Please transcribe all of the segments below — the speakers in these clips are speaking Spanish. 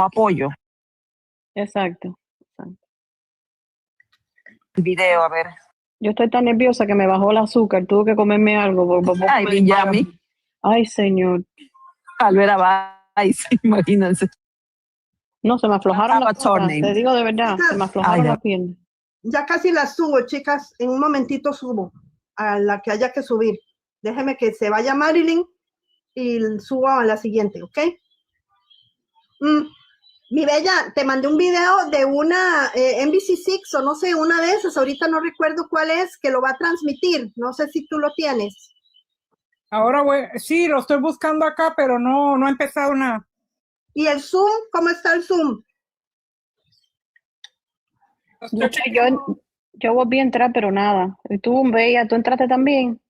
apoyo. Exacto. Video, a ver. Yo estoy tan nerviosa que me bajó el azúcar. Tuve que comerme algo. Ay, Benjamín. Ay, señor. Al ver a Baez, imagínense. No, se me aflojaron las piernas. Te digo de verdad, se me aflojaron las piernas. Ya casi las subo, chicas. En un momentito subo a la que haya que subir. Déjeme que se vaya Marilyn y subo a la siguiente, ¿ok? Mi bella, te mandé un video de una NBC6 o no sé, una de esas, ahorita no recuerdo cuál es, que lo va a transmitir. No sé si tú lo tienes. Ahora sí, lo estoy buscando acá, pero no he empezado nada. ¿Y el Zoom? ¿Cómo está el Zoom? Yo volví a entrar, pero nada. Y tú, Bella, ¿tú entraste también?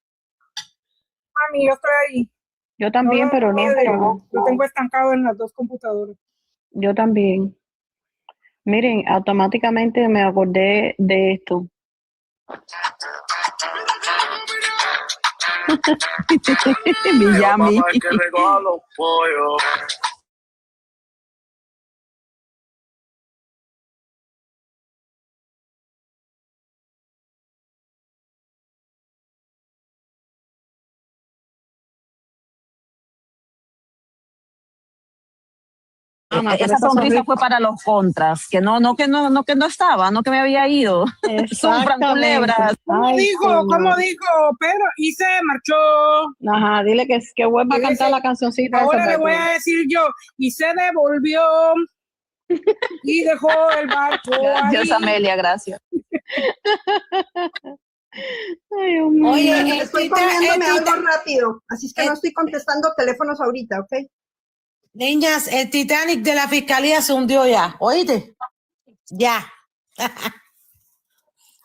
Mami, yo estoy ahí. Yo también, pero no. Lo tengo estancado en las dos computadoras. Yo también. Miren, automáticamente me acordé de esto. Miami. Que recoja los pollos. Esa sonrisa fue para los contras, que no estaba, no que me había ido. Sufran culebras. ¿Cómo dijo Pedro? Y se marchó. Ajá, dile que vuelva a cantar la cancioncita. Ahora le voy a decir yo, y se devolvió y dejó el barco. Gracias, Amelia, gracias. Ay, oye, estoy comiéndome algo rápido, así es que no estoy contestando teléfonos ahorita, ¿ok? Niñas, el Titanic de la fiscalía se hundió ya, ¿oíste? Ya.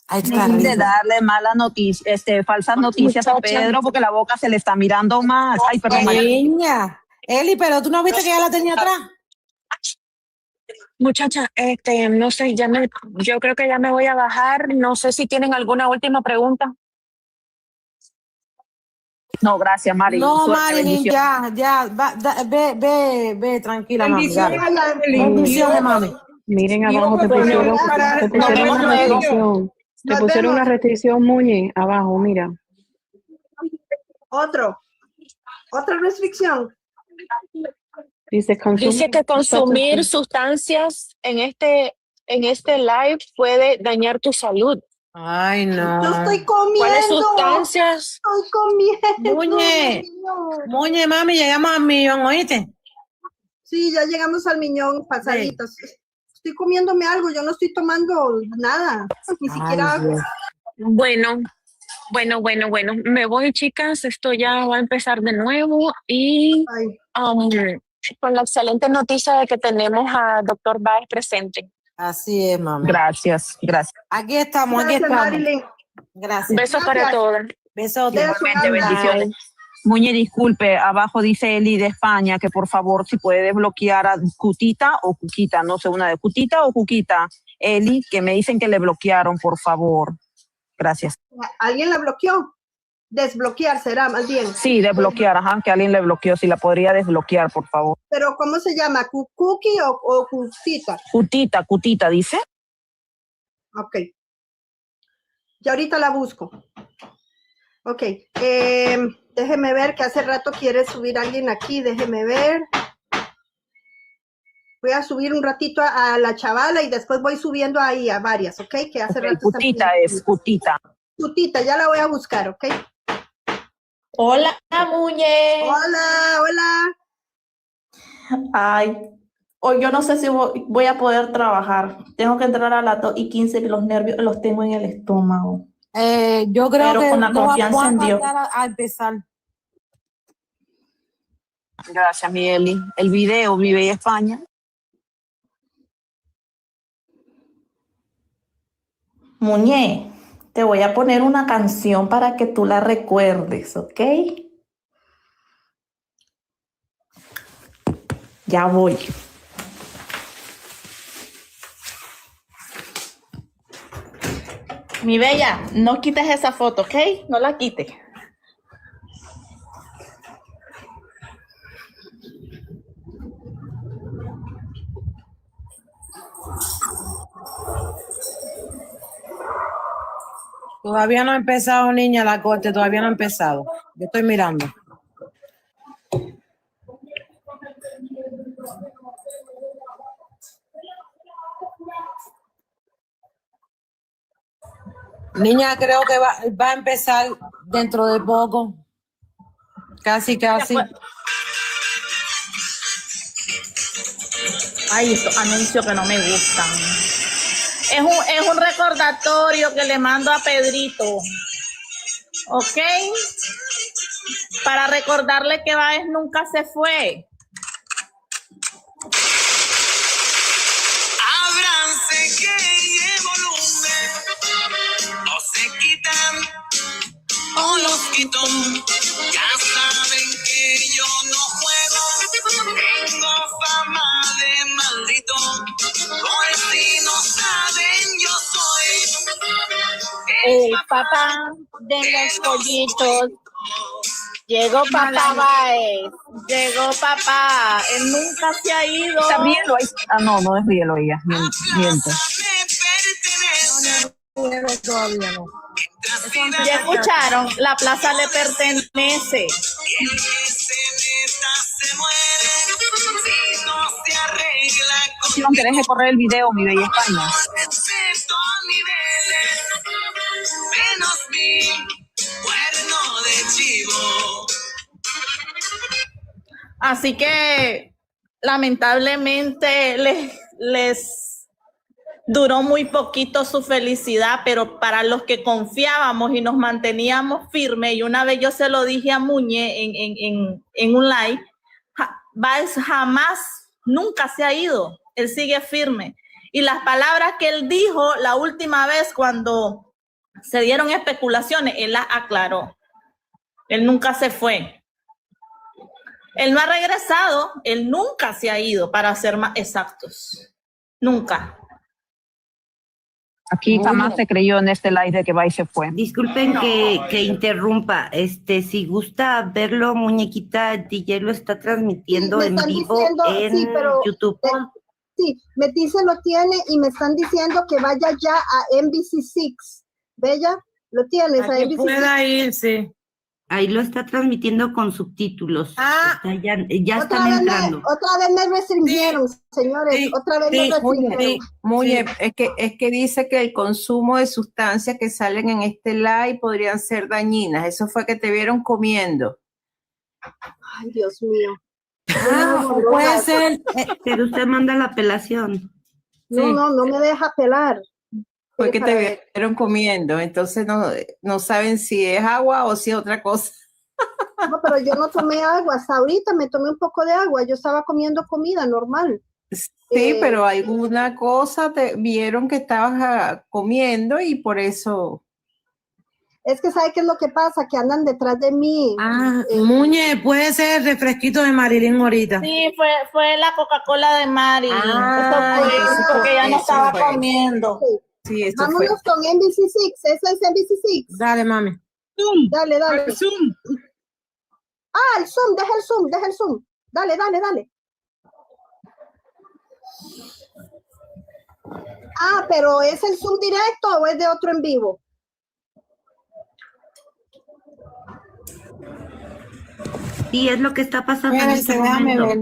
Ay, de darle mala noticia, falsas noticias a Pedro porque la boca se le está mirando más. Ay, perdón. Niña, Eli, pero tú no viste que ya la tenía atrás. Muchacha, no sé, yo creo que ya me voy a bajar. No sé si tienen alguna última pregunta. No, gracias, Mari. No, Mari, ya, ve, tranquila, mami. Bendiciones, mami. Miren abajo, te pusieron una restricción. Te pusieron una restricción, Muñe, abajo, mira. Otra restricción. Dice que consumir sustancias en este live puede dañar tu salud. Ay, no. Yo estoy comiendo. ¿Cuáles sustancias? Estoy comiendo. Muñe, mami, llegamos al millón, ¿oíste? Sí, ya llegamos al millón pasaditos. Sí. Estoy comiéndome algo, yo no estoy tomando nada, ni siquiera agua. Bueno. Me voy, chicas. Esto ya va a empezar de nuevo y con la excelente noticia de que tenemos a doctor Baez presente. Así es, mamá. Gracias. Aquí estamos. Marilyn. Gracias. Besos para todas. Besos. Bendiciones. Muñe, disculpe, abajo dice Eli de España que por favor si puede desbloquear a Cutita o Cuquita, no sé, una de Cutita o Cuquita. Eli, que me dicen que le bloquearon, por favor. Gracias. ¿Alguien la bloqueó? Desbloquear será más bien. Sí, desbloquear, que alguien le bloqueó, si la podría desbloquear, por favor. ¿Pero cómo se llama? ¿Cookie o Cutita? Cutita, dice. Ok. Ya ahorita la busco. Ok. Déjeme ver que hace rato quiere subir alguien aquí. Déjeme ver. Voy a subir un ratito a la chavala y después voy subiendo ahí a varias, ¿ok? Que hace rato. Cutita es, Cutita. Cutita, ya la voy a buscar, ¿ok? Hola, Muñe. Hola. Ay, hoy yo no sé si voy a poder trabajar. Tengo que entrar a las 2:15 y los nervios los tengo en el estómago. Yo creo pero que con la confianza en Dios. A empezar. Gracias, mi Eli. El video Vive España. Muñe, te voy a poner una canción para que tú la recuerdes, ¿ok? Ya voy. Mi bella, no quites esa foto, ¿ok? No la quites. Todavía no ha empezado, niña, la corte, todavía no ha empezado. Yo estoy mirando. Niña, creo que va a empezar dentro de poco. Casi. Ay, estos anuncios que no me gustan. Es un recordatorio que le mando a Pedrito. ¿Ok? Para recordarle que Baez nunca se fue. Ábranse que el volumen, o se quitan o los quito. Ya saben que yo no juego, tengo fama de maldito. Por si no saben, yo soy El papá de los pollitos. Llegó papá Baez. Llegó papá. Él nunca se ha ido. ¿Está Rielo ahí? Ah, no es Rielo ella. Miente. Todavía no. Ya escucharon, la plaza le pertenece. Que deje correr el video, mi bella España. Así que lamentablemente les duró muy poquito su felicidad, pero para los que confiábamos y nos manteníamos firmes, y una vez yo se lo dije a Muñe en un live, Baez jamás, nunca se ha ido, él sigue firme. Y las palabras que él dijo la última vez cuando se dieron especulaciones, él las aclaró. Él nunca se fue. Él no ha regresado, él nunca se ha ido, para ser más exactos. Nunca. Aquí jamás se creyó en este live de que Baez se fue. Disculpen que interrumpa. Si gusta verlo, muñequita, DJ lo está transmitiendo Sí, en vivo diciendo, en sí, pero, YouTube. Sí, Metice lo tiene y me están diciendo que vaya ya a NBC6. ¿Bella? ¿Lo tienes a NBC6? Pueda ir, sí. Ahí lo está transmitiendo con subtítulos. Ya Otra están vez entrando. otra vez me restringieron, señores. Sí, otra vez me restringieron. Muñe, es que dice que el consumo de sustancias que salen en este live podrían ser dañinas. Eso fue que te vieron comiendo. Ay, Dios mío. Puede ser. Pero usted manda la apelación. No me deja pelar. Fue que te vieron comiendo, entonces no saben si es agua o si es otra cosa. No, pero yo no tomé agua, hasta ahorita me tomé un poco de agua, yo estaba comiendo comida normal. Sí, pero alguna cosa te vieron que estabas comiendo y por eso. Es que ¿sabe qué es lo que pasa? Que andan detrás de mí. Muñe, puede ser el refresquito de Marilyn ahorita. Sí, fue la Coca-Cola de Mari. Eso fue porque ya no estaba comiendo. Sí, eso vámonos con NBC6. Eso es NBC6. Dale, mami. Zoom. Dale. El Zoom. El Zoom, deja el Zoom. Dale. Pero ¿es el Zoom directo o es de otro en vivo? Sí, es lo que está pasando. Espérense, déjame ver.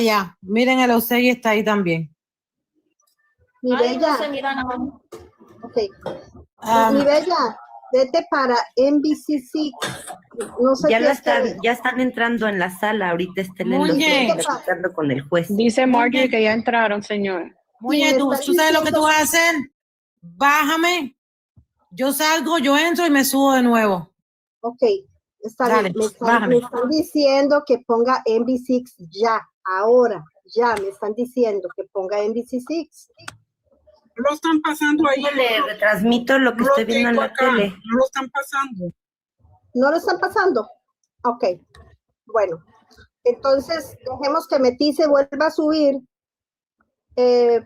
Ya. Miren, el Osei está ahí también. Mi bella. No se mira nada. Okay. Mi bella, vete para NBC6. No sé ya están entrando en la sala. Ahorita están platicando con el juez. Dice Marjorie que ya entraron, señor. Muñe, ¿tú sabes lo que tú vas a hacer? Bájame. Yo salgo, yo entro y me subo de nuevo. Ok, está bien. Me están diciendo que ponga NBC6 ya, ahora, ya. Me están diciendo que ponga NBC6. Lo están pasando ahí. Le retransmito lo que estoy viendo en la tele. No lo están pasando. ¿No lo están pasando? Ok. Bueno, entonces dejemos que Metice vuelva a subir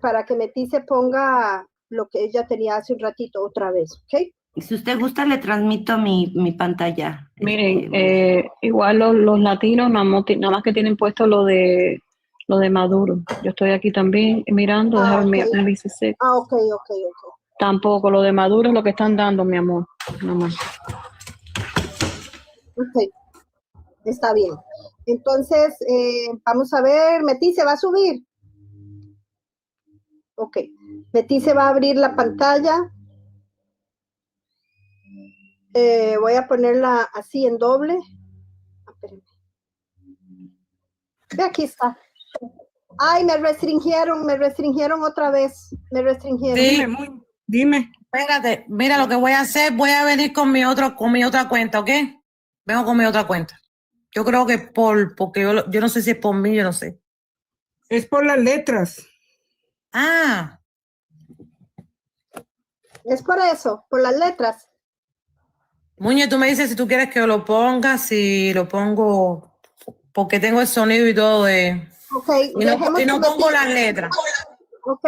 para que Metice ponga lo que ella tenía hace un ratito otra vez, ¿ok? Y si usted gusta, le transmito mi pantalla. Miren, igual los latinos nada más que tienen puesto lo de Maduro. Yo estoy aquí también mirando, déjame mirar el 16. Ok. Tampoco, lo de Maduro es lo que están dando, mi amor. No más. Ok, está bien. Entonces, vamos a ver, Metí se va a subir. Ok, Metí se va a abrir la pantalla. Voy a ponerla así en doble. Ve, aquí está. Ay, me restringieron otra vez. Me restringieron. Sí. Dime. Espérate, mira lo que voy a hacer, voy a venir con mi otra cuenta, ¿ok? Vengo con mi otra cuenta. Yo creo que porque yo no sé si es por mí, yo no sé. Es por las letras. Ah. Es por eso, por las letras. Muñe, tú me dices si tú quieres que lo ponga, si lo pongo, porque tengo el sonido y todo de... Okay, y no pongo las letras. Ok,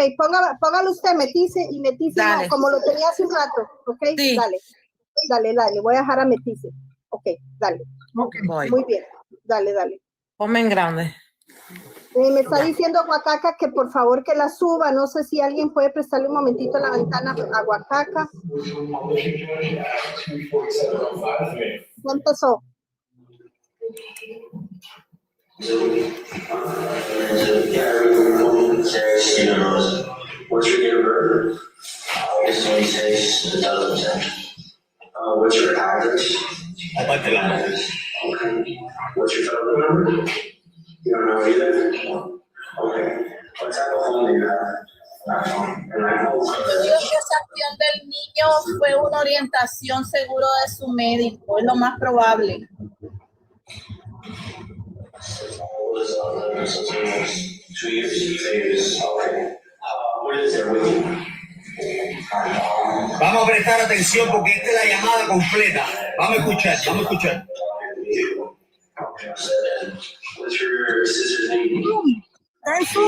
póngalo usted, Metice, y Metice no, como lo tenía hace un rato. Ok, sí. Dale, voy a dejar a Metice. Ok, dale. Okay. Muy bien, dale. Ponme en grande. Me está diciendo Oaxaca que por favor que la suba. No sé si alguien puede prestarle un momentito la ventana a Oaxaca. Ya empezó. What's your date of birth? August 26, 2010. What's your address? Okay. What's your phone number? You don't know either? Okay. What type of home do you have? Yo digo que esa acción del niño fue una orientación seguro de su médico, es lo más probable. Vamos a prestar atención porque esta es la llamada completa. Vamos a escuchar. What's your sister's name? Caso.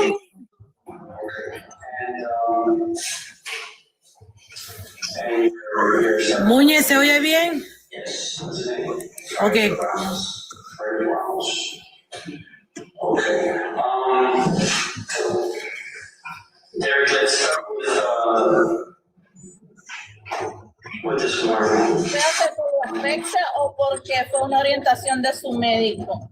Muñe, ¿se oye bien? Ok. Okay. Derek, let's start with this one. ¿Se hace por la fecha o porque fue una orientación de su médico?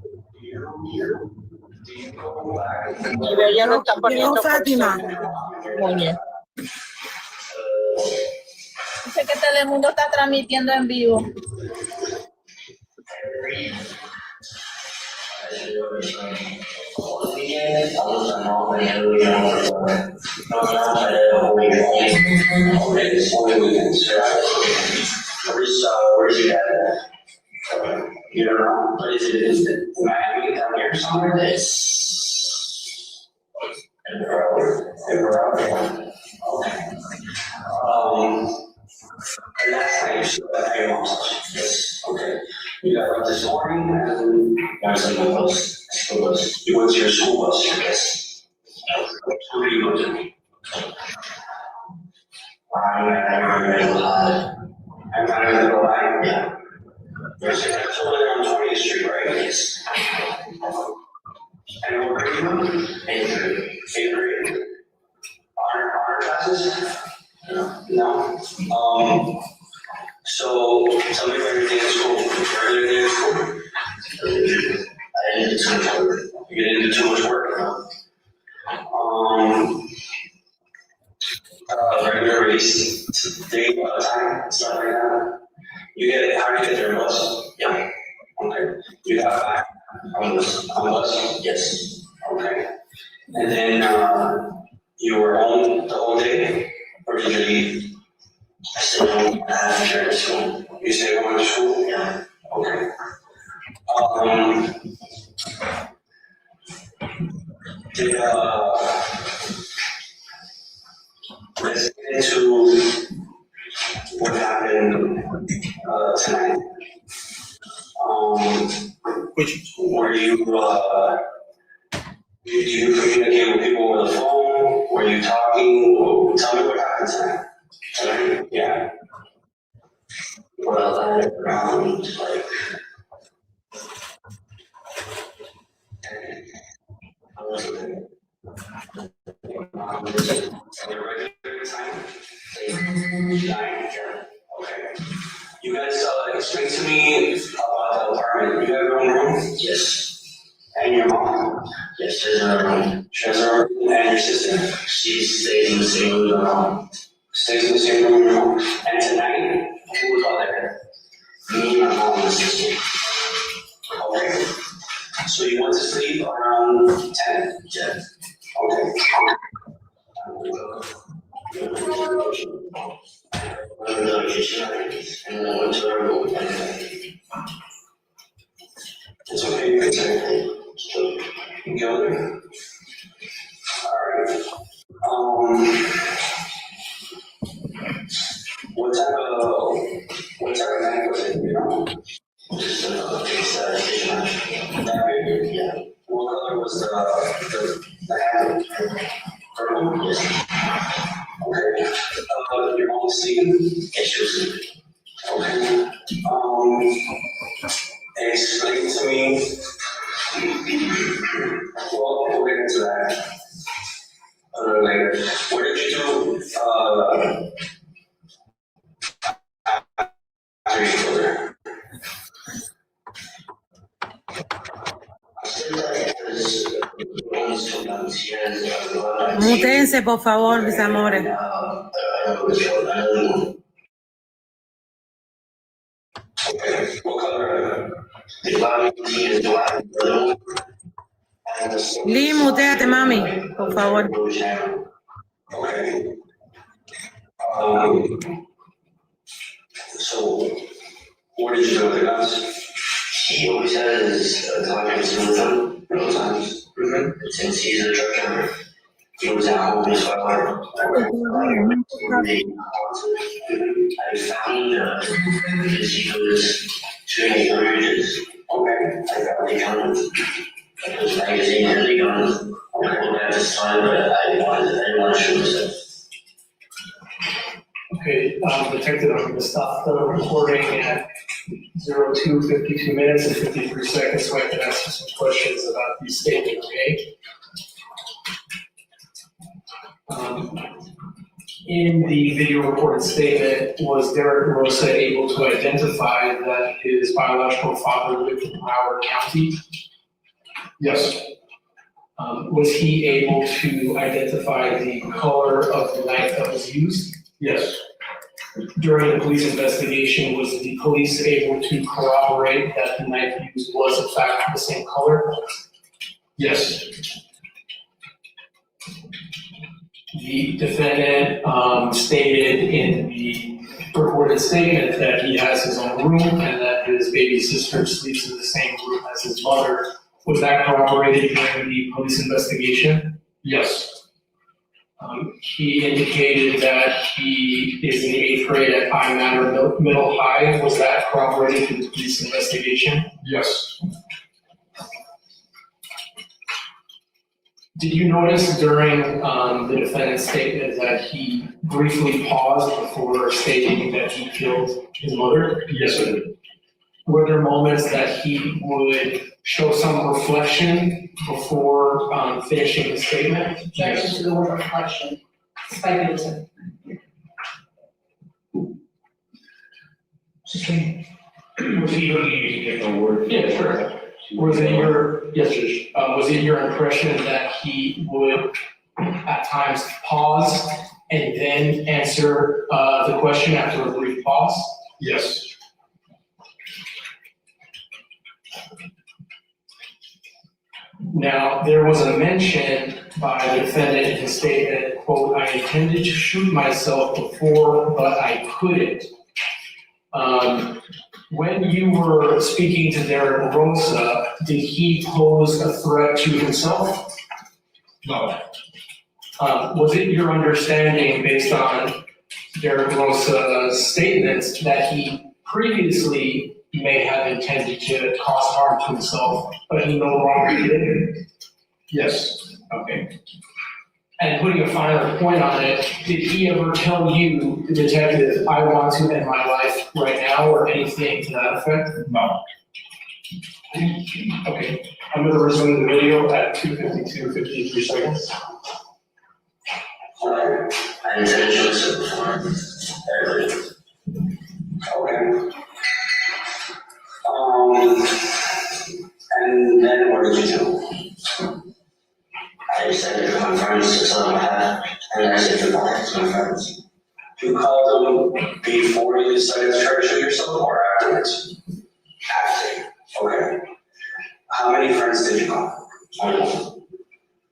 Pero ya no está poniendo Fátima. Muñe. Dice que Telemundo está transmitiendo en vivo. Where's your dad? You don't know, but is it Miami down here somewhere? Okay. Last night you said that I lost. Yes. Okay. You got up this morning and I was in my bus. You went to your school bus, yes. Who do you go to? I'm not even gonna lie. Yeah. There's a over there on 20th Street, right? Yes. And what grade are you in? Eighth grade. Honor classes? No. So tell me about your day in school. Regular day in school? I didn't do too much work. You didn't do too much work, huh? Regular release day, time, stuff like that. You get it, how do you get there, bus? Yeah. Okay. You got back on bus? Yes. Okay. And then you were home the whole day? Or did you leave? I stayed home after school. You stayed home after school? Yeah. Okay. Did let's get into what happened tonight. Were you did you communicate with people over the phone? Were you talking? Tell me what happened tonight. Tonight? Yeah. Well, like. Regular time? 9, yeah, okay. You guys explain to me about the apartment. You have your own room? Yes. And your mom? Yes, she has her own room. She has her own room, and your sister? She stays in the same room with her mom. Stays in the same room with her mom. And tonight, who was all there? Me, my mom, and my sister. Okay. So you went to sleep around 10? Yeah. Okay. It's okay, you can say it. You can go there. Alright. What type of night was it, you know? Just that big, yeah. What color was the handle? Purple? Yes. Okay. Your mom was sleeping? Yes, she was sleeping. Okay. Explain to me. Well, we'll get into that later. What did you do after you killed her? Mutense, por favor, mis amores. Okay. What color? Lee, muteate, mami, por favor. Okay. So, what did you do with the guns? He always has documents with him, real times. Since he's a drug dealer, he was at home as well. I found because he was shooting images. Okay, I got the guns. Those magazines and the guns. I pulled at this time, but I didn't want to shoot myself. Okay, Detective, I'm going to stop the recording at 02:52 minutes and 53 seconds, so I can ask you some questions about these statements, okay? In the video recorded statement, was Derek Rosa able to identify that his biological father lived in Broward County? Yes. Was he able to identify the color of the knife that was used? Yes. During the police investigation, was the police able to corroborate that the knife used was in fact the same color? Yes. The defendant stated in the recorded statement that he has his own room and that his baby sister sleeps in the same room as his mother. Was that corroborated during the police investigation? Yes. He indicated that he is in the 8th grade at High Manor Middle High. Was that corroborated in the police investigation? Yes. Did you notice during the defendant's statement that he briefly paused before stating that he killed his mother? Yes, I did. Were there moments that he would show some reflection before finishing the statement? Objection to the word reflection. Speculative. Was he looking to get the word? Yeah, sure. Was it your, yes, Judge. Was it your impression that he would at times pause and then answer the question after a brief pause? Yes. Now, there was a mention by the defendant in his statement, quote, "I intended to shoot myself before, but I couldn't." When you were speaking to Derek Rosa, did he pose a threat to himself? No. Was it your understanding, based on Derek Rosa's statements, that he previously may have intended to cause harm to himself, but he no longer did? Yes. Okay. And putting a finer point on it, did he ever tell you, the detective, "I want to end my life right now," or anything to that effect? No. Okay. I'm going to resume the video at 2:52:53 seconds. Okay. I intended to listen before. Everybody. Okay. And then what did you do? I said to my friends to tell them I had, and I said goodbye to my friends. You called them before you decided to try to show yourself or afterwards? After. Okay. How many friends did you call?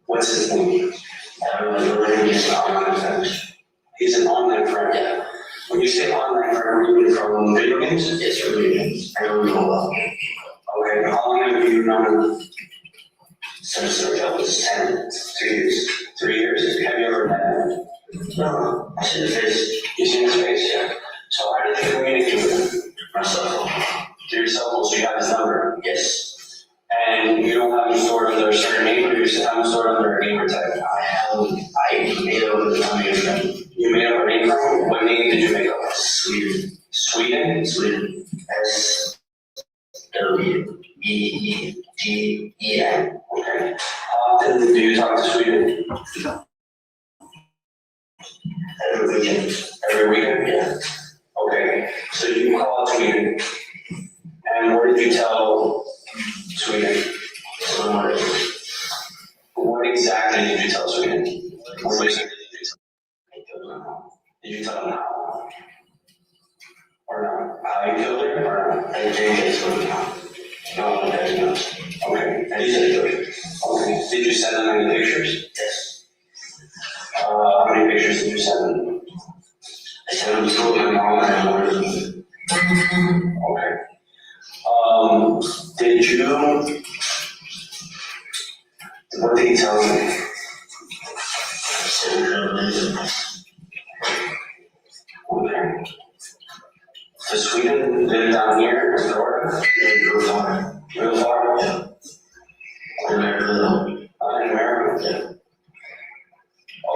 What's his name? I don't know, he's an online friend. He's an online friend, yeah. When you say online friend, you mean from video games? Yes, from video games. I don't know about it. Okay, how long have you known him? Since I was 10, 3 years. 3 years? Have you ever met him? No, I see his face. You see his face, yeah. So how did you communicate with him? My cell phone. Through your cell phone, so you have his number? Yes. And you don't have him stored under a certain name, or you just have him stored under a gamer tag? I made up a name. You made up a name for him? What name did you make up? Sweden. Sweden? Sweden. S-W-E-E-G-E-N. Okay. How often do you talk to Sweden? Every weekend. Every weekend? Yeah. Okay. So you call Sweden. And what did you tell Sweden? What exactly did you tell Sweden? What exactly did you tell him? Did you tell him how? Or not? How you killed her? Or not? I didn't get to him now. No one does know. Okay. And you said you killed her. Okay. Did you send them any pictures? Yes. How many pictures did you send them? I sent them to my mom and one of them. Okay. Did you, what did he tell me? Okay. So Sweden lived down here in Florida? Yeah, real far. Real far? Yeah. In America, though. In America? Yeah.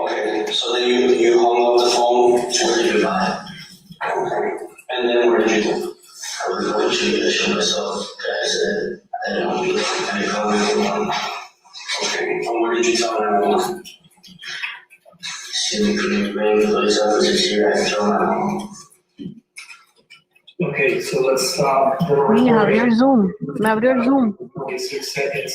Okay, so then you hung up the phone to where you buy it. Okay. And then what did you do? I was going to show myself. I said, I didn't want to do it. And they called me for one. Okay. And what did you tell them? See me couldn't bring the place up for 6 years. I told my mom. Okay, so let's stop. Me abrió el Zoom. Me abrió el Zoom. 26 seconds.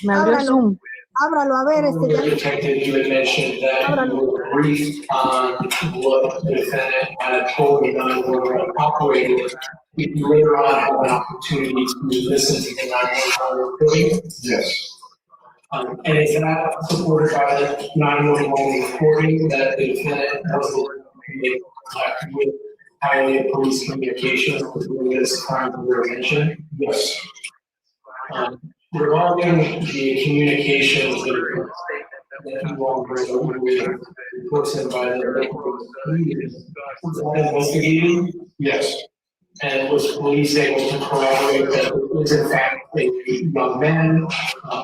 Me abrió el Zoom. Ábralo, a ver, ya. Detective, you had mentioned that you were briefed on what the defendant had told you on or operated. Did you later on have an opportunity to listen to the 911 recording? Yes. And is that supported by the 911 recording that the defendant was able to make contact with highway police communications with this crime of your attention? Yes. Regarding the communications that you all were with by the was that investigating? Yes. And was police able to corroborate that it was in fact a young man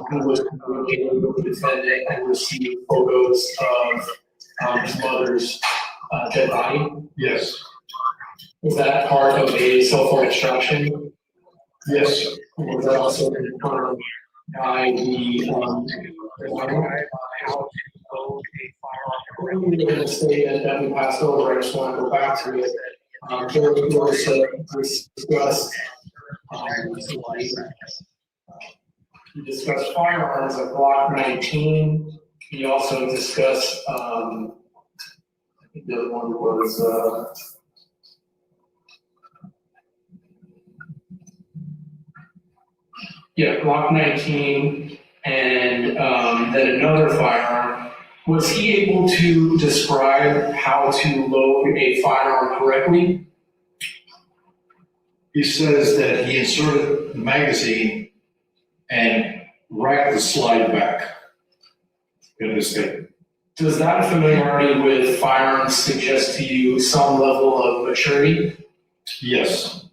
who was communicating with the defendant and received photos of his mother's dead body? Yes. Was that part of a cell phone extraction? Yes. Was that also confirmed by the statement that we passed over? I just want to go back to it. There was discussed, we discussed firearms at Block 19. We also discussed, I think the other one was, Block 19, and then another firearm. Was he able to describe how to load a firearm correctly? He says that he inserted the magazine and racked the slide back in his statement. Does that familiarity with firearms suggest to you some level of maturity? Yes.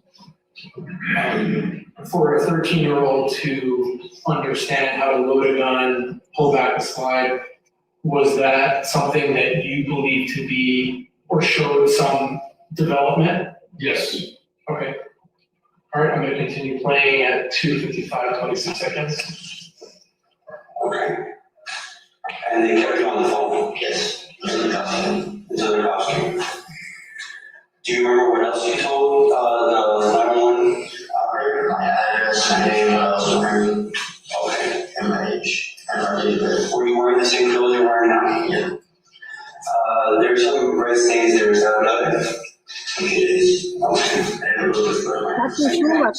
For a 13-year-old to understand how to load a gun, pull back the slide, was that something that you believe to be or showed some development? Yes. Okay. All right, I'm going to continue playing at 2:55, 26 seconds. Okay. And they kept you on the phone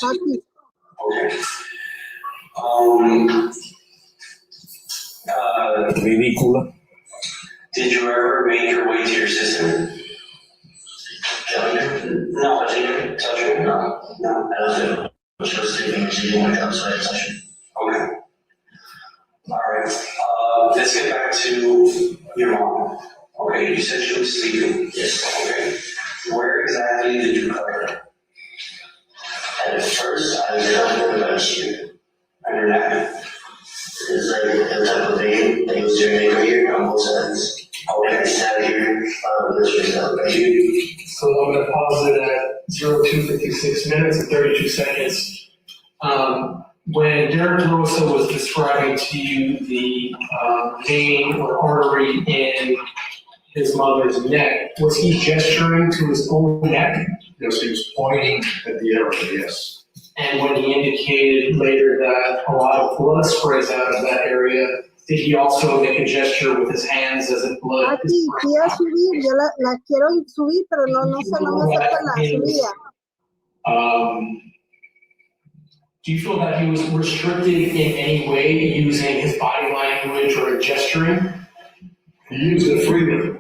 aquí. Okay. Ridícula. Did you ever make your way to your sister? No, I didn't touch her. No. I was there. She was sleeping. She didn't wake up, so I didn't touch her. Okay. All right. Let's get back to your mom. Okay, you said she was sleeping. Yes. Okay. Where exactly did you cut her? At first, I was on the street. On her neck. It's like the type of vein that goes your here on both sides. Okay, sat here, this was out right here. So I'm going to pause it at 02:56 minutes and 32 seconds. When Derek Rosa was describing to you the vein or artery in his mother's neck, was he gesturing to his own neck? Yes, he was pointing at the area, yes. And when he indicated later that a lot of blood sprays out of that area, did he also make a gesture with his hands as if blood? Aquí, quiero subir, yo la quiero subir, pero no sé, no me acepta la subida. Do you feel that he was restricted in any way using his body language or gesturing? He used it freely.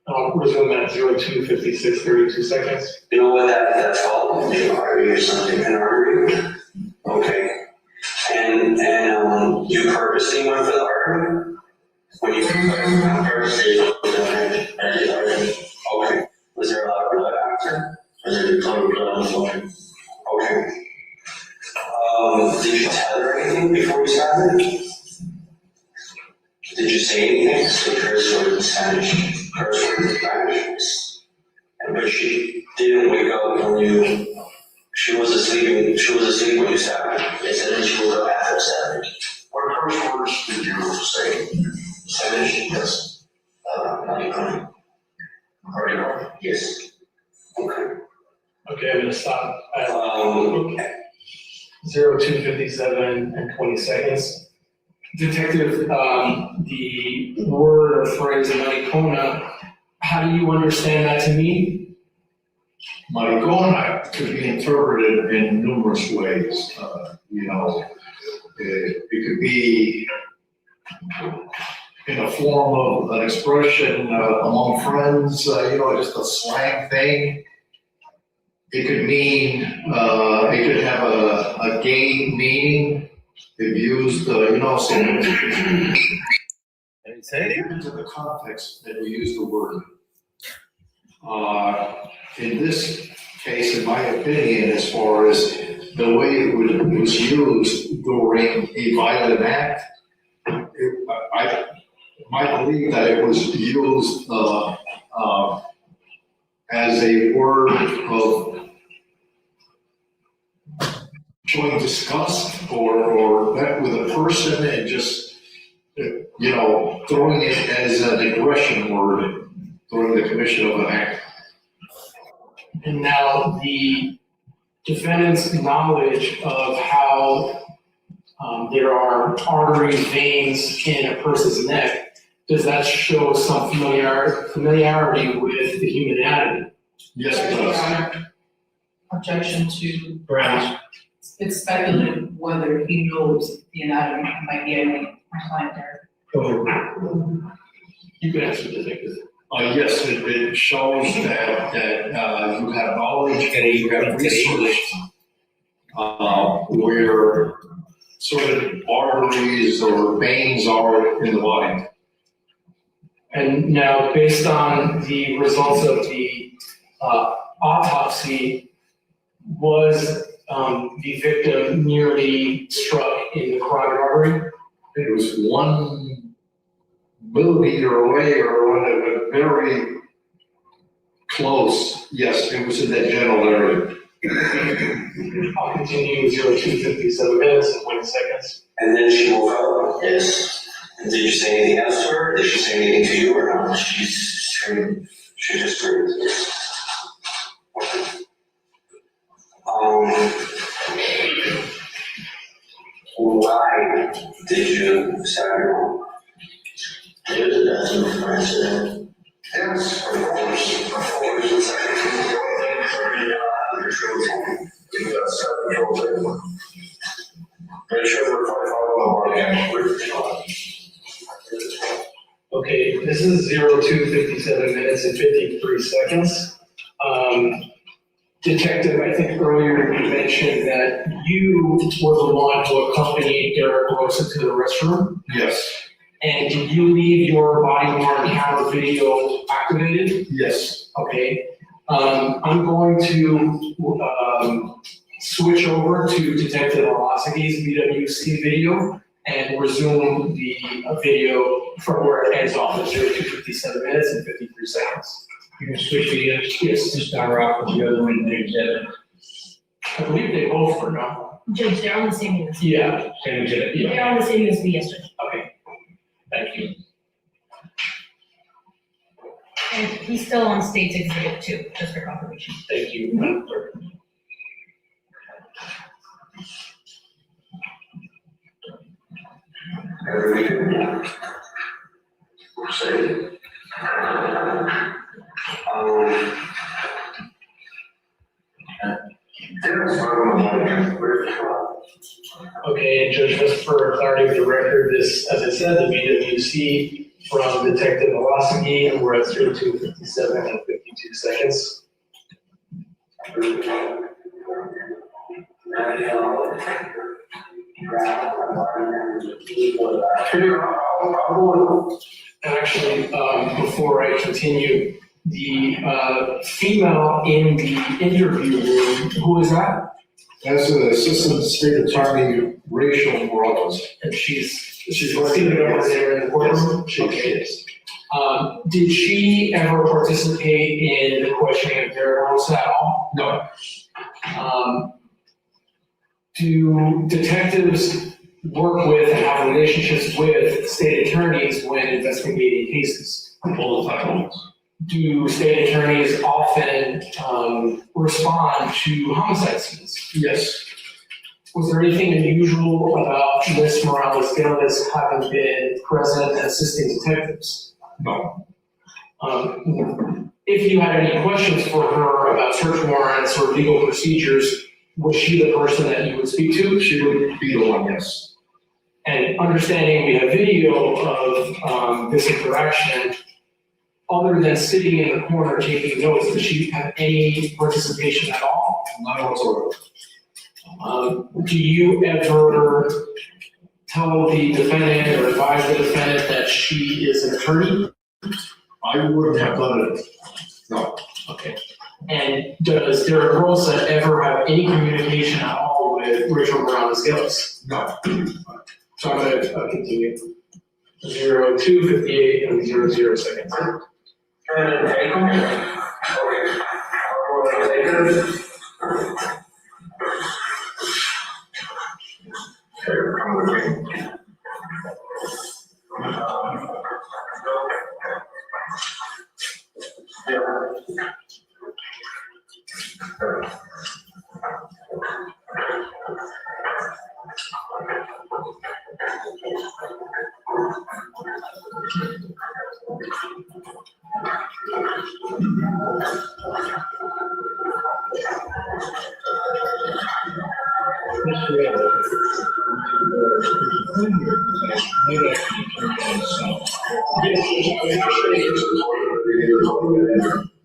We're doing that 02:56, 32 seconds. You know what that's called? An artery or something, an artery. Okay. And you purposely went for the artery? When you purposely went for the artery? Okay. Was there a lot of blood after? Or was there total blood on the floor? Okay. Did you tell her anything before you started? Did you say anything? Say curse word in Spanish. Curse word in Spanish. But she didn't wake up when you. She was asleep when you sat. Yes, and then she woke up after Saturday. What curse words did you say? Spanish? Yes. Maricón. Maricón? Yes. Okay. Okay, I'm going to stop at 02:57 and 20 seconds. Detective, the word or phrase maricona, how do you understand that to mean? Maricona could be interpreted in numerous ways. It could be in a form of an expression among friends, just a slang thing. It could mean, it could have a gay meaning. If used, ¿En serio? Into the context that we use the word. In this case, in my opinion, as far as the way it was used during a violent act, I believe that it was used as a word of showing disgust or met with a person and just, throwing it as an aggression word during the commission of an act. And now the defendant's knowledge of how there are arteries, veins in a person's neck, does that show some familiarity with the human anatomy? Yes, it does. Objection to. Grounds. It's speculative whether he knows the anatomy might be any client there. You can answer the thing. Yes, it shows that you have knowledge and you have research where certain arteries or veins are in the body. And now, based on the results of the autopsy, was the victim nearly struck in the carotid artery? It was 1 millimeter away or very close. Yes, it was in that general area. I'll continue 02:57 minutes and 20 seconds. And then she woke up. Yes. And did you say anything else to her? Did she say anything to you or not? She just screamed. Yes. Why did you stab your mom? Did the bathroom for accident? Yes, of course. Okay, this is 02:57 minutes and 53 seconds. Detective, I think earlier you mentioned that you were the one who accompanied Derek Rosa to the restroom. Yes. And did you leave your body-worn camera video activated? Yes. Okay. I'm going to switch over to Detective Velocity's BWC video and resume the video from where it ends off at 02:57 minutes and 53 seconds. You can switch videos? Yes. To start off with the other one, the exhibit. I believe they both were, no? Judge, they're on the same as. Yeah. Same exhibit? They're on the same as we yesterday. Okay. Thank you. And he's still on state's exhibit 2, just for confirmation. Thank you, Madam Clerk. Okay, and Judge, just for clarity of the record, this, as I said, the BWC from Detective Velocity, and we're at 02:57 and 52 seconds. Actually, before I continue, the female in the interview room, who is that? That's the Assistant State Attorney Rachel Rosa. And she's seated over there in the courtroom? She is. Did she ever participate in the questioning of Derek Rosa at all? No. Do detectives work with and have relationships with state attorneys when investigating cases? All the time. Do state attorneys often respond to homicide scenes? Yes. Was there anything unusual about Ms. Morales-Gillis having been present and assisting detectives? No. If you had any questions for her about search warrants or legal procedures, was she the person that you would speak to? She would be the one, yes. And understanding we have video of this interaction, other than sitting in the corner taking notes, does she have any participation at all? None whatsoever. Do you ever tell the defendant or advise the defendant that she is an attorney? I wouldn't have done it. No. Okay. And does Derek Rosa ever have any communication at all with Rachel Morales-Gillis? No. So I'm going to continue. 02:58 and 00 seconds.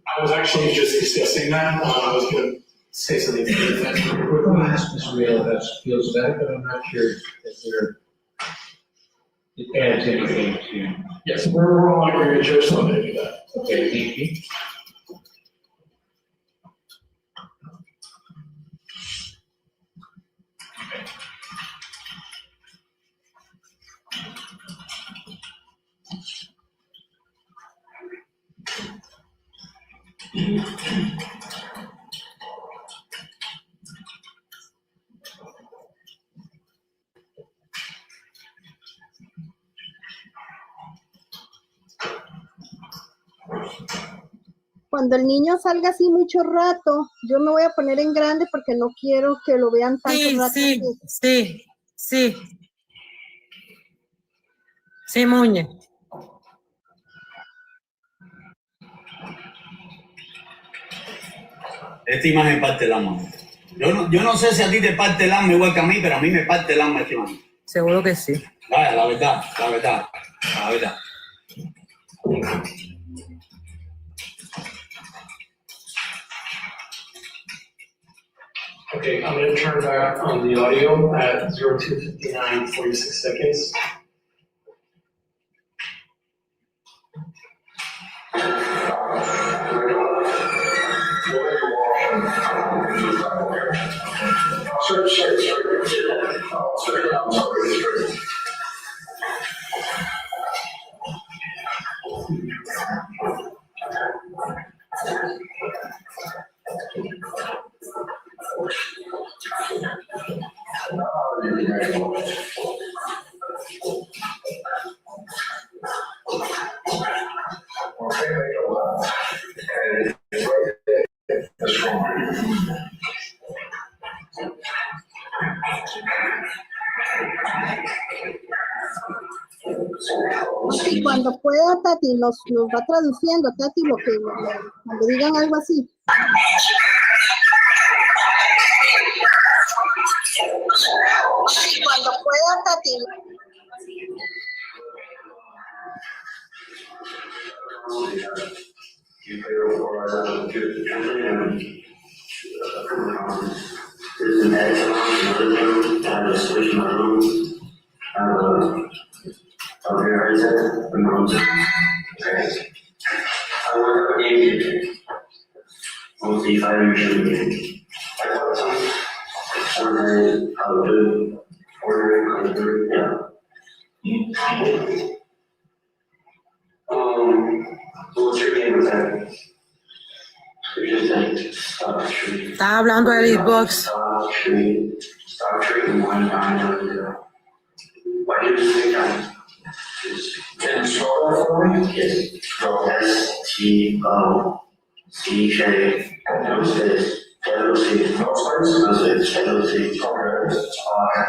I was actually just discussing that. I was going to say something to the defense. We're going to ask Ms. Real if that feels better, but I'm not sure if it adds anything to. Yes, we're all agreeing to something to do that. Okay, thank you. Cuando el niño salga así mucho rato, yo me voy a poner en grande porque no quiero que lo vean tanto rato. Sí. Sí, Muñe. Esta imagen parte de la mano. Yo no sé si a ti te parte el alma igual que a mí, pero a mí me parte el alma este man. Seguro que sí. Vaya, la verdad. Okay, I'm going to turn back on the audio at 02:59, 46 seconds. Y cuando pueda, Tati, nos va traduciendo, Tati, lo que cuando digan algo así. Cuando pueda, Tati. Estaba hablando de Xbox. Stop treating one guy. Why do you think can you spell that for me? Yes. STOCK. No space. LOC. No space? No space. LOC. Okay.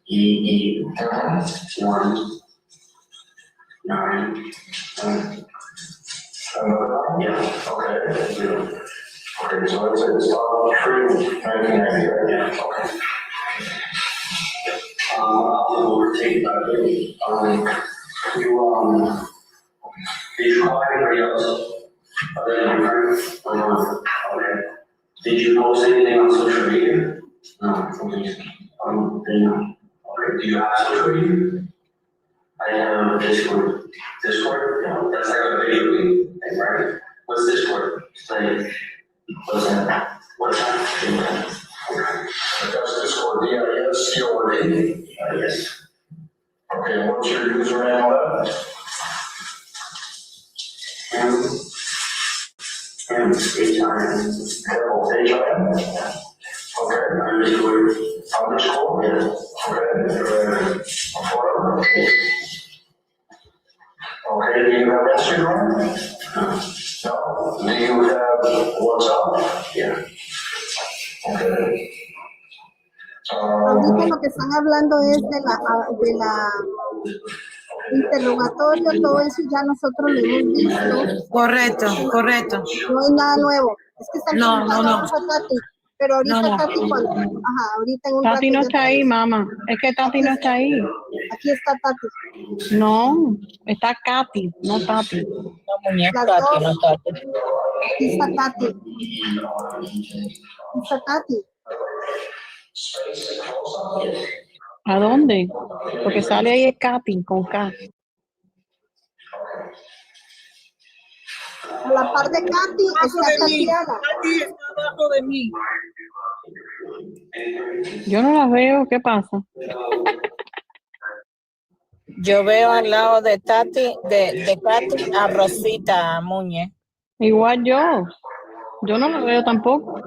EE. 1 9. Yeah. Okay. 0. Okay, so it's stop treating 1990, right? Yeah. Okay. I'll overtake that really. Did you call anybody else other than your friend? Or no? Okay. Did you post anything on social media? No. Okay. Then, okay. Do you have social media? I have Discord. Discord? Yeah. That's like a video game thing, right? What's Discord? It's like, what's that? What's that? Okay. That's Discord, DISCORD? Yes. Okay, what's your username on that? H-I-M? Okay. Underscore? Yeah. Okay. Forever? Okay, do you have Instagram? No. Do you have WhatsApp? Yeah. Okay. Ahorita lo que están hablando es de la interrogatorio, todo eso ya nosotros lo hemos visto. Correcto. No hay nada nuevo. Es que están preguntando No. a Tati, pero ahorita Tati cuando, ahorita en un Tati rato no ya está ahí, mamá. Es que Tati no está ahí. Aquí está Tati. No, está Katy, no Tati. No, muñeca, Las Tati, dos. no Tati. Aquí está Tati. Aquí está Tati. ¿A dónde? Porque sale ahí es Katy, con K. A la par de Katy está Tatiana. Tati está abajo de mí. Yo no las veo, ¿qué pasa? Yo veo al lado de Tati, de Tati a Rosita Muñe. Igual yo no la veo tampoco.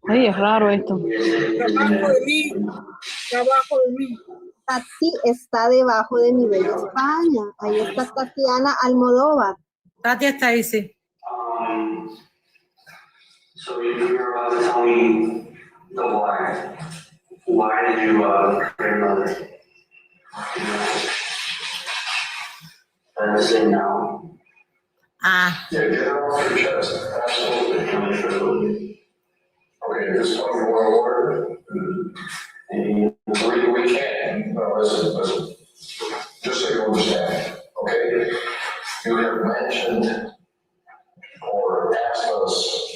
Ay, es raro esto. Abajo de mí. Abajo de mí. Tati está debajo de mi bella España. Ahí está Tatiana Almodóvar. Tati está ahí, sí. So you're about to tell me the why. Why did you create another? Say now. Yeah, get it off your chest. Absolutely. Okay, if it's coming to one order, we can, listen, just so you understand, okay? You have mentioned or asked us,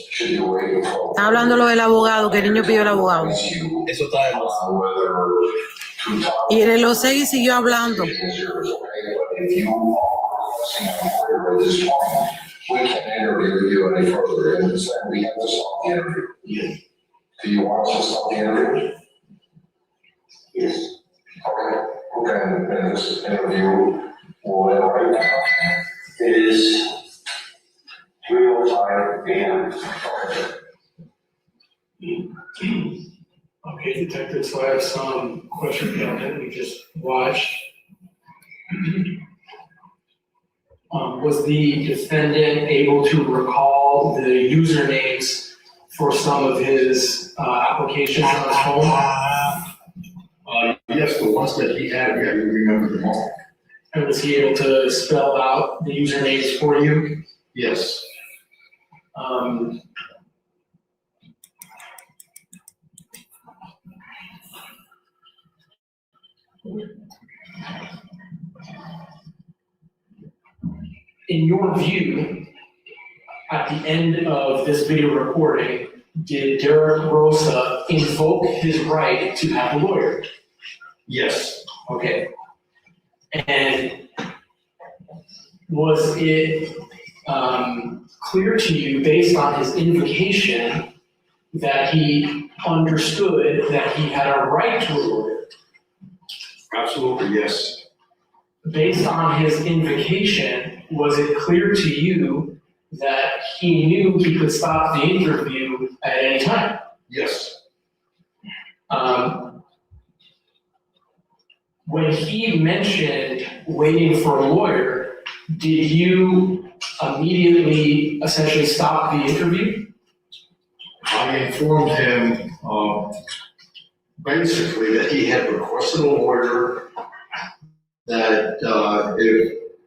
should you wait for? Está hablando lo del abogado, que el niño pidió el abogado. Eso está de más. Y él lo seguí y siguió hablando. If you are at this point, we can't interview you any further, and we have to stop the interview. Do you want us to stop the interview? Yes. Okay, and this interview will end right now. It is 3:05 p.m. Okay, Detective, so I have some questions on it we just watched. Was the defendant able to recall the usernames for some of his applications on his phone? Yes, the ones that he had, yeah, you remember them all. And was he able to spell out the usernames for you? Yes. In your view, at the end of this video recording, did Derek Rosa invoke his right to have a lawyer? Yes. Okay. And was it clear to you, based on his invocation, that he understood that he had a right to a lawyer? Absolutely, yes. Based on his invocation, was it clear to you that he knew he could stop the interview at any time? Yes. When he mentioned waiting for a lawyer, did you immediately essentially stop the interview? I informed him basically that he had requested a lawyer, that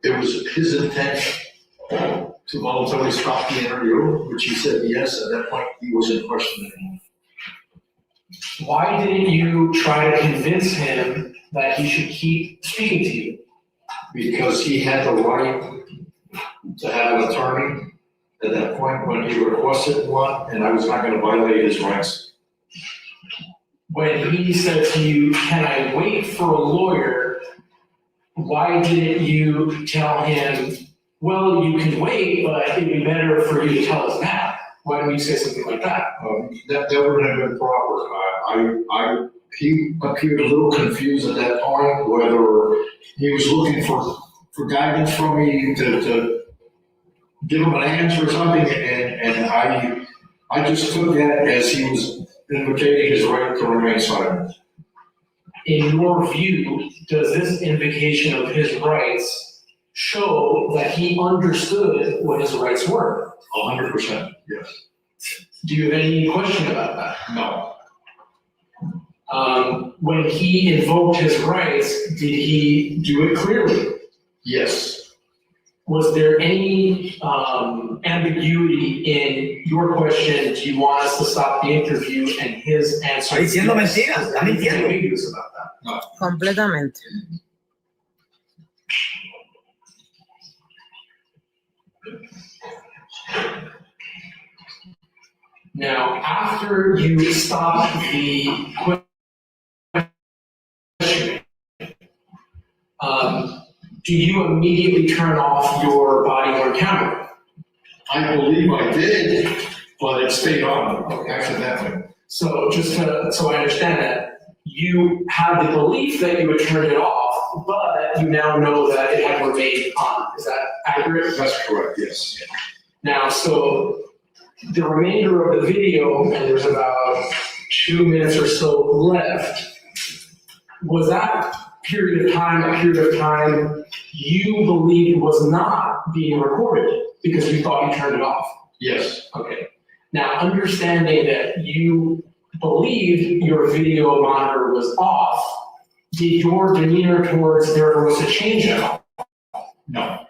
it was his intention to voluntarily stop the interview, which he said yes. At that point, he wasn't questioning anymore. Why didn't you try to convince him that he should keep speaking to you? Because he had the right to have an attorney at that point when he requested one, and I was not going to violate his rights. When he said to you, "Can I wait for a lawyer?" why didn't you tell him, "Well, you can wait, but it'd be better for you to tell us now"? Why didn't you say something like that? That wouldn't have been proper. He appeared a little confused at that point, whether he was looking for guidance from me to give him an answer or something, and I just took that as he was invocating his right to remain silent. In your view, does this invocation of his rights show that he understood what his rights were? 100%, yes. Do you have any question about that? No. When he invoked his rights, did he do it clearly? Yes. Was there any ambiguity in your question, do you want us to stop the interview, and his answer? Está diciendo mentiras, está mintiendo. Ambiguous about that? No. Completamente. Now, after you stop the questioning, do you immediately turn off your body-worn camera? I believe I did, but it stayed on accidentally. So so I understand that, you have the belief that you had turned it off, but you now know that it had remained on. Is that accurate? That's correct, yes. Now, so the remainder of the video, and there's about 2 minutes or so left, was that period of time you believed was not being recorded because you thought you turned it off? Yes. Okay. Now, understanding that you believed your video monitor was off, did your demeanor towards Derek Rosa change at all? No.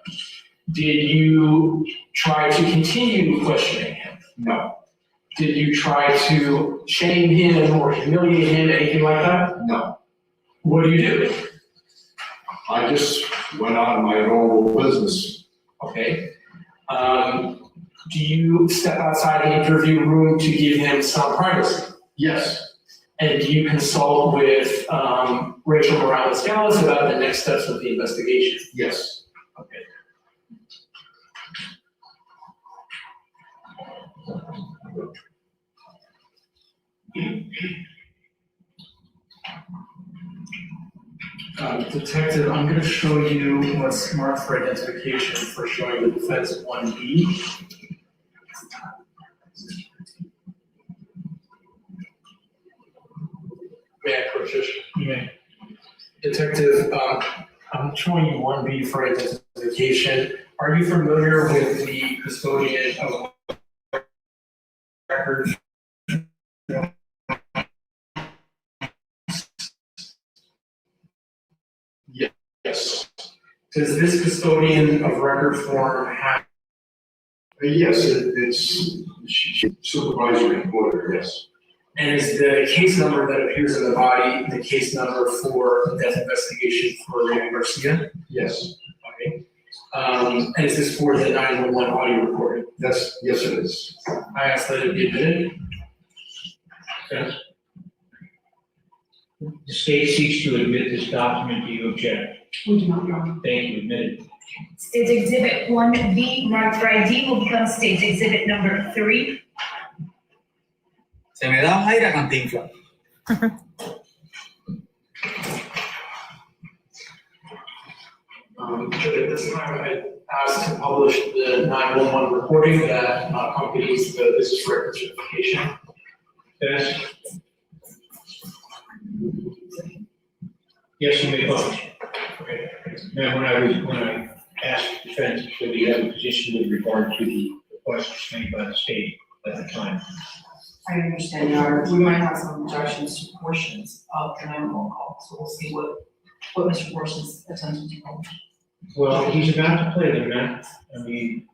Did you try to continue questioning him? No. Did you try to shame him or humiliate him, anything like that? No, What do you do? I just went on my normal business. Okay. Do you step outside the interview room to give him some privacy? Yes, And do you consult with Rachel Morales-Gallus about the next steps of the investigation? yes. Okay. Detective, I'm going to show you what's marked for identification for showing the defense 1B. May I approach? You may. Detective, I'm showing you 1B for identification. Are you familiar with the custodian of records? Yes. Does this custodian of record form have? Yes, it's supervisory employer, yes. And is the case number that appears in the body the case number for the death investigation for Raymond Garcia? Yes. Okay. And is this for the 911 audio recording? Yes, it is. I ask that it be admitted. Okay. The state seeks to admit this document. Do you object? We do not, Your Honor. Thank you, admitted. State's Exhibit 1B, marked for ID, will become State's Exhibit number 3. Se me da un aire a Cantinflas. At this time, I asked to publish the 911 recording that accompanies the business record certification. Yes. Yes, you may publish. Okay. Now, when I asked defense, did we have a position with regard to the requests made by the state at the time? I understand, Your Honor. We might have some objections to portions of the 911 call, so we'll see what Mr. Worson's attempting to publish. Well, he's about to play them, man. I mean.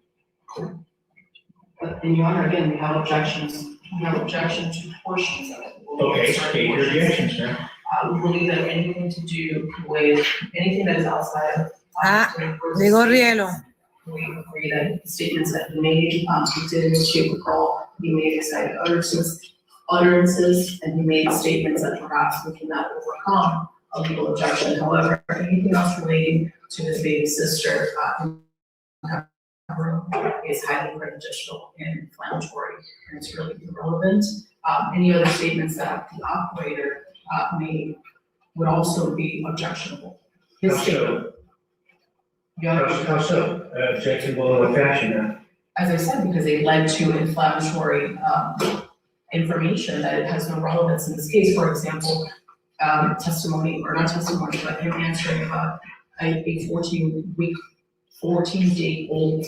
But, and Your Honor, again, we have objections. We have objections to portions of it. Okay, state your objections, man. We believe that anything to do with anything that is outside of. Digo Rielo. We agree that the statements that he made, he did initiate the call, he made excited utterances, and he made statements that perhaps we cannot overcome a legal objection. However, anything else relating to his baby sister is highly prejudicial and inflammatory, and it's really irrelevant. Any other statements that the operator made would also be objectionable. His statement. How so? Objectionable in what fashion? As I said, because they led to inflammatory information that it has no relevance in this case. For example, testimony, or not testimony, but him answering about a 14-day-old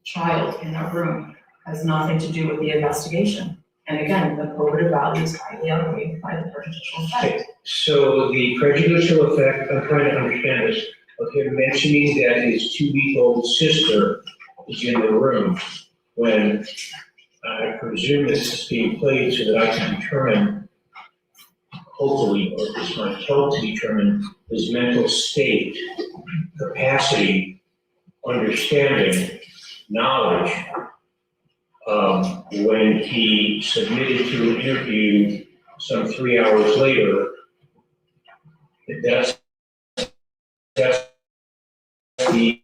child in that room has nothing to do with the investigation. And again, the probative value is highly outweighed by the prejudicial effect. So the prejudicial effect, I'm trying to understand this, of him mentioning that his 2-week-old sister is in the room when I presume this is being played so that I can determine, hopefully, or this might help to determine his mental state, capacity, understanding, knowledge, when he submitted to an interview some 3 hours later. That's the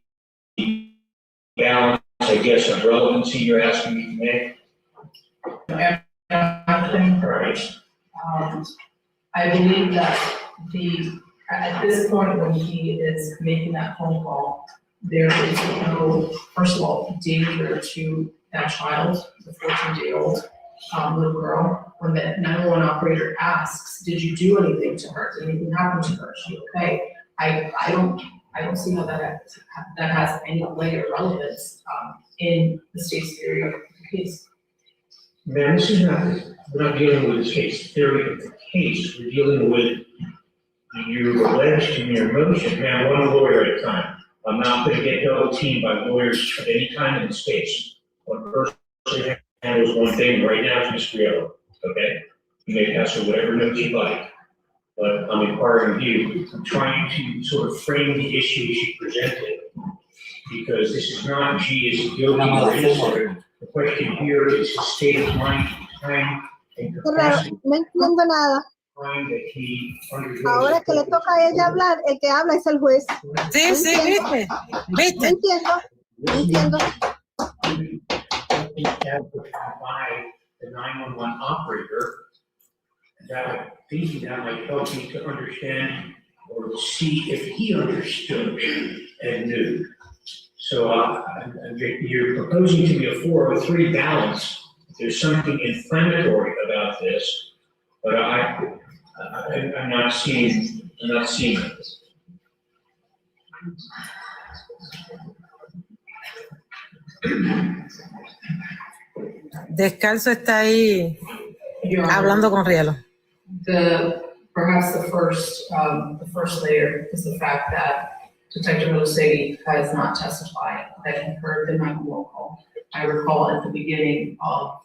balance, I guess, of relevancy you're asking me to make? I believe that at this point when he is making that phone call, there is no, first of all, danger to that child, the 14-day-old little girl. When the 911 operator asks, did you do anything to her? Did anything happen to her? Is she okay? I don't see how that has any layer of relevance in the state's theory of the case. Man, this is we're not dealing with the state's theory of the case. We're dealing with you alleged in your motion. Man, one lawyer at a time. I'm not going to get double teamed by lawyers at any time in the states. One person handles one thing right now, it's Ms. Riello, okay? You may pass her whatever notes you like, but I'm inquiring of you. I'm trying to sort of frame the issue she presented, because this is not G is guilty or innocent. The question here is his state of mind, time, and capacity. No entiendo nada. Time that he undergoes. Ahora que le toca a ella hablar, el que habla es el juez. Sí, No sí, entiendo. viste. No entiendo. No entiendo. By the 911 operator, that thinking that might help me to understand or see if he understood and knew. So you're proposing to me a 4 or 3 balance. There's something inflammatory about this, but I'm not seeing it. Descalzo está ahí hablando con Riello. Perhaps the first layer is the fact that Detective Rossetti has not testified that he heard the 911 call. I recall at the beginning of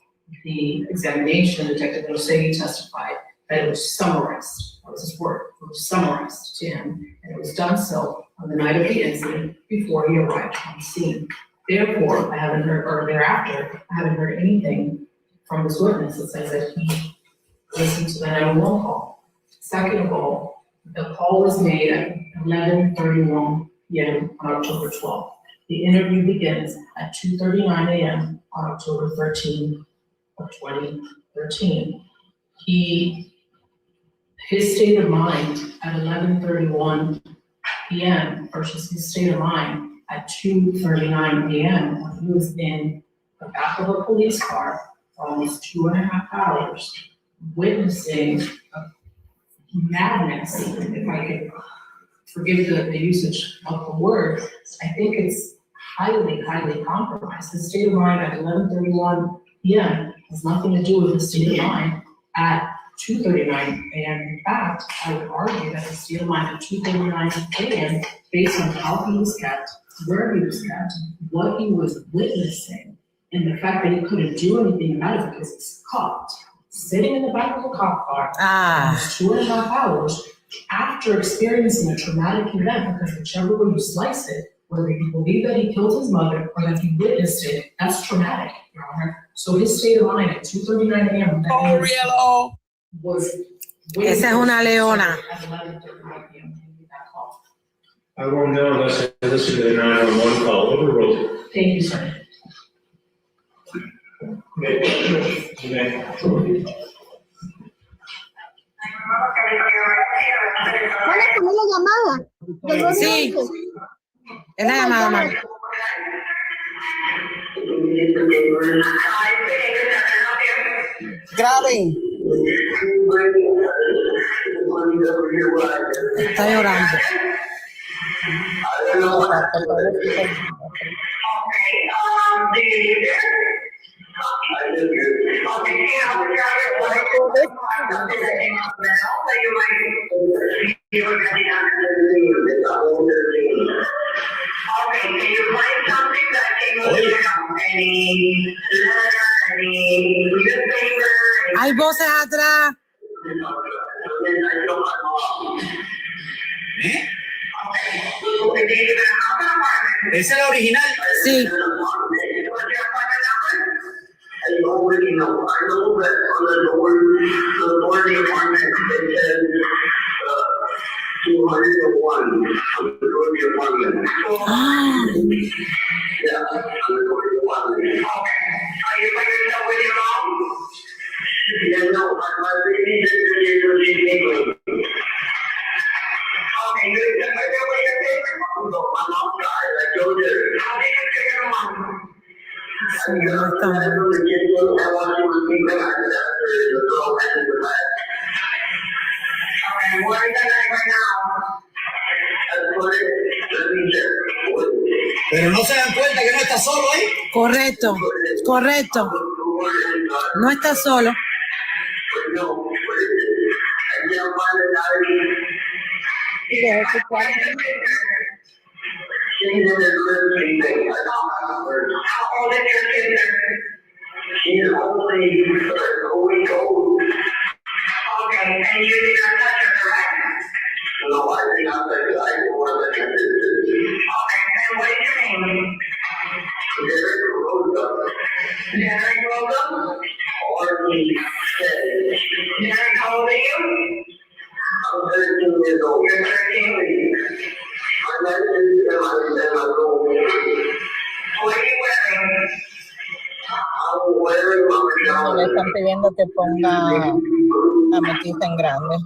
the examination, Detective Rossetti testified that it was summarized. That was his word. It was summarized to him, and it was done so on the night of the incident before he arrived on the scene. Therefore, I haven't heard, or thereafter, I haven't heard anything from this witness that says that he listened to the 911 call. Second of all, the call was made at 11:31 p.m. on October 12th. The interview begins at 2:39 a.m. on October 13th of 2013. His state of mind at 11:31 p.m. versus his state of mind at 2:39 a.m. when he was in the back of a police car for almost 2.5 hours, witnessing madness, if I could forgive the usage of the word. I think it's highly, highly compromised. His state of mind at 11:31 p.m. has nothing to do with his state of mind at 2:39 a.m. In fact, I would argue that his state of mind at 2:39 a.m., based on how he was kept, where he was kept, what he was witnessing, and the fact that he couldn't do anything about it because he's caught, sitting in the back of a cop car for 2.5 hours after experiencing a traumatic event, because whichever way you slice it, whether you believe that he killed his mother or that he witnessed it, that's traumatic, Your Honor. So his state of mind at 2:39 a.m. was Esa es una leona. at 11:31 p.m. that call. I won't know unless I listen to the 911 call. Overruled. Thank you, sir. ¿Cuál es la llamada? Sí, es la llamada, mami. Graben. Está llorando. Hay voces atrás. ¿Esa es la original? Sí. Pero no se dan cuenta que no está solo ahí. Correcto, correcto. No está solo. She's only a week old. Okay, and you did not touch her, correct? No, I did not touch her. I didn't want to touch her. Okay, and what is your name? Derek Rosa. Derek Rosa? R-E-K. Derek, how old are you? I'm 13 years old. You're 13? I'm 19 and I'm old. What are you wearing? I'm wearing my pajamas. Le están pidiendo que ponga ametista en grande.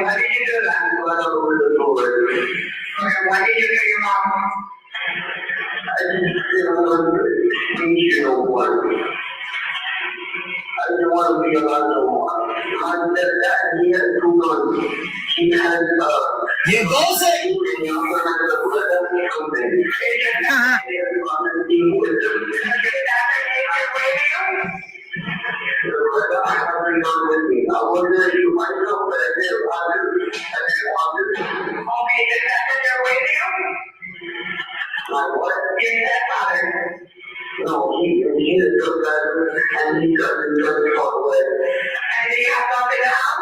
Why did you do that? Why did you do your mom? I didn't want to be no more. I didn't want to be around no more. My dad, he has 2 guns. He has, ¿Y entonces? No, he is a good guy, and he doesn't talk away. And do you have something else?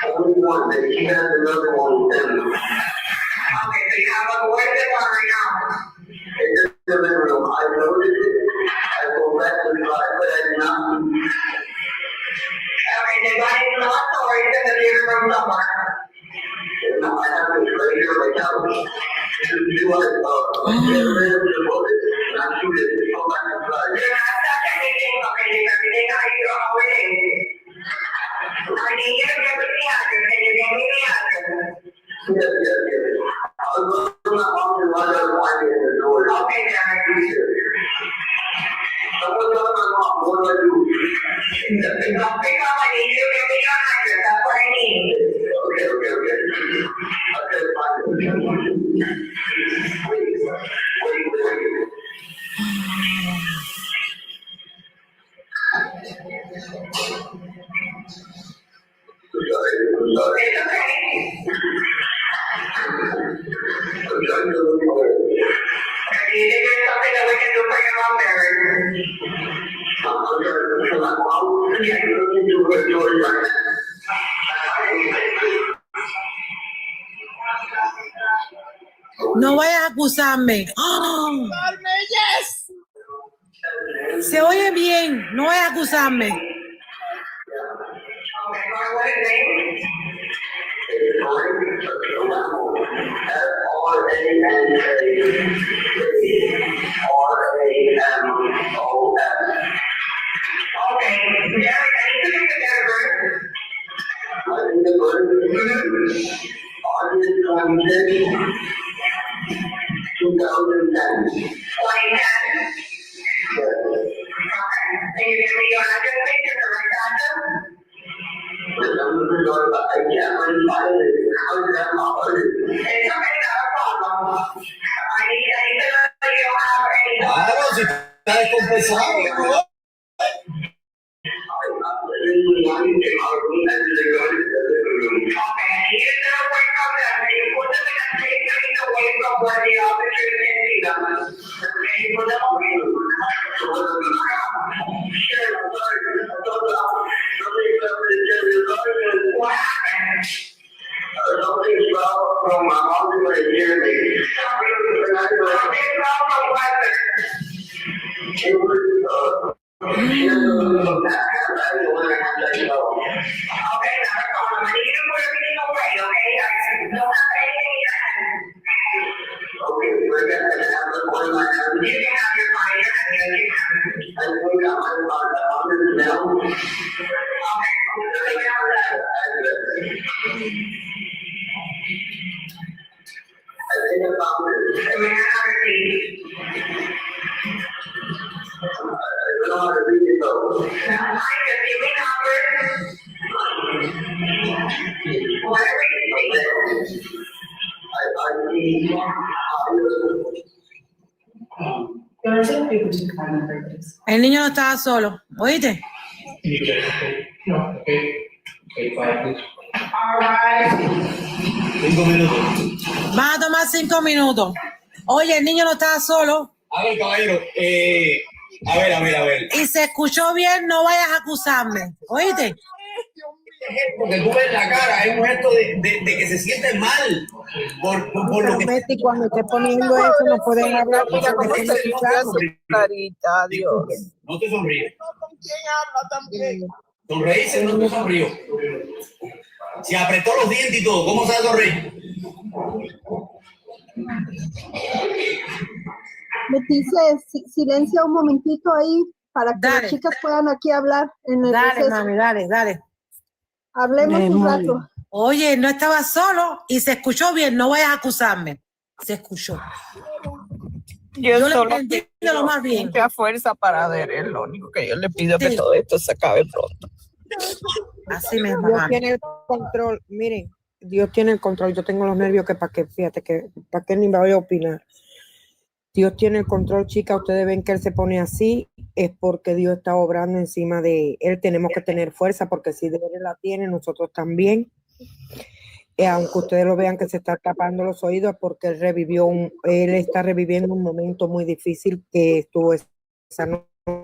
Only one, but he has another one. Okay, so you have a where's it on right now? It's in the living room. I noticed it. I go back to the drive, but I did not. Okay, then why didn't you know or is it in the living room somewhere? No, I have it right here on my couch. You want to get rid of the bullet, not shoot it. Go back to the drive. You're not touching anything, okay? Leave everything how you already. I need you to give me the address. Can you give me the address? Yes. I'll go to my mom and let her find it in the door. Okay, Derek. Someone tell my mom, what do I do? If I pick up, I need you to give me your address. That's what I need. Okay. Okay, fine. Wait. No vayas a acusarme. ¡Oh! Se oye bien, no vayas a acusarme. Claro, si está descompensado, ¿no? El niño no estaba solo, ¿oíste? No, okay. Okay, 5 please. 5 minutos. Van a tomar 5 minutos. Oye, el niño no estaba solo. A ver, caballero, a ver. Y se escuchó bien, no vayas a acusarme, ¿oíste? Porque tú ves la cara, es un gesto de que se siente mal por lo que... Betty, cuando esté poniendo eso, no pueden hablar. Mira cómo se limpia su carita, Dios. No te sonríes. ¿Con quién habla también? Sonreírse no te sonrío. Se apretó los dientes y todo, ¿cómo se va a sonreír? Leticia, silencia un momentito ahí para que Dale. las chicas puedan aquí hablar. En el Dale, receso. mami, dale. Hablemos un rato. Oye, no estaba solo y se escuchó bien, no vayas a acusarme. Se escuchó. Yo le solo entendí pido lo más bien. mucha fuerza para ver, es lo único que yo le pido, Sí. que todo esto se acabe pronto. Así mismo, Dios mami. tiene el control, miren, Dios tiene el control. Yo tengo los nervios que para que, fíjate, que para que ni me voy a opinar. Dios tiene el control, chicas. Ustedes ven que él se pone así, es porque Dios está obrando encima de él. Tenemos que tener fuerza, porque si Dios la tiene, nosotros también. Aunque ustedes lo vean que se está tapando los oídos, porque él está reviviendo un momento muy difícil que estuvo esa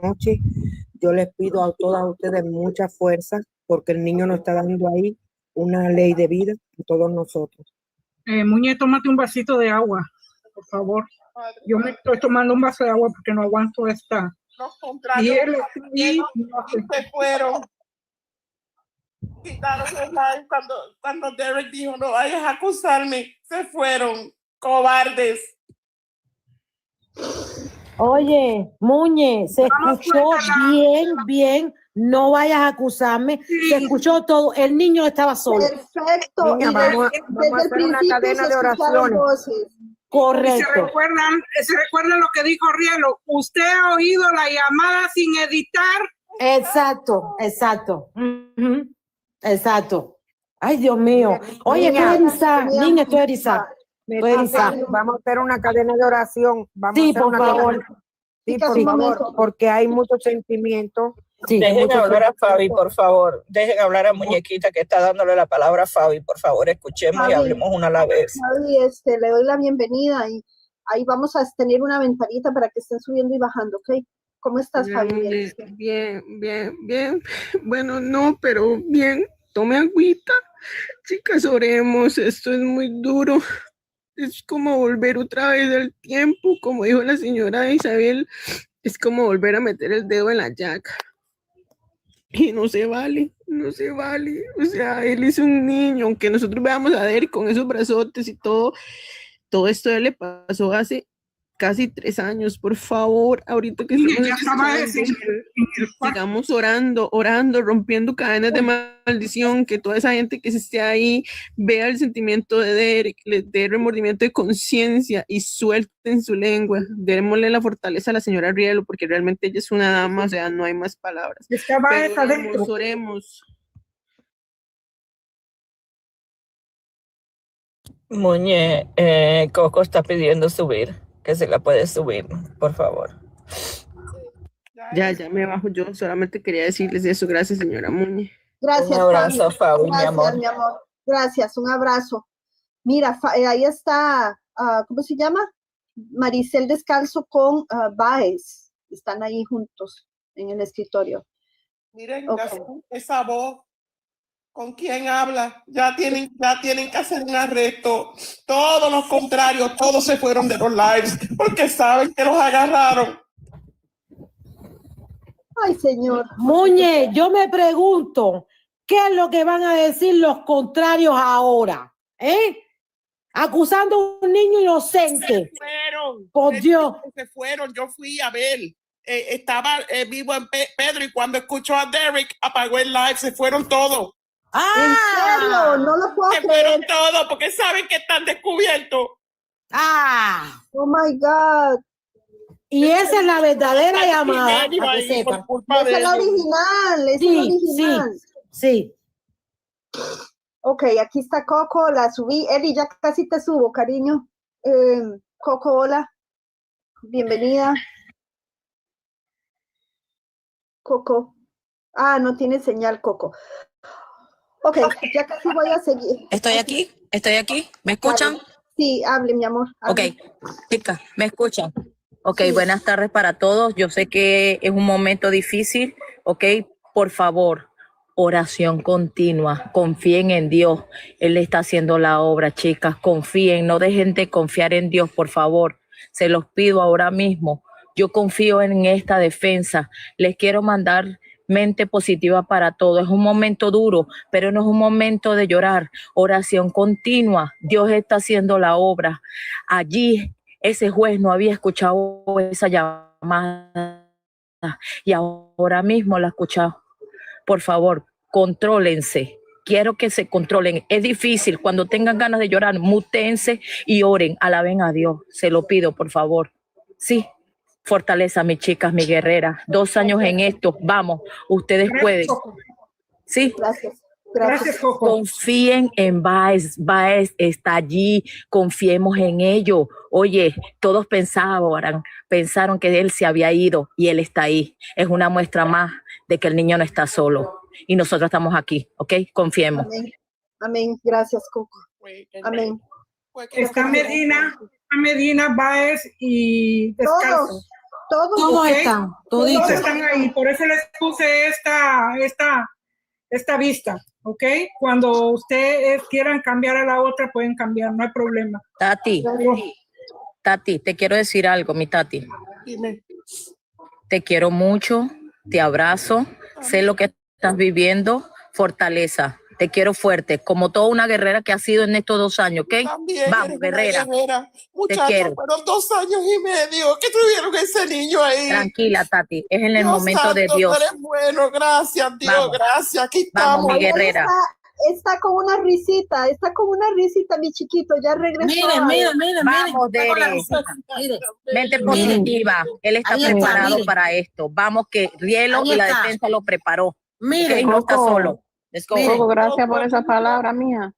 noche. Yo les pido a todas ustedes mucha fuerza, porque el niño nos está dando ahí una ley de vida a todos nosotros. Muñe, tómate un vasito de agua, por favor. Yo me estoy tomando un vaso de agua porque no aguanto esta. Los contrarios se fueron. Quitaron el live cuando Derek dijo, no vayas a acusarme. Se fueron, cobardes. Oye, Muñe, se escuchó bien, no vayas a acusarme. Se escuchó todo, el niño estaba solo. Perfecto. Niña, vamos a hacer una cadena de oraciones. Correcto. Y se recuerdan lo que dijo Rielo. Usted ha oído la llamada sin editar. Exacto. Ujú. Exacto. Ay, Dios mío. Oye, estoy erizada. Vamos a hacer una cadena de oración. Sí, por favor. Sí, por favor, porque hay mucho sentimiento. Sí. Dejen hablar a Fabi, por favor. Dejen hablar a Muñequita, que está dándole la palabra a Fabi. Por favor, escuchemos Fabi, y hablemos una a la vez. Fabi, le doy la bienvenida y ahí vamos a tener una ventanita para que estén subiendo y bajando, ¿ok? ¿Cómo estás, Fabi? Bien. Bueno, no, pero bien. Tome agüita. Chicas, oremos. Esto es muy duro. Es como volver otra vez al tiempo, como dijo la señora Isabel. Es como volver a meter el dedo en la llaga. Y no se vale. O sea, él es un niño, aunque nosotros veamos a Derek con esos brazotes y todo esto le pasó hace casi 3 años. Por favor, ahorita que sigamos orando, rompiendo cadenas de maldición, que toda esa gente que se esté ahí vea el sentimiento de Derek, le dé remordimiento de conciencia y suelten su lengua. Démosle la fortaleza a la señora Rielo, porque realmente ella es una dama, o sea, no hay más palabras. Pero oremos. Muñe, Coco está pidiendo subir, que se la puede subir, por favor. Ya me bajo yo, solamente quería decirles eso. Gracias, señora Muñe. Gracias, Un abrazo, Fabi, Gracias, mi amor. Gracias, un abrazo. Mira, ahí está, ¿cómo se llama? Maricel Descalzo con Baez. Están ahí juntos en el escritorio. Miren, esa voz, ¿con quién habla? Ya tienen que hacer un arresto. Todos los contrarios, todos se fueron de los lives porque saben que los agarraron. Ay, señor. Muñe, yo me pregunto, ¿qué es lo que van a decir los contrarios ahora? Acusando a un niño inocente. Se fueron. Por Dios. Se fueron, yo fui a ver. Estaba vivo en Pedro y cuando escuchó a Derek apagó el live, se fueron todos. ¿En serio? No lo puedo Se creer. fueron todos porque saben que están descubiertos. Oh my God. Y esa es la verdadera llamada. Esa es la original, esa es la original. Sí. Ok, aquí está Coco, la subí. Eli, ya casi te subo, cariño. Coco, hola. Bienvenida. Coco. Ah, no tiene señal, Coco. Ok, ya casi voy a seguir. Estoy aquí, ¿me escuchan? Sí, hable, mi amor. Hable. Ok, chicas, ¿me escuchan? Ok, Sí. buenas tardes para todos. Yo sé que es un momento difícil, ok, por favor, oración continua, confíen en Dios. Él está haciendo la obra, chicas, confíen, no dejen de confiar en Dios, por favor. Se los pido ahora mismo. Yo confío en esta defensa. Les quiero mandar mente positiva para todo. Es un momento duro, pero no es un momento de llorar. Oración continua. Dios está haciendo la obra. Allí ese juez no había escuchado esa llamada y ahora mismo la ha escuchado. Por favor, contrólense. Quiero que se controlen. Es difícil. Cuando tengan ganas de llorar, mútense y oren. Alaben a Dios. Se lo pido, por favor. Sí. Fortaleza, mis chicas, mi guerrera. 2 años en esto. Vamos, ustedes pueden. Sí. Gracias. Gracias, Coco. Confíen en Baez. Baez está allí. Confiemos en ello. Oye, todos pensaron que él se había ido y él está ahí. Es una muestra más de que el niño no está solo. Y nosotros estamos aquí, ¿ok? Confiemos. Amén. Amén. Gracias, Coco. Amén. Está Medina, Baez y Descalzo. Todos están, todos están ahí. Por eso les puse esta vista, ¿ok? Cuando ustedes quieran cambiar a la otra, pueden cambiar, no hay problema. Tati, te quiero decir algo, mi Tati. Dime. Te quiero mucho, te abrazo, sé lo que estás viviendo, fortaleza. Te quiero fuerte, como toda una guerrera que ha sido en estos 2 años, ¿ok? También vamos, guerrera. Muchachos, fueron 2 años y medio que tuvieron ese niño ahí. Tranquila, Tati, es en el momento santo, de Dios. Tú eres bueno, gracias, Dios, Vamos. gracias. Aquí estamos. Vamos, mi guerrera. Está con una risita, mi chiquito, ya regresó. Vamos, Dere. Mente positiva, él está preparado para esto. Vamos, que Rielo y la defensa lo preparó. Miren, no está solo. Coco, gracias por esa palabra mía.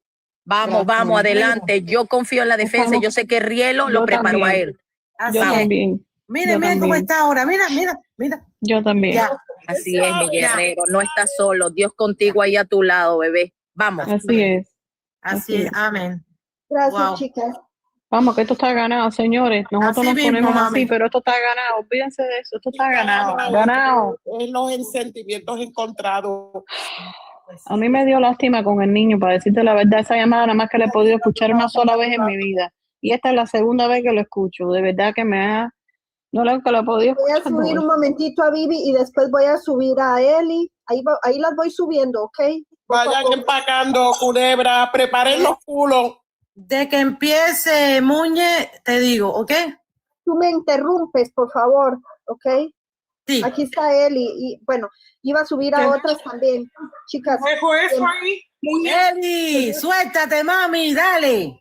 Vamos, vamos, adelante. Yo confío en la defensa. Yo sé que Rielo lo preparó a él. Yo también. Miren cómo está ahora. Mira. Yo también. Ya. Así es, mi guerrero. No estás solo. Dios contigo ahí a tu lado, bebé. Vamos. Así es. Así es. Amén. Gracias, chicas. Vamos, que esto está ganado, señores. Nosotros Así nos mismo, ponemos mami. así, pero esto está ganado. Olvídense de eso. Esto está ganado. Ganado. Es los sentimientos encontrados. A mí me dio lástima con el niño, para decirte la verdad. Esa llamada nada más que le he podido escuchar una sola vez en mi vida. Y esta es la segunda vez que lo escucho. De verdad que no lo he podido Voy a escuchar. subir un momentito a Vivi y después voy a subir a Eli. Ahí las voy subiendo, ¿ok? Vayan empacando, culebra, preparen los culos. De que empiece, Muñe, te digo, ¿ok? Tú me interrumpes, por favor, ¿ok? Sí. Aquí está Eli. Y bueno, iba a subir a otras también. Chicas. Eli, suéltate, mami, dale.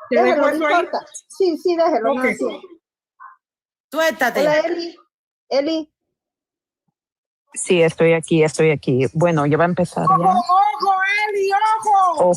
Déjelo, no importa. Sí, déjelo. Okay. No, sí. Suéltate. Hola, Eli. Sí, estoy aquí. Bueno, ya va a empezar ya. ¡Ojo, Eli, ojo!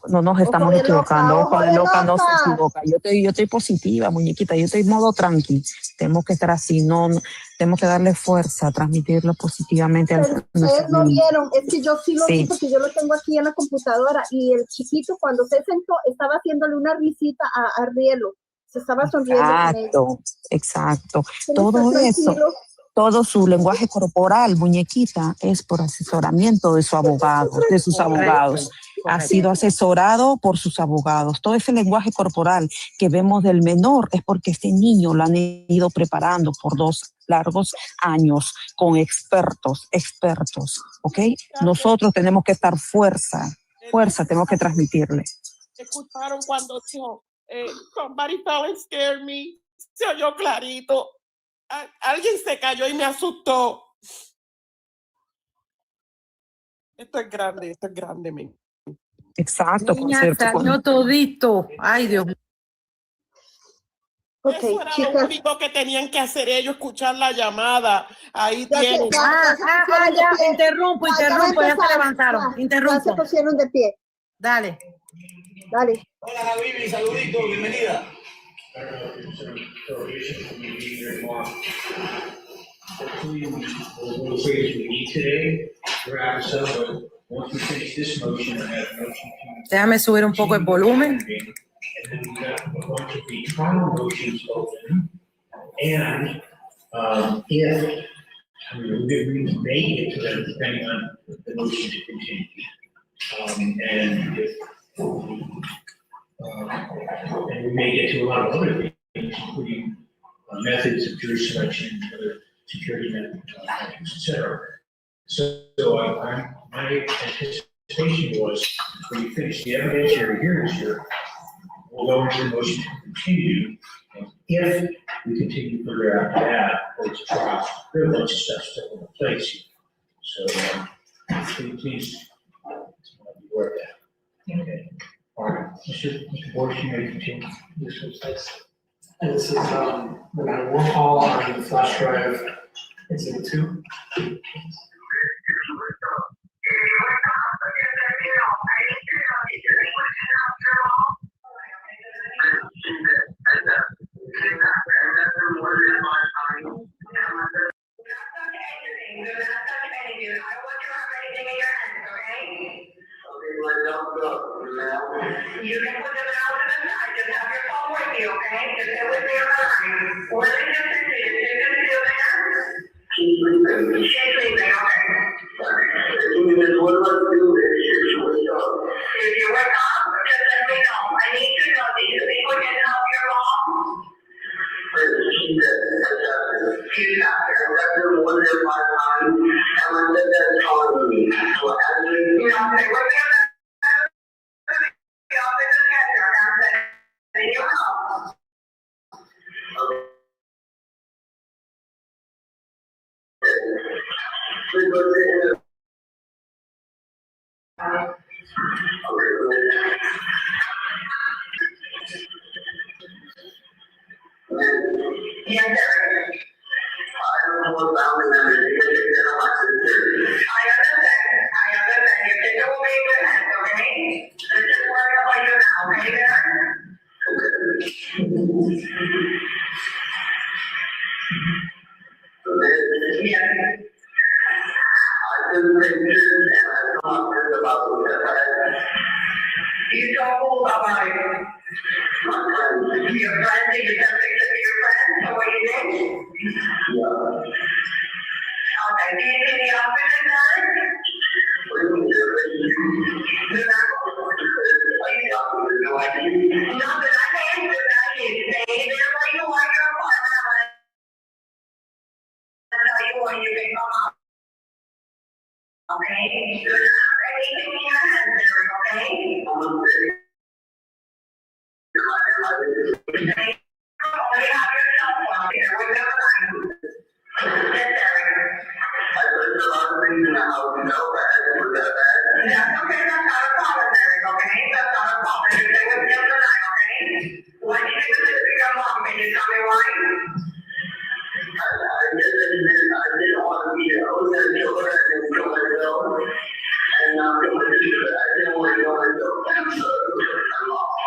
No nos estamos Ojo de equivocando. loca, Ojo de loca no se loca. equivoca. Yo estoy positiva, muñequita. Yo estoy en modo tranqui. Tenemos que estar así. No, tenemos que darle fuerza, transmitirlo positivamente. Pero ustedes no vieron, es que yo sí lo vi porque yo lo tengo aquí en la computadora y el chiquito cuando se sentó estaba haciéndole una risita a Rielo. Se estaba sonriendo con ella. Exacto. Todo eso. Todo su lenguaje corporal, muñequita, es por asesoramiento de su abogado, de sus abogados. Ha sido asesorado por sus abogados. Todo ese lenguaje corporal que vemos del menor es porque este niño lo han ido preparando por 2 largos años con expertos, ¿ok? Nosotros tenemos que estar fuerza, tenemos que transmitirle. Escucharon cuando somebody fell and scared me. Se oyó clarito. Alguien se cayó y me asustó. Esto es grande, men. Exacto. Niña, salió todito. Ay, Dios mío. Okay, eso era chicas. lo único que tenían que hacer ellos, escuchar la llamada. Ahí Ya tienen. Ya, interrumpo, ya se levantaron. Ya se pusieron de pie. Dale. Hola, Vivi, saludito, bienvenida. I don't know if there's some prohibition from you being here tomorrow. Hopefully, we'll say as we need today, wrap this up, but once we finish this motion, I have a motion to. Déjame subir un poco el volumen. And then we got a bunch of the trial motions open. And if we may get to them depending on the motion to continue. And if and we may get to a lot of other things, including methods of jury selection, security methods, et cetera. So my anticipation was when you finish the evidentiary hearings here, we'll go into the motion to continue. And if we continue further after that, or it's a trial, there are a bunch of stuff still in place here. So please be aware of that. Okay. All right, Mr. Borges, you may continue. This is, we're gonna work all on the flash drive. Is it 2? You can put them out to the side, just have your phone with you, okay? Just stay with me around. What is your decision? Is it still there? She's sleeping. She's sleeping, okay. What do I do if she wakes up? If you wake up, just let me know. I need to know these people can help your mom. She's not there. That's her one day my time. And I said that's calling me. So actually, you know, say, we're going to yes, sir. I don't know about the numbers because it's not my sister. I understand. Your sister will be in good hands, okay? Let's just worry about you now, okay, there? Yes. I couldn't take this and I talked about the you don't know about it. Your friend, did you send pictures to your friend? So what you did? Yeah. Okay, do you see the outfit in there? No, but I can't do that. You stay there where you want your apartment. I'll tell you when you can come out. Okay? You're not anything in your hands there, okay? Only have your cell phone here with your phone. Yes, sir. I put a lot of things in the house, you know, that's okay, that's not a problem, Eric, okay? That's not a problem. You stay with me tonight, okay? When you get to your mom, can you tell me why? I didn't want to be there. I was going to kill her and kill myself. And now I'm going to do it. I didn't want to kill myself. I'm lost.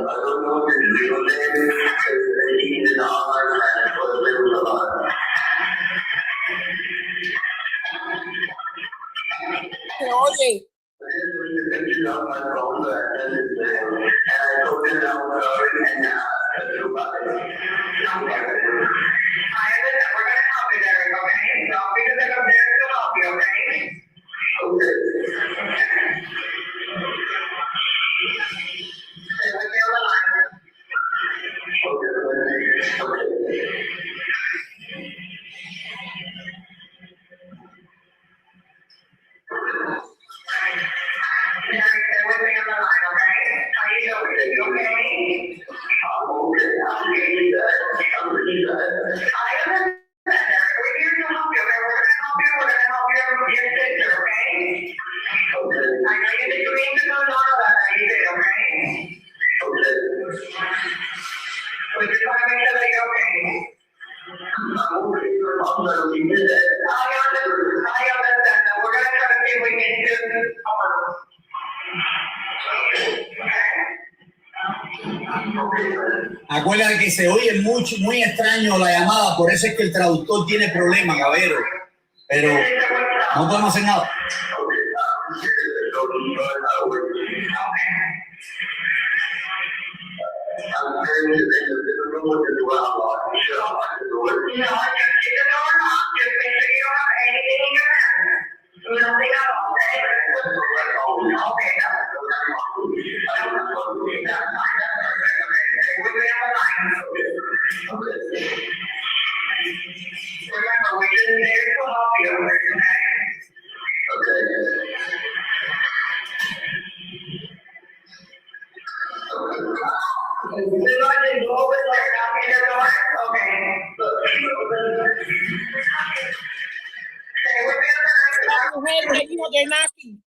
know if it's legal name, because he's in the online class for the legal law. Oye. Acuérdate que se oye muy extraño la llamada, por eso es que el traductor tiene problemas, Cabero. Pero no podemos hacer nada. La mujer me dijo que nazi.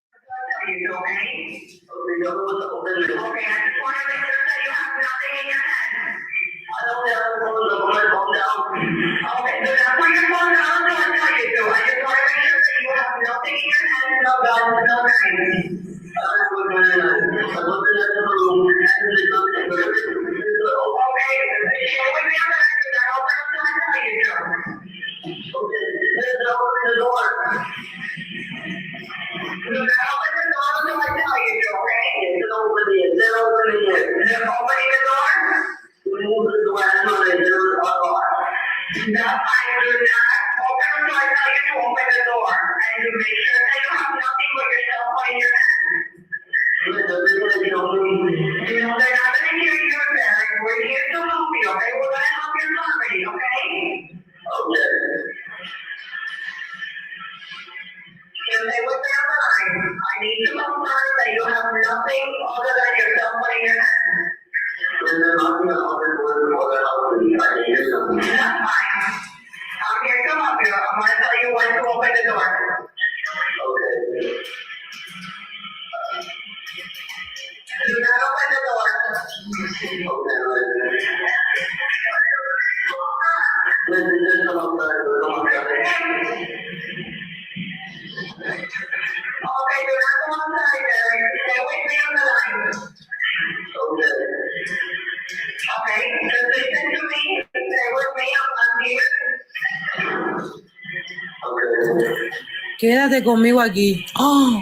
Quédate conmigo aquí. Oh.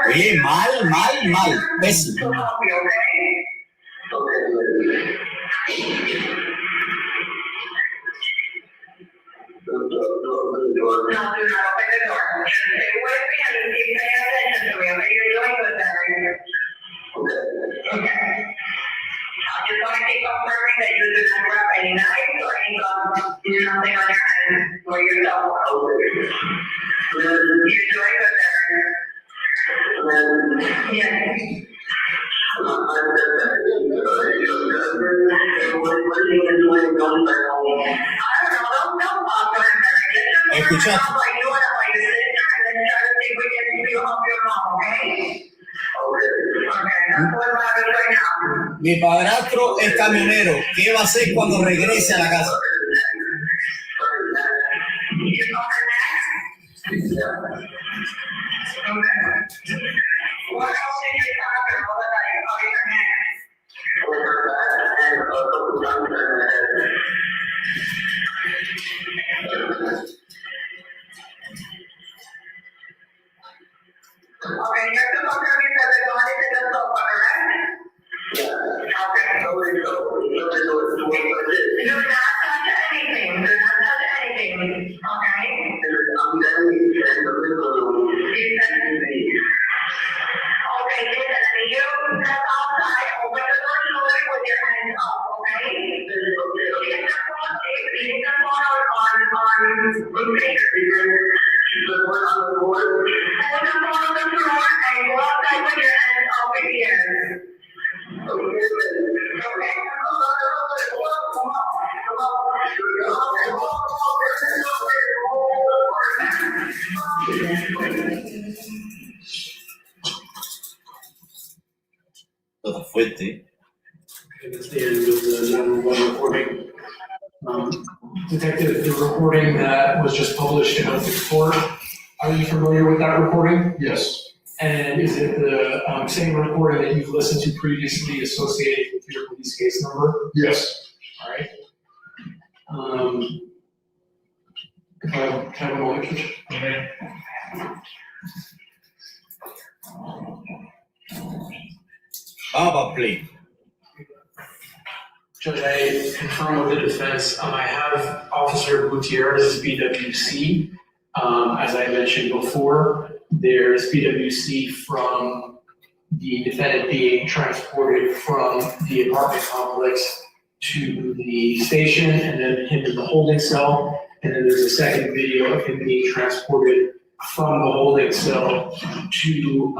Oye, mal. Pésimo. Escucha. Mi padrastro es camionero. ¿Qué va a hacer cuando regrese a la casa? What else did you talk about that I call your hands? Okay, you're supposed to be the body to the sofa, correct? Okay. Do not touch anything. Do not touch anything. Okay? Okay, listen, you step outside, open the door slowly with your hands up, okay? Leave the phone on speaker. Hold the phone on the floor and go outside with your hands over here. Todo fuerte. It's the end of the 911 recording. Detective, the recording that was just published in open court, are you familiar with that recording? Yes. And is it the same recording that you've listened to previously associated with your police case number? Yes. All right. Can I have a moment, Judge? Okay. Please. Judge, I confirm with the defense, I have Officer Gutierrez's BWC. As I mentioned before, there's BWC from the defendant being transported from the apartment complex to the station, and then him in the holding cell. And then there's a second video of him being transported from the holding cell to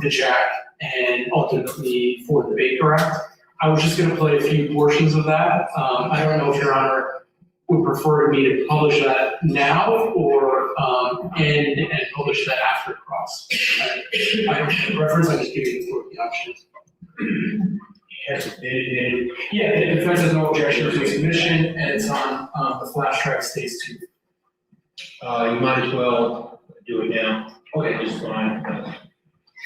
the jack and ultimately for the Baker Act. I was just gonna play a few portions of that. I don't know if Your Honor would prefer me to publish that now or end and publish that after cross. I don't have a preference, I just give you the option. Yeah, the defense has no objection to submission, and it's on the flash track stays 2. You might as well do it now. Okay, just fine.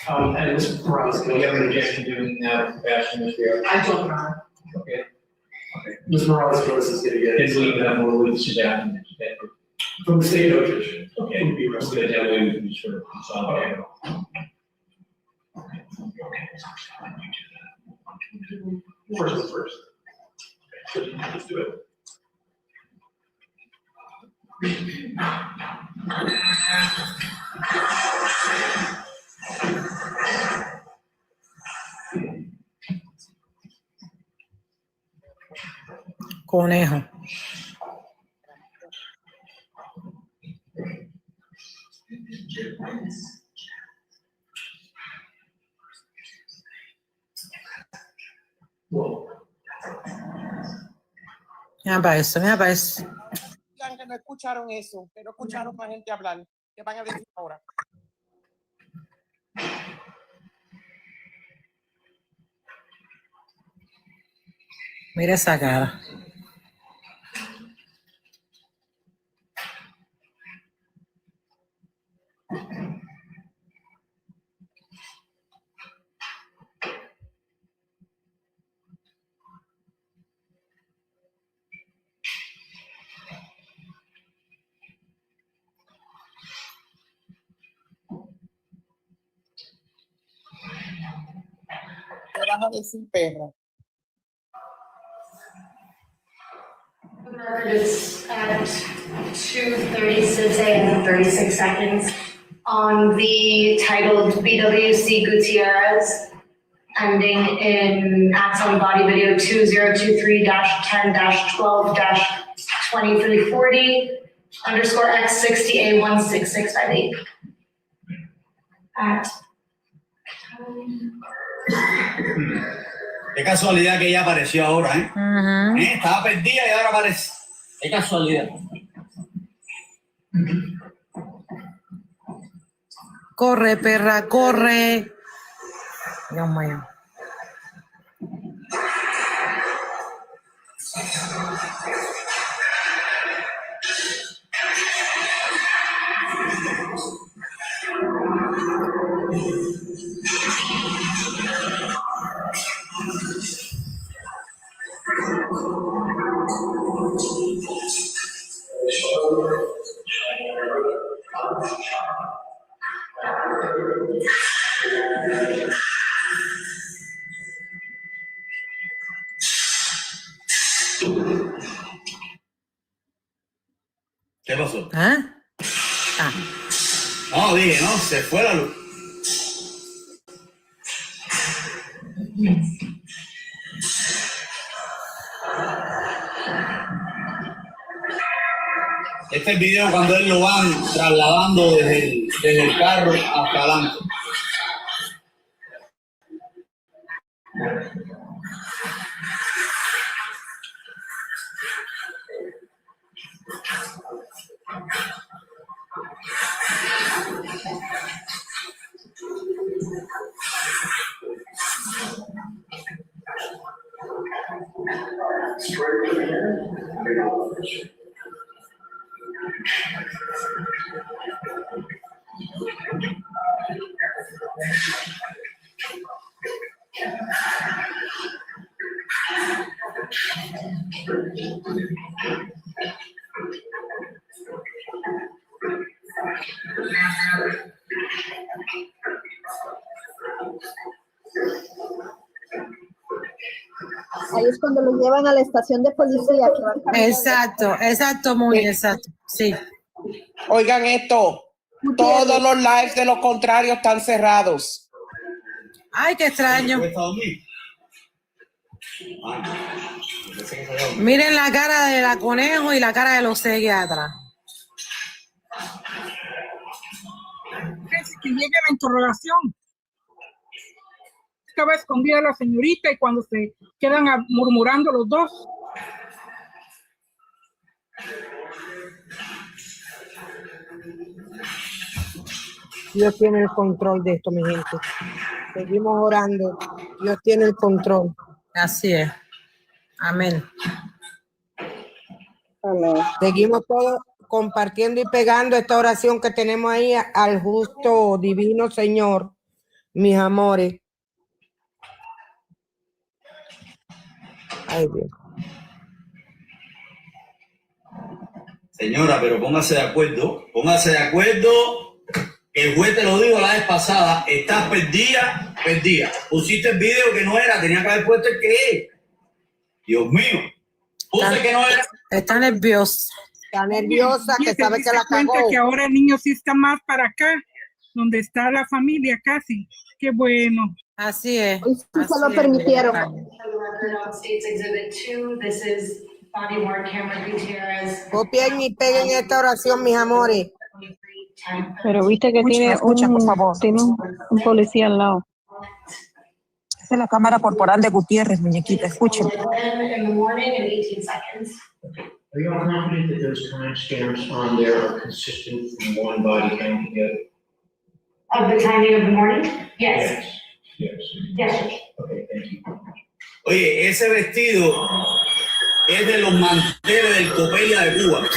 And Mr. Morales, do you have an objection doing that fashion, Mr. I don't know. Okay. Okay. Ms. Morales is going to get it. And we have more witnesses out. From the state of Judge. Okay. Would be arrested. That way we can sort of consolidate. First is first. Let's do it. Conejo. Mira para eso, mira para eso. Que no escucharon eso, pero escucharon a gente hablar. ¿Qué van a decir ahora? Mira esa cara. ¿Qué vas a decir, perra? It's at 2:36 a.m. 36 seconds on the titled BWC Gutierrez, ending in Axon Body Video 2023-10-12-2340 underscore X60A1665. Qué casualidad que ella apareció ahora, ¿eh? Estaba perdida y ahora aparece. Qué casualidad. Corre, perra, corre. Dios mío. ¿Ah? Ah. No, dije, no, se fue la luz. Este es el video cuando él lo van trasladando desde el carro hasta adelante. Ahí es cuando lo llevan a la estación de policía. Que van Exacto, muy exacto. Sí. Oigan esto, todos los lives de los contrarios están cerrados. Ay, qué extraño. Miren la cara de la conejo y la cara de los psiquiatras. Que llegue la interrogación. Estaba escondida la señorita y cuando se quedan murmurando los dos. Dios tiene el control de esto, mi gente. Seguimos orando. Dios tiene el control. Así es. Amén. Seguimos todos compartiendo y pegando esta oración que tenemos ahí al justo divino Señor, mis amores. Ay, Dios. Señora, pero póngase de acuerdo. Póngase de acuerdo. El juez te lo dijo la vez pasada. Estás perdida. Pusiste el video que no era. Tenía que haber puesto el que es. Dios mío. Puse que no era. Está nerviosa. Está nerviosa, que sabe que la cagó. Que ahora el niño sí está más para acá, donde está la familia casi. Qué bueno. Así es. Hoy sí se lo permitieron. Copien y peguen esta oración, mis amores. Pero viste que tiene un policía al lado. Esa es la cámara corporal de Gutiérrez, muñequita. Escuchen. Are you confident that those timestamps on there are consistent from one body count to the other? Of the timing of the morning? Yes. Yes. Yes. Okay, thank you. Oye, ese vestido es de los manteles del Copelia de Cuba.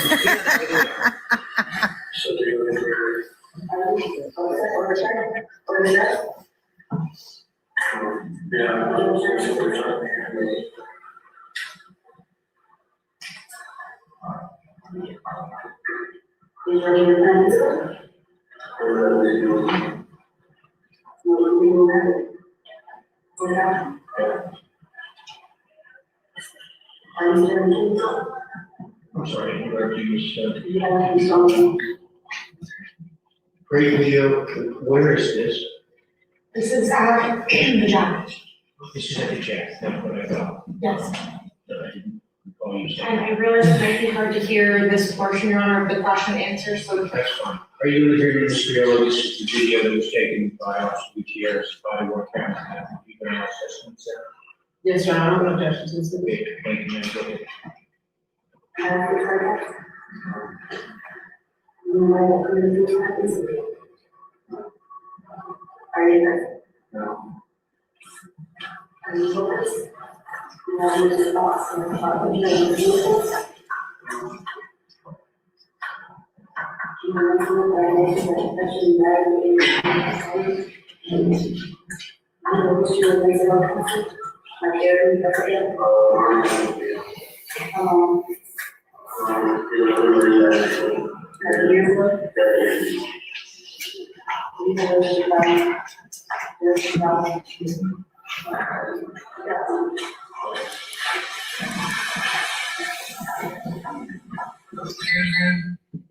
I'm sorry, I interrupted you. Great video. Where is this? This is at the job. This is at the jack. That's what I thought. Yes. I didn't recall you saying. And I realize it might be hard to hear this portion, Your Honor, of the question and answer, so. That's fine. Are you going to hear this video? This is the video that was taken by Officer Gutierrez body work camera. You can ask assessment center. Yes, Your Honor, I'm going to object to this. Okay, thank you, ma'am. Go ahead.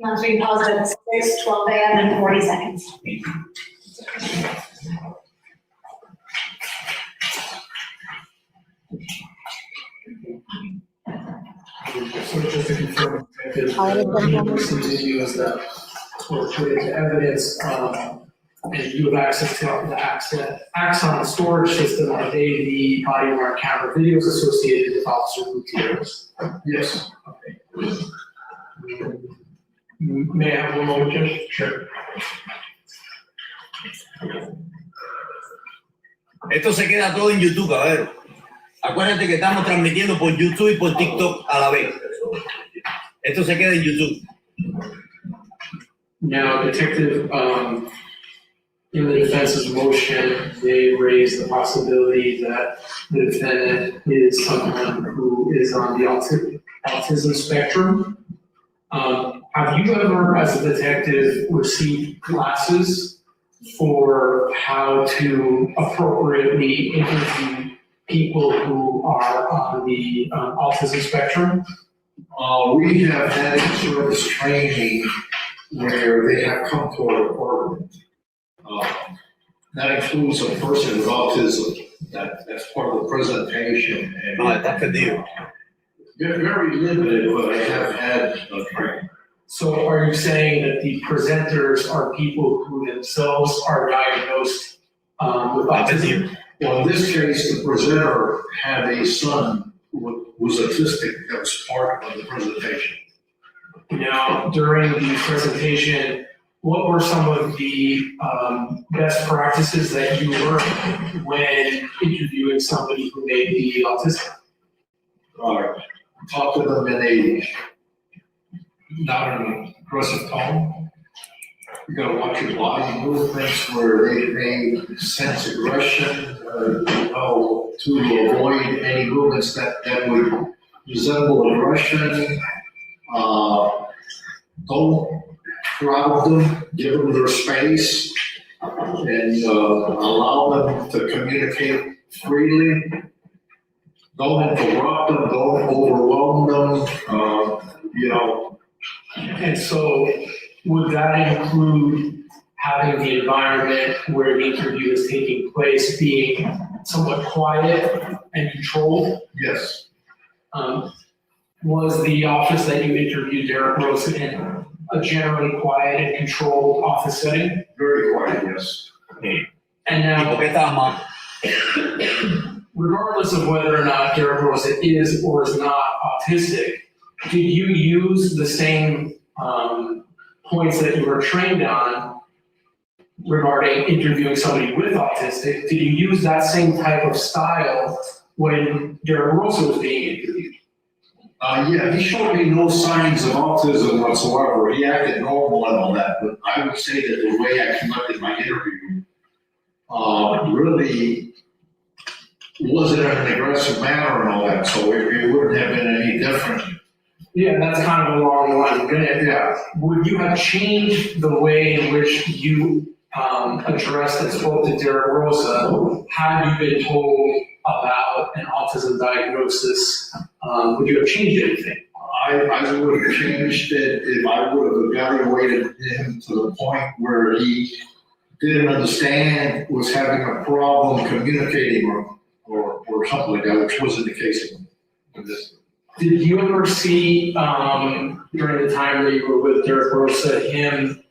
On-screen pause at 6:12 a.m. and 40 seconds. So just to confirm, you received videos that were put into evidence, and you have access to the Axon storage system. Are they the body worn camera videos associated with Officer Gutierrez? Yes. Okay. May I have one moment, Judge? Sure. Esto se queda todo en YouTube, a ver. Acuérdate que estamos transmitiendo por YouTube y por TikTok a la vez. Esto se queda en YouTube. Now, Detective, in the defense's motion, they raised the possibility that the defendant is someone who is on the autism spectrum. Have you ever, as a detective, received classes for how to appropriately interview people who are on the autism spectrum? We have had service training where they have come to our department. That includes a person with autism. That's part of the presentation. And that's a deal. They're very limited, but I have had training. So are you saying that the presenters are people who themselves are diagnosed with autism? Well, in this case, the presenter had a son who was autistic. That was part of the presentation. Now, during the presentation, what were some of the best practices that you learned when interviewing somebody who may be autistic? Talk to them in not an aggressive tone. You gotta watch your body movements where they may sense aggression, to avoid any movements that would resemble aggression. Don't crowd them, give them their space, and allow them to communicate freely. Don't interrupt them, don't overwhelm them, And so would that include having the environment where the interview is taking place being somewhat quiet and controlled? Yes. Was the office that you interviewed Derek Rosa in a generally quiet and controlled office setting? Very quiet, yes. And now, regardless of whether or not Derek Rosa is or is not autistic, did you use the same points that you were trained on regarding interviewing somebody with autistic? Did you use that same type of style when Derek Rosa was being interviewed? Yeah, he showed me no signs of autism whatsoever. He acted normal and all that, but I would say that the way I conducted my interview really wasn't in an aggressive manner and all that, so it wouldn't have been any different. Yeah, that's kind of along the line. Yeah. Would you have changed the way in which you addressed and spoke to Derek Rosa had you been told about an autism diagnosis? Would you have changed anything? I would have changed it if I would have evaluated him to the point where he didn't understand, was having a problem communicating or something like that, which wasn't the case in this. Did you ever see, during the time that you were with Derek Rosa, him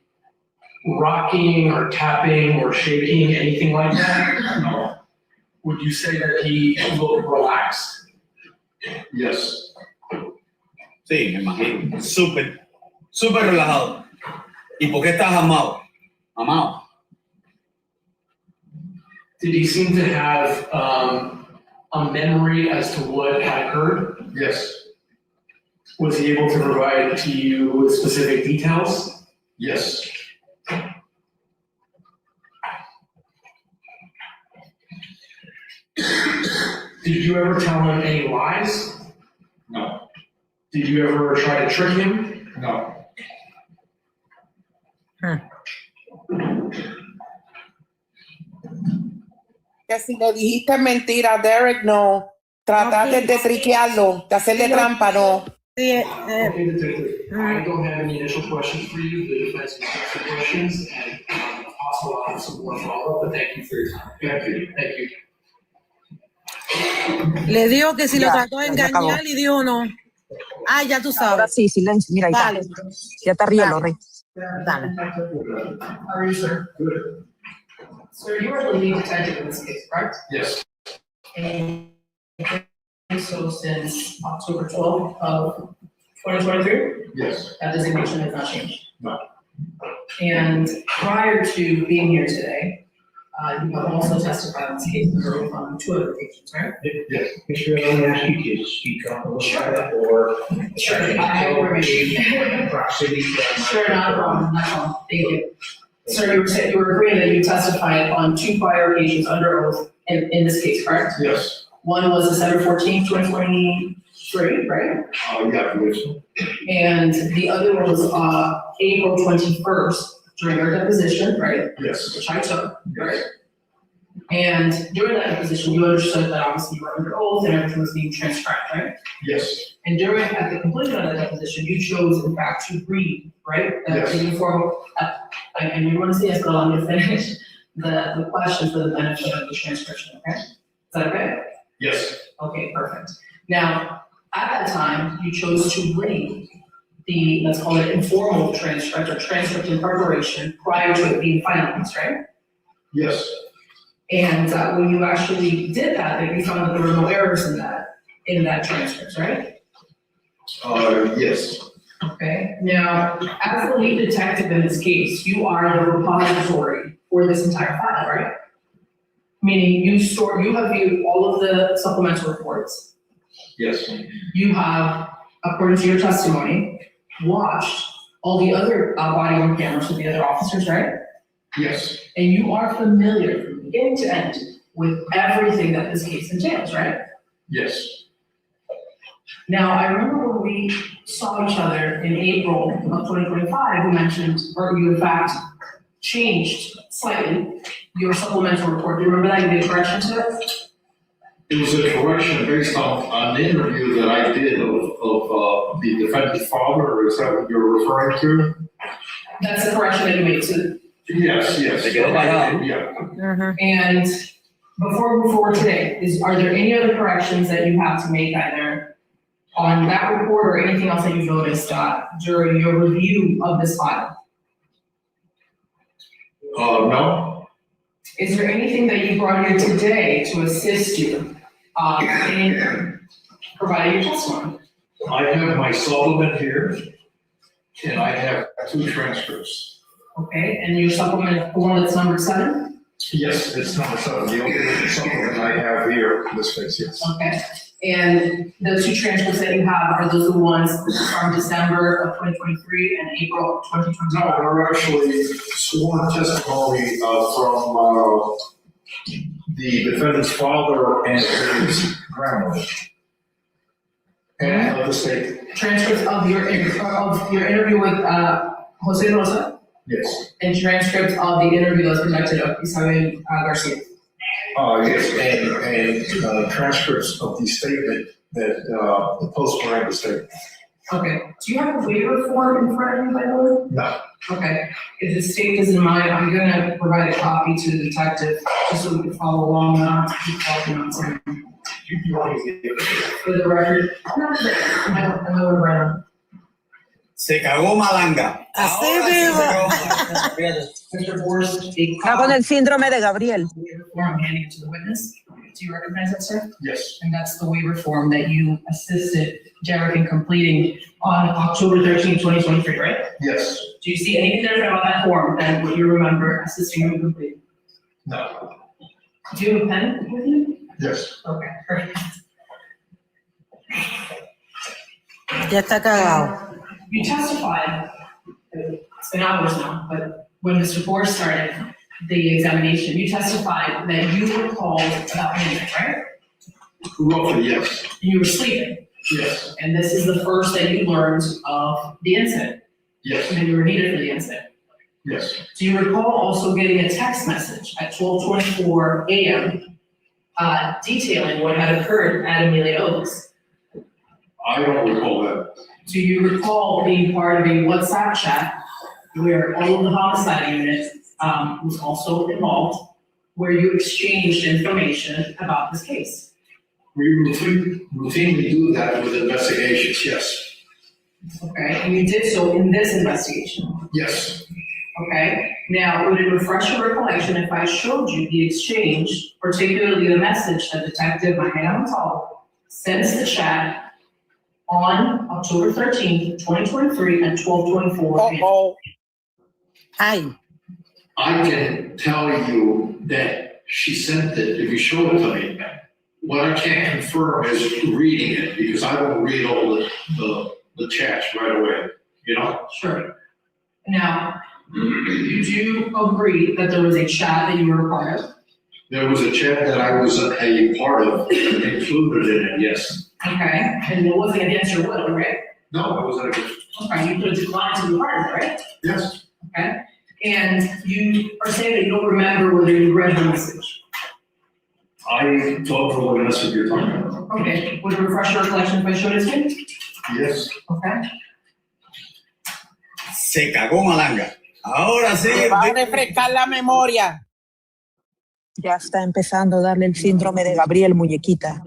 rocking or tapping or shaking, anything like that? No. Would you say that he looked relaxed? Yes. Sí, me imagino. Súper relajado. ¿Y por qué estás amado? Amado. Did he seem to have a memory as to what had occurred? Yes. Was he able to provide to you with specific details? Yes. Did you ever tell him any lies? No. Did you ever try to trick him? No. Que si le dijiste mentira a Derek, no. Trataste de triquearlo, de hacerle trampa, no. Sí, Okay, Detective, I don't have any initial questions for you. The defense has some questions, and also I'll have some more follow-up, but thank you for your time. Thank you. Thank you. le digo que si lo Ya, trató de ya acabó. engañar y dijo no. Ah, ya tú sabes. Ahora sí, silencio. Mira, ahí Dale. está. Ya está arriba, Lorri. Dale. How are you, sir? Good. Sir, you are the lead detective in this case, correct? Yes. And so since October 12th of 2023? Yes. That designation has not changed. No. And prior to being here today, you have also testified on this case on 2 other occasions, right? Yes. Mr. Allen, I ask you to speak up a little bit, or. Sure, I agree. Proximity. Sure, not a problem, not a problem. Thank you. Sir, you were agreeing that you testified on 2 prior occasions under oath in this case, correct? Yes. One was December 14th, 2023, right? Yeah, yes. And the other one was April 21st during your deposition, right? Yes. Which I took, right? And during that deposition, you understood that obviously you were under oath and everything was being transcribed, right? Yes. And at the conclusion of that deposition, you chose in fact to read, right? Yes. The uniform, and you want to see us, but I'll let you finish the question for the benefit of the transcription, okay? Is that okay? Yes. Okay, perfect. Now, at that time, you chose to read the, let's call it informal transcript or transcript in preparation prior to it being finalized, right? Yes. And when you actually did that, you found that there were no errors in that transcript, right? Yes. Okay. Now, as the lead detective in this case, you are the repository for this entire file, right? Meaning you have viewed all of the supplemental reports. Yes. You have, according to your testimony, watched all the other body worn cameras with the other officers, right? Yes. And you are familiar from beginning to end with everything that this case entails, right? Yes. Now, I remember when we saw each other in April of 2025, you mentioned, or you in fact changed slightly your supplemental report. Do you remember that? You made a correction to it? It was a correction based on an interview that I did of the defendant's father. Is that what you're referring to? That's the correction that you made to. Yes, yes. Yeah. And before we move forward today, are there any other corrections that you have to make either on that report or anything else that you noticed during your review of this file? No. Is there anything that you brought here today to assist you in providing your testimony? I have my supplement here, and I have 2 transcripts. Okay, and your supplement is the one that's numbered 7? Yes, it's number 7. The only supplement I have here in this case, yes. Okay, and the 2 transcripts that you have, are those the ones from December of 2023 and April of 2022? No, they're actually sworn testimony from the defendant's father and his grandmother. And of the state. Transcripts of your interview with Jose Rosa? Yes. And transcripts of the interview that was conducted of Isabel Garcia? Yes, and transcripts of the statement that the post-Miranda statement. Okay, do you have a waiver form in front of you, by the way? No. Okay, if the state doesn't mind, I'm gonna provide a copy to the detective, just so we can follow along, not to keep talking on something. For the record, I'm not sure, I don't know where I'm. Se cagó Malanga. Así mismo. Mr. Forrest, Está con el síndrome de Gabriel. form handing it to the witness. Do you recognize that, sir? Yes. And that's the waiver form that you assisted Jarek in completing on October 13, 2023, right? Yes. Do you see anything different about that form than what you remember assisting him in completing? No. Do you have a pen with you? Yes. Okay, perfect. Ya está cagado. You testified, it's been hours now, but when Mr. Forrest started the examination, you testified that you were called about midnight, right? Roughly, yes. You were sleeping. Yes. And this is the first that you learned of the incident. Yes. And you were needed for the incident. Yes. Do you recall also getting a text message at 12:24 a.m. Detailing what had occurred at Amelia Oaks? I don't recall that. Do you recall being part of a WhatsApp chat where all of the homicide unit was also involved, where you exchanged information about this case? We routinely do that with investigations, yes. Okay, and you did so in this investigation? Yes. Okay, now would it refresh your recollection if I showed you the exchange, particularly the message that Detective Mahena Montalvo sends the chat on October 13th, 2023 at 12:24 p.m. I can tell you that she sent it, if you show it to me. What I can't confirm is reading it, because I don't read all the chats right away, you know? Sure. Now, you do agree that there was a chat that you were a part of? There was a chat that I was a part of, included in it, yes. Okay, and it wasn't against your will, right? No, it wasn't against. Okay, you could have declined to be part of it, right? Yes. Okay, and you are saying that you don't remember whether you read the message? I don't know what message you're talking about. Okay, would it refresh your recollection if I showed it to you? Yes. Okay. Se cagó Malanga. Ahora sí. Me va a refrescar la memoria. Ya está empezando a darle el síndrome de Gabriel, muñequita.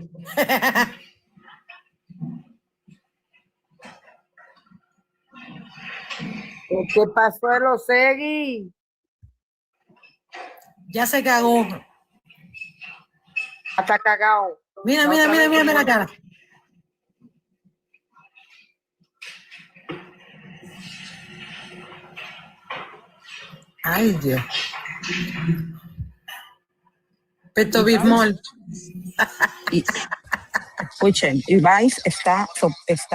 ¿Qué pasó, Elosegui? Ya se cagó. Está cagado. Mira la cara. Ay, Dios. Peto Bismol. Escuchen, y Baez está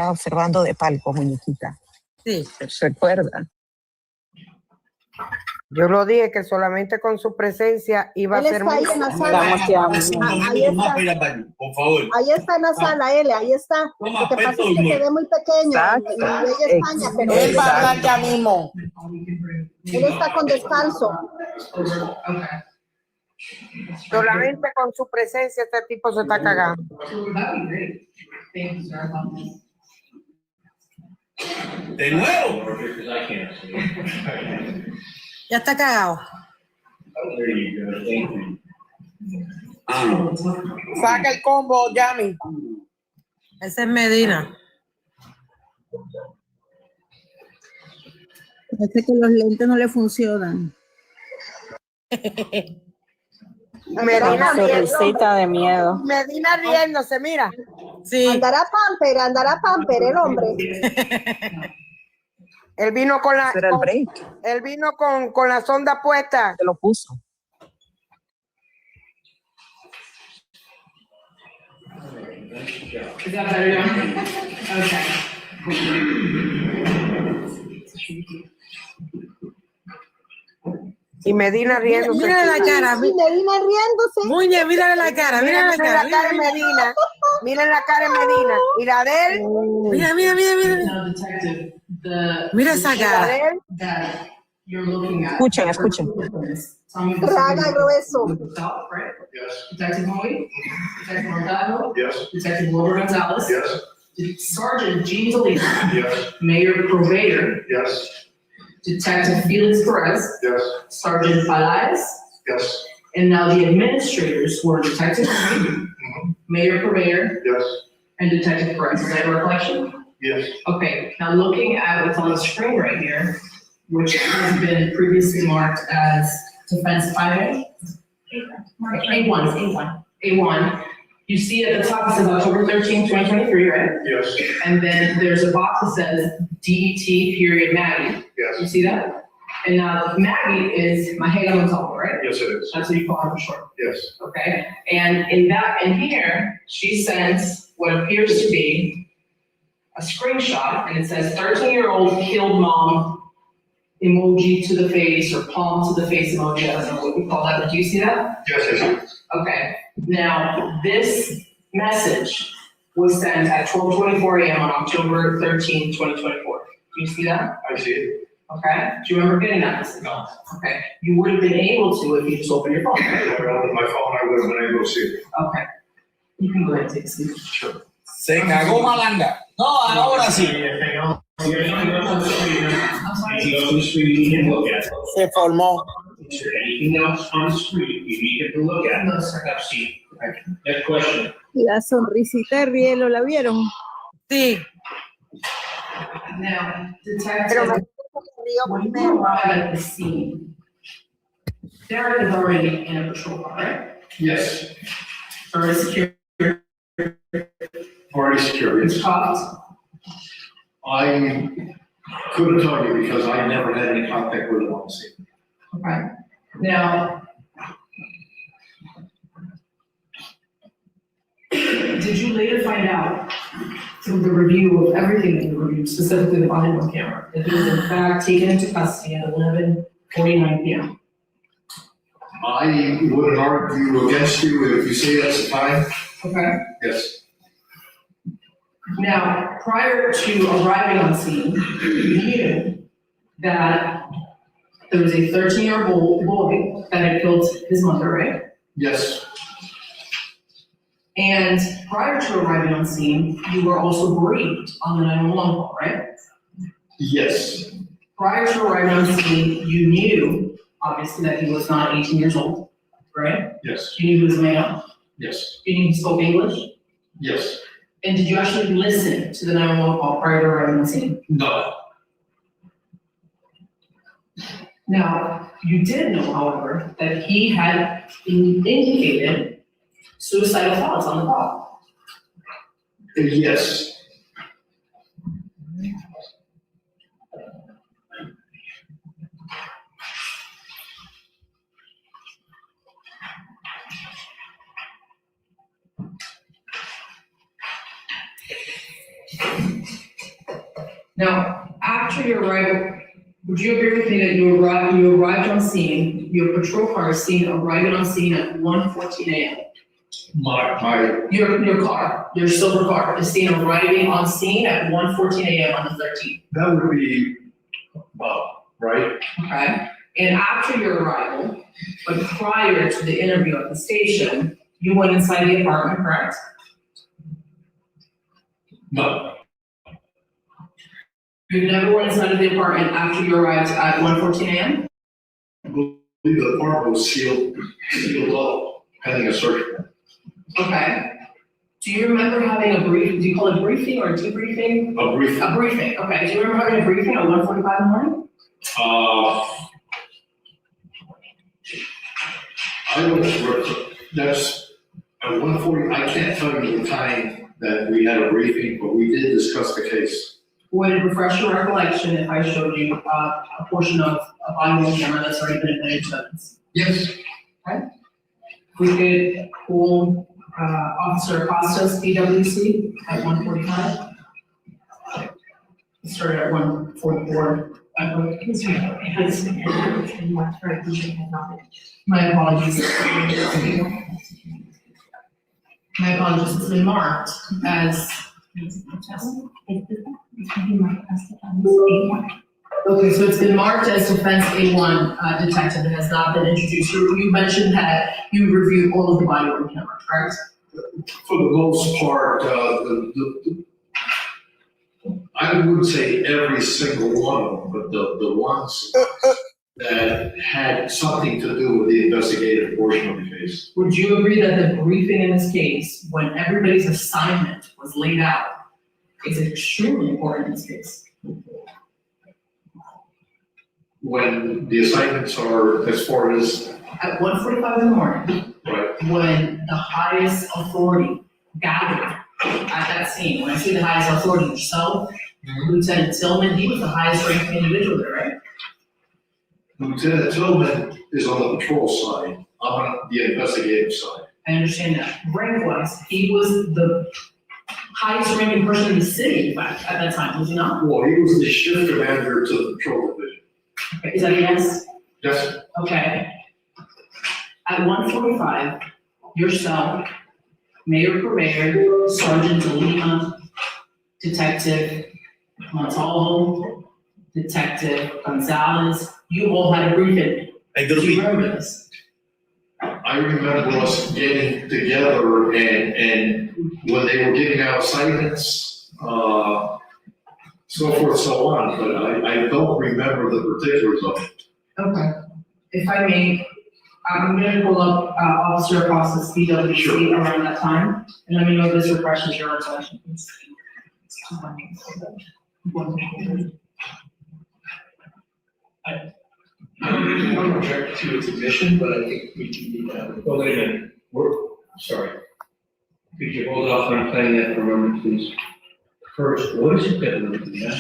observando de palco, muñequita. Sí. ¿Se acuerda? Yo lo dije que solamente con su presencia iba Él a ser está ahí en la sala. Ahí está. Por favor. Ahí está en la sala, él, ahí está. Lo que pasa es que se ve muy pequeño. Y ella España, pero Él va a hablar ya mismo. Él está con descanso. Solamente con su presencia este tipo se está cagando. De nuevo. Ya está cagado. Saca el combo, Yami. Ese es Medina. Parece que los lentes no le funcionan. Medina sonrisita de miedo. Medina riéndose, mira. Sí. Andará pamper el hombre. Él vino con la Era el break. él vino con la sonda puesta. Se lo puso. Is that better now? Okay. Y Medina riéndose. Mira la cara. Medina riéndose. Muñe, mira la cara. Mira la cara. la cara de Medina. Miren la cara de Medina. Y la de él. Now, detective, Mira esa cara. that you're looking at. Escuchen. Tell me the Traga grueso. Yourself, right? Yes. Detective Moy, Detective Morgado, Yes. Detective Wilbur Gonzalez, Yes. Sergeant Gene Delisa, Yes. Mayor Purveyor, Yes. Detective Felix Perez, Yes. Sergeant Baez, Yes. and now the administrators were Detective Moy, Mayor Purveyor, Yes. and Detective Perez. Is that your recollection? Yes. Okay, now looking at what's on the screen right here, which has been previously marked as defense 5A. A1. You see at the top, it says October 13th, 2023, right? Yes. And then there's a box that says DET period Maggie. Yes. You see that? And now Maggie is Mahela Montalvo, right? Yes, it is. That's what you call her for short. Yes. Okay, and in here, she sends what appears to be a screenshot, and it says 13-year-old killed mom, emoji to the face, or palm to the face emoji, I don't know what we call that, but do you see that? Yes, I do. Okay, now, this message was sent at 12:24 a.m. on October 13th, 2024. Do you see that? I see it. Okay, do you remember getting that message? No. Okay, you would have been able to if you just opened your phone, right? If I opened my phone, I would have been able to see it. Okay. You can go ahead and take a seat. Sure. Se cagó Malanga. No, ahora sí. Se formó. Is there anything else on the screen you need to look at? No, sir. Have seen. Okay. Next question. Y la sonrisita de Rielo, ¿la vieron? Sí. Now, Pero detective, when you arrive at the scene, Derek is already in a patrol car, right? Yes, Already secure, already secure. it's cuffed. I couldn't tell you because I never had any contact with him on the scene. Okay. Now, did you later find out through the review of everything that you reviewed, specifically the body worn camera, that he was in fact taken into custody at 11:49 p.m.? I wouldn't argue against you if you say that's the time. Okay. Yes, Now, prior to arriving on scene, you knew that there was a 13-year-old boy that had killed his mother, right? yes, And prior to arriving on scene, you were also bereaved on the 911 call, right? yes, Prior to arriving on scene, you knew, obviously, that he was not 18 years old, right? yes, You knew he was a male. yes, You knew he spoke English. yes. And did you actually listen to the 911 call prior to arriving on scene? No, Now, you did know, however, that he had indicated suicidal thoughts on the call. yes. Now, after your arrival, would you agree with me that you arrived on scene, your patrol car is seen arriving on scene at 1:14 a.m.? Your car, your silver car, is seen arriving on scene at 1:14 a.m. on the 13th. That would be, right? Okay, and after your arrival, but prior to the interview at the station, you went inside the apartment, correct? No, You never went inside of the apartment after you arrived at 1:14 a.m.? I believe the apartment was sealed up, pending a search warrant. Okay. Do you remember having a brief, do you call it briefing or debriefing? A briefing. A briefing, okay. Do you remember having a briefing at 1:45 in the morning? I don't, that's, at 1:40, I can't tell you the time that we had a briefing, but we did discuss the case. Would it refresh your recollection if I showed you a portion of a body worn camera that's already been admitted to evidence? Yes. Okay. We could pull Officer Acosta's PWC at 1:45. It started at 1:44. My apologies. My apologies, it's been marked as. Okay, so it's been marked as defense A1 detective, it has not been introduced. You mentioned that you reviewed all of the body worn camera, correct? For the most part, I wouldn't say every single one of them, but the ones that had something to do with the investigative portion of the case. Would you agree that the briefing in this case, when everybody's assignment was laid out, is extremely important in this case? When the assignments are as far as. At 1:45 in the morning, Right. when the highest authority gathered at that scene, when I say the highest authority, yourself, Lieutenant Tillman, he was the highest ranked individual there, right? Lieutenant Tillman is on the patrol side, I'm on the investigative side. I understand that. Rank-wise, he was the highest ranking person in the city, in fact, at that time, was he not? Well, he was the shift commander to the patrol division. Okay, is that a yes? Yes. Okay. At 1:45, yourself, Mayor Correa, Sergeant DeLima, Detective Montalvo, Detective Gonzalez, you all had a briefing. Do you remember this? I remember us getting together and when they were giving out assignments, so forth, so on, but I don't remember the particulars of it. Okay. If I may, I'm gonna pull up, Officer Acosta's PWC around that time, and let me know if this refreshes your recollection. I don't object to its admission, but I think we need to, well, wait a minute, sorry. Could you hold off on playing that for a moment, please? First, what is it that we're looking at?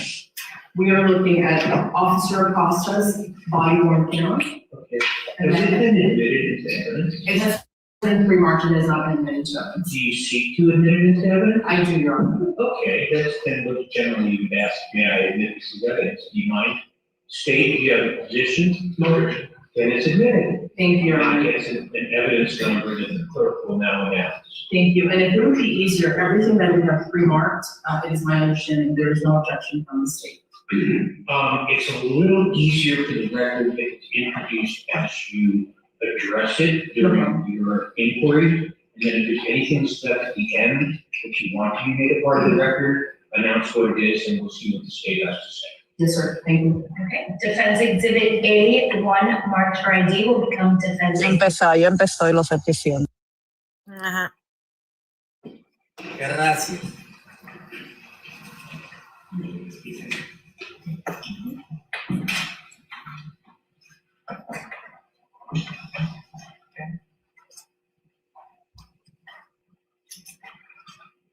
We are looking at Officer Acosta's body worn camera. Okay. Has it been admitted into evidence? It has been pre-marked and has not been admitted to evidence. Do you seek to admit it into evidence? I do, Your Honor. Okay, that's then what generally you would ask, may I admit this as evidence? Do you mind? State you have a position, then it's admitted. Thank you, Your Honor. It's an evidence number that the clerk will now announce. Thank you. And if it would be easier, everything that we have pre-marked, it is my understanding there is no objection from the state. It's a little easier for the record if it's introduced as you address it during your inquiry. And then if there's anything stuck at the end that you want to be made a part of the record, announce what it is and we'll see what the state has to say. Yes, sir. Thank you. Okay. Defense Exhibit A1 marked for ID will become Defense Ya empezó y lo estoy diciendo. Ajá. Gracias.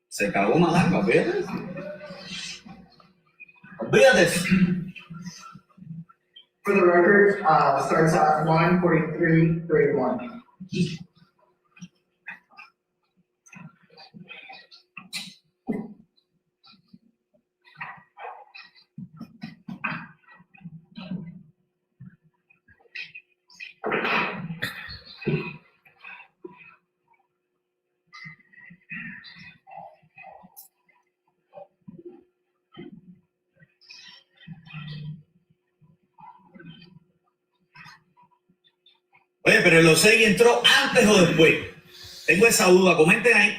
Se cagó Madame, olvídate. Olvídate. For the record, starts at 1:43:31. Oye, pero el Osegui entró antes o después. Tengo esa duda, comenten ahí.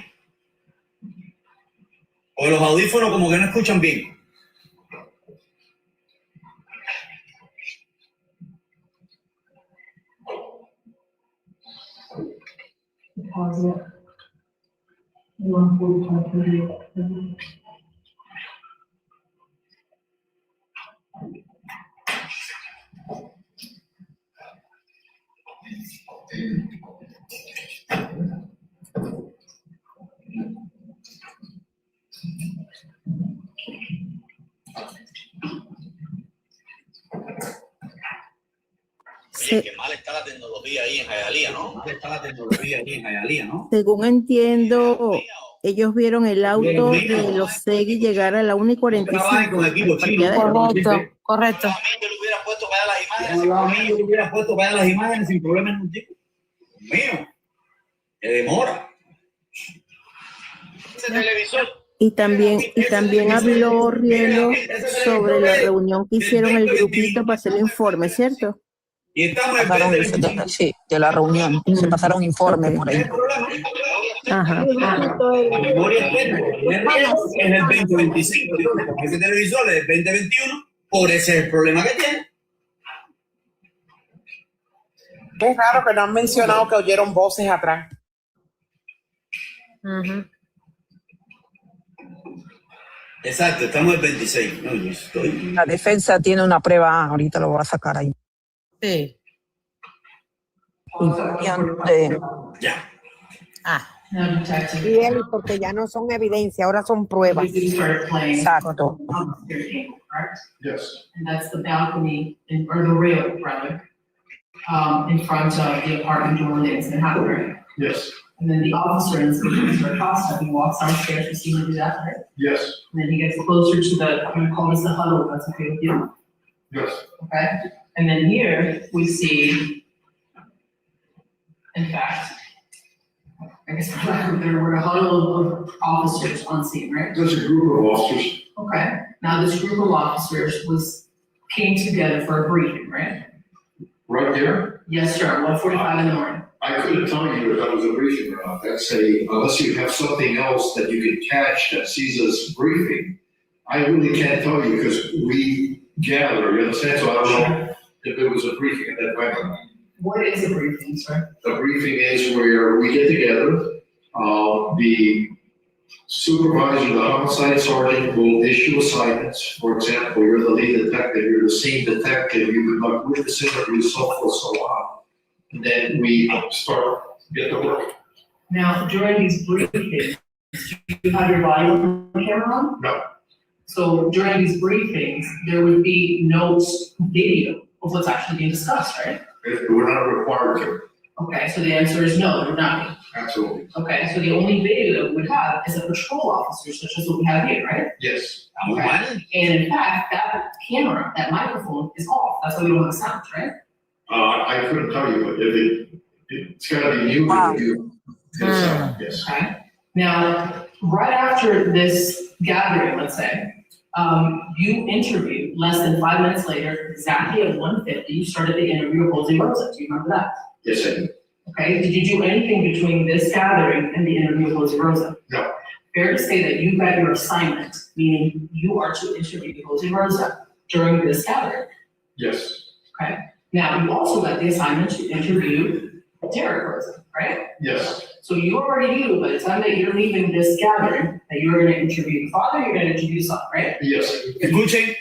O los audífonos como que no escuchan bien. Pause it. 1:45:30. Oye, qué mal está la tecnología ahí en Hialeah, ¿no? Mal está la tecnología ahí en Hialeah, ¿no? Según entiendo, ellos vieron el auto de los Segui llegar a la 1:45. Correcto, correcto. Yo le hubiera puesto para allá las imágenes. Yo le hubiera puesto para allá las imágenes sin problema ningún tipo. Mío, que demora. Ese televisor. Y también habló Rielo sobre la reunión que hicieron el grupito para hacer el informe, ¿cierto? Y estamos Sí, de la reunión. Se pasaron informes por ahí. Ajá. La memoria es el 2025. Ese televisor es el 2021. Por ese es el problema que tiene. Es raro que no han mencionado que oyeron voces atrás. Exacto, estamos el 26. No, yo estoy. La defensa tiene una prueba, ahorita lo voy a sacar ahí. Sí. Ya. Y él, porque ya no son evidencia, ahora son pruebas. Exacto. Yes. And that's the balcony, or the rail, rather, in front of the apartment door where the incident happened, right? Yes. And then the officer in Mr. Acosta, he walks downstairs, we see him do that, right? Yes. And then he gets closer to the, I'm gonna call this the huddle, if that's okay with you, Yes. okay? And then here, we see, in fact, I guess there were a huddle of officers on scene, right? There's a group of officers. Okay, now this group of officers came together for a briefing, right? Right there? Yes, sir, 1:45 in the morning. I couldn't tell you if that was a briefing or not. That's unless you have something else that you can catch that sees us briefing, I really can't tell you because we gather, you understand? So I don't know if it was a briefing at that point or not. What is a briefing, sir? A briefing is where we get together, the supervisor, the homicide sergeant will issue assignments. For example, you're the lead detective, you're the scene detective, you conduct witness interviews, so forth, so on. And then we get to work. Now, during these briefings, do you have your body on camera on? No. So during these briefings, there would be no video of what's actually being discussed, right? We're not required to. Okay, so the answer is no, you're not. Absolutely. Okay, so the only video that we would have is a patrol officer, such as what we have here, right? Yes. Okay. And in fact, that camera, that microphone is off. That's why we don't have sound, right? I couldn't tell you, but it's gotta be you. Wow. Yes. Okay. Now, right after this gathering, let's say, you interviewed less than 5 minutes later, exactly at 1:50, you started the interview of Jose Rosa. Do you remember that? Yes, I do. Okay. Did you do anything between this gathering and the interview of Jose Rosa? No. Fair to say that you got your assignment, meaning you are to interview Jose Rosa during this gathering. Yes. Okay. Now, you also got the assignment to interview Derek Rosa, right? Yes. So you already knew by the time that you're leaving this gathering that you're going to interview the father, you're going to interview the son, right? Yes. Escuchen.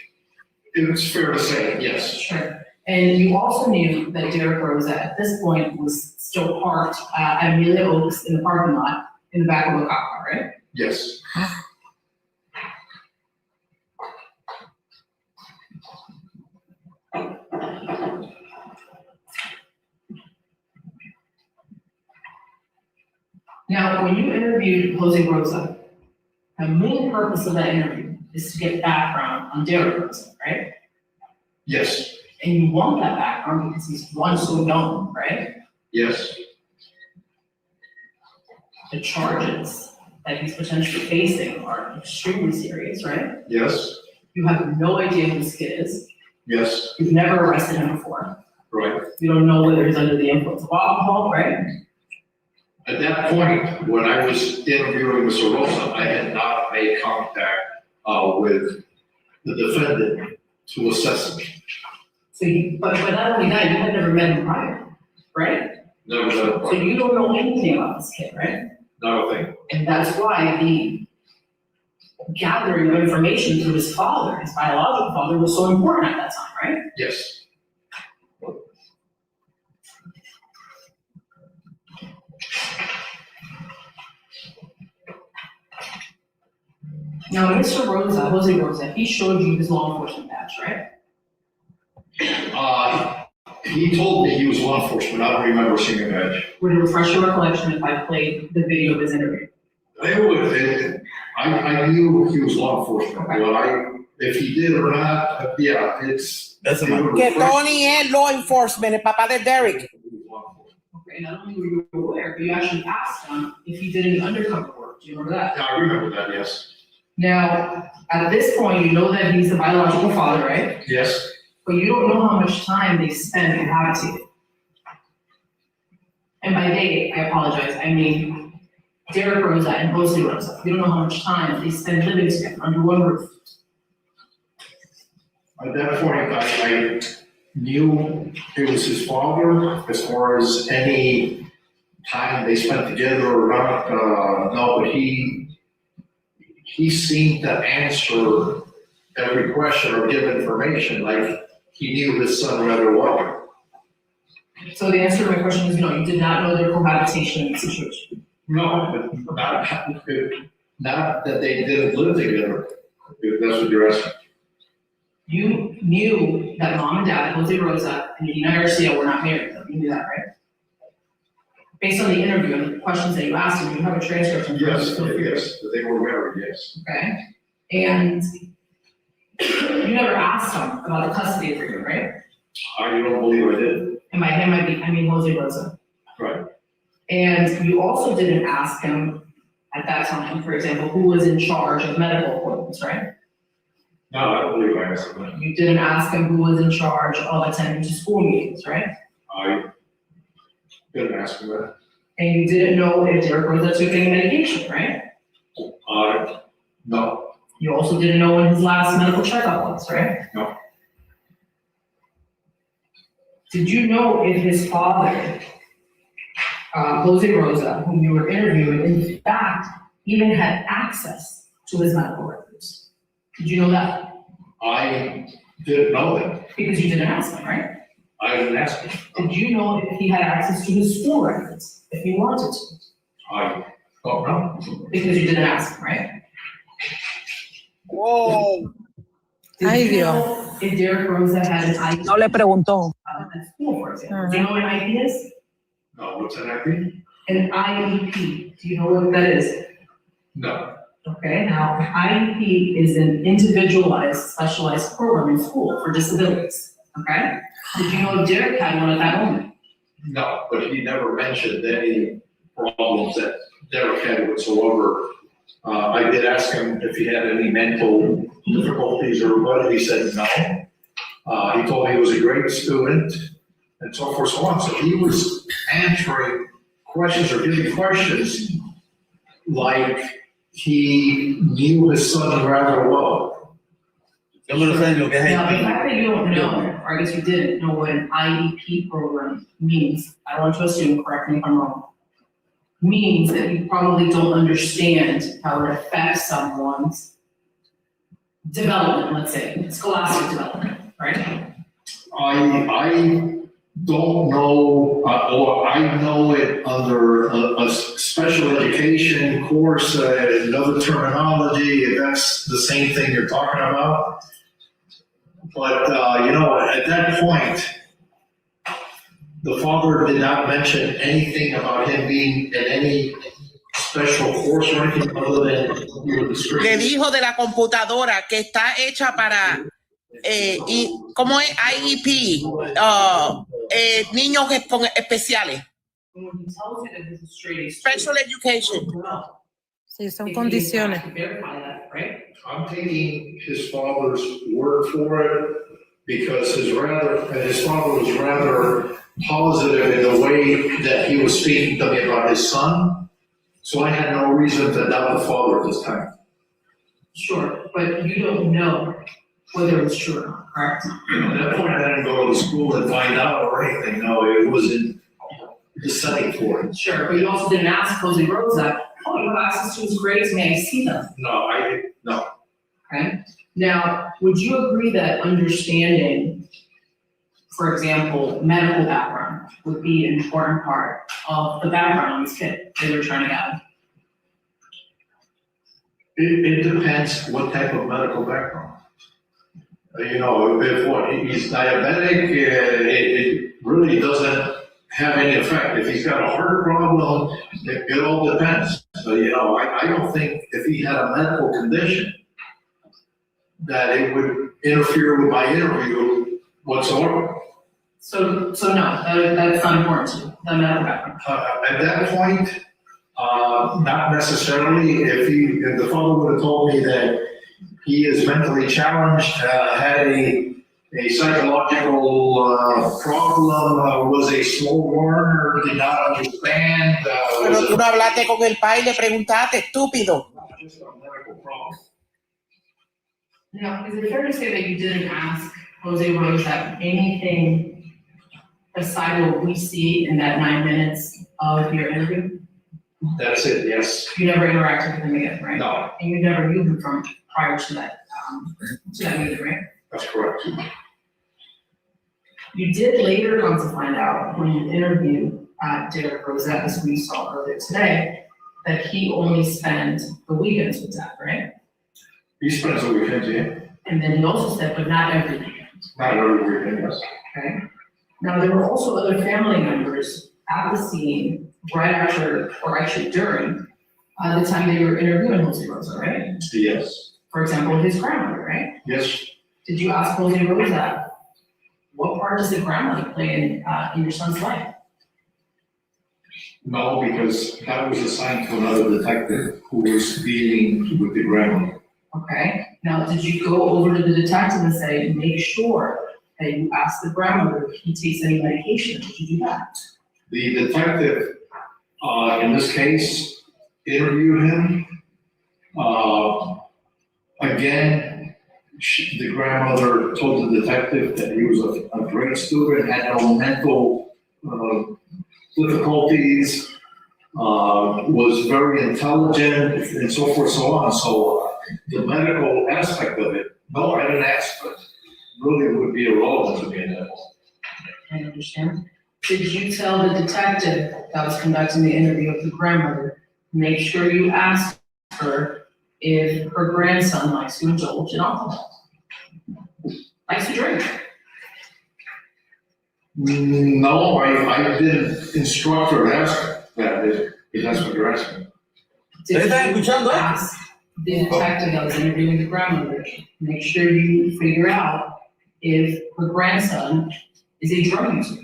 It's fair to say, yes. Sure. And you also knew that Derek Rosa at this point was still parked at Amelia Oaks in the parking lot in the back of a cop car, right? Yes. Now, when you interviewed Jose Rosa, the main purpose of that interview is to get background on Derek Rosa, right? Yes. And you want that background because he's one so young, right? Yes. The charges that he's potentially facing are extremely serious, right? Yes. You have no idea who this kid is. Yes. You've never arrested him before. Right. You don't know whether he's under the influence of alcohol, right? At that point, when I was interviewing Mr. Rosa, I had not made contact with the defendant to assess him. So but not only that, you had never met him prior, right? Never met him So prior. you don't know anything about this kid, right? Not a thing. And that's why the gathering of information through his father, his biological father, was so important at that time, right? Yes. Now, Mr. Rosa, Jose Rosa, he showed you his law enforcement badge, right? He told me he was law enforcement. I don't remember seeing a badge. Would it refresh your recollection if I played the video of his interview? I knew he was law enforcement. Well, if he did or not, yeah, it's. That's Que Tony es law enforcement, el papá de Derek. Okay, not only were you aware, but you actually asked him if he did any undercover work. Do you remember that? Yeah, I remember that, yes. Now, at this point, you know that he's the biological father, right? Yes. But you don't know how much time they spend cohabitating. And by they, I apologize, I mean Derek Rosa and Jose Rosa. You don't know how much time they spend living together under one roof. At that point, I knew it was his father. As far as any time they spent together or not, no, but he seemed to answer every question or give information like he knew his son rather well. So the answer to my question is no, you did not know their cohabitation situation. No, but not that they didn't live together, if that's what you're asking. You knew that mom and dad, Jose Rosa and Nina Garcia, were not married, though. You knew that, right? Based on the interview and the questions that you asked him, you have a transcript. Yes, that they were married, yes. Okay. And you never asked him about the custody agreement, right? I don't believe I did. And by him, I mean Jose Rosa. Right. And you also didn't ask him at that time, for example, who was in charge of medical appointments, right? No, I don't believe I asked him that. You didn't ask him who was in charge of attending to school meetings, right? Didn't ask him that. And you didn't know if Derek Rosa took any medication, right? No. You also didn't know when his last medical checkup was, right? No. Did you know if his father, Jose Rosa, whom you were interviewing, in fact, even had access to his medical records? Did you know that? I didn't know that. Because you didn't ask him, right? I didn't ask him. Did you know if he had access to his school records, if he wanted to? I don't know. Because you didn't ask him, right? Whoa. Did you know if Derek Rosa had an IP? No le preguntó. At school, for example. Do you know what an IP is? No, what's an IP? An IEP. Do you know what that is? No. Okay, now, IEP is an individualized, specialized program in school for disabilities, okay? Did you know Derek had one at that moment? No, but he never mentioned any problems that Derek had whatsoever. I did ask him if he had any mental difficulties or what, he said no. He told me he was a great student and so forth, so on. So he was answering questions or giving questions like he knew his son rather well. Now, the fact that you don't know, or I guess you didn't know what an IEP program means, I want to assume, correct me if I'm wrong, means that you probably don't understand how it affects someone's development, let's say, scholastic development, right? I don't know, or I know it under a special education course, another terminology, if that's the same thing you're talking about. But, at that point, the father did not mention anything about him being in any special course or anything other than your description. Le dijo de la computadora que está hecha para, ¿cómo es? IEP, niños especiales. Special education. Sí, son condiciones. I'm taking his father's word for it because his father was rather positive in the way that he was speaking to me about his son. So I had no reason to doubt the father at this time. Sure, but you don't know whether it's true or not, correct? At that point, I didn't go to the school and find out or anything. No, it wasn't the setting for it. Sure, but you also didn't ask Jose Rosa, oh, you have access to his grades, may I see them? No, no. Okay, now, would you agree that understanding, for example, medical background would be an important part of the background of this kid that you're trying to gather? It depends what type of medical background. If he's diabetic, it really doesn't have any effect. If he's got a heart problem, it all depends. So, I don't think if he had a medical condition that it would interfere with my interview whatsoever. So no, that's not important to you, the medical background. At that point, not necessarily. If the father would have told me that he is mentally challenged, had a psychological problem, was a slow learner, did not understand. Pero tú no hablaste con el padre y le preguntaste, estúpido. Now, is it fair to say that you didn't ask Jose Rosa anything aside what we see in that 9 minutes of your interview? That's it, yes. You never interacted with him again, right? No. And you never knew him from prior to that meeting, right? That's correct. You did later come to find out when you interviewed Derek Rosa, as we saw earlier today, that he only spent the weekends with Dad, right? He spends the weekends, yeah. And then he also said, but not every weekend. Not every weekend, yes. Okay. Now, there were also other family members at the scene right after, or actually during, the time they were interviewing Jose Rosa, right? Yes. For example, his grandmother, right? Yes. Did you ask Jose Rosa, what part does the grandmother play in your son's life? No, because that was assigned to another detective who was dealing with the grandmother. Okay. Now, did you go over to the detective and say, make sure that you ask the grandmother if he takes any medication? Did you do that? The detective, in this case, interviewed him. Again, the grandmother told the detective that he was a great student, had no mental difficulties, was very intelligent, and so forth, so on. So the medical aspect of it, no, I didn't ask, but really would be irrelevant to me in that point. I understand. Did you tell the detective that was conducting the interview of the grandmother, make sure you asked her if her grandson likes to indulge in alcohol? Likes to drink? No, I didn't instruct her to ask that, if that's what you're asking. Did you ask the detective that was interviewing the grandmother, make sure you figure out if her grandson is a drug user?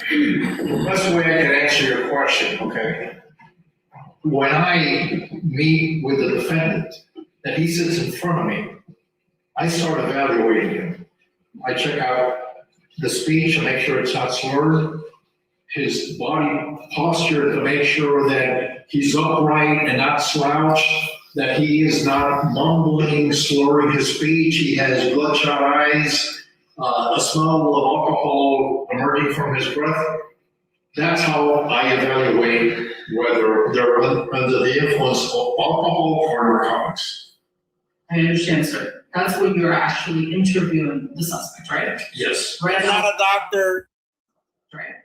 The best way I can answer your question, okay? When I meet with the defendant, and he sits in front of me, I start evaluating him. I check out the speech to make sure it's not slurred, his body posture to make sure that he's upright and not slouched, that he is not mumbling, slurring his speech, he has bloodshot eyes, a smell of alcohol emerging from his breath. That's how I evaluate whether they're under the influence of alcohol or narcotics. I understand, sir. That's when you're actually interviewing the suspect, right? Yes. Right. Not a doctor. Right.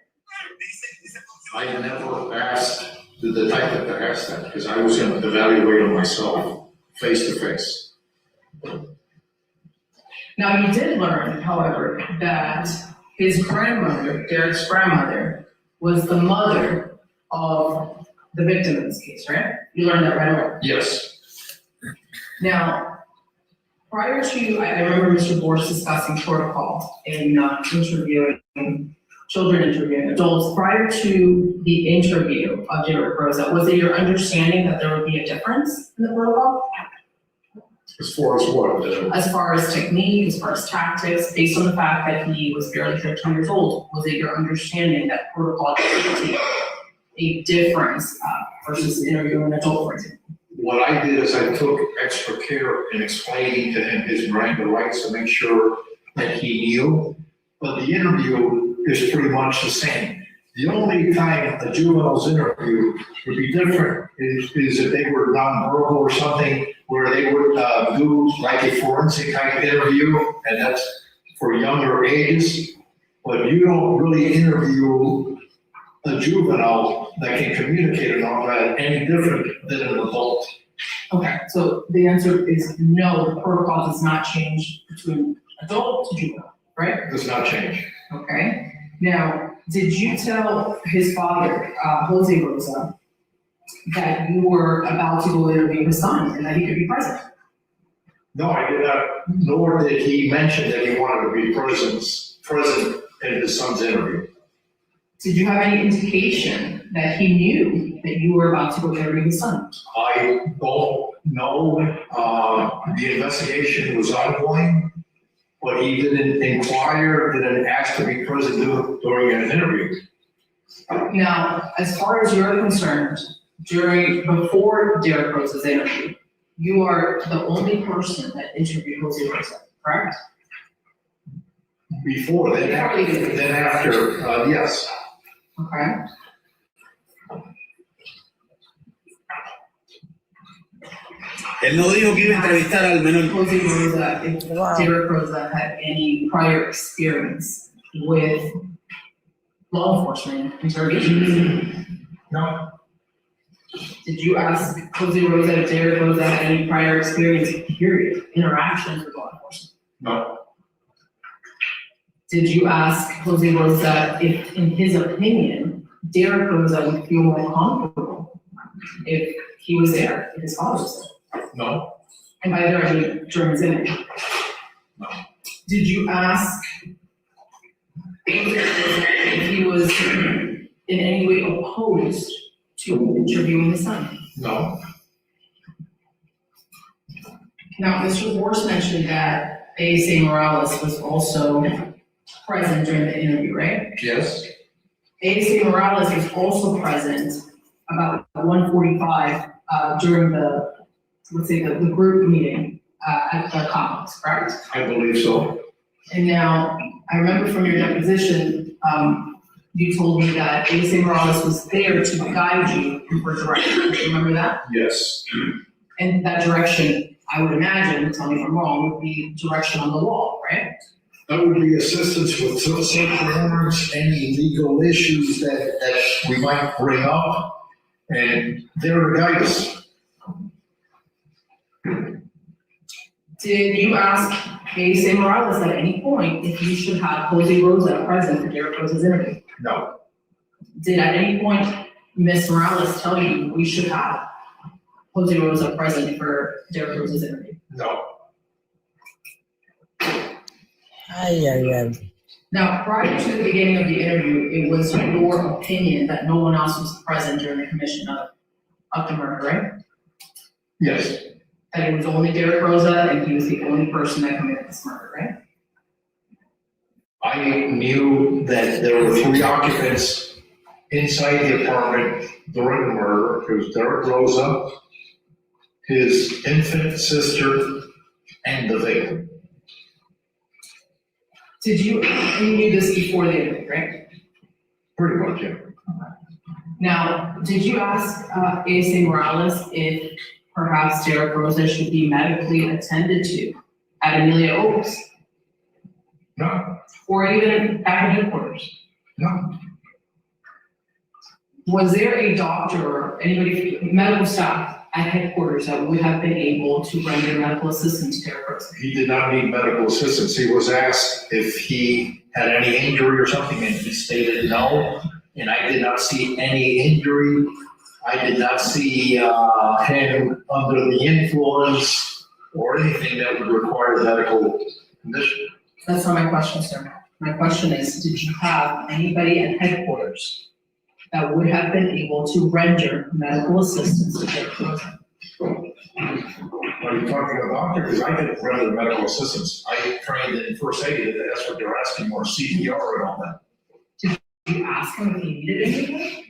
I never asked the detective to ask that because I was going to evaluate him myself, face to face. Now, you did learn, however, that his grandmother, Derek's grandmother, was the mother of the victim in this case, right? You learned that right away. Yes. Now, prior to, I remember Mr. Borsch discussing protocol in interviewing children, interviewing adults. Prior to the interview of Derek Rosa, was it your understanding that there would be a difference in the protocol? As far as what? As far as technique, as far as tactics, based on the fact that he was barely 13 years old, was it your understanding that protocol would a difference versus interviewing an adult, for example? What I did is I took extra care in explaining to him his Miranda rights to make sure that he knew, but the interview is pretty much the same. The only time a juvenile's interview would be different is if they were nonverbal or something, where they would do like a forensic type interview, and that's for younger ages. But you don't really interview a juvenile that can communicate and all that any different than an adult. Okay, so the answer is no, the protocol does not change between adult to juvenile, right? It does not change. Okay, now, did you tell his father, Jose Rosa, that you were about to go interview his son and that he could be present? No, I did not, nor did he mention that he wanted to be present in his son's interview. Did you have any indication that he knew that you were about to go interview his son? I don't know. The investigation was ongoing, but he didn't inquire, didn't ask to be present during an interview. Now, as far as you're concerned, before Derek Rosa's interview, you are the only person that interviewed Jose Rosa, correct? Before, then after, yes. Okay. Él no dijo que iba a entrevistar al menor. Jose Rosa, if Derek Rosa had any prior experience with law enforcement interrogations? No. Did you ask Jose Rosa if Derek Rosa had any prior experience, period, interactions with law enforcement? No. Did you ask Jose Rosa if, in his opinion, Derek Rosa would feel more comfortable if he was there, if his father was there? No. And by there, I mean during his interview. No. Did you ask if he was in any way opposed to interviewing his son? No. Now, Mr. Borsch mentioned that Baez Morales was also present during the interview, right? Yes. Hace Morales was also present about 1:45 during the, let's say, the group meeting at the conference, correct? I believe so. And now, I remember from your deposition, you told me that Hace Morales was there to guide you for direction. Do you remember that? Yes. And that direction, I would imagine, tell me if I'm wrong, would be direction on the wall, right? That would be assistance with search warrants, any legal issues that we might bring up, and there to guide us. Did you ask Hace Morales at any point if you should have Jose Rosa present for Derek Rosa's interview? No. Did at any point Ms. Morales tell you we should have Jose Rosa present for Derek Rosa's interview? No. Now, prior to the beginning of the interview, it was your opinion that no one else was present during the commission of the murder, right? Yes. That it was only Derek Rosa and he was the only person that committed this murder, right? I knew that there were 3 occupants inside the apartment during the murder. It was Derek Rosa, his infant sister, and the victim. You knew this before the interview, right? Pretty much, yeah. Now, did you ask Hace Morales if perhaps Derek Rosa should be medically attended to at Amelia Oaks? No. Or even at headquarters? No. Was there a doctor or anybody, medical staff at headquarters that would have been able to render medical assistance to Derek Rosa? He did not need medical assistance. He was asked if he had any injury or something, and he stated no. And I did not see any injury. I did not see him under the influence or anything that would require medical condition. That's not my question, sir. My question is, did you have anybody at headquarters that would have been able to render medical assistance to Derek Rosa? Are you talking about doctor? Because I didn't render medical assistance. I trained in first aid. That's what they're asking, more CPR and all that. Did you ask him if he needed anything?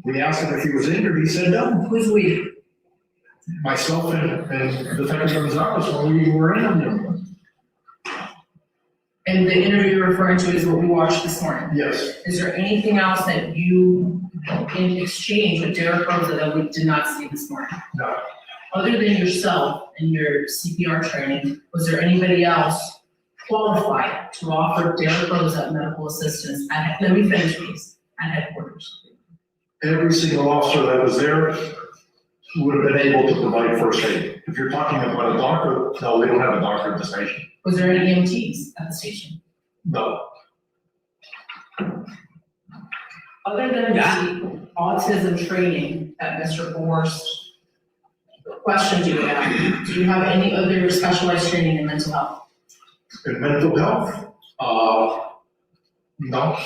We asked him if he was injured. He said no. Who's we? Myself and Detective Gonzalez when we were in on them. And the interview you're referring to is what we watched this morning? Yes. Is there anything else that you, in exchange with Derek Rosa, that we did not see this morning? No. Other than yourself and your CPR training, was there anybody else qualified to offer Derek Rosa medical assistance at, let me finish please, at headquarters? Every single officer that was there would have been able to provide first aid. If you're talking about a doctor, no, we don't have a doctor at the station. Was there any EMTs at the station? No. Other than the autism training that Mr. Forrest questioned you about, do you have any other specialized training in mental health? In mental health? No.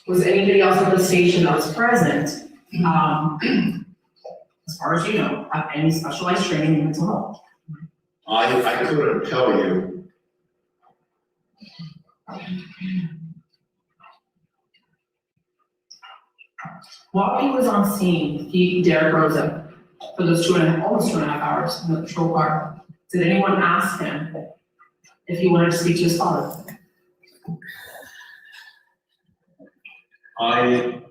Was anybody else at the station that was present, as far as you know, have any specialized training in mental health? I couldn't tell you. While he was on scene, Derek Rosa, for those almost 2.5 hours in the patrol car, did anyone ask him if he wanted to speak to his father? I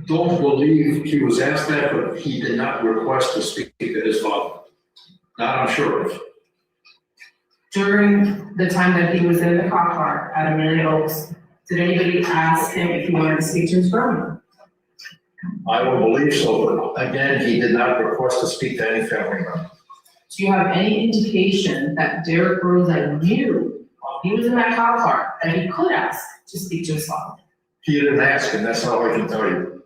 don't believe he was asked that, but he did not request to speak to his father. That I'm sure of. During the time that he was in the cop car at Amelia Oaks, did anybody ask him if he wanted to speak to his grandmother? I don't believe so, but again, he did not request to speak to any family member. Do you have any indication that Derek Rosa knew while he was in that cop car that he could ask to speak to his father? He didn't ask, and that's all I can tell you.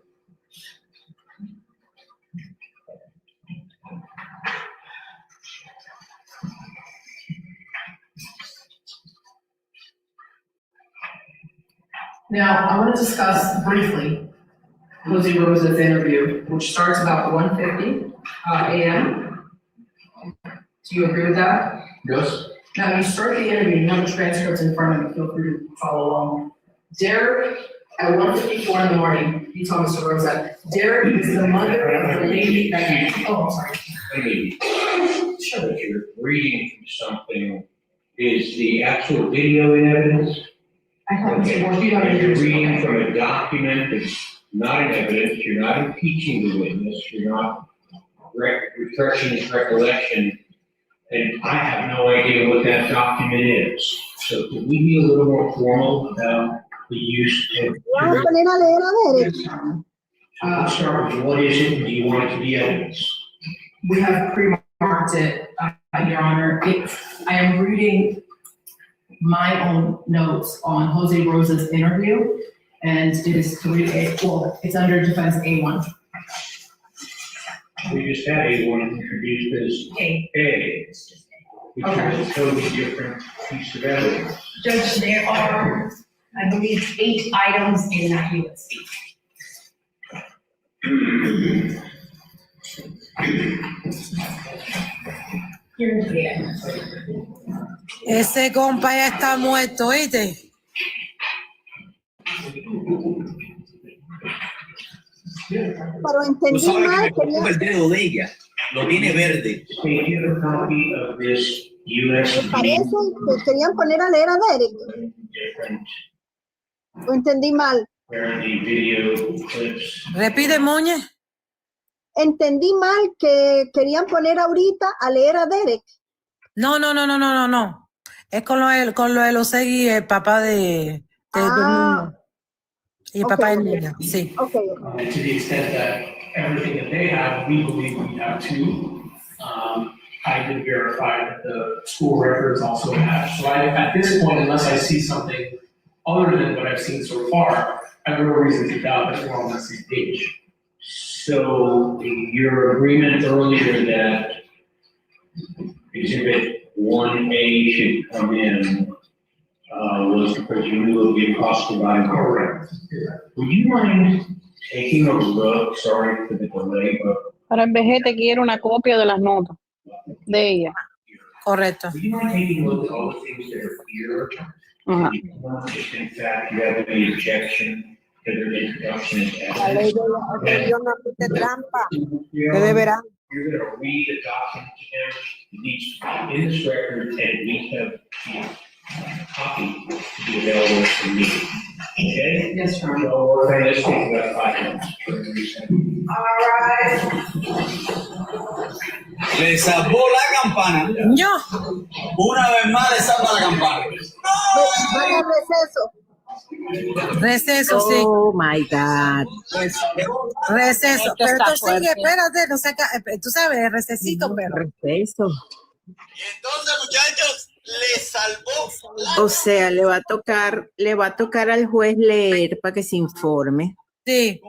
Now, I want to discuss briefly Jose Rosa's interview, which starts about 1:50 a.m. Do you agree with that? Yes. Now, you start the interview, you have a transcript in front of you, feel free to follow along. Derek, at 1:54 in the morning, he told Mr. Rosa, Derek is the mother of the lady that, oh, I'm sorry. Sure that you're reading from something, is the actual video in evidence? I haven't Okay, seen, well, you haven't. you're reading from a document that's not in evidence, you're not impeaching the witness, you're not refreshing his recollection, and I have no idea what that document is. So could we be a little more formal about the use of? Vamos a poner a leer a Derek. Start with what is it, and do you want it to be evidence? We have pre-marked it, Your Honor. I am reading my own notes on Jose Rosa's interview, and it is 3A, well, it's under defense A1. We just had A1 introduced as A. Which is a totally different piece of evidence. Judge, there are, I believe, 8 items in that USC. Here's the evidence. Ese compa ya está muerto, ¿oíste? Pero entendí Tú sabes mal, que me preocupa el dedo de ella. Lo tiene verde. me parece que querían poner a leer a Derek. ¿O entendí mal? Repite, Muñe. Entendí mal que querían poner ahorita a leer a Derek. No. Es con lo de los Segui, el papá de niño. Y el papá del niño, sí. To the extent that everything that they have, we believe we have too. I did verify that the school records also have. So at this point, unless I see something other than what I've seen so far, I have no reason to doubt that we're on the same page. So your agreement earlier that Exhibit 1A should come in was because you knew it would be a cost provided. Correct. Would you mind taking a look, sorry for the delay, but Para el vejete quiere una copia de las notas de ella. Correcto. would you mind taking a look at all the things that are here? If in fact you have any objection to their introduction and La ley de Dios no hace trampa. Ustedes verán. You're gonna read the document to him, it needs to be in this record, and it needs to have a copy to be available to me. Okay? Yes, sir. So we're going to take about 5 minutes. Le salvó la campana. No. Una vez más le salva la campana. Van a receso. Receso, sí. Oh my God. Receso. Esto Pero está tú sigue, fuerte. espérate, no sé, tú sabes, recesito, pero. Receso. Entonces, muchachos, le salvó. O sea, le va a tocar al juez leer para que se informe. Sí.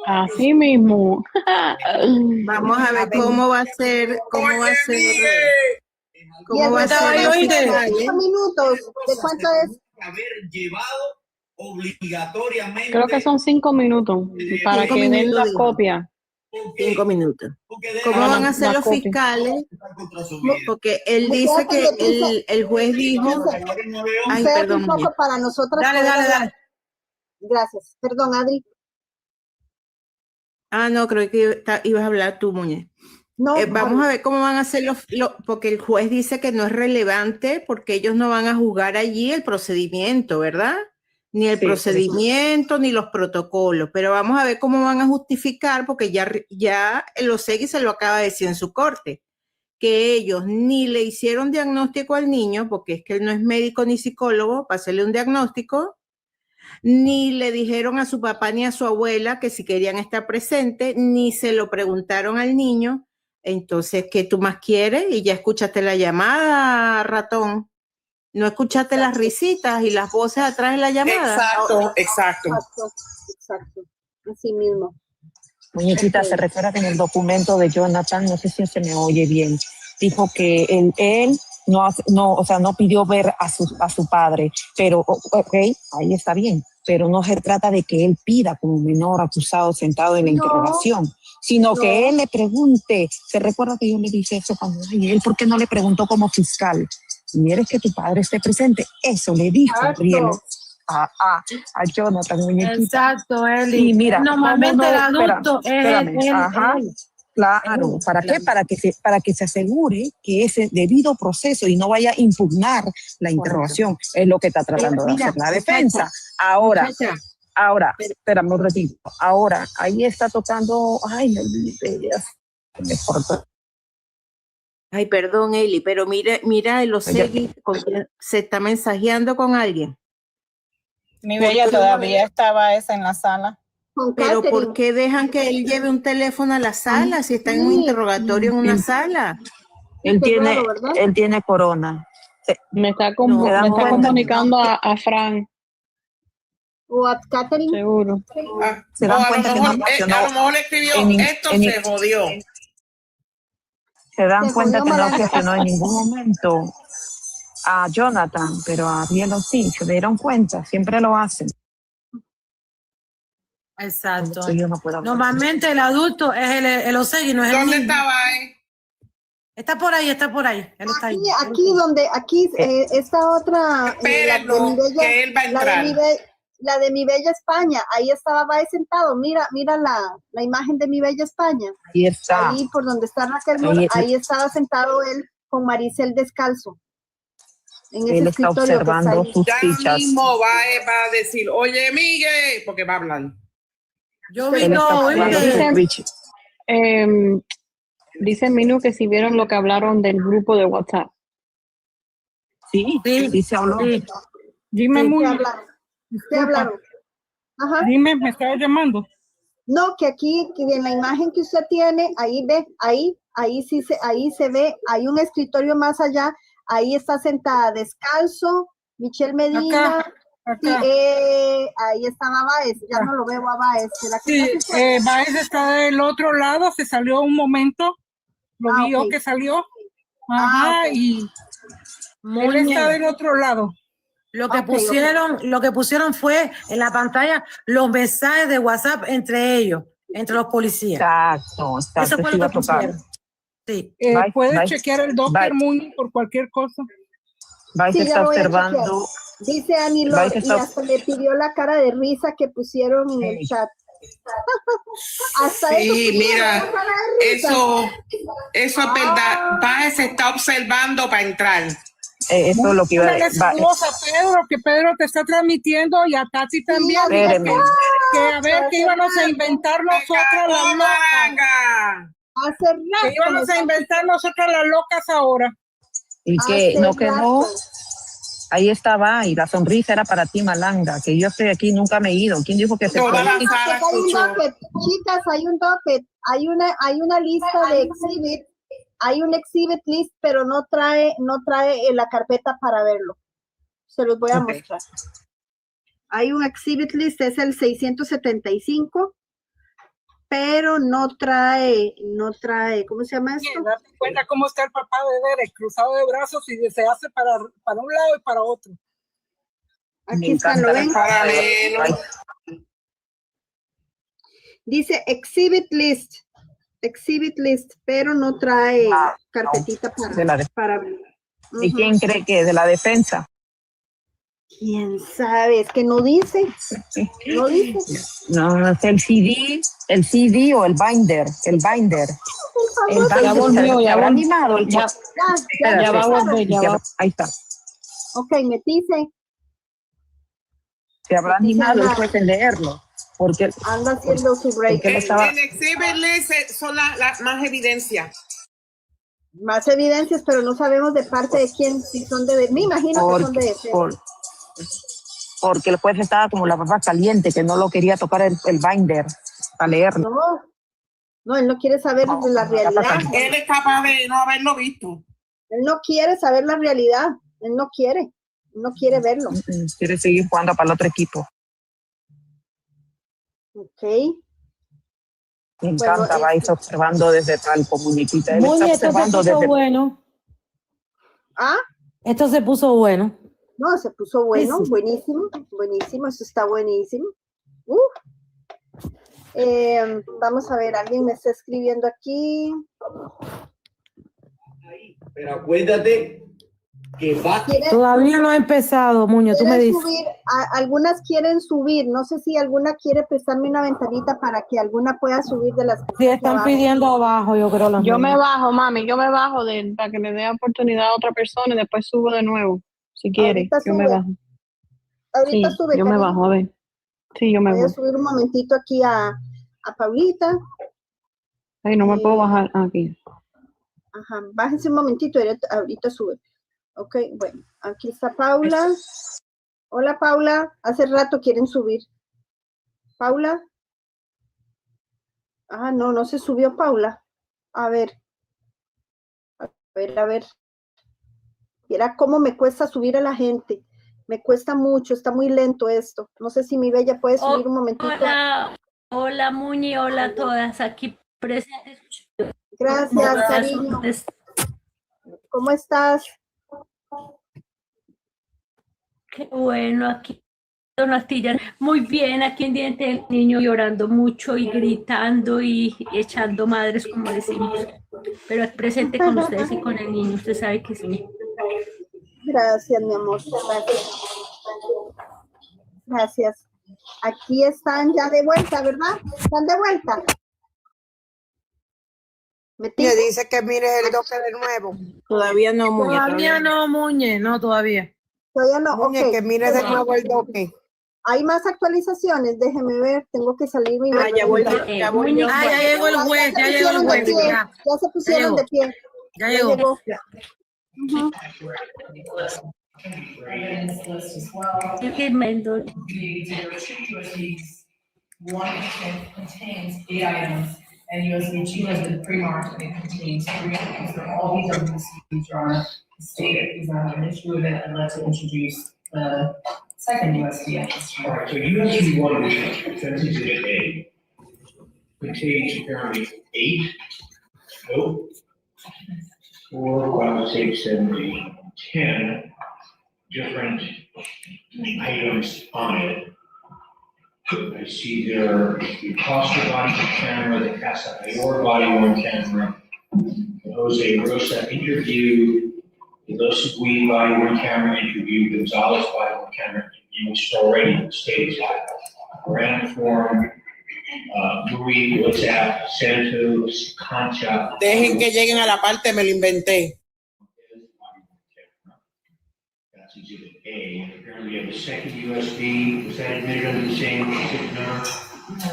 Así mismo. Vamos a ver cómo va a ser, cómo va a ser ¿De fiscal. 5 minutos? ¿De cuánto es? Haber llevado obligatoriamente. Creo que son 5 minutos para 5 que den minutos, las dijo. copias. 5 minutos. ¿Cómo Ah, van a hacer la los copia. fiscales? Porque él dice que el juez dijo. Ay, Espérate perdón. un poco para nosotros. Dale, poder dale, hablar. dale. Gracias. Perdón, Adri. Ah, no, creo que ibas a hablar tú, Muñe. No, Vamos a ver cómo van a hacer porque el juez dice que no es relevante porque ellos no van a juzgar allí el procedimiento, ¿verdad? Ni el procedimiento, ni los protocolos, pero vamos a ver cómo van a justificar porque ya el Osegui se lo acaba de decir en su corte, que ellos ni le hicieron diagnóstico al niño, porque es que él no es médico ni psicólogo para hacerle un diagnóstico, ni le dijeron a su papá ni a su abuela que si querían estar presentes, ni se lo preguntaron al niño. Entonces, ¿qué tú más quieres? Y ya escuchaste la llamada, ratón. ¿No escuchaste las risitas y las voces atrás de la llamada? Exacto. Así mismo. Muñequita, se refiere a que en el documento de Jonathan, no sé si se me oye bien, dijo que él no pidió ver a su padre, pero ok, ahí está bien, pero no se trata de que él pida como menor acusado sentado en la interrogación, sino que él le pregunte. ¿Se recuerda que yo le dije eso cuando él por qué no le preguntó como fiscal? ¿Quieres que tu padre esté presente? Eso le dijo Rielo. a Jonathan, muñequita. Exacto, Eli. Sí, mira, Normalmente ¿cómo no? el adulto Espérame, es ajá. él. Claro, ¿para qué? Para que se asegure que ese debido proceso y no vaya a impugnar la interrogación. Es lo que está tratando de hacer la defensa. Ahora, espérame un ratito. Ahora, ahí está tocando, ay, me cortó. Ay, perdón, Eli, pero mira el Osegui, se está mensajeando con alguien. Mi bella, todavía estaba esa en la sala. Pero ¿por qué dejan que él lleve un teléfono a la sala si está en un interrogatorio en una sala? Él tiene corona. Me está comunicando a Fran. O a Catherine. Seguro. Se dan cuenta que no a lo mejor escribió, esto se jodió. Se dan cuenta que no cuestionó en ningún momento a Jonathan, pero a Ariel sí, se dieron cuenta, siempre lo hacen. Exacto. Yo no puedo hablar. Normalmente el adulto es el Osegui, no es el niño. ¿Dónde está Baez? Está por ahí. Él está ahí. Aquí, esta otra. Espérenlo, que él va a entrar. La de mi bella España, ahí estaba Baez sentado. Mira la imagen de mi bella España. Ahí está. Ahí por donde está Raquel, ahí estaba sentado él con Maricel descalzo. En ese él está escritorio observando sus ya fichas. mismo Baez va a decir, oye, Miguel, porque va a hablar. Yo vi no, Dice Minu que si vieron lo que hablaron del grupo de WhatsApp. Sí, se habló. Sí. Dime muy. ¿Qué hablaron? Ajá. Dime, me estaba llamando. No, que aquí, que en la imagen que usted tiene, ahí ve, ahí se ve, hay un escritorio más allá, ahí está sentada descalzo, Michelle Medina. Acá. Sí, ahí estaba Baez, ya no lo veo a Baez. Sí, Baez está del otro lado, se salió un momento, lo vi yo que salió. Ajá, y él está del otro lado. Lo que pusieron fue en la pantalla los mensajes de WhatsApp entre ellos, entre los policías. Exacto. Eso fue lo que pusieron. Sí. Puedes chequear el Dr. Muni por cualquier cosa. Baez está observando. Dice Annie Lord, y hasta le pidió la cara de risa que pusieron en el chat. Hasta mira, eso es verdad. Baez se está observando para entrar. Eso es lo que iba a decir. Saludos a Pedro, que Pedro te está transmitiendo, y a Tati también. Que a ver qué íbamos a inventar nosotras las locas. Que íbamos a inventar nosotras las locas ahora. Y que no. Ahí estaba, y la sonrisa era para ti, Malanga, que yo estoy aquí, nunca me he ido. ¿Quién dijo que se fue? Chicas, hay un docket, hay una lista de exhibit, hay un exhibit list, pero no trae la carpeta para verlo. Se los voy a mostrar. Hay un exhibit list, es el 675, pero no trae, ¿cómo se llama esto? Date cuenta cómo está el papá de Derek, cruzado de brazos y se hace para un lado y para otro. Aquí está, ¿lo ven? Dice exhibit list, pero no trae carpetita para ver. ¿Y quién cree que es de la defensa? ¿Quién sabe? Es que no dice. No dice. No, es el CD o el binder. Ya volvió, ya habrá volvió. animado el chat. Ya va a volver, ya va. Ahí está. Ok, me dice. Se habrá animado después de leerlo. Porque anda haciendo su break. En exhibit list son las más evidencias. Más evidencias, pero no sabemos de parte de quién, si son de... Me imagino que son de ese. Porque el juez estaba como la papa caliente, que no lo quería tocar el binder para leerlo. No, él no quiere saber de la realidad. Él es capaz de no haberlo visto. Él no quiere saber la realidad. Él no quiere verlo. Quiere seguir jugando para el otro equipo. Ok. Me encanta, vais observando desde tal comuniquita. Él está observando esto se puso desde... bueno. ¿Ah? Esto se puso bueno. No, se puso bueno, buenísimo, eso está buenísimo. Vamos a ver, alguien me está escribiendo aquí. Pero acuérdate Todavía no ha empezado, Muñe, tú me ¿Quieren dices. subir? Algunas quieren subir. No sé si alguna quiere prestarme una ventanita para que alguna pueda subir de las que Sí, están aquí están abajo. pidiendo abajo, yo creo. Yo me bajo, mami, yo me bajo para que le dé oportunidad a otra persona y después subo de nuevo, si quiere. Ahorita Yo me sube. bajo. Ahorita Sí, sube, yo me cariño. bajo, a ver. Sí, yo me Voy a voy. subir un momentito aquí a Paulita. Ay, no me puedo bajar aquí. Ajá, bájense un momentito, ahorita sube. Ok, bueno, aquí está Paula. Hola, Paula. Hace rato quieren subir. Paula. Ah, no se subió Paula. A ver. A ver. Mira cómo me cuesta subir a la gente. Me cuesta mucho, está muy lento esto. No sé si mi bella puede subir un momentito. Hola Muñi, hola a todas aquí presentes. Gracias, cariño. ¿Cómo estás? Qué bueno, aquí Don Astilla. Muy bien, aquí en diente el niño llorando mucho y gritando y echando madres, como decimos. Pero presente con ustedes y con el niño, usted sabe que sí. Gracias, mi amor. Gracias. Aquí están ya de vuelta, ¿verdad? ¿Están de vuelta? Me dice que mires el doque de nuevo. Todavía no, Muñe. Todavía no, Muñe, no, todavía. Todavía no, Muñe, ok. que mires de nuevo el doque. Hay más actualizaciones, déjeme ver, tengo que salir mi ya llegó el juez, ya llegó el juez, ya llegó el juez. Ya se pusieron de pie. Ya llegó. Ujú. One contains 8 items, and USB 2 has been pre-marked and it contains 3 items. So all these are received are stated. These are an issue with it. I'd like to introduce the second USB. All right, so USB 1, which is Defense Exhibit A, contains apparently 8, 4, 5, 6, 7, 8, 10 different items on it. I see there the Costa body camera, the Casa body-worn camera, the Jose Rosa interview, the Los Seguin body-worn camera interview, Gonzalez body-worn camera interview, which is already in the stage. Random form, Marie, WhatsApp, Santos, Concha. Dejen que lleguen a la parte, me lo inventé. That's exhibit A. Apparently you have a second USB. Was that admitted under the same exhibit number?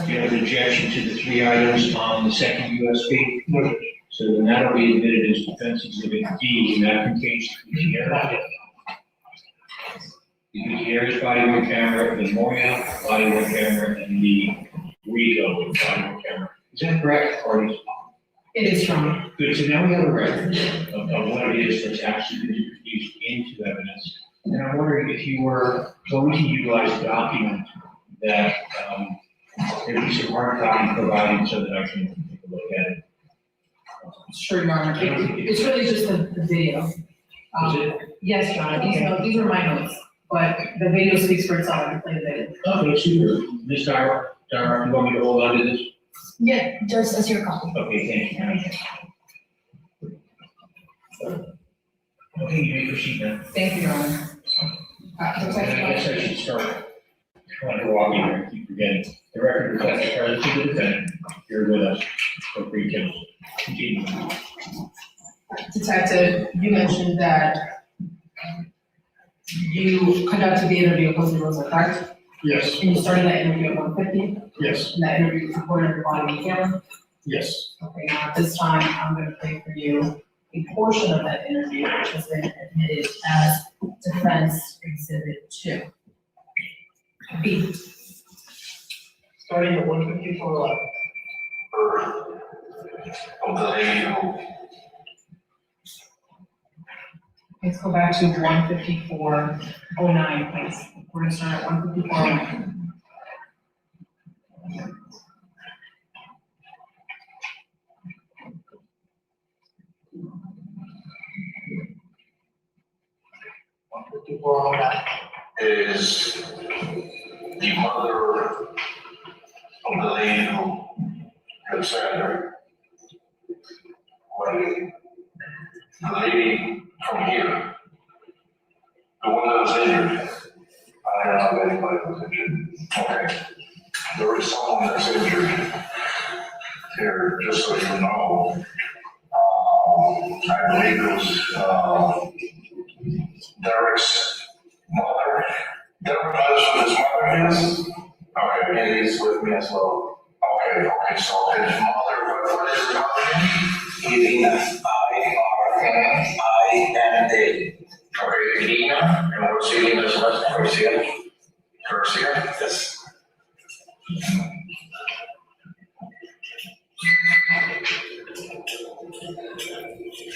Do you have an objection to the 3 items on the second USB? No. So then that'll be admitted as defense exhibit D, and that contains the Gutierrez body-worn camera, the Moya body-worn camera, and the Rico body-worn camera. Is that correct, parties? It is strong. Good, so now we have a record of what it is that's actually been introduced into evidence. And I'm wondering if you were going to utilize a document that there be some hard copy provided so that I can take a look at it. Sure, Your Honor. It's really just the video. Yes, John, these are my notes, but the video speaks for itself. I can play the video. Okay, super. Ms. Dara, you want me to hold on to this? Yeah, just as your copy. Okay, thank you. Okay, you may proceed now. Thank you, Your Honor. I guess I should start trying to walk in here and keep forgetting. The record reflects the presence of the defendant here with us for pre-counsel. Continue. Detective, you mentioned that you conducted the interview of Jose Rosa, correct? Yes. And you started that interview at 1:50? Yes. And that interview was recorded on your body camera? Yes. Okay, now at this time, I'm gonna play for you a portion of that interview, which has been admitted as defense exhibit 2. B. Starting at 1:54. Of the lady who Let's go back to 1:54:09, please. We're gonna start at 1:54:09. is the mother of the lady who had surgery. When the lady from here The one that was injured. I don't know if anybody was injured. Okay. There is someone that's injured here, just so you know. I believe it was Derek's mother. Derek knows who his mother is? Okay, and he's with me as well. Okay, so his mother, what is her mother name? Irina. I-R-I-N-A. Okay, Irina, and what's Irina's last name? Garcia. Garcia? Yes.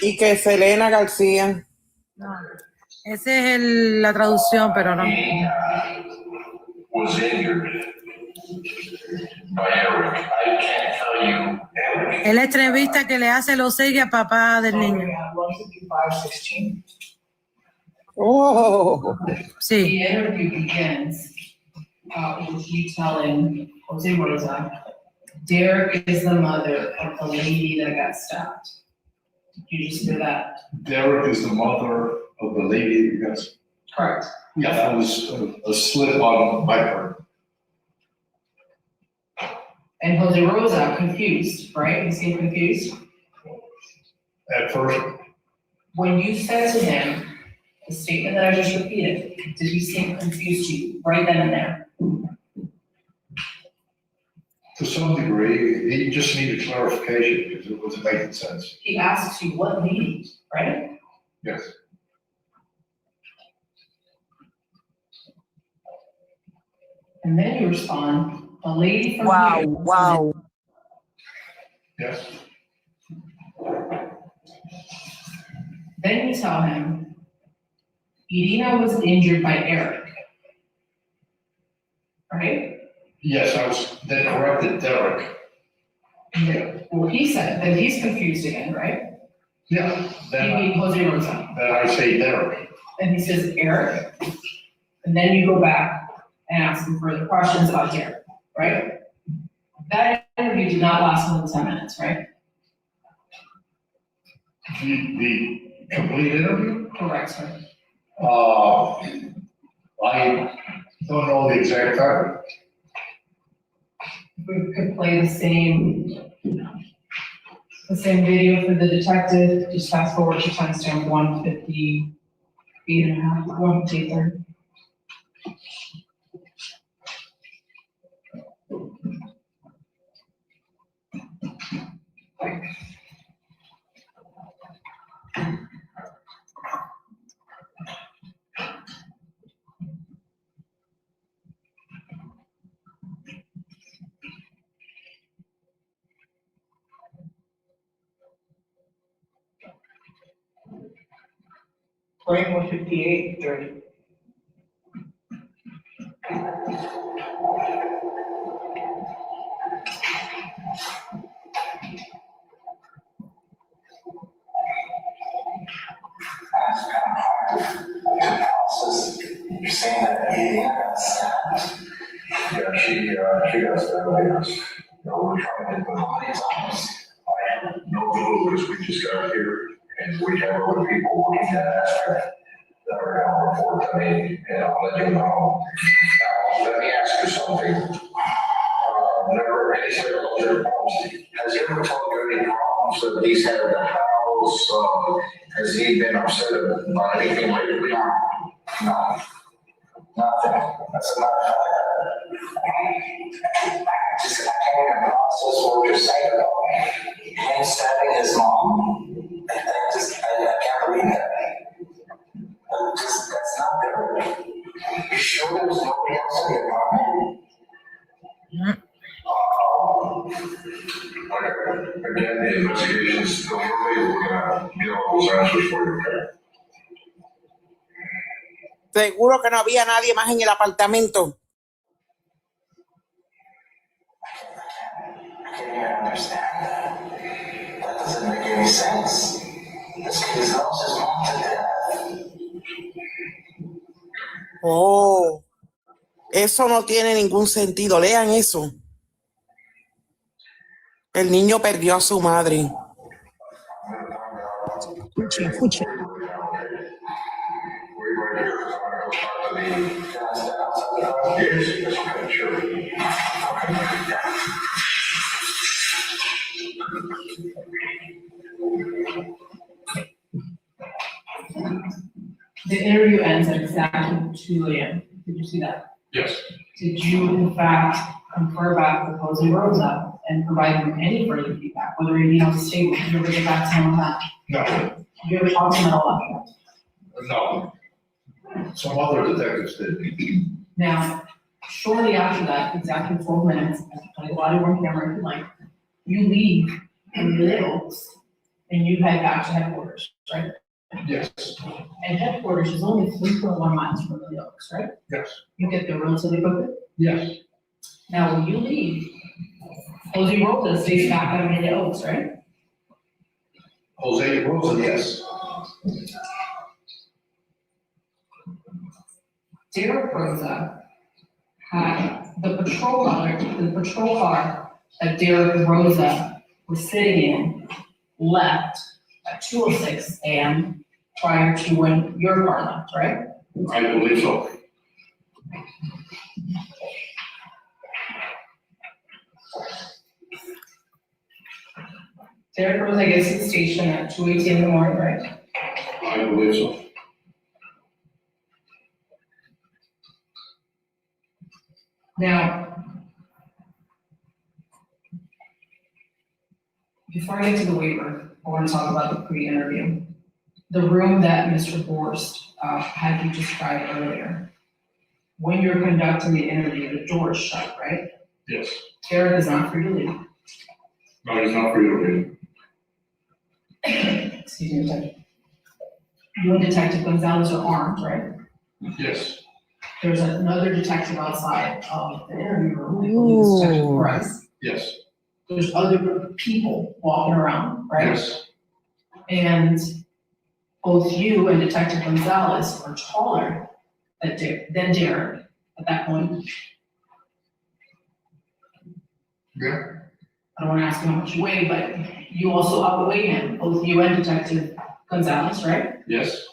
Y que Selena García. No. Esa es la traducción, pero no. Was injured by Eric. I can't tell you Eric. Es la entrevista que le hace los sigue a papá del niño. Oh. Sí. The interview begins with you telling Jose Rosa, Derek is the mother of the lady that got stabbed. Did you just hear that? Derek is the mother of the lady who got. Correct. Yeah, that was a slip on my part. And Jose Rosa confused, right? He seemed confused. At first, When you said to him the statement that I just repeated, did he seem confused to you right then and there? to some degree, he just needed clarification because it wasn't making sense. He asks you what lady, right? Yes. And then you respond, the lady from Wow, here. wow. Yes. Then you tell him, Irina was injured by Eric. Right? Yes, I was then corrected Derek. Yeah. Well, he said that he's confused again, right? Yeah. You Then, mean Jose Rosa. then I say Derek. And he says Eric. And then you go back and ask him further questions about Derek, right? That interview did not last more than 10 minutes, right? The complete interview? Correct, sir. I don't know the exact time. We could play the same video for the detective, just fast forward to timestamp 158 and a half, 153. Play 158, 30. You're saying that yeah, she got stabbed, yes. We're trying to put all these times. I have no clue because we just got here and we have other people looking at aspect that are going to report to me and I'll let you know. Now, let me ask you something. Never any sort of other problems. Has he ever told you any problems that he's had at the house? Has he been upset about anything lately? No. Nothing. That's not just I can't even process what you're saying about him stabbing his mom. I can't believe that. That's not there. You sure there was nobody else in the apartment? Again, the investigation is still early. We're gonna get all those answers for you, okay? Seguro que no había nadie más en el apartamento. I can't even understand that. That doesn't make any sense. This kid loves his mom to death. Oh, eso no tiene ningún sentido. Lean eso. El niño perdió a su madre. Escuche. Wait right here. Yes, sure. The interview ends at exactly 2 a.m. Did you see that? Yes. Did you in fact confer back with Jose Rosa and provide him any further feedback, whether he needs to stay, did you ever get back to him on that? No. Did you ever talk to him at all? No. Some other detectives did. Now, shortly after that, exactly 12 minutes, I played a lot of on camera if you like, you leave in the Oaks and you head back to headquarters, right? Yes. And headquarters is only 3.1 miles from the Oaks, right? Yes. You get there relatively quickly? Yes. Now, when you leave, Jose Rosa stays back at the Oaks, right? Jose Rosa, yes. Derek Rosa had the patrol car that Derek Rosa was sitting in left at 2:06 a.m. prior to when your car left, right? I believe so. Derek Rosa gets to the station at 2:18 in the morning, right? I believe so. Now, before I get to the waiver, I want to talk about the pre-interview. The room that Mr. Borst had you described earlier. When you're conducting the interview, the door is shut, right? Yes. Derek is not free to leave. No, he's not free to leave. Excuse me, Detective. You and Detective Gonzalez are armed, right? Yes. There's another detective outside of the interview room, I believe it's Detective Price. Yes. There's other people walking around, right? Yes. And both you and Detective Gonzalez are taller than Derek at that point. Yeah. I don't want to ask you how much you weigh, but you also outweigh him, both you and Detective Gonzalez, right? Yes.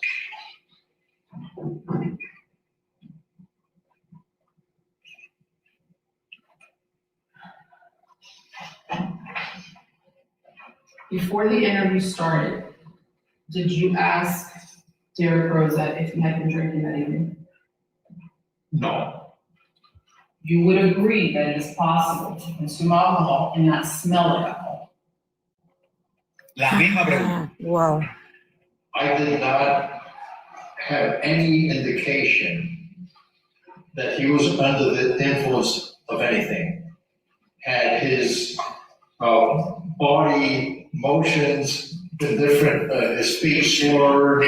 Before the interview started, did you ask Derek Rosa if he had been drinking that evening? No. You would agree that it is possible to consume alcohol and not smell like alcohol? La misma pregunta. Wow. I did not have any indication that he was under the influence of anything. Had his body motions been different, his speech slurred,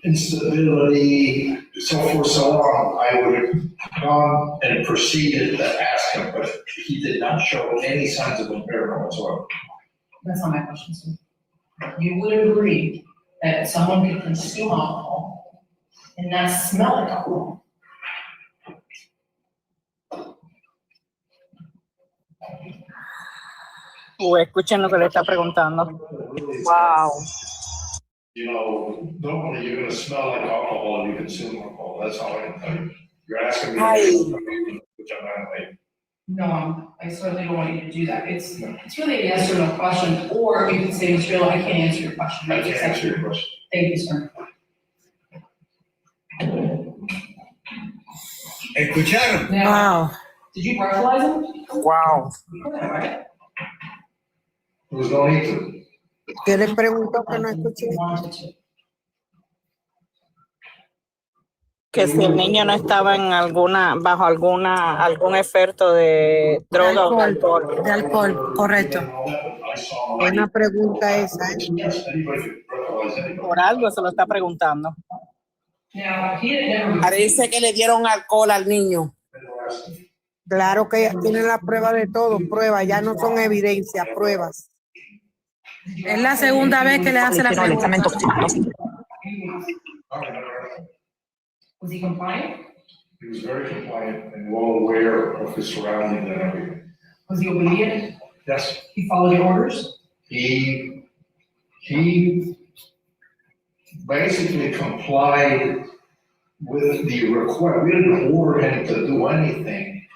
instability, so forth, so on, I would have gone and proceeded to ask him, but he did not show any signs of impairment whatsoever. That's not my question, sir. You would agree that someone could consume alcohol and not smell like alcohol? Escuchen lo que le está preguntando. Wow. You know, normally you're gonna smell like alcohol and you consume alcohol, that's all I can tell you. You're asking me, which I'm not like. No, I certainly don't want you to do that. It's really a yes or no question, or you can say, Mr. Bill, I can't answer your question. I can't answer your question. Thank you, sir. ¿Escucharon? Now, did you breathalyze him? Wow. You could have, right? There was no need to. ¿Qué le preguntó que no escuché? Que si el niño no estaba en bajo algún efecto de droga o de alcohol. De alcohol, correcto. Buena pregunta esa, ¿eh? Por algo se lo está preguntando. Parece que le dieron alcohol al niño. Claro que tiene la prueba de todo, pruebas, ya no son evidencias, pruebas. Es la segunda vez que le hace la pregunta. Was he compliant? He was very compliant and well aware of his surroundings and everything. Was he obedient? Yes. He followed your orders? He basically complied with the request, we didn't order him to do anything.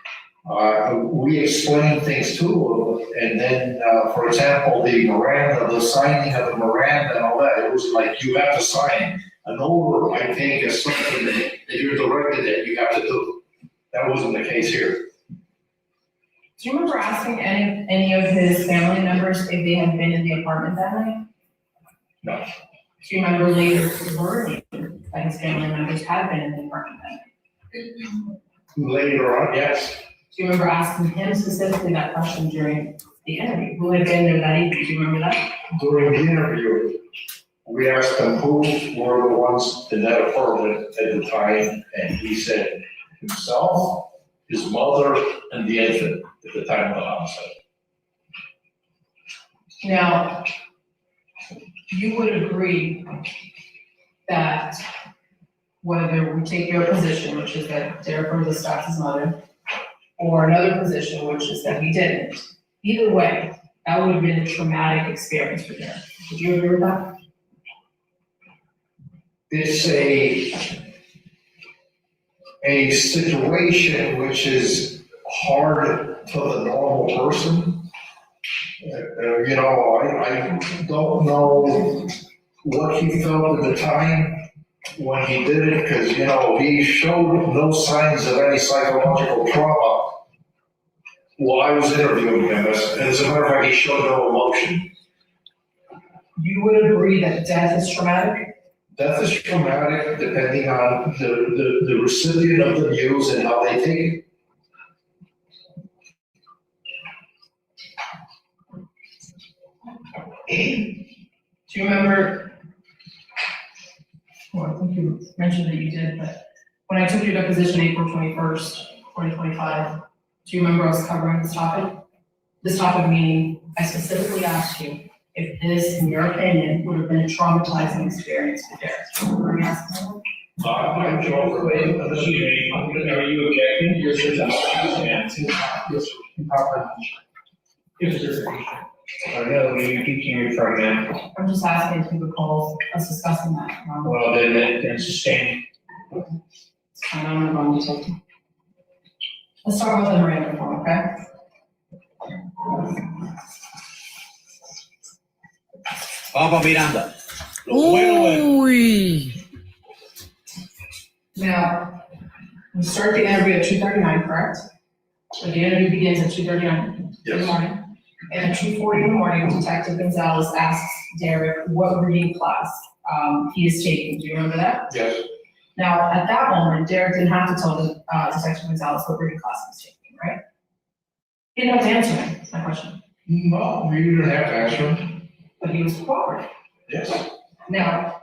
We explained things to him, and then, for example, the Miranda, the signing of the Miranda and all that, it was like, you have to sign. An order, I think, is something that you're directed that you have to do. That wasn't the case here. Do you remember asking any of his family members if they had been in the apartment that night? No. Do you remember later learning that his family members had been in the apartment that night? Later on, yes. Do you remember asking him specifically that question during the interview? Who had been there that evening? Do you remember that? During the interview, we asked him who were the ones in that apartment at the time, and he said himself, his mother, and the infant at the time of the homicide. Now, you would agree that whether we take your position, which is that Derek Rosa stopped his mother, or another position, which is that he didn't, either way, that would have been a traumatic experience for Derek. Would you agree with that? It's a situation which is hard to the normal person. You know, I don't know what he felt at the time when he did it, because, you know, he showed no signs of any psychological trauma. Well, I was interviewing him, as a matter of fact, he showed no emotion. You would agree that death is traumatic? Death is traumatic depending on the recipient of the news and how they take it. Do you remember, well, I think you mentioned that you did, but when I took your deposition April 21st, 2025, do you remember us covering this topic? This topic meaning I specifically asked you if this, in your opinion, would have been a traumatizing experience for Derek. Remember me asking that? Are you objecting? Yes, sir. I know, you're teaching me from that. I'm just asking if you recall us discussing that. Well, then sustain. I don't know if I'm detecting. Let's start with the Miranda form, okay? Vamos, Miranda. Uy. Now, we start the interview at 2:39, correct? So the interview begins at 2:39 in the morning. And at 2:40 in the morning, Detective Gonzalez asks Derek what reading class he is taking. Do you remember that? Yes. Now, at that moment, Derek didn't have to tell Detective Gonzalez what reading class he was taking, right? He didn't have to answer him, that's my question. No, we didn't have to answer him. But he was cooperative. Yes. Now,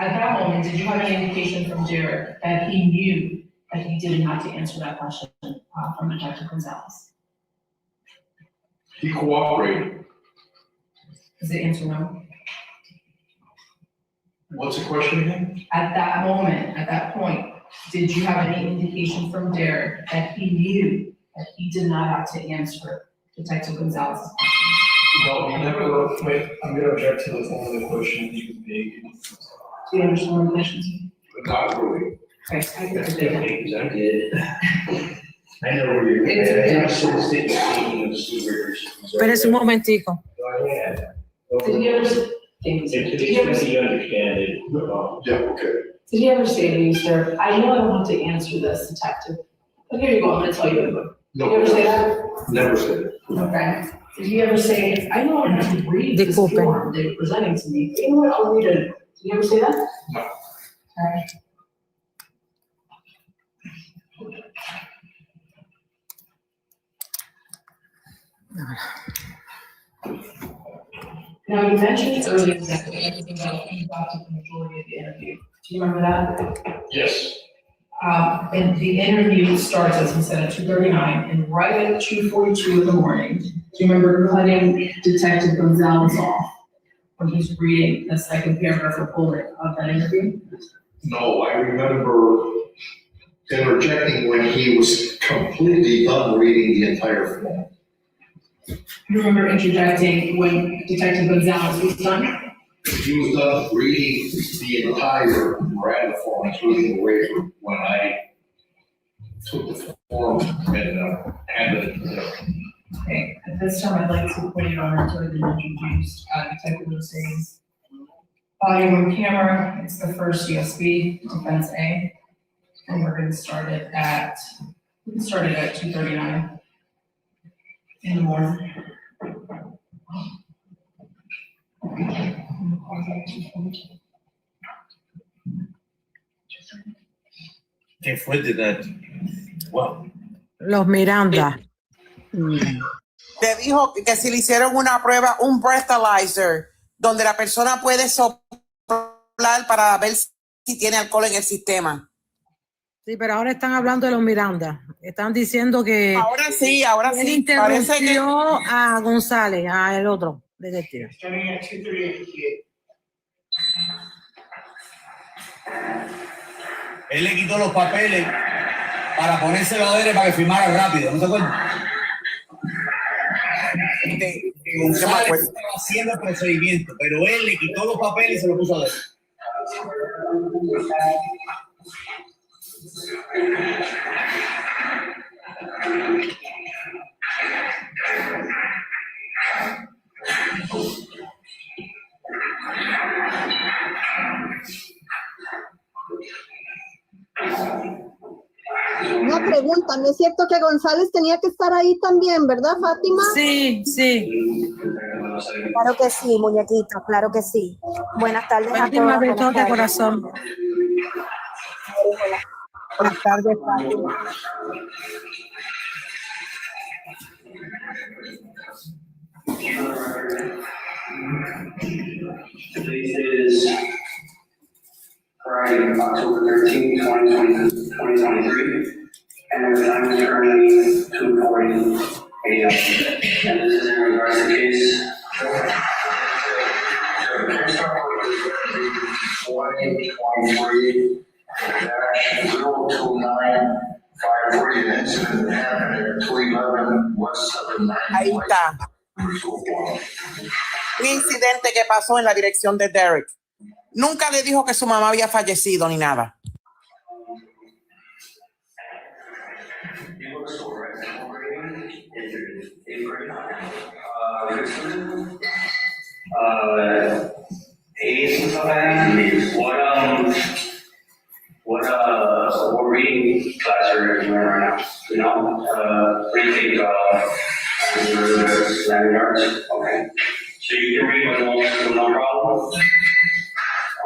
at that moment, did you have any indication from Derek that he knew that he didn't have to answer that question from Detective Gonzalez? He cooperated. Is the answer no? What's the question again? At that moment, at that point, did you have any indication from Derek that he knew that he did not have to answer Detective Gonzalez's question? No, he never. Wait, I'm gonna object to one of the questions you made. Do you understand the questions? Not really. Okay, I think I did. Because I did. I know where you're. Espérese un momentico. Did he ever, To the extent you understand it. Yeah, okay. did he ever say to you, sir, I know I don't have to answer this, detective, but here you go, I'm gonna tell you anyway. Did he ever say that? Never said it. Okay. Did he ever say, I know I don't have to read this form they were presenting to me, but you know what, I'll read it. Did he ever say that? No. Okay. Now, you mentioned earlier that everything else you got to the majority of the interview. Do you remember that? Yes. And the interview starts, as we said, at 2:39, and right at 2:42 in the morning, do you remember cutting Detective Gonzalez off when he's reading the second paragraph or bullet of that interview? No, I remember interjecting when he was completely done reading the entire form. You remember interjecting when Detective Gonzalez was done? He was done reading the entire Miranda form, including the waiver, when I took the form and handed it to him. Okay, at this time, I'd like to put it on record and introduce Detective Rosa's audio and camera. It's the first USB, Defense A. And we're gonna start it at 2:39 in the morning. ¿Qué fue de wow. Los Miranda. Te dijo que si le hicieron una prueba, un breathalyzer, donde la persona puede soplar para ver si tiene alcohol en el sistema. Sí, pero ahora están hablando de los Miranda. Están diciendo que ahora sí. él interrumpió a González, a el otro detective. Él le quitó los papeles para ponerse la derecha para que firmara rápido, ¿no se acuerdan? González estaba haciendo el procedimiento, pero él le quitó los papeles y se los puso a derecha. Una pregunta, ¿no es cierto que González tenía que estar ahí también, verdad, Fátima? Sí, sí. Claro que sí, muñequito, claro que sí. Buenas tardes Fátima, a todos. besos de corazón. Buenas tardes, Fátima. Today's is Friday, October 13, 2023, and the time is currently 2:40 a.m. And this is in regards to the case. 2023-029-540, an incident that happened at 211 West 790. Ahí está. Un incidente que pasó en la dirección de Derek. Nunca le dijo que su mamá había fallecido ni nada. What reading class are you in right now? You know, what do you think? Language arts. Okay. So you can read with no problem.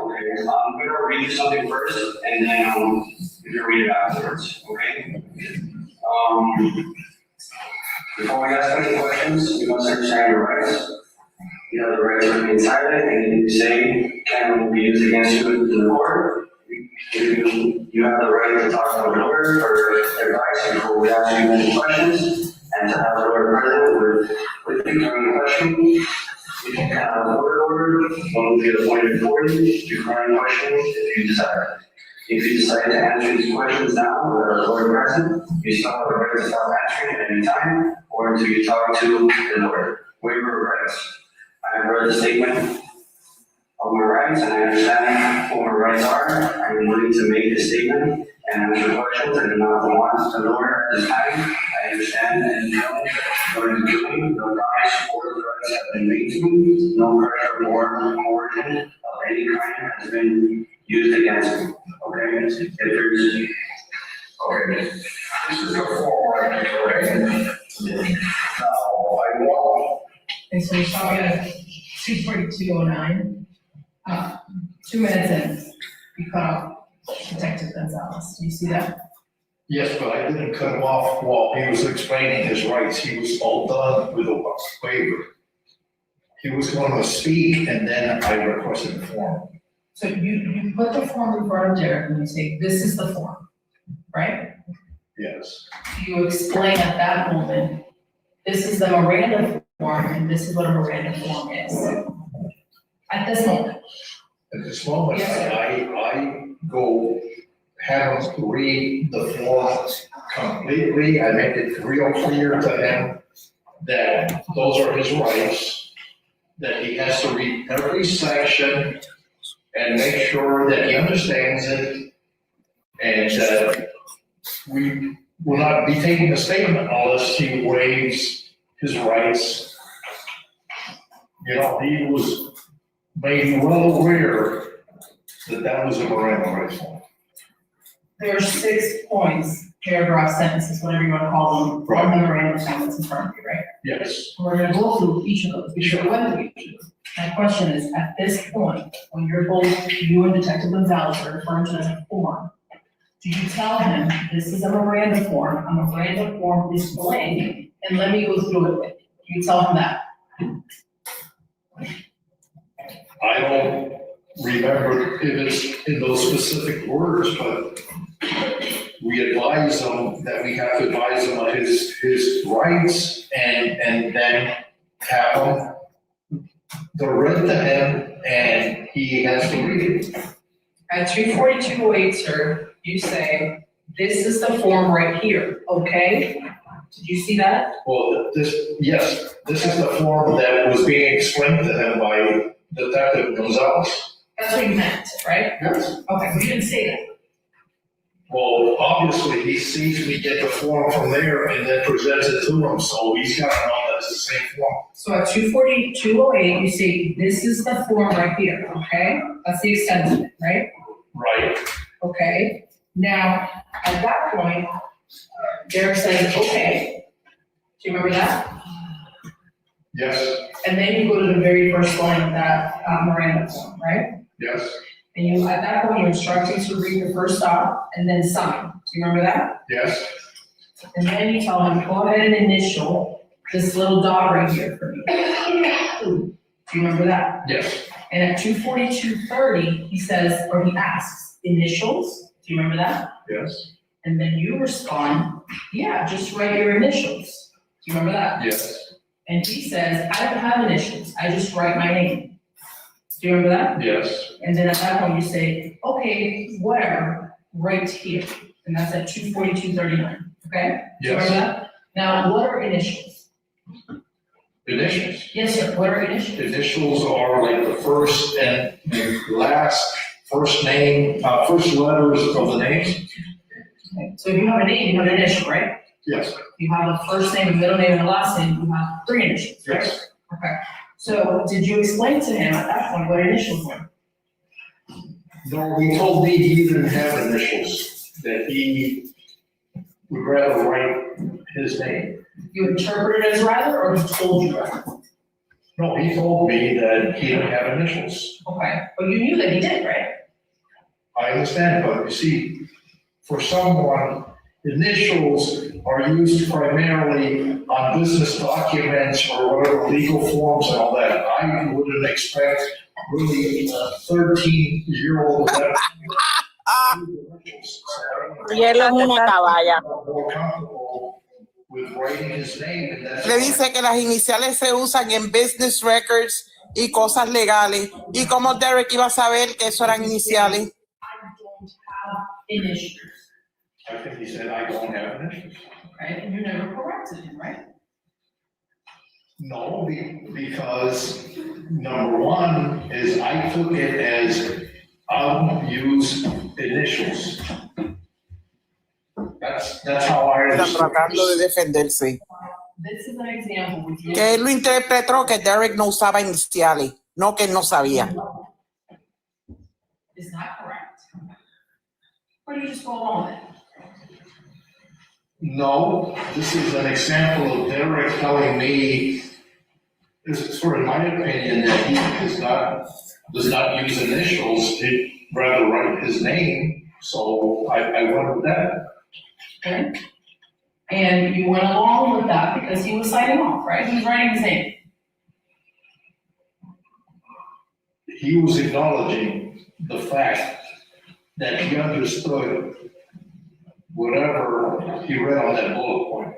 Okay. I'm gonna read you something first, and then you can read it afterwards. Okay. Before we ask any questions, you must understand your rights. You have the right to remain silent, and anything you say can be used against you in the court. You have the right to talk to a lawyer for advice before we ask you any questions, and to have a lawyer present with you during the question. You can have a order, one will be appointed for you, decline questions if you desire. If you decide to answer these questions now without a lawyer present, you still have the right to stop answering at any time, or until you talk to the lawyer. Waiver of rights. I have read the statement of my rights, and I understand what my rights are. I am willing to make this statement and answer questions. I do not want to lawyer at this time. I understand and know what I'm doing. No promise or threats have been made to me. No pressure or coercion of any kind has been used against me. Okay? If there's Okay, this is a form right here, right? Now, I want. And so we started at 2:42:09. 2 minutes in, we cut off Detective Gonzalez. Do you see that? Yes, but I didn't cut him off while he was explaining his rights. He was all done with a waiver. He was going to speak, and then I requested the form. So you put the form in front of Derek and you say, this is the form, right? Yes. You explain at that moment, this is the Miranda form, and this is what a Miranda form is. At this moment. At this moment, Yes. I go have him read the form completely. I make it real clear to him that those are his rights. that he has to read every section and make sure that he understands it, and that we will not be taking a statement unless he waives his rights. You know, he was made well aware that that was a Miranda rights form. There are 6 points, paragraphs, sentences, whatever you want to call them, from the Miranda form that's in front of you, right? Yes. We're going to go through each of those, because we went through each of those. My question is, at this point, when you're both, you and Detective Gonzalez are referring to a form, do you tell him, this is a Miranda form, a Miranda form is blank, and let me go through it with you? Do you tell him that? I don't remember if it's in those specific words, but we advise him that we have to advise him of his rights and then have him, they're read to him and he has to read it. At 24208, sir, you say, this is the form right here, okay? Did you see that? Well, this is the form that was being explained to him by Detective Gonzalez. That's what you meant, right? Yes. Okay, but you didn't say that. Well, obviously, he sees me get the form from there and then presents it to him, so he's got to know that it's the same form. So at 24208, you say, this is the form right here, okay? That's the extent of it, right? Right. Okay. Now, at that point, Derek says, okay. Do you remember that? Yes. And then you go to the very first line of that Miranda form, right? Yes. And you, at that point, you're instructed to read the first stop and then sign. Do you remember that? Yes. And then you tell him, go ahead and initial this little dot right here for me. Do you remember that? Yes. And at 24230, he says, or he asks, initials? Do you remember that? Yes. And then you respond, yeah, just write your initials. Do you remember that? Yes. And he says, I don't have initials, I just write my name. Do you remember that? Yes. And then at that point you say, okay, whatever, right here. And that's at 24239, okay? Do you remember that? Now, what are initials? Initials. Yes, sir, what are initials? Initials are like the first and the last first name, first letters of the name. Okay. So if you have a name, you have an initial, right? Yes. You have a first name, a middle name, and a last name, you have 3 initials, right? Yes. Okay. So did you explain to him at that point what initials were? No, he told me he didn't have initials, that he would rather write his name. You interpreted as rather, or he told you rather? No, he told me that he didn't have initials. Okay, but you knew that he did, right? I understand, but you see, for someone, initials are used primarily on business documents or whatever, legal forms and all that. I wouldn't expect really a 13-year-old Y él es una caballa. with writing his name, and that's Le dice que las iniciales se usan en business records y cosas legales. ¿Y cómo Derek iba a saber que eso eran iniciales? Initials. I think he said, I don't have initials. Right, and you never corrected him, right? No, because number one is I took it as I'll use initials. That's how I Está understood. tratando de defenderse. This is an example with you. Que él lo interpretó que Derek no usaba iniciales, no que él no sabía. Is that correct? Or do you just go along with it? No, this is an example of Derek telling me, this is sort of my opinion, that he does not use initials, he'd rather write his name, so I went with that. Okay. And you went along with that because he was signing off, right? He was writing his name. He was acknowledging the fact that he understood whatever he read on that bullet point.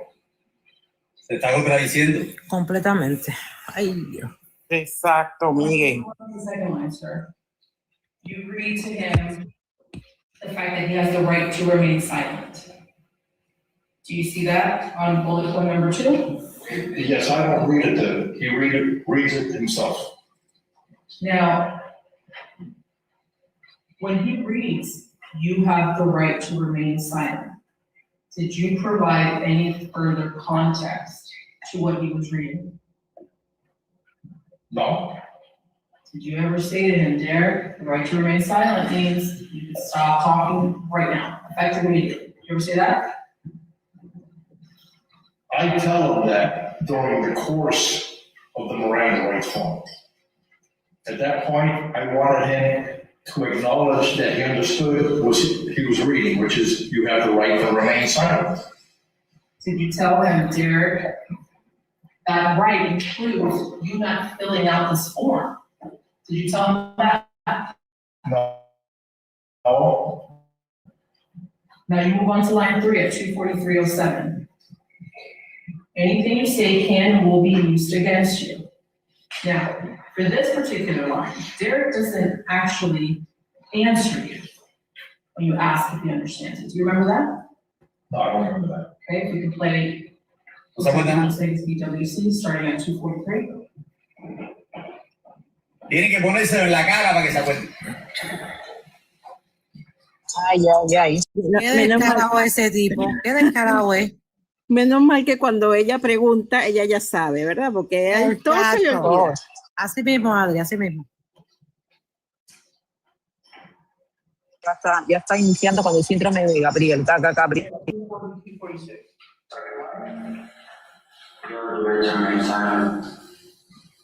Se está contradiciendo. Completamente. Ay, Dios. Exacto, Miguel. The second line, sir. You read to him the fact that he has the right to remain silent. Do you see that on bullet point number 2? Yes, I don't read it then. He reads it himself. Now, when he reads, you have the right to remain silent. Did you provide any further context to what he was reading? No. Did you ever say to him, Derek, the right to remain silent means you can stop talking right now, effective immediately? Did you ever say that? I tell him that during the course of the Miranda rights form. At that point, I wanted him to acknowledge that he understood what he was reading, which is you have the right to remain silent. Did you tell him, Derek, that right includes you not filling out this form? Did you tell him that? No. Now you move on to line 3 at 24307. Anything you say can and will be used against you. Now, for this particular line, Derek doesn't actually answer you when you ask if he understands it. Do you remember that? No, I don't remember that. Okay, if we can play things BWC starting at 243. Tiene que ponérselo en la cara para que se acuerde. Ay. Qué descarado ese tipo. Qué descarado es. Menos mal que cuando ella pregunta, ella ya sabe, ¿verdad? Porque él todo se le olvida. Así mismo, Adri, así mismo. Ya está iniciando con el síndrome de Gabriel. Gabriel.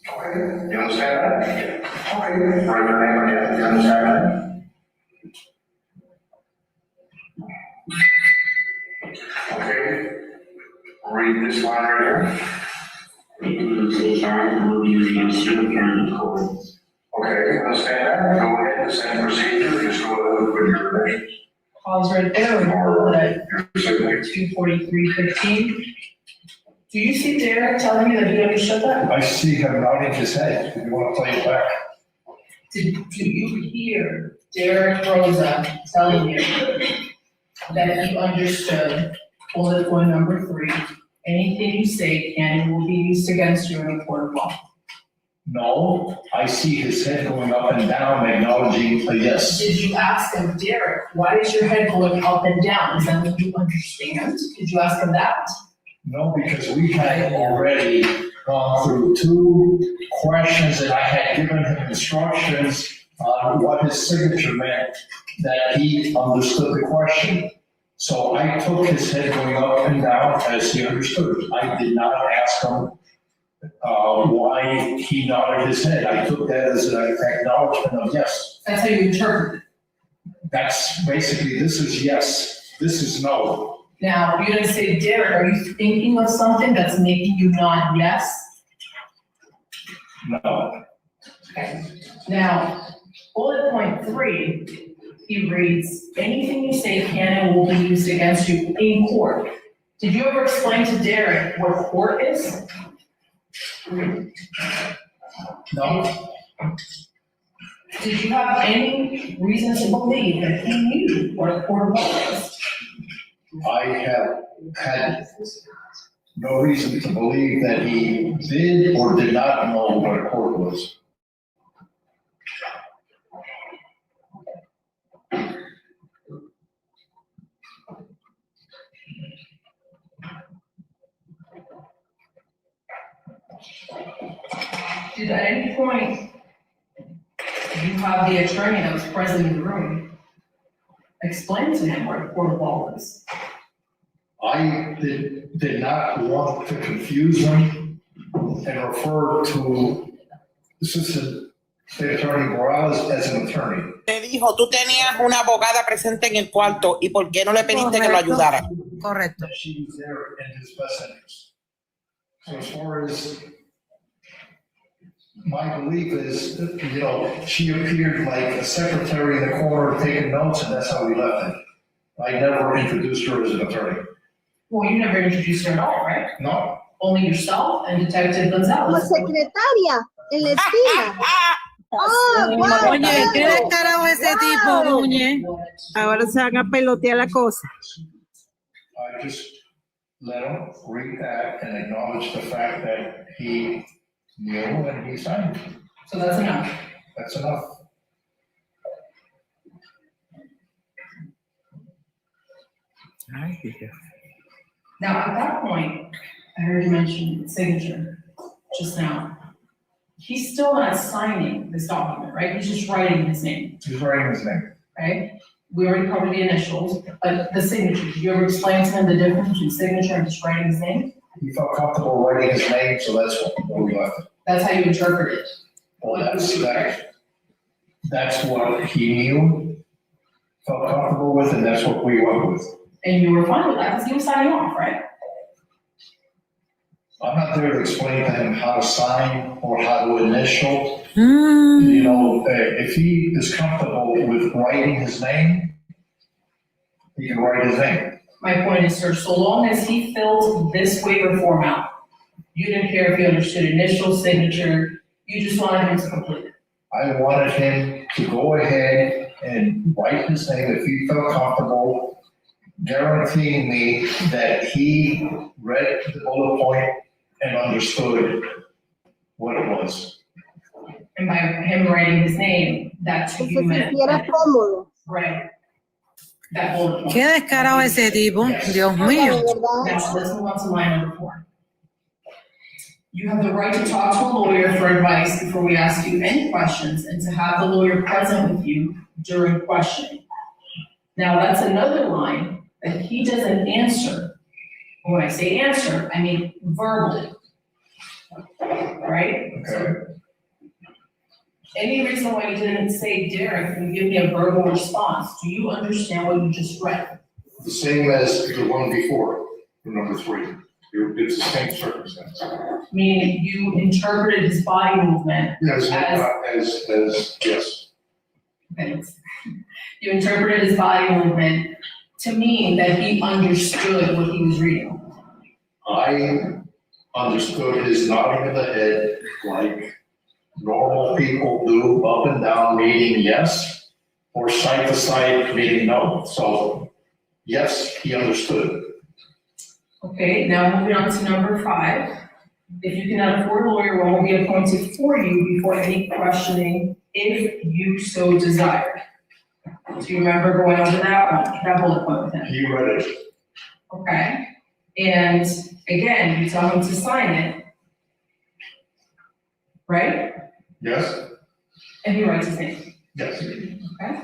Okay, you understand that? Okay, write your name on it, you understand that? Okay, read this line right here. Okay, understand that? Go ahead, the same procedure, just go ahead with your initials. Pause right there, and hold it at 243:15. Do you see Derek telling you that he understood that? I see him nodding his head. If you want to play it back. Do you hear Derek Rosa telling you that he understood bullet point number 3? Anything you say can and will be used against you in a court of law. No, I see his head going up and down, acknowledging a yes. Did you ask him, Derek, why is your head going up and down? Is that what you understand? Did you ask him that? No, because we had already gone through 2 questions and I had given him instructions on what his signature meant, that he understood the question. So I took his head going up and down as he understood. I did not ask him why he nodded his head. I took that as an acknowledgement of yes. That's how you interpret it. That's basically, this is yes, this is no. Now, you're gonna say, Derek, are you thinking of something that's making you nod yes? No. Okay. Now, bullet point 3, he reads, anything you say can and will be used against you in court. Did you ever explain to Derek what court is? No. Did you have any reason to believe that he knew what a court of law is? I have had no reason to believe that he did or did not know what a court was. Did at any point you have the attorney that was present in the room explain to him what a court of law is? I did not want to confuse him and refer to Assistant State Attorney Baez as an attorney. Te dijo, tú tenías una abogada presente en el cuarto y ¿por qué no le pediste que lo ayudara? Correcto. She was there in his best interest. So as far as my belief is, you know, she appeared like a secretary in the corner taking notes, and that's how we left it. I never introduced her as an attorney. Well, you never introduced her at all, right? No. Only yourself and Detective Gonzalez. Como secretaria en la esquina. Oh, wow. Oye, qué descarado ese tipo, Muñe. Ahora se van a pelotear la cosa. I just let him read that and acknowledge the fact that he knew and he signed. So that's enough. That's enough. Now, at that point, I heard you mention signature just now. He's still not signing this document, right? He's just writing his name, He's writing his name. right? We already covered the initials, but the signature, did you ever explain to him the difference between signature and just writing his name? He felt comfortable writing his name, so that's what we left it. That's how you interpret it. Well, that's what he knew, felt comfortable with, and that's what we went with. And you were fine with that because he was signing off, right? I'm not there to explain to him how to sign or how to initial. You know, if he is comfortable with writing his name, he can write his name. My point is, sir, so long as he filled this waiver form out, you didn't care if he understood initial, signature, you just wanted him to complete it. I wanted him to go ahead and write his name if he felt comfortable, guaranteeing me that he read the bullet point and understood what it was. And by him writing his name, that to you meant. Right. That bullet point. Qué descarado ese tipo, Dios mío. Now, let's move on to line number 4. You have the right to talk to a lawyer for advice before we ask you any questions and to have the lawyer present with you during questioning. Now, that's another line that he doesn't answer. When I say answer, I mean verbally. Right? Okay. Any reason why you didn't say, Derek, and give me a verbal response? Do you understand what you just read? The same as the one before, number 3. It's the same circumstance. Meaning you interpreted his body movement Yes, as yes. Thanks. You interpreted his body movement to mean that he understood what he was reading. I understood his nodding of the head like normal people do, up and down, meaning yes, or side to side, meaning no. So, yes, he understood. Okay, now moving on to number 5. If you cannot afford a lawyer, one will be appointed for you before any questioning, if you so desire. Do you remember going over that bullet point with him? He read it. Okay, and again, you tell him to sign it, right? Yes. And he writes his name. Yes. Okay.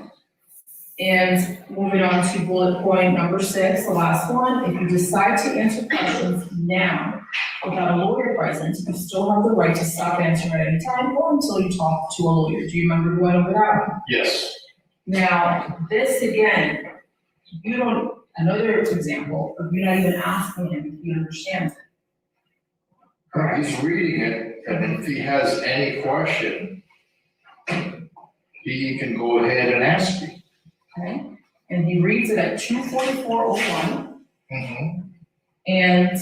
And moving on to bullet point number 6, the last one, if you decide to answer questions now without a lawyer present, you still have the right to stop answering at any time or until you talk to a lawyer. Do you remember going over that one? Yes. Now, this again, you don't, another example of you not even asking him if he understands it. He's reading it, and if he has any question, he can go ahead and ask me. Okay, and he reads it at 2:44:01. Mm-hmm. And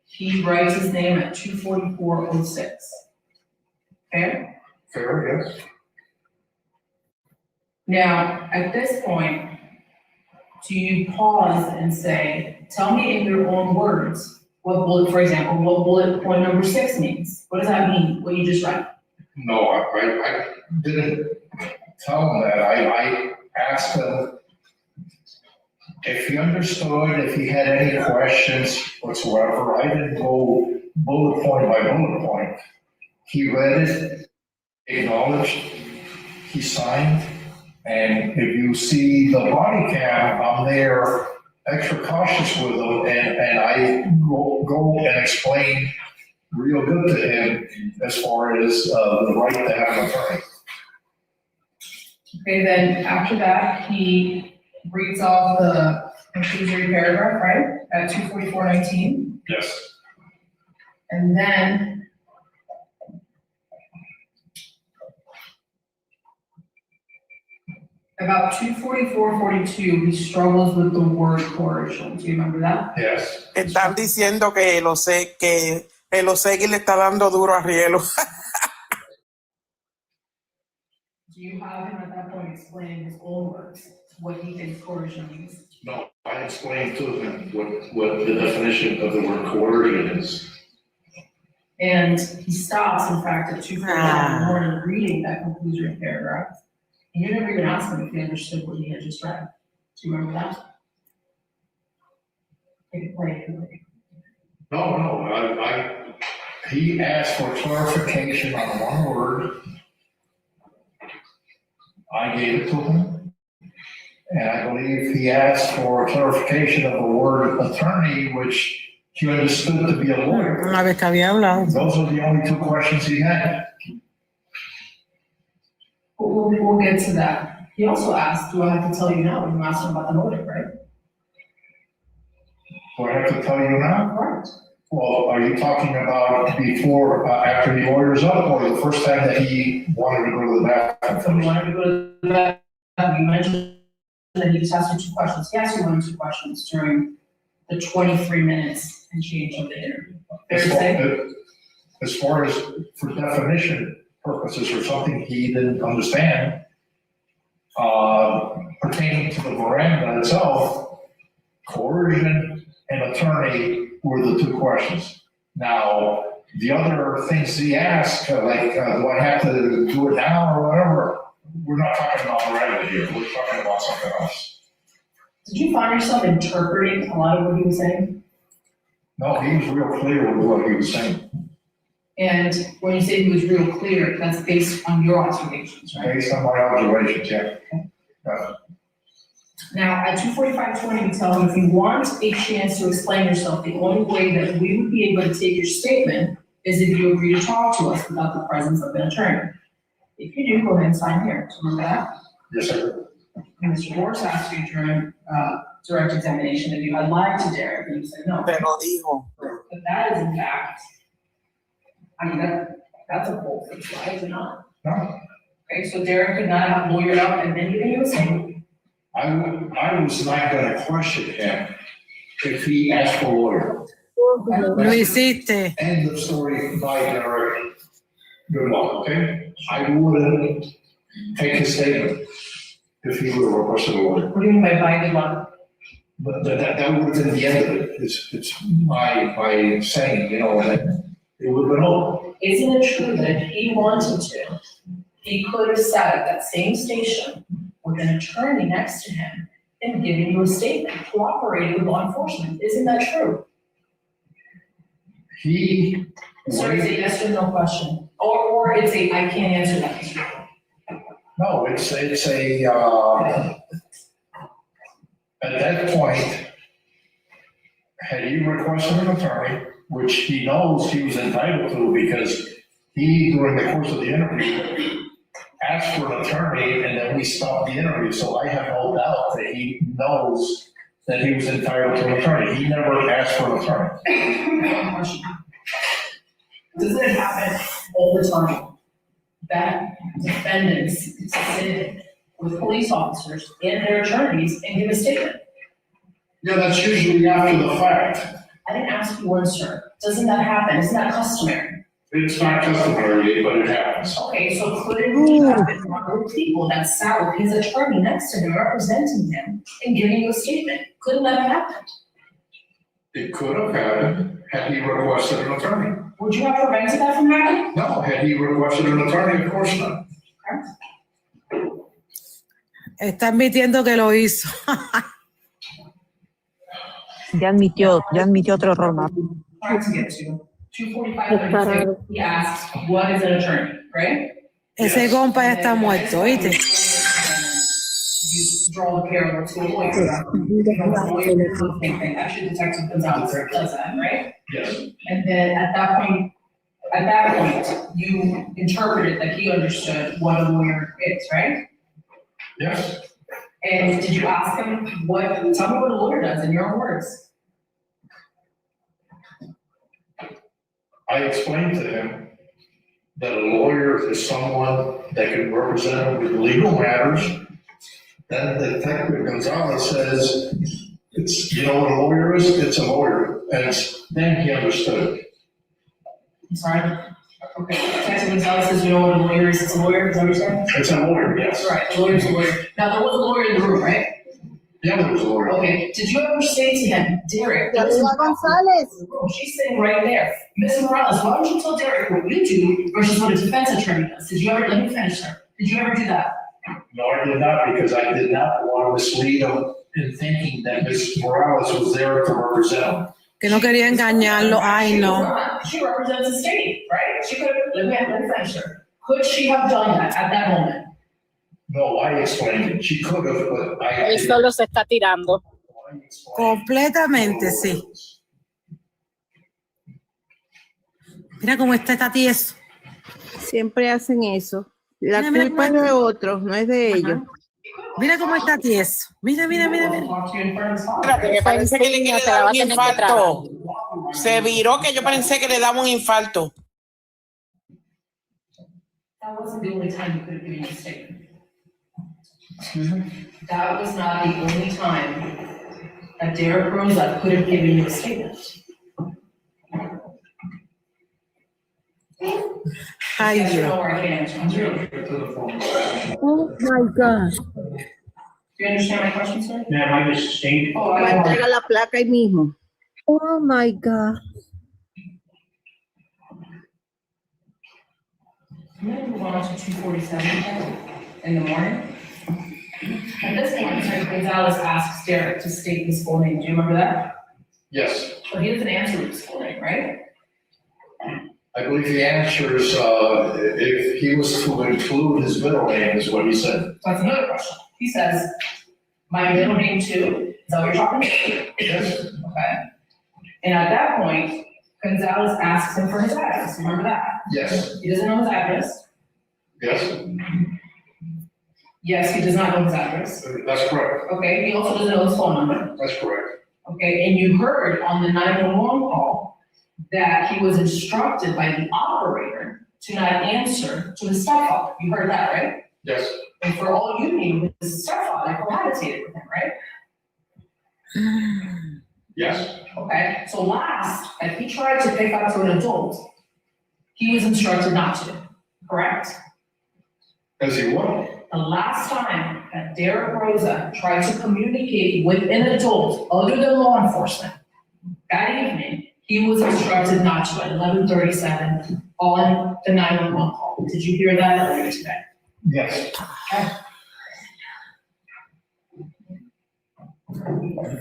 he writes his name at 2:44:06. Fair? Fair, yes. Now, at this point, do you pause and say, tell me in your own words, what bullet, for example, what bullet point number 6 means? What does that mean, what you just read? No, I didn't tell him that. I asked him if he understood, if he had any questions whatsoever. I didn't go bullet point by bullet point. He read it, acknowledged, he signed, and if you see the body cam, I'm there extra cautious with him, and I go and explain real good to him as far as the right to have an attorney. Okay, then after that, he reads off the conclusory paragraph, right, at 2:44:19. Yes. And then about 2:44:42, he struggles with the word coercion. Do you remember that? Yes. Están diciendo que lo sé, que el Osegui le está dando duro a Rielo. Do you have him at that point explaining his own words, what he thinks coercion means? No. I explained to him what the definition of the word coercion is. And he stops, in fact, at 2:45 in the morning reading that conclusion paragraph. And you never even asked him if he understood what he had just read. Do you remember that? No, he asked for clarification on one word. I gave it to him. And I believe he asked for clarification of the word attorney, which he understood to be a lawyer. Una vez que había hablado. Those are the only two questions he had. We'll get to that. He also asked, do I have to tell you now? When you asked him about the motive, right? Do I have to tell you now? Right. Well, are you talking about before, after the order's up, or the first time that he wanted to go to the bathroom? So he wanted to go to the bathroom. You mentioned that he just asked you two questions. He asked you one or two questions during the 23 minutes and change of the interview. As far as for definition purposes or something he didn't understand, pertaining to the Miranda itself, coercion and attorney were the two questions. Now, the other things he asked, do I have to do it now or whatever, we're not talking about Miranda here. We're talking about something else. Did you find yourself interpreting a lot of what he was saying? No, he was real clear with what he was saying. And when you say he was real clear, that's based on your observations, right? Based on my observations, yeah. Now, at 2:45:20, we tell him if you want a chance to explain yourself, the only way that we would be able to take your statement is if you agree to talk to us without the presence of an attorney. If you do, go ahead and sign here. Do you remember that? Yes, sir. And Mr. Morris asked you during direct examination if you had lied to Derek, and you said no. Te lo dijo. But that is in fact, I mean, that's a bold face, right? Is it not? No. Okay, so Derek could not have lawyered up and then given you a statement. I was not gonna question him if he asked for a lawyer. Lo hiciste. End of story by Derek. Good luck, okay? I wouldn't take his statement if he would have requested a lawyer. What do you mean by good luck? But that would have been the end of it. It's my saying, that it would have been over. Isn't it true that if he wanted to, he could have sat at that same station with an attorney next to him and given you a statement, cooperating with law enforcement? Isn't that true? So it's a yes or no question, or it's a I can't answer that question. No, it's a, at that point, had he requested an attorney, which he knows he was entitled to because he, during the course of the interview, asked for an attorney and then we stopped the interview. So I have no doubt that he knows that he was entitled to an attorney. He never asked for an attorney. Does it happen all the time that defendants sit with police officers and their attorneys and give a statement? Yeah, that's usually after the fact. I didn't ask you one, sir. Doesn't that happen? Isn't that customary? It's not customary, but it happens. Okay, so could it be happen for other people that sat with his attorney next to him, representing him, and giving you a statement? Couldn't that have happened? It could have happened had he requested an attorney. Would you have prevented that from happening? No, had he requested an attorney, of course not. Está admitiendo que lo hizo. Ya admitió otro error más. Trying to get to 2:45, he asks, what is an attorney, right? Ese compa ya está muerto, ¿oíste? You draw the parallel to a lawyer. Actually, Detective Gonzalez does that, right? Yes. And then at that point, you interpreted that he understood what a lawyer is, right? Yes. And did you ask him tell me what a lawyer does in your own words? I explained to him that a lawyer is someone that can represent him with legal matters. Then Detective Gonzalez says, you know what a lawyer is? It's a lawyer. And then he understood. I'm sorry? Okay, Detective Gonzalez says, you know what a lawyer is? It's a lawyer, is that what you're saying? It's a lawyer, yes. Right, a lawyer's a lawyer. Now, there was a lawyer in the room, right? Yeah, there was a lawyer. Okay, did you ever say to him, Derek, Yamila Gonzalez. she's sitting right there. Ms. Morales, why don't you tell Derek what you do versus what a defense attorney does? Did you ever, let me finish, sir. Did you ever do that? No, I did not, because I did not want to mislead him in thinking that Ms. Morales was there to represent him. Que no quería engañarlo. Ay, no. She represents the state, right? She could, let me finish, sir. Could she have done that at that moment? No, I explained it. She could have, but I. Él solo se está tirando. Completamente, sí. Mira cómo está tieso. Siempre hacen eso. La Mira, culpa es de otros, no es de ellos. Mira cómo está tieso. Mira. Espérate, que parece que le quiere dar un infarto. Se viró que yo pensé que le daba un infarto. That wasn't the only time you could have given your statement. Excuse me? That was not the only time that Derek Rosa could have given you a statement. Ay, Yes or Dios. no, or I can't answer. Oh my God. Do you understand my question, sir? Ma'am, I just stated. Oh, Va a entregar la placa ahí mismo. Oh my God. I'm gonna move on to 247 in the morning. At this point, Attorney Gonzalez asks Derek to state his full name. Do you remember that? Yes, But he doesn't answer his full name, right? I believe the answer is, if he was to include his middle name is what he said. So that's another question. He says, my middle name too, is that what you're talking about? Yes. Okay. And at that point, Gonzalez asks him for his address, remember that? Yes. He doesn't know his address. Yes, Yes, he does not know his address. that's correct. Okay, he also doesn't know his phone number. That's correct. Okay, and you heard on the 911 call that he was instructed by the operator to not answer to his stepfather. You heard that, right? Yes. And for all you knew, his stepfather cohabitated with him, right? Yes. Okay, so last, if he tried to pick up to an adult, he was instructed not to, correct? As he would. The last time that Derek Rosa tried to communicate with an adult other than law enforcement, that evening, he was instructed not to at 11:37 on the 911 call. Did you hear that earlier today? Yes.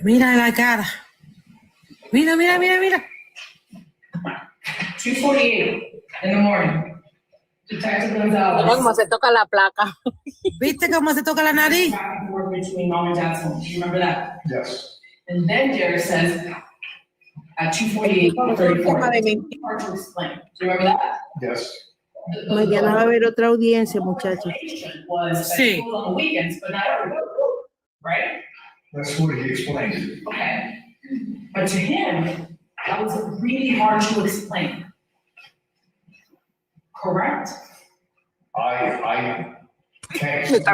Mira la cara. Mira. 2:48 in the morning. Detective Gonzalez. Como se toca la placa. ¿Viste cómo se toca la nariz? Back and forth between mom and dad's home. Do you remember that? Yes. And then Derek says, at 2:48, 34, hard to explain. Do you remember that? Yes. Mañana va a haber otra audiencia, muchachos. Was that Sí. he was on the weekends, but not every week, right? That's what he explained. Okay. But to him, that was really hard to explain. Correct? I can't.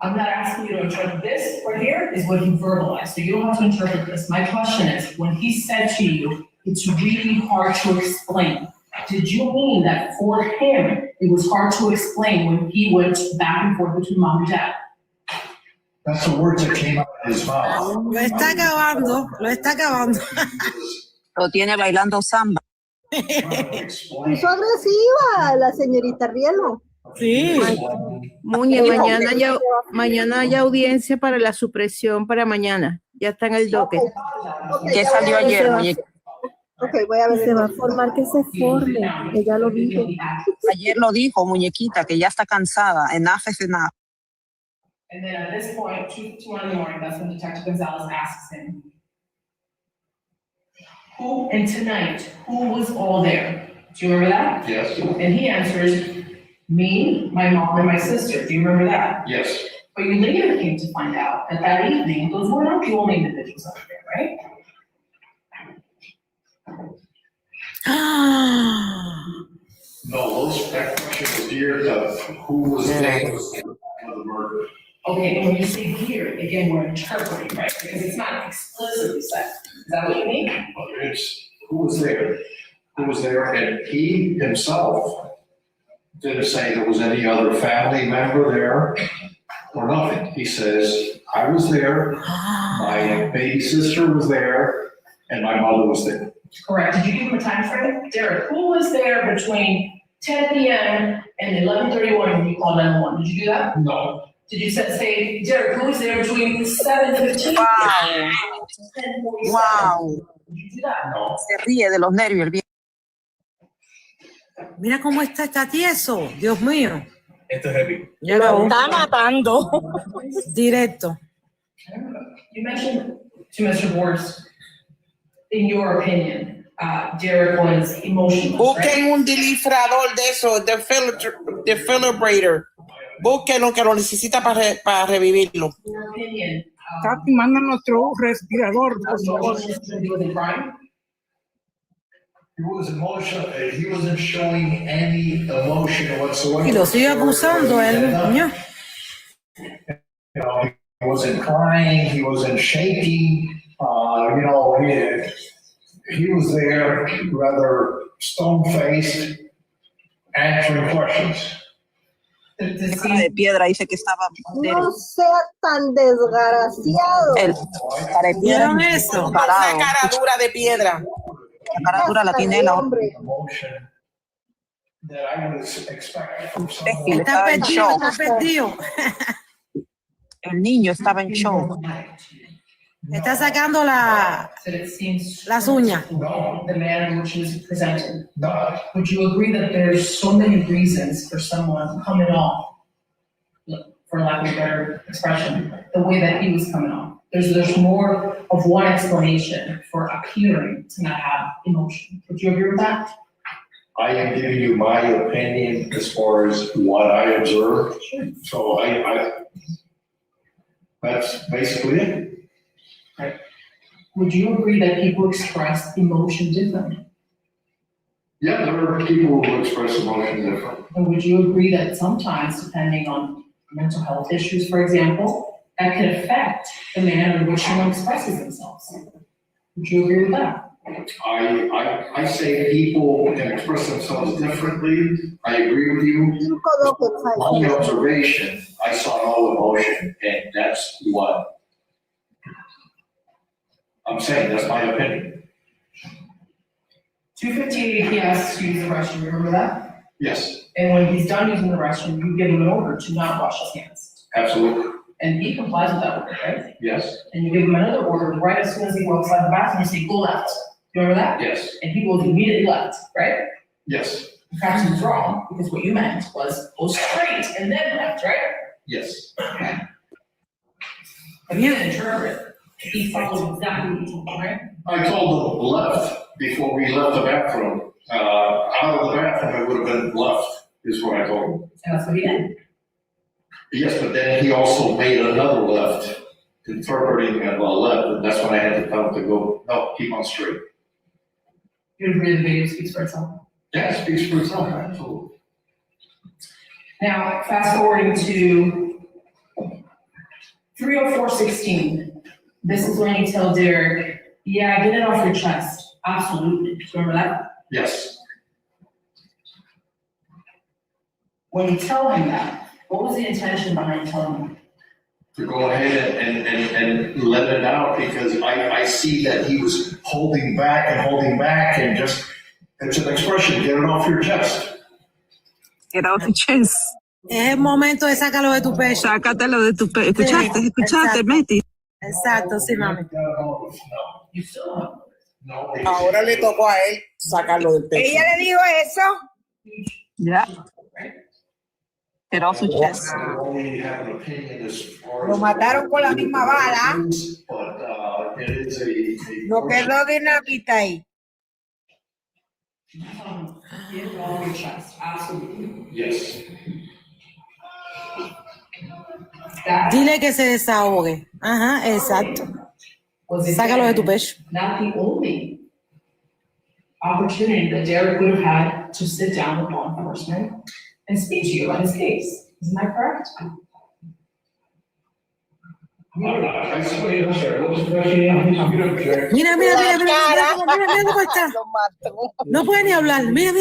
I'm not asking you to interpret this right here is what he verbalized, so you don't have to interpret this. My question is, when he said to you, it's really hard to explain, did you mean that for him, it was hard to explain when he went back and forth between mom and dad? That's the words that came out of his mouth. Lo está acabando. Lo tiene bailando samba. Puso agresiva la señorita Rielo. Sí. Muñe, mañana hay audiencia para la supresión para mañana. Ya está en el doque. ¿Qué salió ayer, muñeca? Ok, voy a ver. Se va a formar que se forme. Ella lo dijo. Ayer lo dijo, muñequita, que ya está cansada. Enough is enough. And then at this point, 2:01 in the morning, that's when Detective Gonzalez asks him, who, and tonight, who was all there? Do you remember that? Yes. And he answers, me, my mom, and my sister. Do you remember that? Yes. But you later came to find out that that evening, those were not the only individuals out there, right? No, that question was geared to who was there of the murder. Okay, and when you say here, again, we're interpreting, right? Because it's not explicitly said. Is that what you mean? It's who was there? Who was there? And he himself didn't say there was any other family member there. or nothing. He says, I was there, my baby sister was there, and my mother was there. Correct. Did you give him a time frame? Derek, who was there between 10 p.m. and 11:31 when you called 911? Did you do that? No. Did you say, Derek, who was there between 7:15? Wow. And 10:47? Wow. Did you do that? No. Se ríe de los nervios el viejo. Mira cómo está tieso. Dios mío. Esto es épico. Lo está matando. Directo. You mentioned to Mr. Borges, in your opinion, Derek was emotional. Busquen un descifrador de eso, defibrillator. Búsquenlo que lo necesita para revivirlo. In your opinion, Tati, manda nuestro respirador, por favor. He was emotional. He wasn't showing any emotion whatsoever. Y lo sigue acusando él. You know, he wasn't crying. He wasn't shaking. You know, he was there rather stone-faced, answering questions. Cara de piedra dice que estaba. No sea tan desgraciado. El cara de piedra. ¿Vieron eso? Una cara dura de piedra. La cara dura la tiene la otra. Estaba en shock. Está perdido. El niño estaba en shock. Está sacando las uñas. The manner in which he was presented. Would you agree that there's so many reasons for someone coming off, for lack of a better expression, the way that he was coming off? There's more of one explanation for appearing to not have emotion. Would you agree with that? I am giving you my opinion as far as what I observed. So I that's basically it. Right. Would you agree that people express emotion differently? Yeah, there are people who express emotion differently. And would you agree that sometimes, depending on mental health issues, for example, that can affect the manner in which someone expresses themselves? Would you agree with that? I say people can express themselves differently. I agree with you. On the observation, I saw no emotion, and that's what I'm saying. That's my opinion. 2:58, he asks to use the restroom, remember that? Yes, And when he's done using the restroom, you give him an order to not wash his hands. absolutely. And he complies with that order, right? Yes, And you give him another order right as soon as he walks out of the bathroom, you say, go left. You remember that? yes, And he goes immediately left, right? yes, In fact, he was wrong, because what you meant was go straight and then left, right? yes. Okay. But he didn't interpret. He followed exactly what you told him, right? I told them left before we left the bathroom. Out of the bathroom, it would have been left, is what I told him. And that's what he did. Yes, but then he also made another left, interpreting a left, and that's when I had to tell him to go, no, keep on straight. You agree the video speaks for itself? Yeah, it speaks for itself, absolutely. Now, fast forwarding to 3:04:16. This is when you tell Derek, yeah, get it off your chest. Absolutely. Do you remember that? Yes. When you tell him that, what was the intention behind telling him? To go ahead and let it out, because I see that he was holding back and just, it's an expression, get it off your chest. Get out the chest. Es el momento de sacarlo de tu pecho. Sácatelo de tu pecho. ¿Escuchaste? Sí, ¿Escuchaste, exacto. Meti? Exacto, sí, mami. You still have No. Ahora le tocó a él sacarlo del pecho. Ella le dijo eso. Yeah. Get off the chest. Lo mataron con la misma bala. No quedó dinamita ahí. Get it off your chest. Absolutely. Yes. Dile que se desahogue. Ajá, exacto. Sácalo de tu pecho. Not the only opportunity that Derek would have had to sit down with law enforcement and speak to you about his case. Isn't that correct? I'm sorry, what was the question? Mira cómo está. No puede ni hablar. Mira.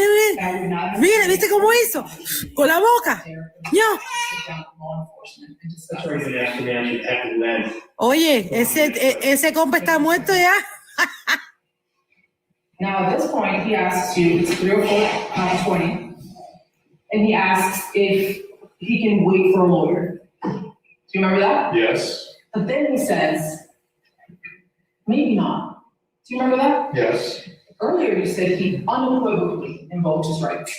Mira, ¿viste cómo hizo? Con la boca. No. Sit down with law enforcement and Oye, ese compa está muerto ya. Now, at this point, he asks you, it's 3:04, 20, and he asks if he can wait for a lawyer. Do you remember that? Yes, But then he says, maybe not. Do you remember that? yes. Earlier, you said he unequivocally invoked his rights.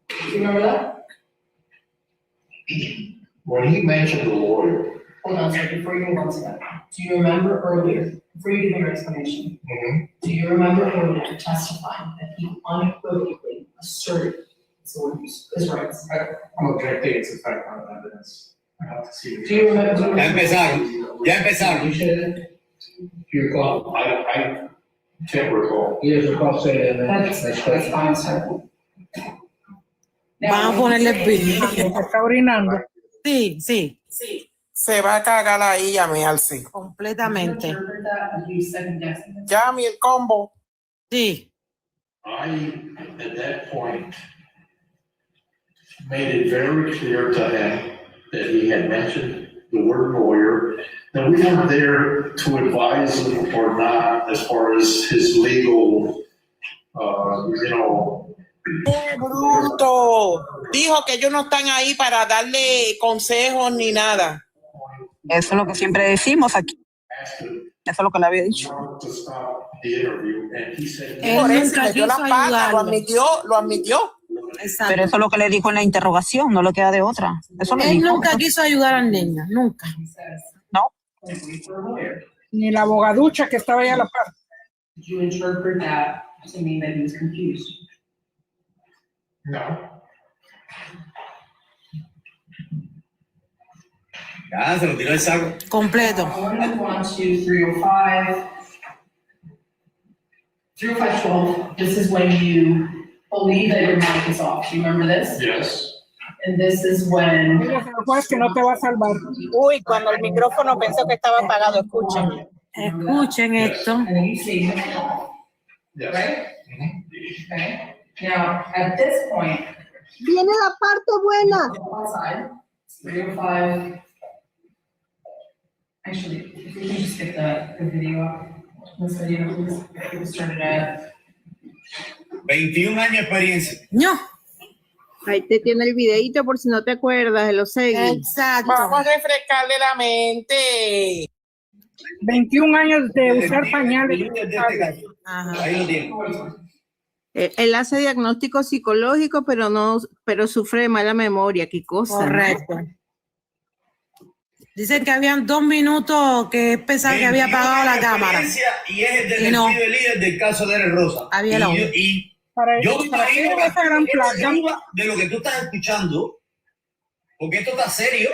Do you remember that? When he mentioned the lawyer, Hold on, sir, before you move on to that. Do you remember earlier, before you give your explanation, do you remember earlier testifying that he unequivocally asserted his rights? I'm objecting its effect on evidence. I have to see. Do you remember? Ya empezaron. Do you recall? I can't recall. He doesn't recall saying that. That's fine, sir. Vamos a ponerle el video. Está orinando. Sí, sí. Se va a cagar ahí, llame Alce. Completamente. Llame el combo. Sí. I, at that point, made it very clear to him that he had mentioned the word lawyer, that we weren't there to advise him or not as far as his legal, ¡Qué bruto! Dijo que ellos no están ahí para darle consejos ni nada. Eso es lo que siempre decimos aquí. Eso es lo que le había dicho. Por eso le dio la pata, lo admitió. Exacto. Pero eso es lo que le dijo en la interrogación, no le queda de otra. Eso le Él dijo. nunca quiso ayudar al niño, nunca. No. Ni la abogaducha que estaba ahí a la par. Did you interpret that to mean that he was confused? No. Ya, se lo tiró el saco. Completo. I want to move on to 305. 305:12, this is when you believe that your mic is off. Do you remember this? Yes. And this is when. Dile al juez que no te va a salvar. Uy, cuando el micrófono pensó que estaba apagado, escuchen. Escuchen esto. And then you see, Yes. right? Okay. Now, at this point. Viene la parte buena. Outside, 305. Actually, if we can just get the video up. This video, please. We started at. 21 años de experiencia. No. Ahí te tiene el videito por si no te acuerdas de los segues. Exacto. Vamos a refrescarle la mente. 21 años de usar pañales. Ajá. Ahí lo tiene. Él hace diagnóstico psicológico, pero sufre de mala memoria. ¿Qué cosa? Correcto. Dice que habían 2 minutos que él pensaba que había apagado la cámara. Y es el detective no. líder del caso de Rosa. Había la Yo me imagino de lo que tú estás escuchando, porque esto está serio,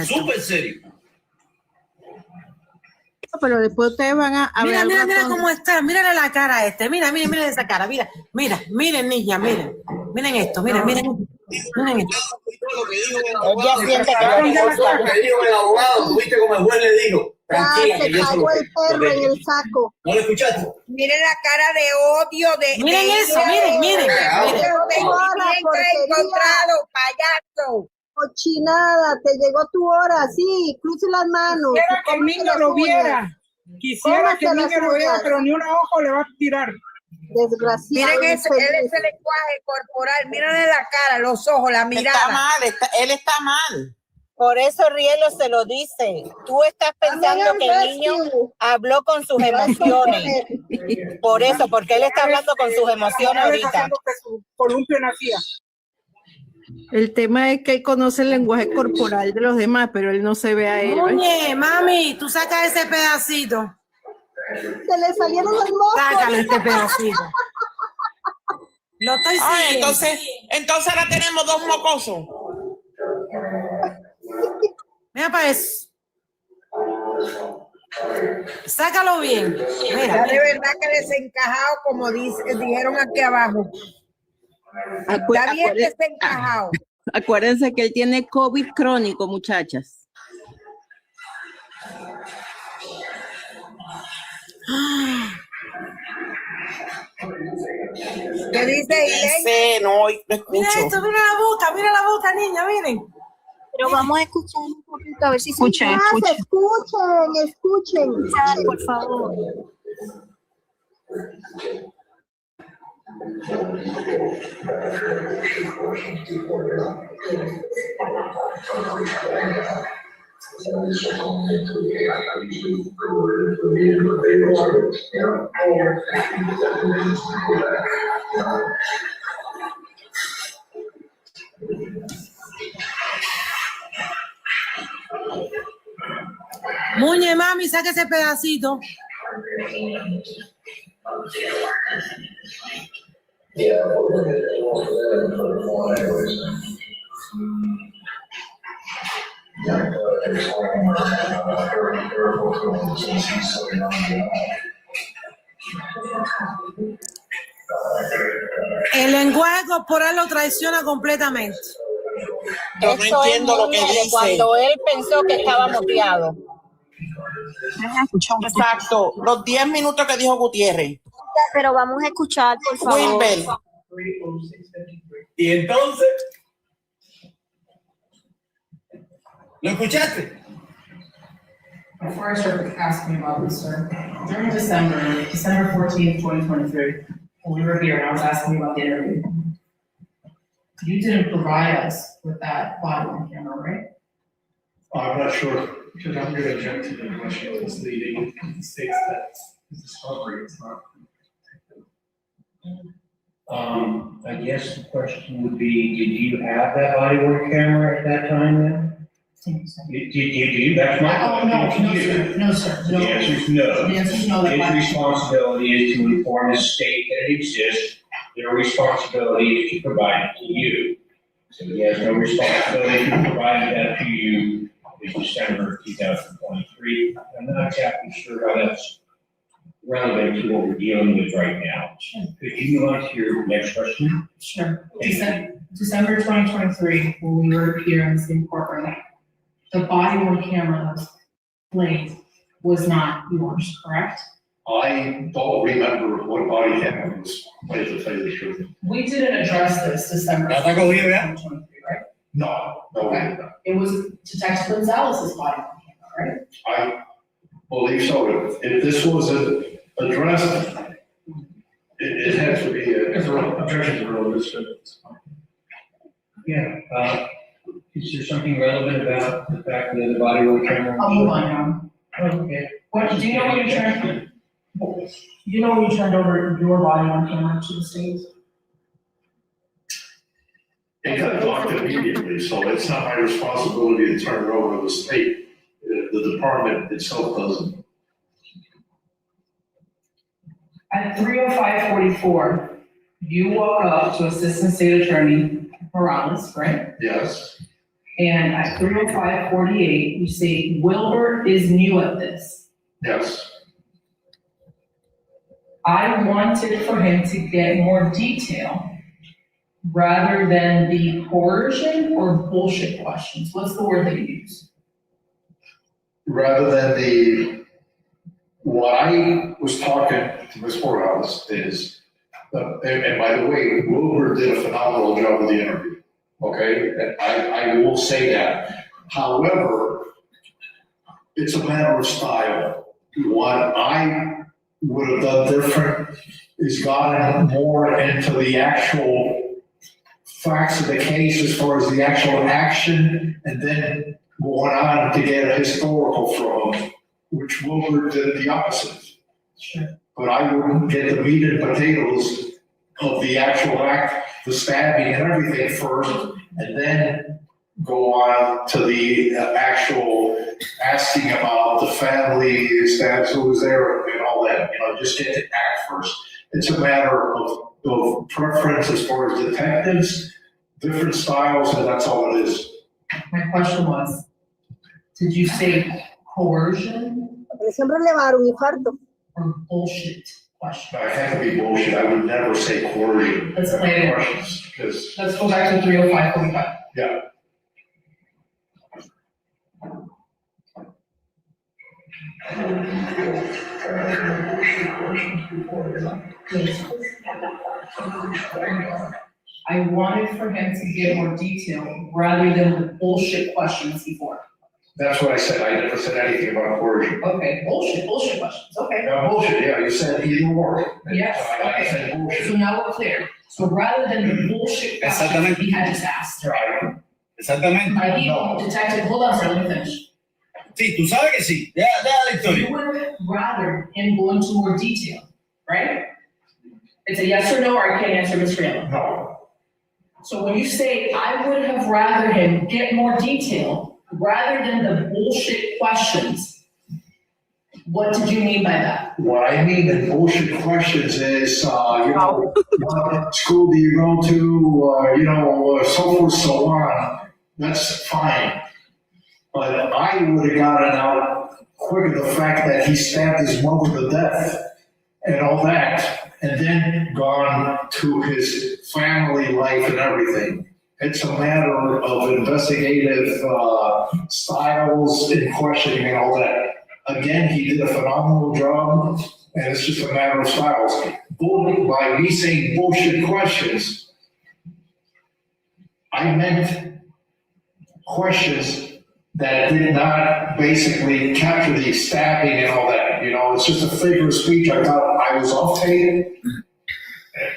súper serio. Pero después ustedes van a hablar. Mira cómo está, mírale la cara a este, mira esa cara, miren niña, miren esto, miren esto. Ella siente que lo que dijo el abogado, viste como el juez le dijo. Tranquila, que yo se lo perro en el saco. ¿No lo escuchaste? Miren la cara de odio de. Miren eso, miren. Encontrado, payaso. Cochinada, te llegó tu hora, sí, cruce las manos. Quisiera que el niño lo viera. Quisiera que el niño lo viera, pero ni un ojo le va a tirar. Desgraciado. Miren ese lenguaje corporal, miren la cara, los ojos, la mirada. Está mal, él está mal. Por eso Rielo se lo dice. Tú estás pensando que el niño habló con sus emociones. Por eso, porque él está hablando con sus emociones ahorita. Columpio nacía. El tema es que él conoce el lenguaje corporal de los demás, pero él no se ve a él. Oye, mami, tú sacas ese pedacito. Se le salieron los mocos. Sácale este pedacito. Lo estoy siguiendo. Entonces ahora tenemos 2 mocosos. Mira para eso. Sácalo bien. Mira. De verdad que desencajado, como dijeron aquí abajo. Está bien desencajado. Acuérdense que él tiene COVID crónico, muchachas. ¿Qué dice? No escucho. Mira esto, mira la boca, niña, miren. Pero vamos a escuchar un poquito, a ver si Escuchen, se escuchen. Escuchen. escucha, por favor. Muñe, mami, saca ese pedacito. El lenguaje corporal lo traiciona completamente. Yo no entiendo lo que dice. Cuando él pensó que estaba muteado. Exacto, los 10 minutos que dijo Gutiérrez. Pero vamos a escuchar, por favor. Wilber. Y entonces, ¿lo escuchaste? Before I start asking about this, sir, during December 14th, 2023, when we were here and I was asking you about the interview, you didn't provide us with that body on camera, right? I'm not sure, because I'm going to object to the question of misleading. It states that it's discovery, it's not. I guess the question would be, did you have that body worn camera at that time then? Did you? That's my question. No, sir. The answer is no. The answer is no. His responsibility is to inform the state that it exists. Their responsibility is to provide it to you. So he has no responsibility to provide that to you in December of 2023. I'm not exactly sure how that's relevant to what we're dealing with right now. Could you move on to your next question? Sure. December 2023, when we were here in the same courtroom, the body worn camera that was played was not yours, correct? I don't remember what body camera was played, to tell you the truth. We didn't address this December 2023, right? No, Okay. It was Detective Gonzalez's body worn camera, right? I believe so. If this was addressed, it has to be objection to relevance. Yeah, is there something relevant about the fact that the body worn camera? I'll move on now. Okay. What, do you know when you turned over your body on camera to the state? It got blocked immediately, so it's not my responsibility to turn it over to the state. The department itself doesn't. At 3:05:44, you walk up to Assistant State Attorney Morales, right? Yes. And at 3:05:48, you say, Wilbur is new at this. Yes. I wanted for him to get more detail rather than the coercion or bullshit questions. What's the word that you use? Rather than what I was talking to Ms. Morales is, and by the way, Wilbur did a phenomenal job of the interview, okay? And I will say that. However, it's a matter of style. What I would have done different is gotten more into the actual facts of the case as far as the actual action, and then going on to get a historical from, which Wilbur did the opposite. Sure. But I wouldn't get the meat and potatoes of the actual act, the stabbing and everything first, and then go on to the actual asking about the family, status, who was there, and all that. Just get the act first. It's a matter of preference as far as detectives, different styles, and that's all it is. My question was, did you say coercion Siempre le va a dar un infarto. or bullshit question? I have to be bullshit. I would never say coercion. Let's play it. Because, Let's go back to 3:05:45. yeah. I wanted for him to get more detail rather than the bullshit questions before. That's what I said. I never said anything about coercion. Okay, bullshit questions, okay. No, bullshit, yeah, you said either or. Yes, I said okay, bullshit. so now we're clear. So rather than the bullshit questions he had just asked. Right. Exactamente. I detective, hold on, sir, let me finish. Sí, tú sabes que sí. Deja la historia. You would rather him go into more detail, right? It's a yes or no, or I can't answer, Ms. Freeland. No. So when you say, I would have rather him get more detail rather than the bullshit questions, what did you mean by that? What I mean in bullshit questions is, what school do you go to, so forth, so on. That's fine. But I would have gotten out quicker the fact that he stabbed his mother to death and all that, and then gone to his family life and everything. It's a matter of investigative styles in questioning and all that. Again, he did a phenomenal job, and it's just a matter of styles. By me saying bullshit questions, I meant questions that did not basically capture the stabbing and all that. It's just a figure of speech. I thought I was off tape,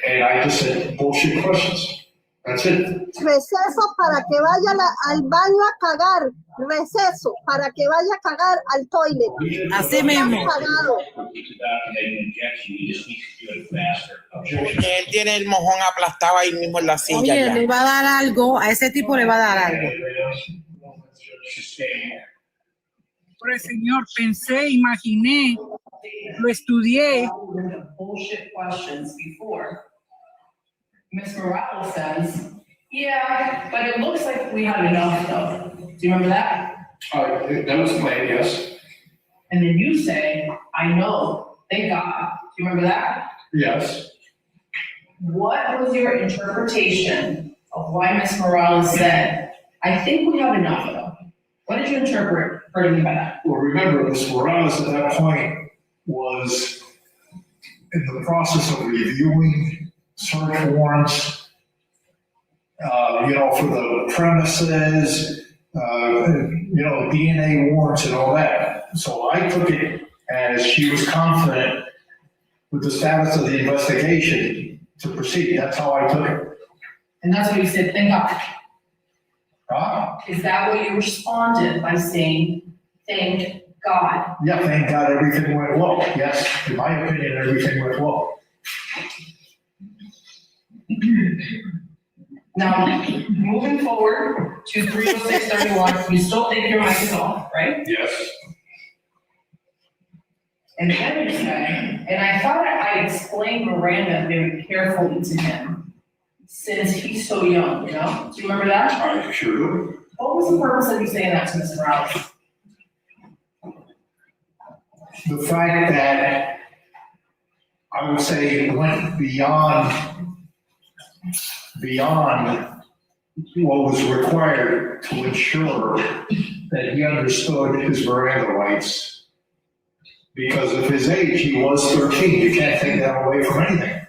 and I just said bullshit questions. That's it. Receso para que vaya al baño a cagar. Receso para que vaya a cagar al toilet. Así mismo. Porque él tiene el mojón aplastado ahí mismo en la silla. Oye, ya. le va a dar algo, a ese tipo le va a dar algo. Por el Señor, pensé, imaginé, lo estudié. Bullshit questions before. Ms. Morales says, yeah, but it looks like we had enough though. Do you remember that? That was my yes. And then you say, I know, thank God. Do you remember that? Yes. What was your interpretation of why Ms. Morales said, I think we have enough though? What did you interpret her to mean by that? Well, remember, Ms. Morales at that point was in the process of reviewing search warrants, for the premises, DNA warrants and all that. So I took it as she was confident with the status of the investigation to proceed. That's how I took it. And that's what you said, thank God. Is that what you responded by saying, thank God? Yeah, thank God everything went well. Yes, in my opinion, everything went well. Now, moving forward to 30631, you still think your mic is off, right? Yes. And then you say, and I thought I explained Miranda very carefully to him since he's so young, Do you remember that? I sure do. What was the purpose of you saying that to Mr. Morales? The fact that I would say went beyond what was required to ensure that he understood his Miranda rights. Because of his age, he was 13. You can't take that away from anything.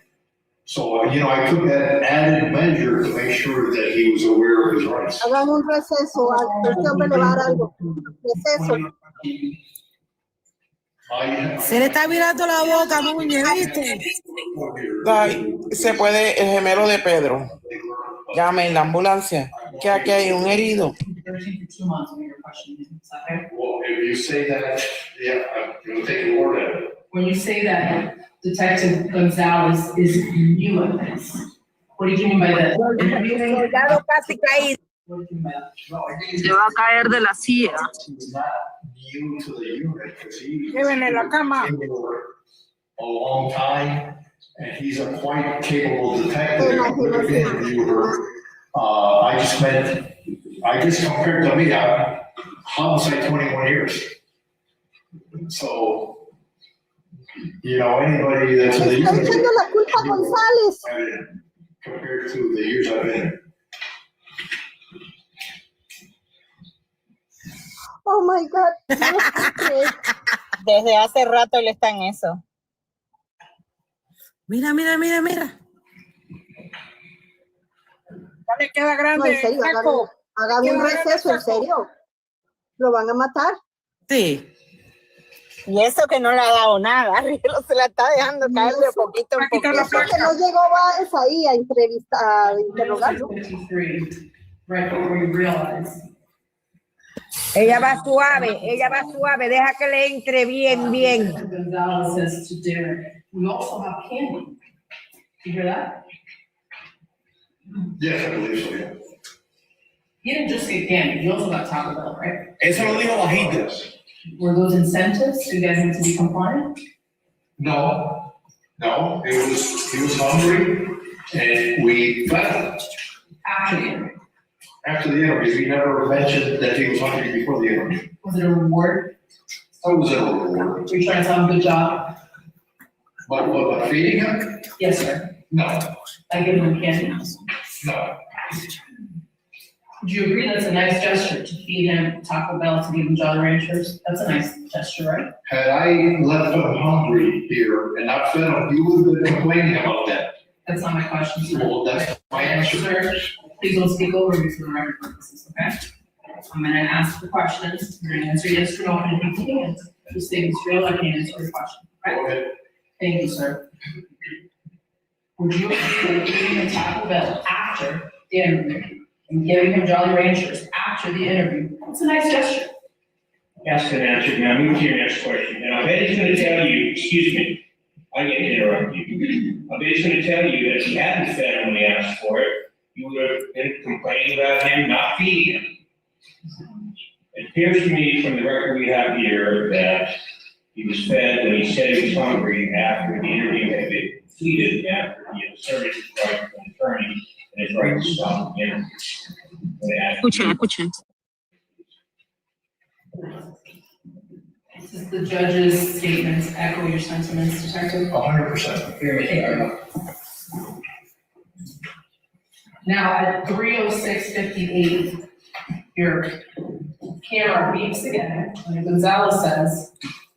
So, I took that added measure to make sure that he was aware of his rights. Hagan un receso, este hombre le va a dar algo. Receso. Se le está virando la boca, Muñe, ¿viste? Ay, se puede, el gemelo de Pedro. Llame en la ambulancia. Que aquí hay un herido. Well, if you say that, yeah, I'm going to take your word at it. When you say that Detective Gonzalez is new at this, what do you mean by that? Soldado casi caído. Se va a caer de la silla. New to the unit because he Llévenle la cama. a long time, and he's a quite capable detective. I just compared to me, I'm homicide 21 years. So, anybody that's in the Está unit, echando la culpa a González. compared to the years I've been in. Oh my God. Desde hace rato él está en eso. Mira. Le queda No, grande. en serio, Jaco. hagan Le un queda grande, receso, en Jaco. serio. Lo van a matar. Sí. Y eso que no le ha dado nada, Rielo se la está dejando caer de poquito en poquito. Eso que no llegó Baez ahí a entrevistar, a interrogarlo. 53, right before you realize. Ella va suave, deja que le entre bien. Gonzalez says to Derek, we also have candy. You hear that? Yes, I believe so, yeah. He didn't just get candy, he also got Taco Bell, right? Eso lo dijo bajito. Were those incentives to get him to be compliant? No, he was hungry and we fed him. After the interview, he never mentioned that he was hungry before the interview. Was it a reward? It was a reward. You're trying to tell him good job? But feeding him? Yes, sir. No, I give him candy. no. Would you agree that's a nice gesture to feed him Taco Bell, to give him Jolly Ranchers? That's a nice gesture, right? Had I left him hungry here and not fed him, you would have been complaining about that. That's not my question, sir. Well, that's my answer. Sir, please don't speak over me for the record purposes, okay? I'm gonna ask the questions, you're gonna answer yes or no, and if you can't, just say it's real, I can't answer your question, okay? Okay. Thank you, sir. Would you agree that giving him Taco Bell after the interview and giving him Jolly Ranchers after the interview, that's a nice gesture? Ask and answer. Now move to your next question. And I bet he's gonna tell you, excuse me, I get to interrupt you. I bet he's gonna tell you that if he hadn't fed him when he asked for it, you would have been complaining about him not feeding him. It appears to me from the record we have here that he was fed when he said he was hungry after the interview had been completed, after he had asserted his right to an attorney and his right to stop the interview. Escuchen. Does the judge's statements echo your sentiments, Detective? 100%. Now, at 3:06:58, your camera beeps again, and Gonzalez says,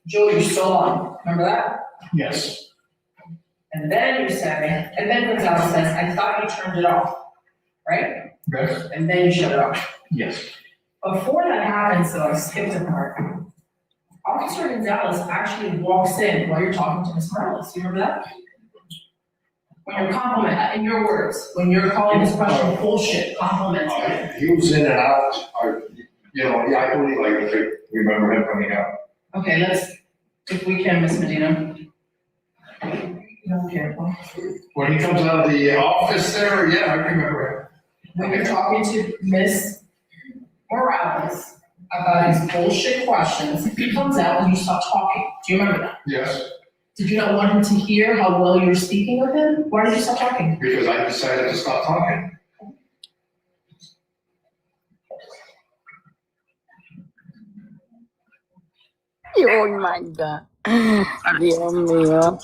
Joe, you're still on. Remember that? Yes. And then you say, and then Gonzalez says, I thought you turned it off, right? Yes. And then you shut it off. Yes. Before that happens, though, I skipped a part. Officer Gonzalez actually walks in while you're talking to Ms. Morales. You remember that? When you're complimenting, in your words, when you're calling this question bullshit, complimenting. He was in and out, I believe I remember him coming out. Okay, if we can, Ms. Medina. Careful. When he comes out of the office there, yeah, I remember When you're talking to Ms. Morales about his bullshit questions, he comes out and you stop talking. Do you remember that? Yes, Did you not want him to hear how well you were speaking with him? Why did you stop talking? because I decided to stop talking. Oh my God. Dios mío.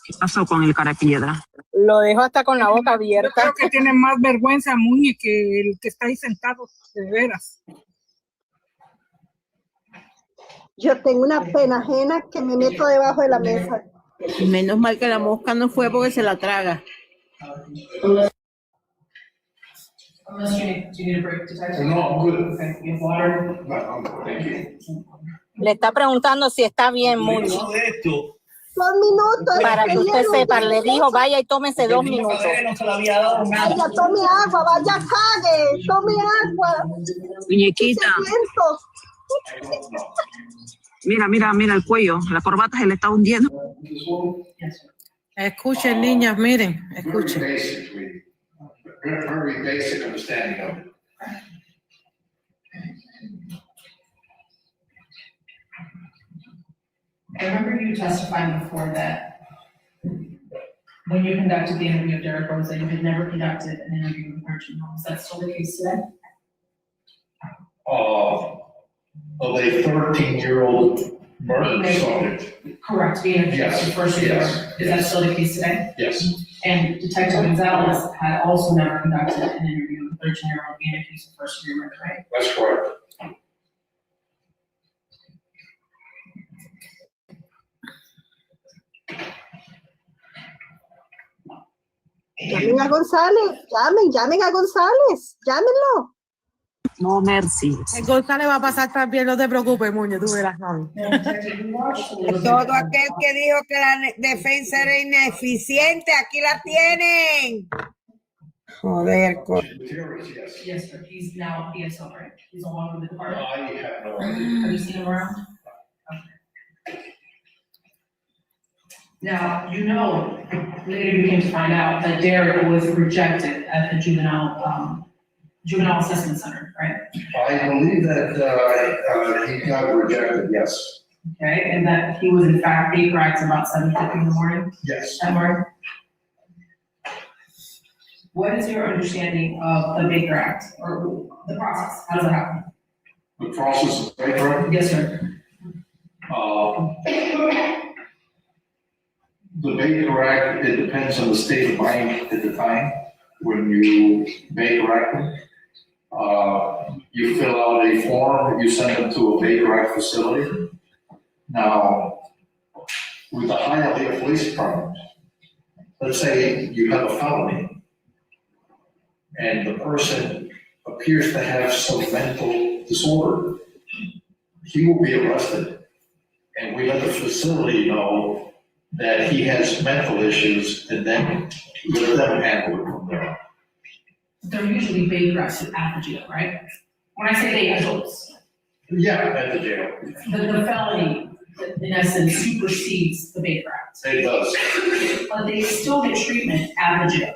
¿Qué pasó con el cara de piedra? Lo dejo hasta con la boca Yo abierta. creo que tiene más vergüenza Muñe que el que está ahí sentado, de veras. Yo tengo una pena ajena que me meto debajo de la mesa. Y menos mal que la mosca no fue porque se la traga. Unless you need a break, Detective? No, I'm good. Okay, you have water? No, I'm good, thank you. Le está preguntando si está bien, Muñe. Eso de esto, 2 minutos. Para que usted sepa, le dijo, vaya y tómese 2 minutos. no se le había dado nada. Vaya, tome agua, vaya, cague, tome agua. Muñequita, mira el cuello, la corbata se le está hundiendo. Escuchen, niñas, miren, escuchen. Basically, very basic understanding of it. I remember you testifying before that when you conducted the interview of Derek Rosa, you had never conducted an interview with Virgin Home. Is that still the case today? Of a 13-year-old murder subject. Correct, being accused Yes, of first degree yes, murder. Is that still the case today? Yes. And Detective Gonzalez had also never conducted an interview with a 13-year-old being accused of first degree murder, right? That's correct. Llamen a González, llamen a González, llámenlo. No, merci. El González va a pasar también, no te preocupes, Muñe, tú verás, mami. Todo aquel que dijo que la defensa era ineficiente, aquí la tienen. Joder, Yes, sir. He's now PSO, right? He's no longer with the department. I have no Have idea. you seen him around? Okay. Now, later you came to find out that Derek was rejected at the juvenile assessment center, right? I believe that he got rejected, yes. Okay, and that he was in fact Baker Acts about 7:50 in the morning? Yes. That morning? What is your understanding of the Baker Act, or the process? How does it happen? The process of Baker Act? Yes, sir. The Baker Act, it depends on the state of mind at the time when you Baker Act them. You fill out a form, you send them to a Baker Act facility. Now, with the Hialeah Police Department, let's say you have a felony and the person appears to have some mental disorder, he will be arrested. And we let the facility know that he has mental issues, and then let them handle it from there. They're usually Baker Acts at the jail, right? When I say they, adults. Yeah, at the jail. The felony, in essence, supersedes the Baker Act. It does. But they still get treatment at the jail.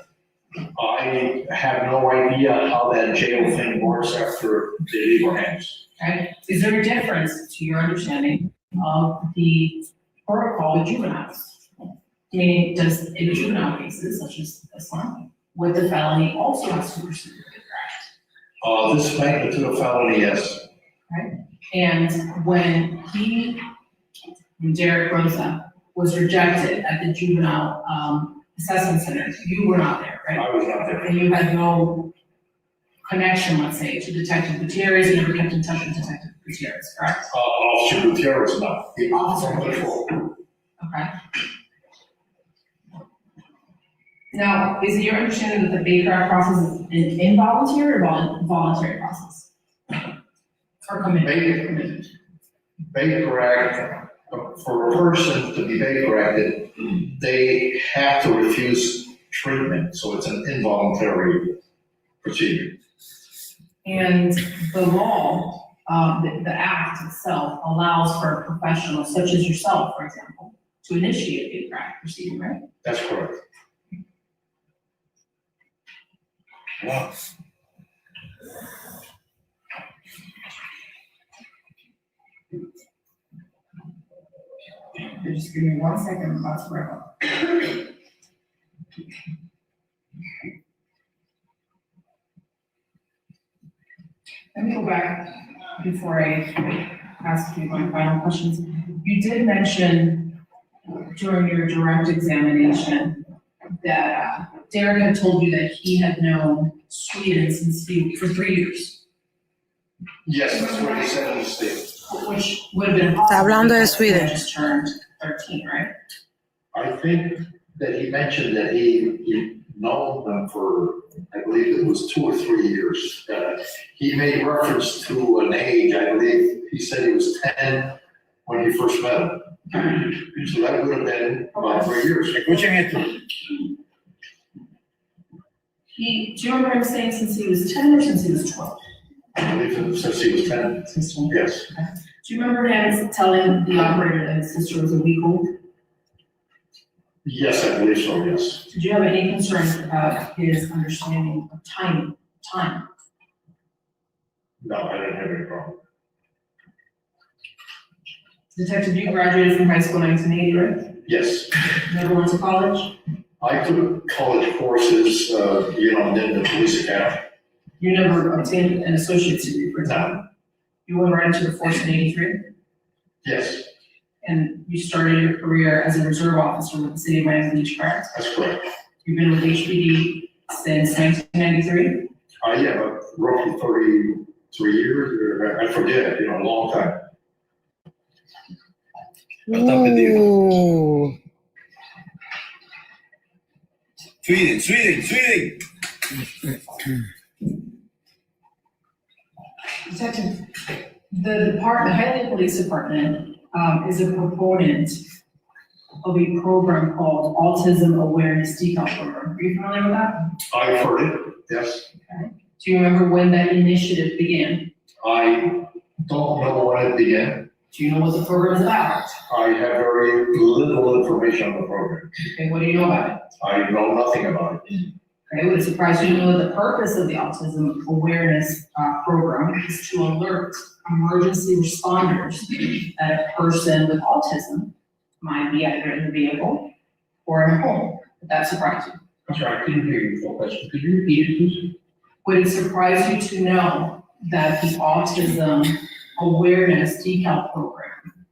I have no idea how that jail thing works after they leave our hands. Okay? Is there a difference to your understanding of the protocol with juveniles? Meaning, does in juvenile cases, such as this one, would the felony also have superseded the Baker Act? This magnitude of felony, yes. Right? And when Derek Rosa was rejected at the juvenile assessment center, you were not there, right? I was not there. And you had no connection, let's say, to Detective Gutierrez, you never kept in touch with Detective Gutierrez, correct? Officer Gutierrez, no. Officer Gutierrez. Okay. Now, is it your understanding that the Baker Act process is an involuntary or voluntary process? Or committed? Baker Act, for a person to be Baker Acted, they have to refuse treatment, so it's an involuntary procedure. And the law, the act itself allows for a professional such as yourself, for example, to initiate a Baker Act proceeding, right? That's correct. Wow. Just give me 1 second, I'm about to wrap up. Let me go back before I ask you my final questions. You did mention during your direct examination that Derek had told you that he had known Sweden for 3 years. Yes, that's what he said in the statement. Which would have been. Está hablando de Sweden. He just turned 13, right? I think that he mentioned that he known them for, I believe it was 2 or 3 years. He made reference to an age, I believe he said he was 10 when he first met him. So that would have been about 3 years. Escuchen esto. Do you remember him saying since he was 10 or since he was 12? I believe it since he was 10. Since 10? Yes. Do you remember him telling the operator that his sister was a week old? Yes, I believe so, yes. Did you have any concerns about his understanding of time? No, I didn't have any problem. Detective, you graduated from high school in 1980, right? Yes. Never went to college? I took college courses, in the police academy. You never obtained an associate's degree, for example? You went right into the force in 83? Yes, And you started your career as a reserve officer with the city of Miami Beach, correct? that's correct. You've been with HPD since 1993? Yeah, but roughly 33 years, or I forget, a long time. Sweden. Detective, the Hialeah Police Department is a proponent of a program called Autism Awareness Decal Program. Are you familiar with that? I've heard it, yes. Okay. Do you remember when that initiative began? I don't know when it began. Do you know what the program is about? I have very little information on the program. Okay, what do you know about it? I know nothing about it. Okay, would it surprise you to know that the purpose of the Autism Awareness Program is to alert emergency responders that a person with autism might be either in the vehicle or in a home. Would that surprise you? I'm sorry, I couldn't hear you full question. Could you repeat it, please? Would it surprise you to know that the Autism Awareness Decal Program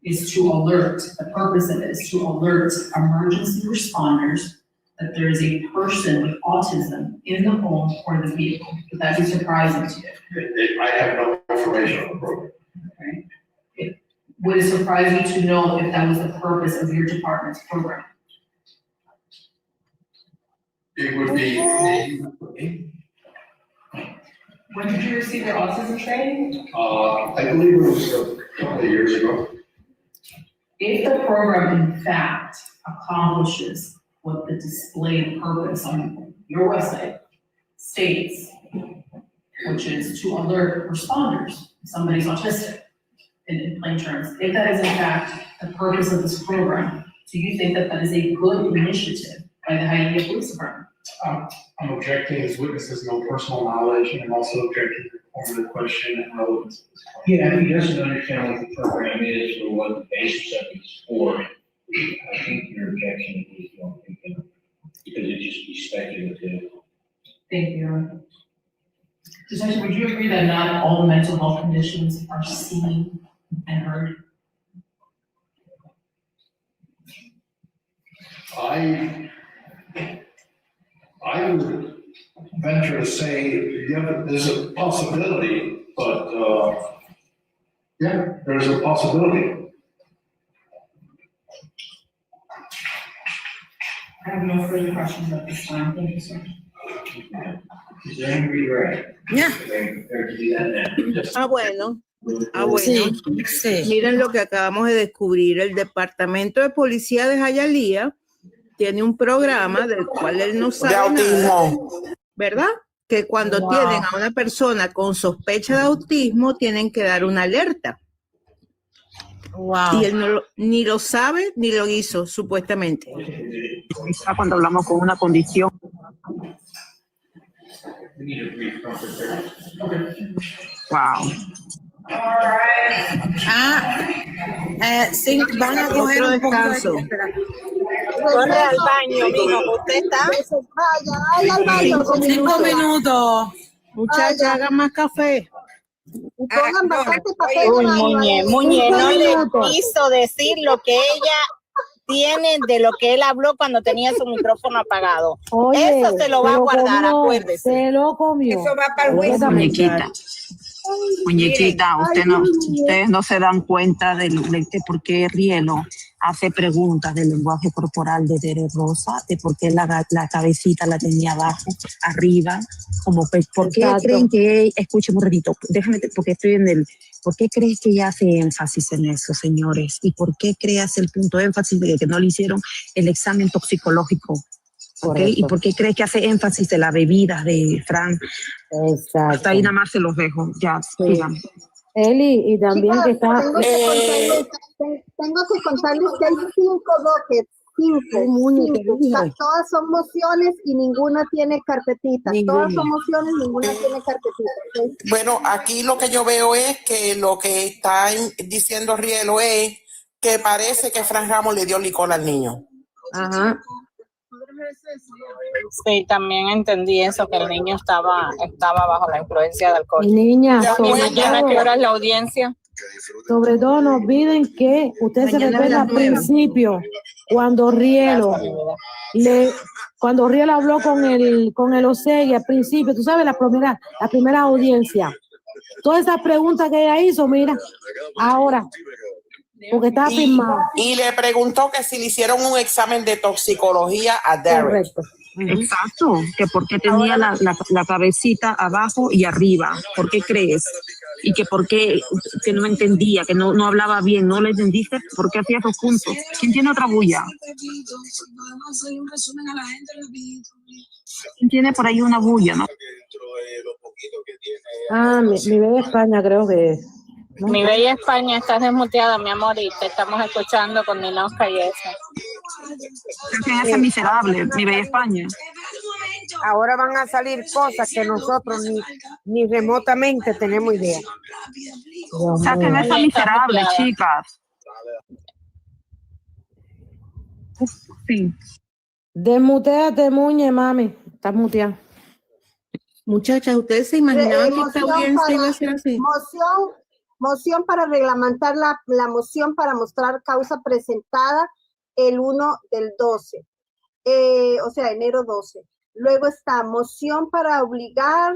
is to alert, the purpose of it is to alert emergency responders that there is a person with autism in the home or the vehicle? Would that be surprising to you? I have no information on the program. Okay. Would it surprise you to know if that was the purpose of your department's program? It would be. When did you receive your autism training? I believe it was a couple of years ago. If the program in fact accomplishes what the displayed purpose on your website states, which is to alert responders if somebody's autistic, in plain terms, if that is in fact the purpose of this program, do you think that that is a good initiative by the Hialeah Police Department? I'm objecting as witnesses no personal knowledge, and I'm also objecting to the form of the question and relevance. Yeah, if he doesn't understand what the program is or what the basis of it is for, I think your objection is wrong, because it'd just be speculative. Thank you. Detective, would you agree that not all mental health conditions are seen and heard? I would venture to say, yeah, there's a possibility, but yeah, there's a possibility. I have no further questions at this time. Thank you, sir. Is there any regret? Yeah. Bueno. Sí. Miren lo que acabamos de descubrir. El Departamento de Policía de Hialeah tiene un programa del cual él no sabe nada, ¿verdad? Que cuando tienen a una persona con sospecha de autismo, tienen que dar una alerta. Y él no ni lo sabe ni lo hizo, supuestamente. Cuando hablamos con una condición. Wow. Sí, van a coger un descanso. Corre al baño, mijo. ¿Usted está? Vaya al baño. 5 minutos. Muchachas, hagan más café. Y pongan bastante papel. Uy, Muñe, no le quiso decir lo que ella tiene de lo que él habló cuando tenía su micrófono apagado. Oye, eso se lo va a guardar, acuérdese. Se lo comió. Eso va para el juicio. Muñequita, ustedes no se dan cuenta de por qué Rielo hace preguntas del lenguaje corporal de Rosa, de por qué la cabecita la tenía abajo, arriba, como por qué creen que, escuchen un ratito, déjame, porque estoy ¿por qué crees que ella hace énfasis en eso, señores? ¿Y por qué creas el punto de énfasis de que no le hicieron el examen toxicológico? ¿Okay? ¿Y por qué crees que hace énfasis de la bebida de Fran? Exacto. Hasta ahí nada más se los dejo, ya, sigan. Eli, y también Chicas, que está... Tengo que contarles que hay 5 dockets, 5. Todas son mociones y ninguna tiene carpetita. Todas son mociones, ninguna tiene carpetita. ¿Okay? Bueno, aquí lo que yo veo es que lo que está diciendo Rielo es que parece que Fran Ramos le dio licor al niño. Ajá. Sí, también entendí eso, que el niño estaba bajo la influencia de alcohol. Niña, ¿Mañana qué hora es la audiencia? Sobre todo no olviden que ustedes se recuerdan al principio, cuando Rielo habló con el Osegui al principio, tú sabes, la primera audiencia. Todas esas preguntas que ella hizo, mira, ahora Porque está firmado. Y le preguntó que si le hicieron un examen de toxicología a Derek. Correcto. Exacto, que porque tenía la cabecita abajo y arriba. ¿Por qué crees? Y que por qué que no entendía, que no hablaba bien, no le entendiste, ¿por qué hacía esos puntos? ¿Quién tiene otra bulla? ¿Quién tiene por ahí una bulla, no? Ah, mi bella España creo que es. ¿No? Mi bella España, estás desmuteada, mi amor, y te estamos escuchando con Ninoska y eso. ¿Quién es ese miserable, mi bella España? Ahora van a salir cosas que nosotros ni remotamente tenemos idea. Saquen a esa miserable, chicas. Sí. Desmuteate, muñe, mami. Estás muteada. Muchachas, ¿ustedes se imaginaban que esta audiencia iba a ser así? Moción para reglamentar la moción para mostrar causa presentada el 1/12, o sea, enero 12. Luego está moción para obligar,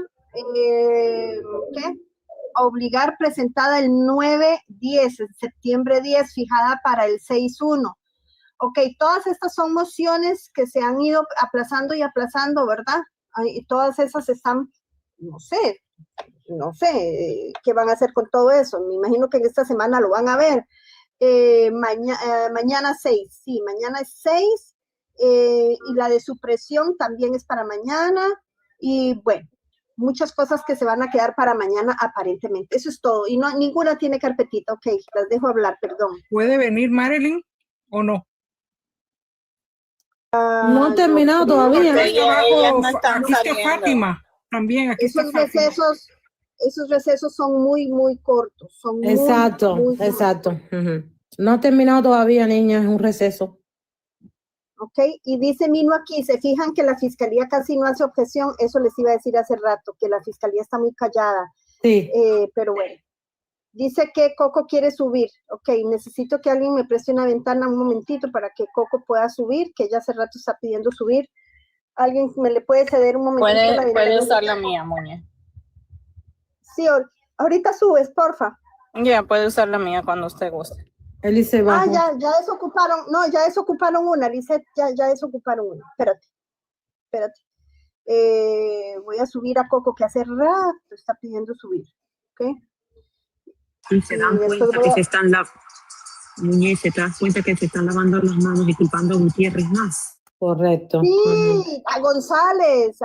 obligar presentada el 9/10, septiembre 10, fijada para el 6/1. Ok, todas estas son mociones que se han ido aplazando y aplazando, ¿verdad? Y todas esas están, no sé qué van a hacer con todo eso. Me imagino que en esta semana lo van a ver. Mañana 6, sí, mañana es 6, y la de supresión también es para mañana, y bueno, muchas cosas que se van a quedar para mañana aparentemente. Eso es todo, y no, ninguna tiene carpetita. Ok, las dejo hablar, perdón. ¿Puede venir Marilyn o no? No han terminado todavía. Aquí está Fátima también. Aquí esos recesos son muy, muy cortos. Son exacto, muy exacto. No ha terminado todavía, niña, es un receso. Ok, y dice Mino aquí, se fijan que la fiscalía casi no hace objeción. Eso les iba a decir hace rato, que la fiscalía está muy callada. Sí. Pero bueno. Dice que Coco quiere subir. Ok, necesito que alguien me preste una ventana un momentito para que Coco pueda subir, que ella hace rato está pidiendo subir. ¿Alguien me le puede ceder un momentito? Puede usar la mía, Muñe. Sí, ahorita subes, porfa. Ya, puede usar la mía cuando usted guste. Elise bajo. Ya desocuparon, ya desocuparon una, Lisette, ya desocuparon una. Espérate. Voy a subir a Coco, que hace rato está pidiendo subir. Ok. Y se dan cuenta que se están lavando las manos y culpando a Gutiérrez más. Correcto. Sí, a González.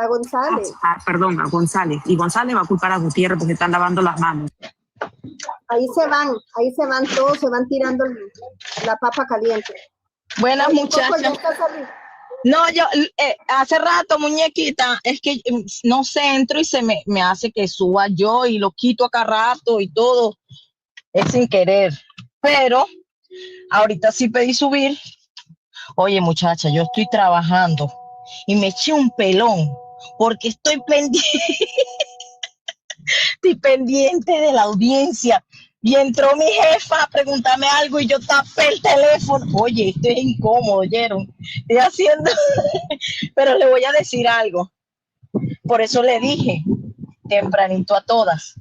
Perdón, a González. Y González va a culpar a Gutiérrez porque están lavando las manos. Ahí se van todos, se van tirando la papa caliente. Buenas, muchachas. No, yo hace rato, muñequita, es que no sé, entro y se me hace que suba yo y lo quito acá rato y todo. Es sin querer. Pero ahorita sí pedí subir. Oye, muchacha, yo estoy trabajando y me eché un pelón porque estoy pendiente de la audiencia. Y entró mi jefa a preguntarme algo y yo tapé el teléfono. Oye, esto es incómodo, ¿oyeron? Estoy haciendo... Pero le voy a decir algo. Por eso le dije tempranito a todas.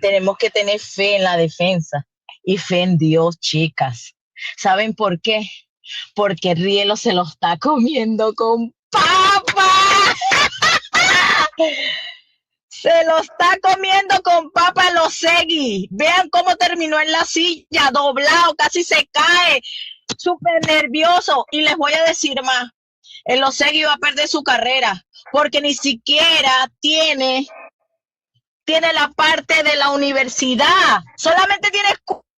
Tenemos que tener fe en la defensa y fe en Dios, chicas. ¿Saben por qué? Porque Rielo se lo está comiendo con papa. Se lo está comiendo con papa los Segui. Vean cómo terminó en la silla, doblado, casi se cae, súper nervioso. Y les voy a decir más, el Osegui va a perder su carrera, porque ni siquiera tiene la parte de la universidad, solamente tiene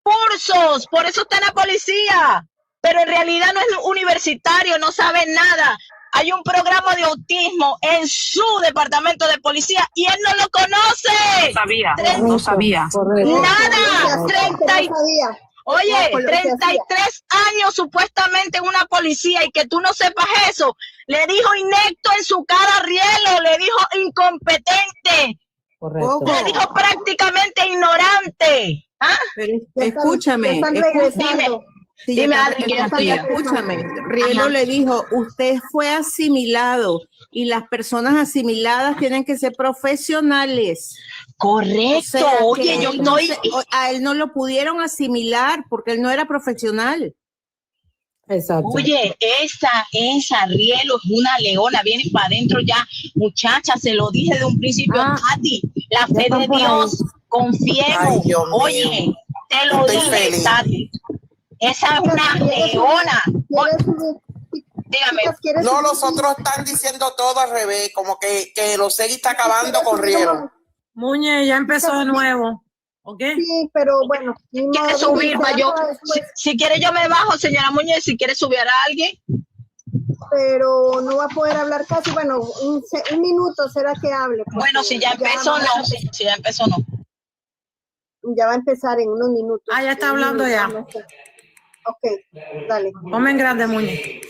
cursos, por eso está en la policía, pero en realidad no es universitario, no sabe nada. Hay un programa de autismo en su departamento de policía y él no lo conoce. No sabía. Nada. 33 años supuestamente en una policía y que tú no sepas eso. Le dijo inepto en su cara a Rielo, le dijo incompetente. Correcto. Le dijo prácticamente ignorante. ¿Ah? Pero escúchame. Dime, Adri, escúchame. Rielo le dijo, usted fue asimilado y las personas asimiladas tienen que ser profesionales. Correcto, O sea, que oye, yo él no estoy... a él no lo pudieron asimilar porque él no era profesional. Exacto. Oye, esa Rielo es una leona, viene para adentro ya, muchacha, se lo dije de un principio, Tati, la fe de Dios, confiemos. Ay, Dios mío. Oye, te lo Estoy dije, feliz. Tati, esa es una leona. Dígame. No, los otros están diciendo todo al revés, como que los Segui está acabando con Rielo. Muñe, ya empezó de nuevo. ¿Ok? Sí, pero bueno. ¿Quiere subir para yo? Si quiere yo me bajo, señora Muñez, si quiere subir a alguien. Pero no va a poder hablar casi, bueno, un minuto será que hable. Bueno, si ya empezó, no. Si ya empezó, no. Ya va a empezar en unos minutos. Ah, ya está hablando ya. Ok, dale. Ponme en grande, Muñe.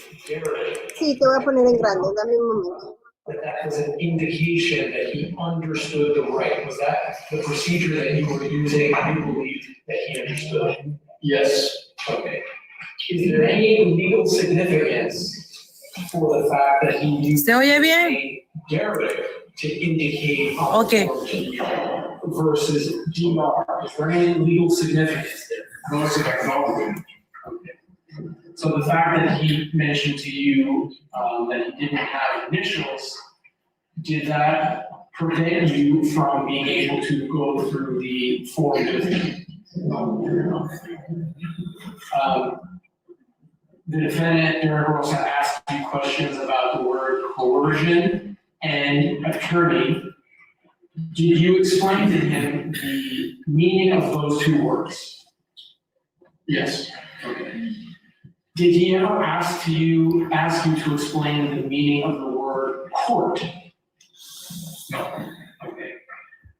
Sí, te voy a poner en grande, dame un momento. That was an indication that he understood the right. Was that the procedure that you were using? You believed that he understood? Yes. Okay. Is there any legal significance for the fact that he used ¿Se oye bien? Derek to indicate Okay. versus DR? Is there any legal significance there? No significance. Okay. So the fact that he mentioned to you that he didn't have initials, did that prevent you from being able to go through the form with him? The defendant, Derek Rosa, asked you questions about the word coercion and attorney. Did you explain to him the meaning of those two words? Yes. Okay. Did he ever ask you to explain the meaning of the word court? No. Okay.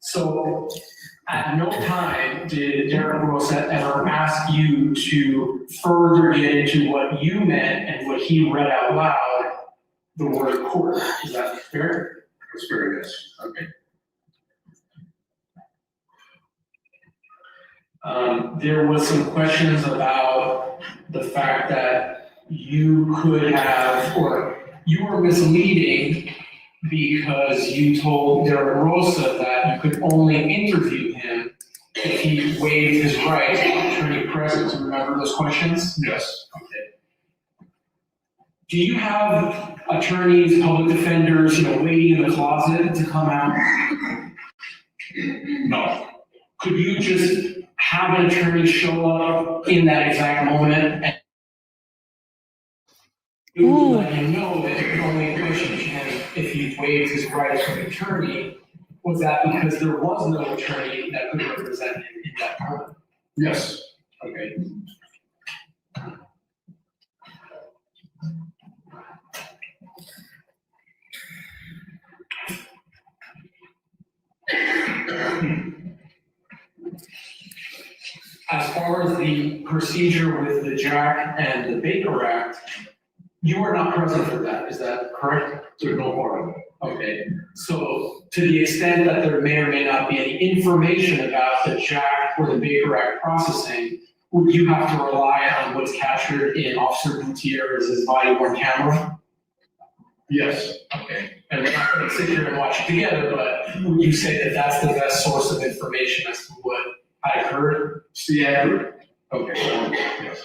So at no time did Derek Rosa ever ask you to further get into what you meant and what he read out loud, the word court. Is that fair? That's fair, yes. Okay. There was some questions about the fact that you could have, or you were misleading because you told Derek Rosa that you could only interview him if he waived his right to attorney present. Do you remember those questions? Yes. Okay. Do you have attorneys, public defenders, waiting in the closet to come out? No. Could you just have an attorney show up in that exact moment and let him know that you could only question him if he waived his right to an attorney? Was that because there was no attorney that could represent him in that moment? Yes. Okay. As far as the procedure with the Jack and the Baker Act, you were not present for that, is that correct? There's no part of it. Okay, so to the extent that there may or may not be any information about the Jack or the Baker Act processing, would you have to rely on what's captured in Officer Gutierrez's body-worn camera? Yes. Okay, and we're not going to sit here and watch it together, but would you say that that's the best source of information as to what I heard? Yeah. Okay. Yes.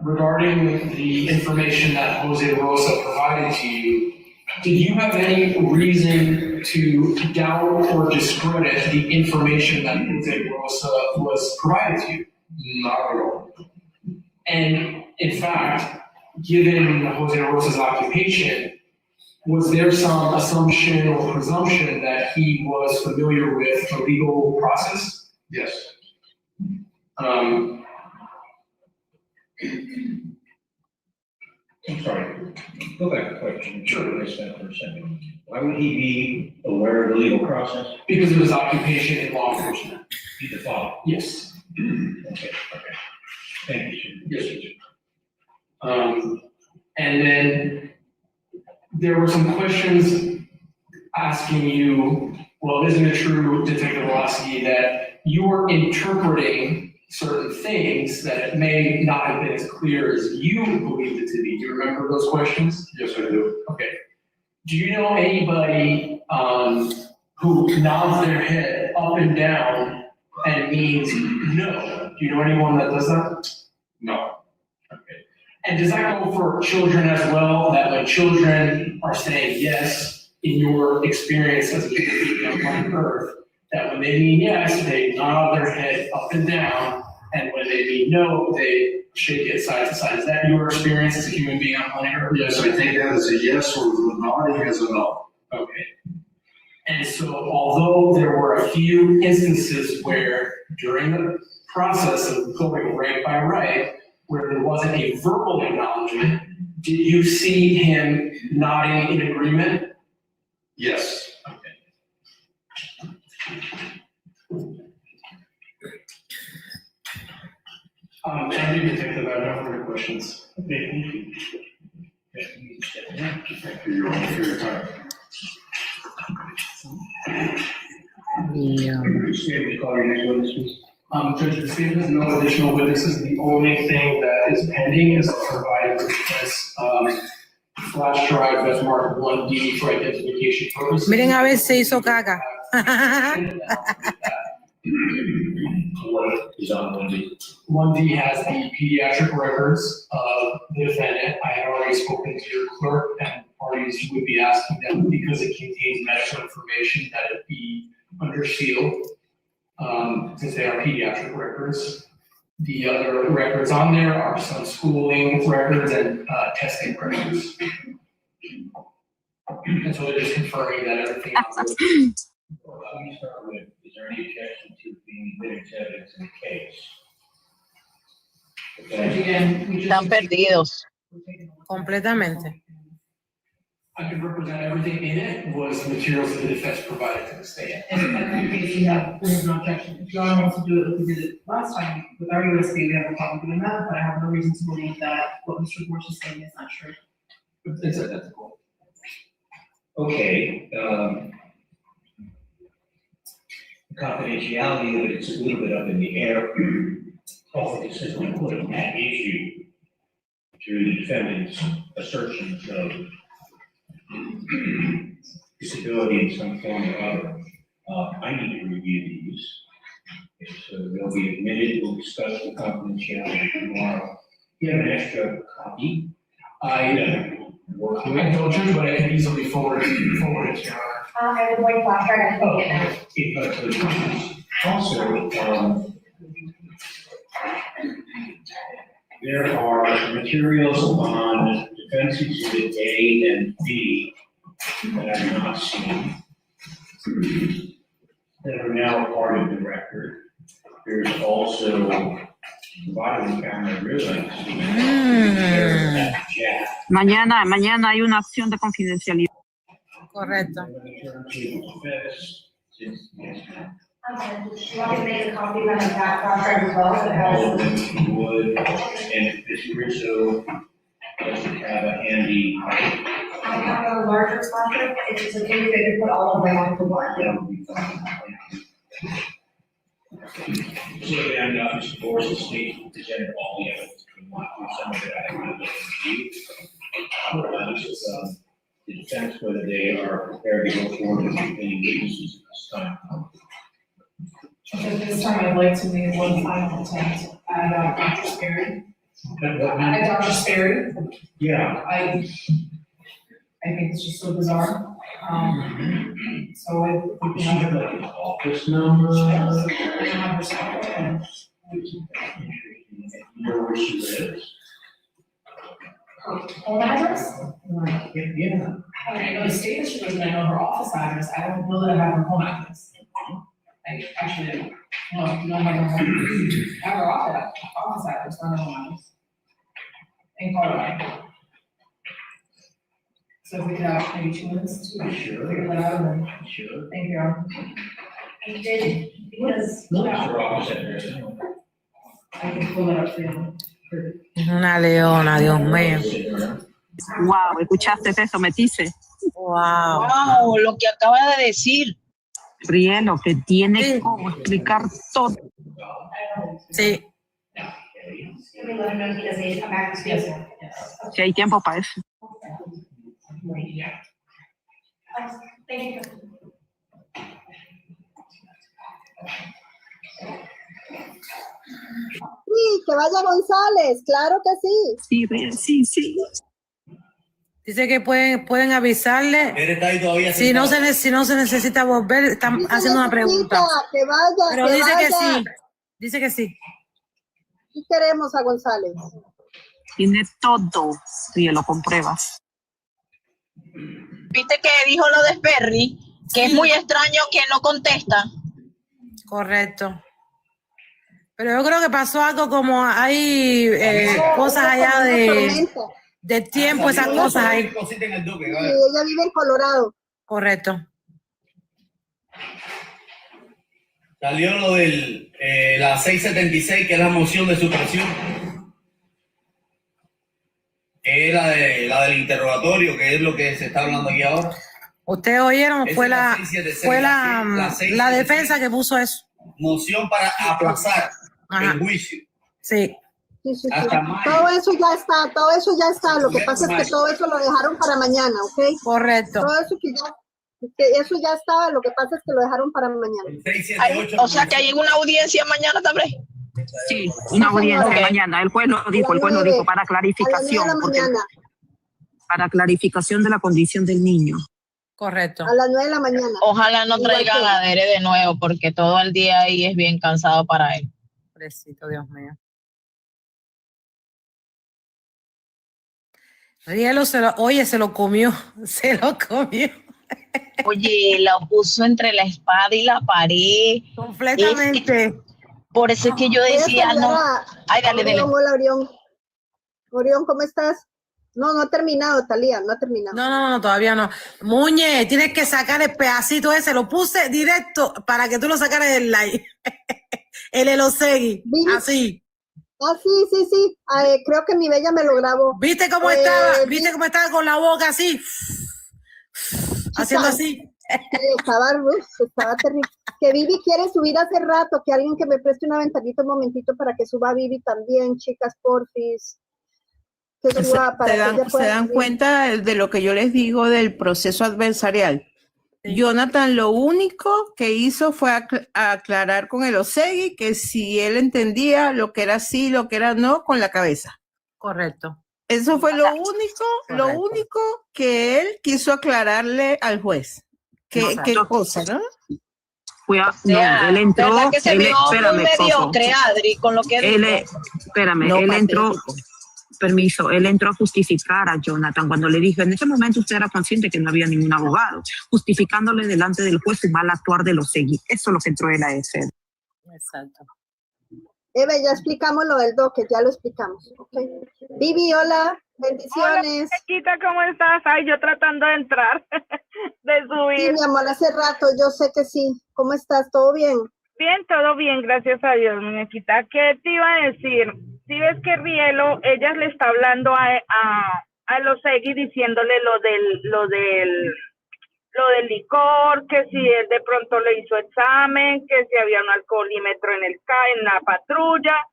Regarding the information that Jose Rosa provided to you, did you have any reason to doubt or discredit the information that Jose Rosa was provided to you? Not at all. And in fact, given Jose Rosa's occupation, was there some assumption or presumption that he was familiar with the legal process? Yes. I'm sorry, go back to the question. Sure. For a second. Why would he be aware of the legal process? Because of his occupation in law enforcement. He's a father. Yes. Okay. Thank you. Yes, sir. And then there were some questions asking you, well, isn't it true, Detective Velocity, that you were interpreting certain things that may not have been as clear as you believed it to be? Do you remember those questions? Yes, I do. Okay. Do you know anybody who nods their head up and down and means no. Do you know anyone that does that? No. Okay. And does that go for children as well, that when children are saying yes, in your experience as a baby on planet Earth, that when they mean yes, they nod their head up and down, and when they mean no, they shake it side to side. Is that your experience as a human being on planet Earth? Yes, I take that as a yes, or nodding as a no. Okay. And so although there were a few instances where during the process of going right by right, where there wasn't a verbal acknowledgement, did you see him nodding in agreement? Yes. And you can take that out now for your questions. Thank you for your time. Judge, the state has no additional witnesses. The only thing that is pending is providing the defense flash drive that's marked 1D for identification purposes. Miren a ver si hizo caca. What is on 1D? 1D has the pediatric records of the defendant. I had already spoken to your clerk, and parties would be asking them, because it contains medical information, that it be under seal, since they are pediatric records. The other records on there are some schooling records and testing records. And so they're just confirming that everything else is. Well, let me start with, is there any objection to being admitted to evidence in the case? Están perdidos. Completamente. I can represent everything in it was materials that the defense provided to the state. And in that case, we have no objection. If John wants to do it, like we did it last time with our USD, we have no problem doing that, but I have no reason to believe that what Mr. Borsch is saying is not true. It's identical. Okay, confidentiality of it, it's a little bit up in the air. Authenticity put an issue to the defendant's assertions of disability in some form or other. I need to review these. So they'll be admitted, we'll discuss the confidentiality tomorrow. You have an extra copy? I don't judge, but I can easily forward it to your honor. I would like flash drive, I can get that. Also, there are materials on defense exhibit A and B that I have not seen that are now part of the record. There's also body camera drilling. Mañana hay una acción de confidencialidad. Correcto. You want me to make a copy of that flash drive as well, so it has. Would, and if this Juicio doesn't have a handy. I have a larger flash drive, it's okay if they could put all of them on the one. So again, Mr. Borges' state presented all the evidence. We want to do some of it, I want to review. The defense, whether they are prepared to go forward with any witnesses at this time. At this time, I'd like to make one final attempt at Dr. Sperry. At Dr. Sperry. Yeah. I think it's just so bizarre. So I. Does she have like an office number? I don't have her cell phone. You know where she lives? Home address? Yeah. I know the state that she lives in, I know her office address, I don't know that I have her home address. I actually, no, do not have her home. I have her office address, not her home address. In Colorado. So if we could have maybe 2 minutes to figure that out, and then. Sure. Thank you. I did, because. No, that's her office address. I can pull it up for you. Una leona, Dios mío. Wow, ¿escuchaste eso, Metice? Wow. Wow, lo que acaba de decir. Rielo, que tiene como explicar todo. Sí. Can we let him know he doesn't need to come back to school? Si hay tiempo para eso. Thank you. Sí, que vaya González, claro que sí. Sí. Dice que pueden avisarle. Él está ahí todavía Si no, sentado. si no se necesita volver, están Sí se haciendo una pregunta. necesita, que vaya, Pero que dice vaya. que sí. Dice que sí. Sí queremos a González. Tiene todo. Y lo compruebas. ¿Viste que dijo lo de Perry? Que es muy extraño que no contesta. Correcto. Pero yo creo que pasó algo como hay cosas allá de tiempo, esas cosas ahí. Sí, ella vive en Colorado. Correcto. Salió lo del la 676, que es la moción de supresión. Que es la del interrogatorio, que es lo que se está hablando aquí ahora. Ustedes oyeron, fue la 676, la defensa que puso eso. Moción para aplazar el juicio. Sí. Sí. Hasta mayo. Todo eso ya está. Lo que pasa es que todo eso lo dejaron para mañana, ¿ok? Correcto. Todo eso eso ya estaba, lo que pasa es que lo dejaron para mañana. O sea que hay una audiencia mañana también. Sí, una audiencia mañana. El juez lo dijo, para A clarificación. las 9 de la mañana. Para clarificación de la condición del niño. Correcto. A las 9 de la mañana. Ojalá no traigan a Dere de nuevo, porque todo el día ahí es bien cansado para él. Pobrecito, Dios mío. Rielo se lo comió. Se lo comió. Oye, lo puso entre la espada y la pared. Completamente. Por eso es que yo decía, no. Ay, dale. Hola, Orión. Orión, ¿cómo estás? No ha terminado, Talía, no ha terminado. No, todavía no. Muñe, tienes que sacar el pedacito ese. Lo puse directo para que tú lo sacaras del live. El Elosegui. Así. Ah, sí. Creo que mi bella me lo grabó. ¿Viste cómo estaba? ¿Viste cómo estaba con la boca así? Haciendo así. Estaba terrible. Que Vivi quiere subir hace rato, que alguien que me preste una ventanita un momentito para que suba Vivi también, chicas, porfis. Que suba para que ella pueda se dan subir. cuenta de lo que yo les digo del proceso adversarial. Jonathan lo único que hizo fue aclarar con el Osegui que si él entendía lo que era sí, lo que era no, con la cabeza. Correcto. Eso fue lo único que él quiso aclararle al juez. ¿Qué cosa, no? Él entró. ¿Verdad que se vio muy mediocre, Adri, con lo que dijo? Él entró. Permiso, él entró a justificar a Jonathan cuando le dijo, en ese momento usted era consciente que no había ningún abogado, justificándole delante del juez su mal actuar de los seguí. Eso es lo que entró él a hacer. Exacto. Eve, ya explicamos lo del doque, ya lo explicamos. Okay. Vivi, hola, bendiciones. Hola, chiquita, ¿cómo estás? Ay, yo tratando de entrar, de subir. Sí, mi amor, hace rato, yo sé que sí. ¿Cómo estás? ¿Todo bien? Bien, todo bien, gracias a Dios, muñequita. ¿Qué te iba a decir? Si ves que Rielo, ella le está hablando a Losegui diciéndole lo del licor, que si él de pronto le hizo examen, que si había un alcoholímetro en la patrulla,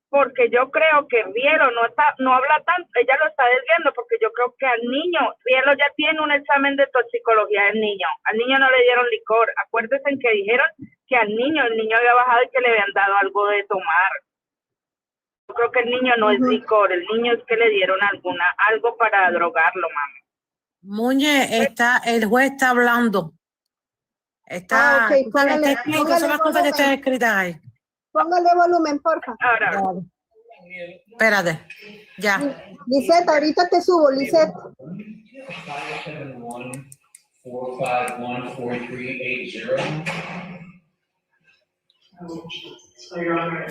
porque yo creo que Rielo no habla tanto, ella lo está desviando, porque yo creo que al niño, Rielo ya tiene un examen de toxicología del niño, al niño no le dieron licor, acuérdense en que dijeron que el niño había bajado y que le habían dado algo de tomar. Yo creo que el niño no es licor, el niño es que le dieron algo para drogarlo, mami. Muñe, el juez está hablando. Está, okay, póngale, son las cosas que están escritas ahí. Póngale volumen, porfa. Ahora. Espérate, ya. Lisette, ahorita te subo, Lisette. 571-451-4380. So you're on there.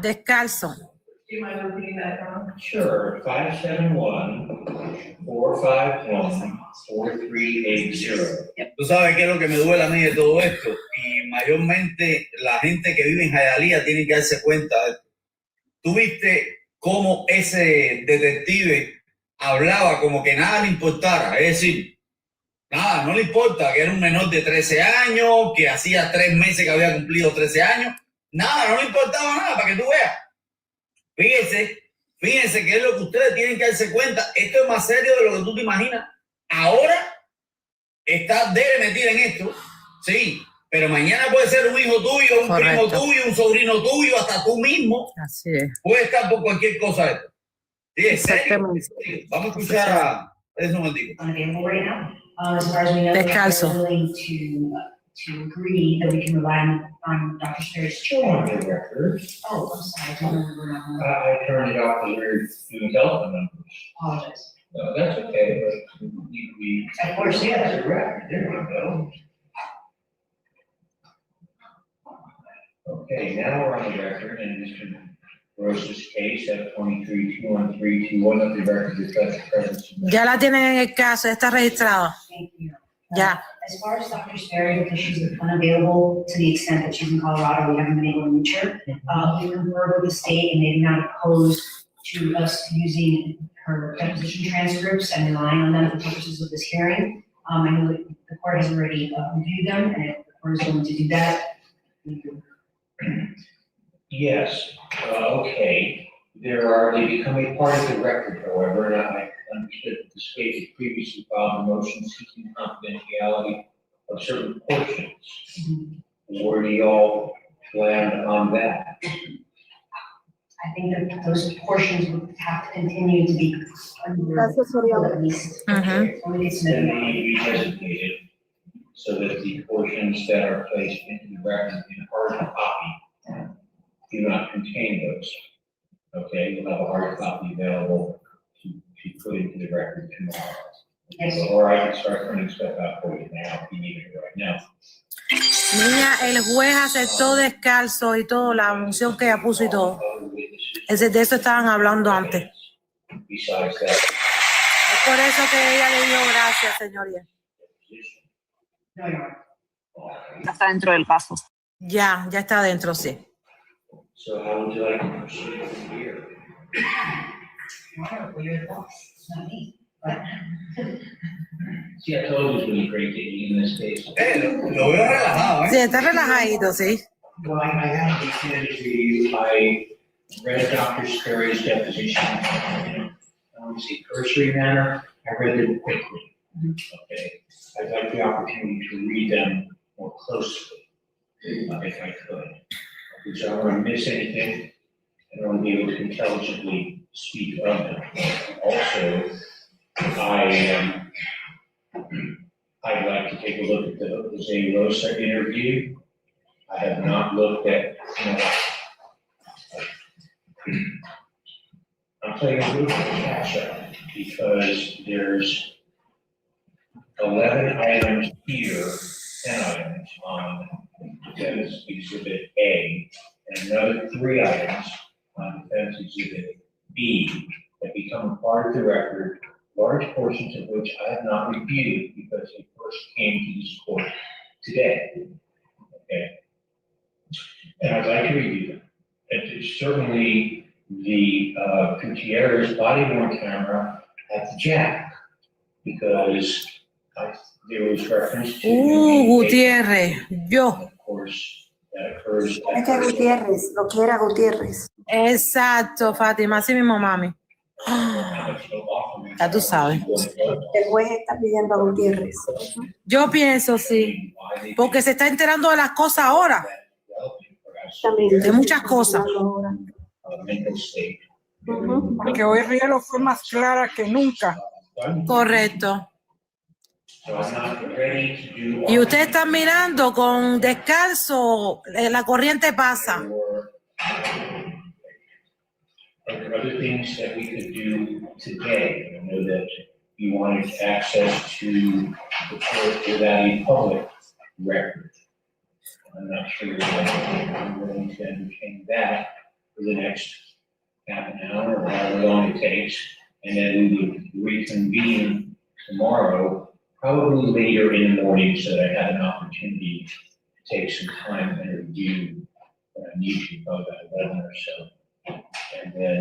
Descalzo. Do you mind repeating that, Ron? Sure, 571-451-4380. Tú sabes qué es lo que me duele a mí de todo esto, y mayormente la gente que vive en Hialeah tiene que darse cuenta de esto. ¿Tú viste cómo ese detective hablaba como que nada le importara? Es decir, nada, no le importa, que era un menor de 13 años, que hacía 3 meses que había cumplido 13 años. Nada, no le importaba nada, para que tú veas. Fíjense que es lo que ustedes tienen que darse cuenta. Esto es más serio de lo que tú te imaginas. Ahora está metida en esto, sí, pero mañana puede ser un hijo tuyo, un primo tuyo, un sobrino tuyo, hasta tú mismo. Así es. Puede estar por cualquier cosa de esto. Sí, es serio. Vamos a escuchar a eso un momentito. Descalzo. To agree that we can rely on Dr. Sperry's children. On the record, Oh, I'm sorry, I don't remember. I turned it off because we were development numbers. Apologize. No, that's okay, but we. Of course, yeah. It's a record, there we go. Okay, now we're on the record, and Mr. Rosa's case, F-23-21321 of the record reflects the presence of. Ya la tienen en el caso, está registrada. Ya. As far as Dr. Sperry, because she's unavailable to the extent that she's in Colorado, we haven't been able to reach her. We conferred with the state and they've not opposed to us using her deposition transcripts and relying on them for purposes of this hearing. I know that the court has already reviewed them and if the court is going to do that. Yes, okay. They become a part of the record, however, and I understood that the state had previously filed a motion seeking confidentiality of certain portions. Where do y'all land on that? I think that those portions would have to continue to be under at least. Then they be designated so that the portions that are placed into the record in hard copy do not contain those. Okay, you'll have a hard copy available to put into the record tomorrow. Yes. Or I can start printing stuff out for you now if you need it right now. Niña, el juez aceptó descalzo y todo, la moción que ella puso y todo. De eso estaban hablando antes. Besides that, Es por eso que ella le dio gracias, señoría. Ya está dentro del caso. Ya está dentro, sí. so how would you like to proceed from here? See, I told you it would be great getting in this case. Lo veo relajado, Sí, está relajadito, sí. Well, I have to extend it to you. I read Dr. Sperry's deposition in a cursory manner. I read them quickly. Okay. I'd like the opportunity to read them more closely, if I could. Because I don't want to miss anything. I don't want to be able to intelligently speak of them. Also, I'd like to take a look at the Jose Rosa interview. I have not looked at, I'll tell you a little bit of catch up because there's 11 items here, 10 items on Defense Exhibit A, and another 3 items on Defense Exhibit B that become a part of the record, large portions of which I have not reviewed because they first came to this court today. Okay. And I'd like to review them. It's certainly the Gutierrez body worn camera at the jack, because there was reference to. Gutiérrez, yo. Of course, that occurs. Es que Gutiérrez, lo que era Gutiérrez. Exacto, Fátima, así mismo, mami. Ya tú sabes. El juez está pidiendo a Gutiérrez. Yo pienso, sí, porque se está enterando de las cosas ahora. De muchas cosas. Porque hoy Rielo fue más clara que nunca. Correcto. Y ustedes están mirando con descalzo, la corriente pasa. Are there other things that we could do today? I know that you wanted access to the court without a public record. I'm not sure that I'm willing to entertain that for the next half an hour or however long it takes. And then we would reconvene tomorrow, probably later in the morning, so that I had an opportunity to take some time and review what I need to, probably about 11 or so. And then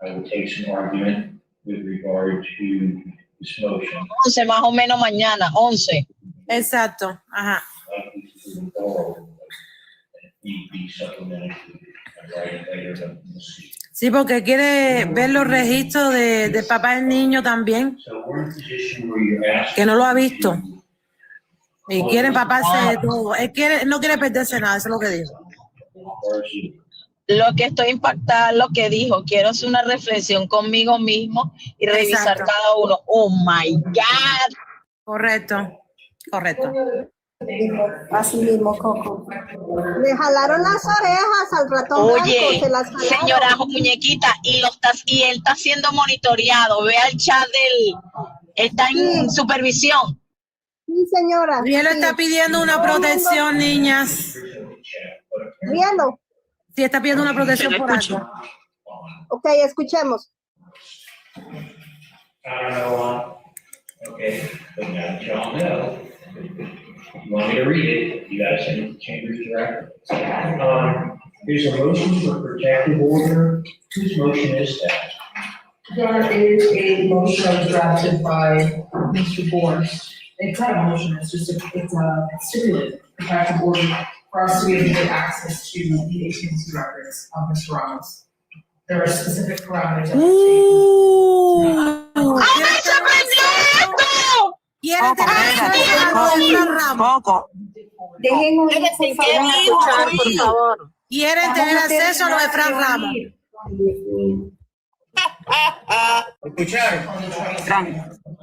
I will take some argument with regard to this motion. 11 más o menos mañana, 11. Exacto, ajá. Be supplemented by writing later, but we'll see. Sí, porque quiere ver los registros de papá del niño también, que no lo ha visto. Y quiere empaparse de todo. Él no quiere perderse nada, eso es lo que dijo. Lo que estoy impactada es lo que dijo. Quiero hacer una reflexión conmigo mismo y revisar cada uno. Oh my God. Correcto. Así mismo, Coco. Le jalaron las orejas al ratón Oye, blanco, se las jalaron. señora muñequita, y él está siendo monitoreado. Vea el chat él está en supervisión. Sí, señora. Y él está pidiendo una protección, niñas. Viendo. Sí, está pidiendo una protección por algo. Ok, escuchemos. I don't know. Okay, but now that y'all know, if you want me to read it, you gotta send it to Chambers directly. There's a motion for protective order. Whose motion is that? There is a motion drafted by Mr. Boris. It's not a motion, it's just it's a stipulated protective order for us to be able to get access to the AT&T records of Mr. Ramos. There are specific parameters. Coco. Dejen oír, por favor. Quieren tener acceso a lo de Fran Ramos. ¿Escucharon?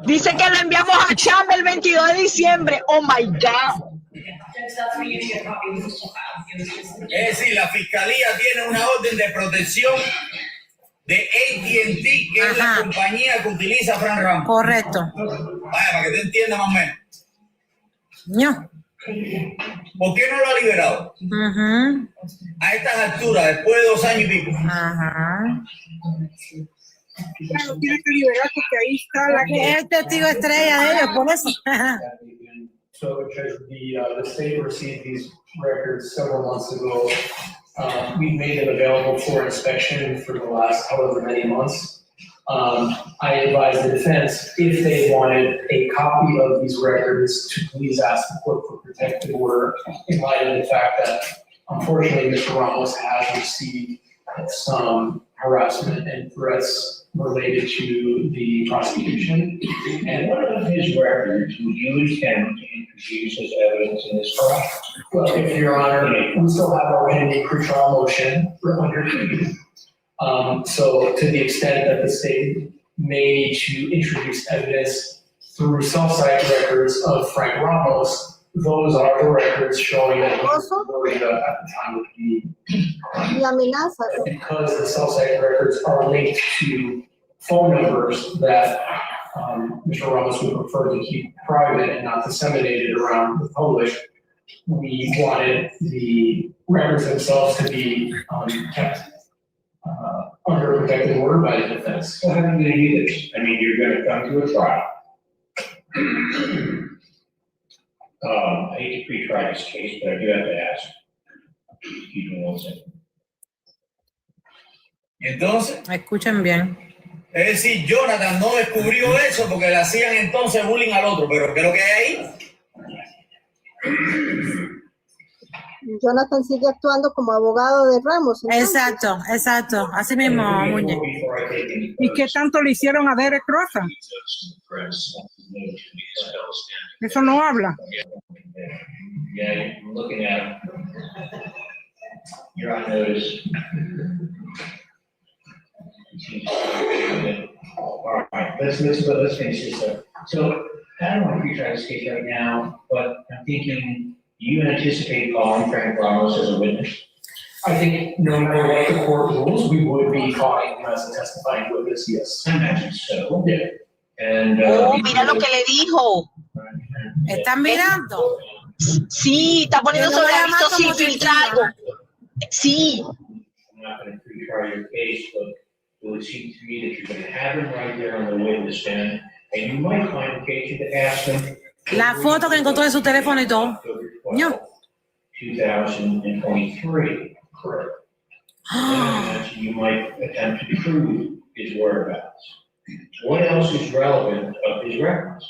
Dice que lo enviamos a Chamba el 22 de diciembre. Oh my God. Es decir, la fiscalía tiene una orden de protección de AT&T, que es la compañía que utiliza Fran Ramos. Correcto. Vaya, para que te entiendas más o menos. No. ¿Por qué no lo ha liberado? A estas alturas, después de 2 años y pico. Claro, tiene que liberar porque ahí está la que es testigo estrella de ellos, por eso. So, the state received these records several months ago. We made them available for inspection for the last however many months. I advised the defense, if they wanted a copy of these records, to please ask the court for protective order in light of the fact that, unfortunately, Mr. Ramos has received some harassment and threats related to the prosecution. And what of his records would you intend to introduce as evidence in this trial? Well, if Your Honor, we still have our pending pretrial motion under review. So to the extent that the state may need to introduce evidence through self-cite records of Frank Ramos, those are the records showing that he was in Florida at the time of the because the self-cite records are linked to phone numbers that Mr. Ramos would prefer to keep private and not disseminated around the public. We wanted the records themselves to be kept under protective order by the defense. So how are you going to do this? I mean, you're going to come to a trial. I hate to pre-try this case, but I do have to ask. Keep me 1 second. Y entonces, escuchen bien. Es decir, Jonathan no descubrió eso porque le hacían entonces bullying al otro, pero ¿qué es lo que hay ahí? Jonathan sigue actuando como abogado de Ramos. Exacto, exacto. Así mismo, Muñe. ¿Y qué tanto le hicieron a Derek Rosa? Eso no habla. Yeah, I'm looking at you're on notice. All right, let's finish this up. So I don't want to pre-try this case right now, but I'm thinking, do you anticipate calling Frank Ramos as a witness? I think no matter what the court rules, we would be calling him as a testifying witness, yes. I imagine so. Yeah. And, mira lo que le dijo. ¿Están mirando? Sí, está poniendo sobre aviso sin filtrado. Sí. I'm not going to pre-try your case, but it would seem to me that you're going to have him right there on the witness stand, and you might find occasion to ask him. La foto que encontró de su teléfono y todo. No. 2023, correct. And you might attempt to prove his whereabouts. What else is relevant of his records?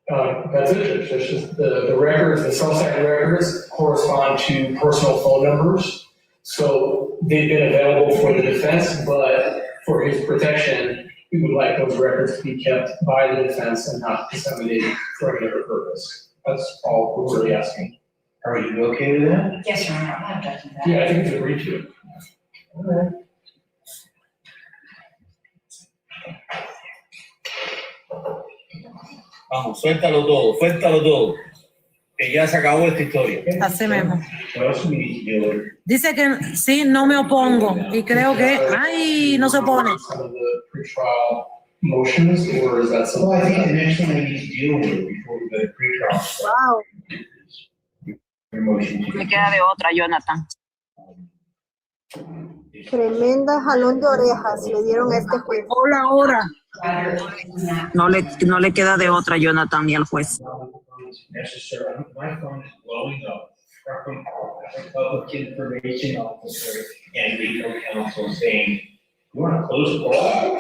That's it. It's just the records, the self-cite records correspond to personal phone numbers So they've been available for the defense, but for his protection, we would like those records to be kept by the defense and not disseminated for any other purpose. That's all we're really asking. Are you okay with that? Yes, Your Honor, I'll object to that. Yeah, I think it's agreed to. Vamos, suéltalo todo. Que ya se acabó esta historia. Así mismo. Dice que sí, no me opongo. Y creo que, ay, no se opone. Motions, or is that something? Well, I think the next one I need to deal with before we go to pre-trial. Wow. Me queda de otra, Jonathan. Tremenda jalón de orejas le dieron a este juez. Hola, ahora. No le queda de otra, Jonathan, ni al juez. Necessary. My phone is blowing up from a public information officer and legal counsel saying, "You want to close the call?"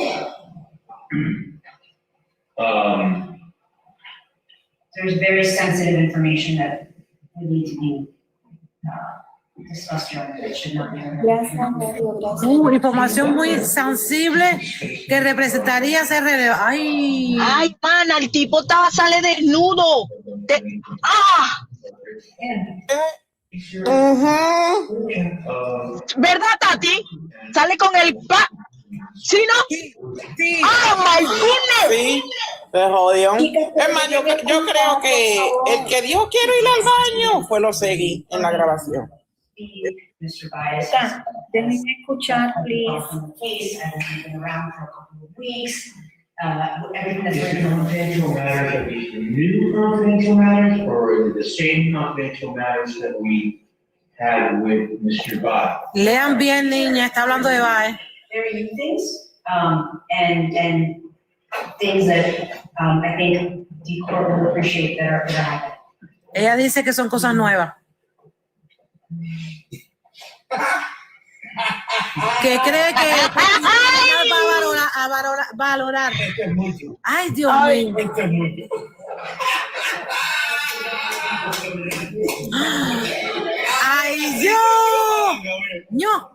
There's very sensitive information that would need to be discussed, Your Honor. It should not be. Información muy sensible que representaría ser relevante. Ay. Ay, pana, el tipo sale desnudo. ¿Verdad, Tati? Sale con el ¿Sí, no? Sí. ¡Oh, my goodness! Sí, se jodió. Es más, yo creo que el que dijo quiero ir al baño fue lo seguí en la grabación. Mr. Baez. Déjenme escuchar, please. Case, I've been around for a couple of weeks. Everything that's Is written it on confidential matters that we new confidential matters, or is it the same confidential matters that we had with Mr. Baez? Lean bien, niña, está hablando de Baez. very new things, and things that I think the court will appreciate that are happening. Ella dice que son cosas nuevas. Que cree que va a valorar. Ay, Dios mío. Ay, Dios. No.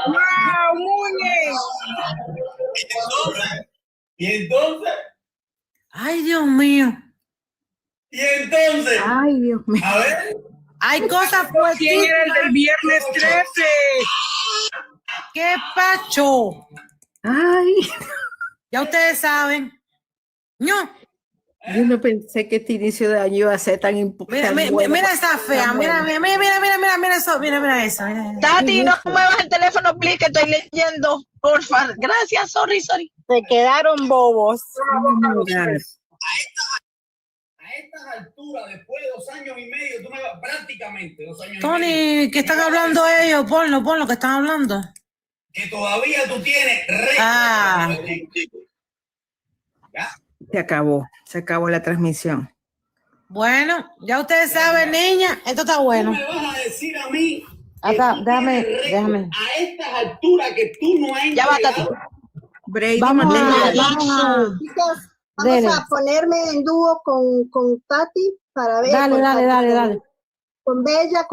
¡Wow, Muñe! ¿Y entonces? Ay, Dios mío. ¿Y entonces? Ay, Dios mío. A ver. Hay cosas fuertes. ¿Quién era el del viernes 13? ¡Qué pacho! Ay. Ya ustedes saben. No. Yo no pensé que este inicio de año iba a ser tan importante. Mira esa fea, mira eso, mira eso. Tati, no muevas el teléfono, please, que estoy leyendo. Porfa, gracias, sorry. Se quedaron bobos. A estas alturas, después de 2 años y medio, tú me vas prácticamente 2 años y medio. Tony, ¿qué están hablando ellos? Ponlo, que están hablando. Que todavía tú tienes ¿Ya? Se acabó la transmisión. Bueno, ya ustedes saben, niña, esto está bueno. ¿Tú me vas a decir a mí? Acá, déjame. A estas alturas que tú no has Ya va, Tati. Vamos a ponerme en dúo con Tati para ver. Dale. Con Bella.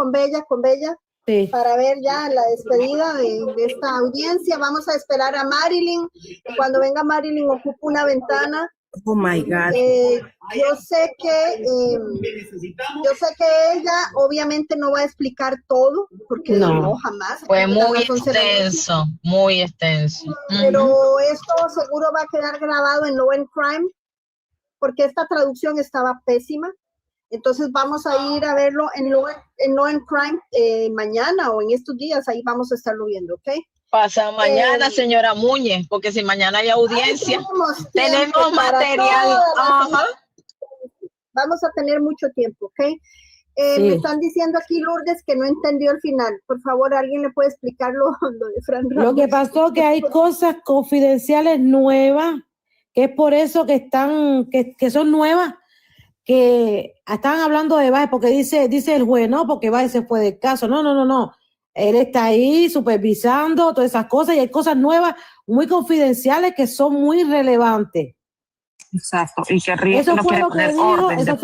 Sí. Para ver ya la despedida de esta audiencia. Vamos a esperar a Marilyn. Cuando venga Marilyn, ocupa una ventana. Oh my God. Yo sé que ella obviamente no va a explicar todo, porque no jamás. Fue muy extenso. Pero esto seguro va a quedar grabado en Law and Crime, porque esta traducción estaba pésima. Entonces vamos a ir a verlo en Law and Crime mañana o en estos días. Ahí vamos a estarlo viendo, ¿ok? Pasa mañana, señora Muñe, porque si mañana hay audiencia, tenemos material. Vamos a tener mucho tiempo, ¿ok? Sí. Me están diciendo aquí, Lourdes, que no entendió el final. Por favor, ¿alguien le puede explicar lo de Fran Ramos? Lo que pasó es que hay cosas confidenciales nuevas, que es por eso que están, que son nuevas, que están hablando de Baez, porque dice el juez, no, porque Baez se fue del caso. No. Él está ahí supervisando todas esas cosas y hay cosas nuevas muy confidenciales que son muy relevantes. Exacto, y que Eso fue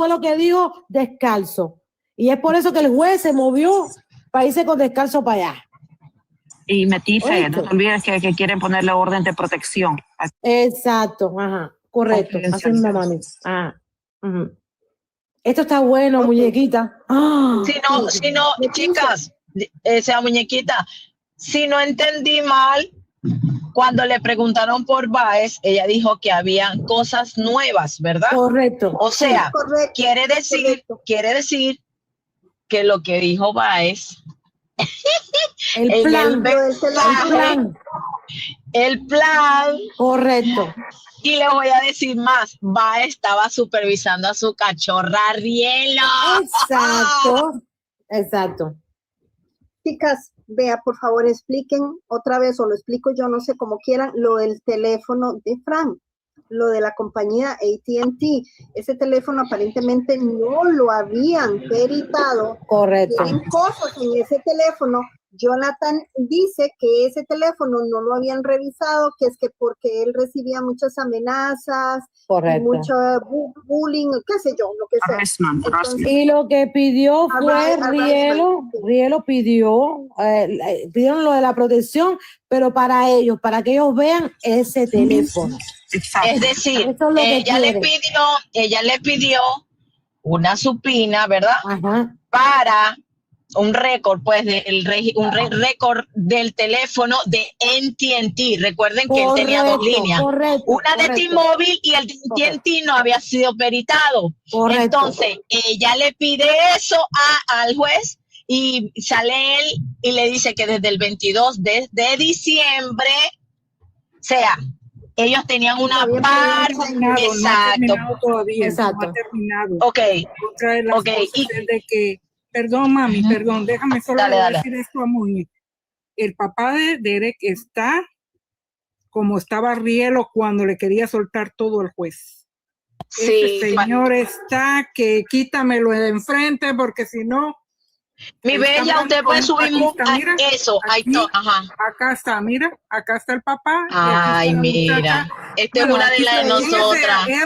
lo que dijo Descalzo. Y es por eso que el juez se movió para irse con descalzo para allá. Y Metice, ¿Oíste? no te olvides que quieren ponerle orden de protección. Exacto, ajá, correcto. Así mismo, mami. Ajá. Ujú. Esto está bueno, muñequita. ¡Ah! Si no, chicas, esa muñequita, si no entendí mal, cuando le preguntaron por Baez, ella dijo que había cosas nuevas, ¿verdad? Correcto. O sea, Sí, correcto, quiere decir que lo que dijo Baez El en plan, el plan. Correcto. Y le voy a decir más, Baez estaba supervisando a su cachorra Rielo. Exacto, exacto. Chicas, vea, por favor, expliquen otra vez, o lo explico yo, no sé, como quieran, lo del teléfono de Fran, lo de la compañía AT&T. Ese teléfono aparentemente no lo habían peritado. Correcto. Tienen cosas en ese teléfono. Jonathan dice que ese teléfono no lo habían revisado, que es que porque él recibía muchas amenazas, Correcto. mucho bullying, qué sé yo, lo que sea. Entonces, Y lo que pidió fue harassment. Rielo pidió, pidieron lo de la protección, pero para ellos, para que ellos vean ese teléfono. Es decir, Eso es lo que ella le pidió una supina, ¿verdad? Ajá. Para un récord, pues, récord del teléfono de AT&T. Recuerden que él tenía dos líneas. Una de T-Mobile y el de AT&T no había sido peritado. Correcto. Entonces, ella le pide eso al juez y sale él y le dice que desde el 22 de diciembre, o sea, ellos tenían una parte. No ha terminado todavía. Exacto. No ha terminado. Ok. Otra de las cosas es de que, perdón, mami, perdón, déjame solo decir esto a Muñe. El papá de Derek está como estaba Rielo cuando le quería soltar todo al juez. Sí, ese señor está que quítamelo de enfrente porque si no. Mi bella, usted puede subir eso. Acá está, mira, acá está el papá. Ay, mira, esta es una de las de nosotras. ¿Es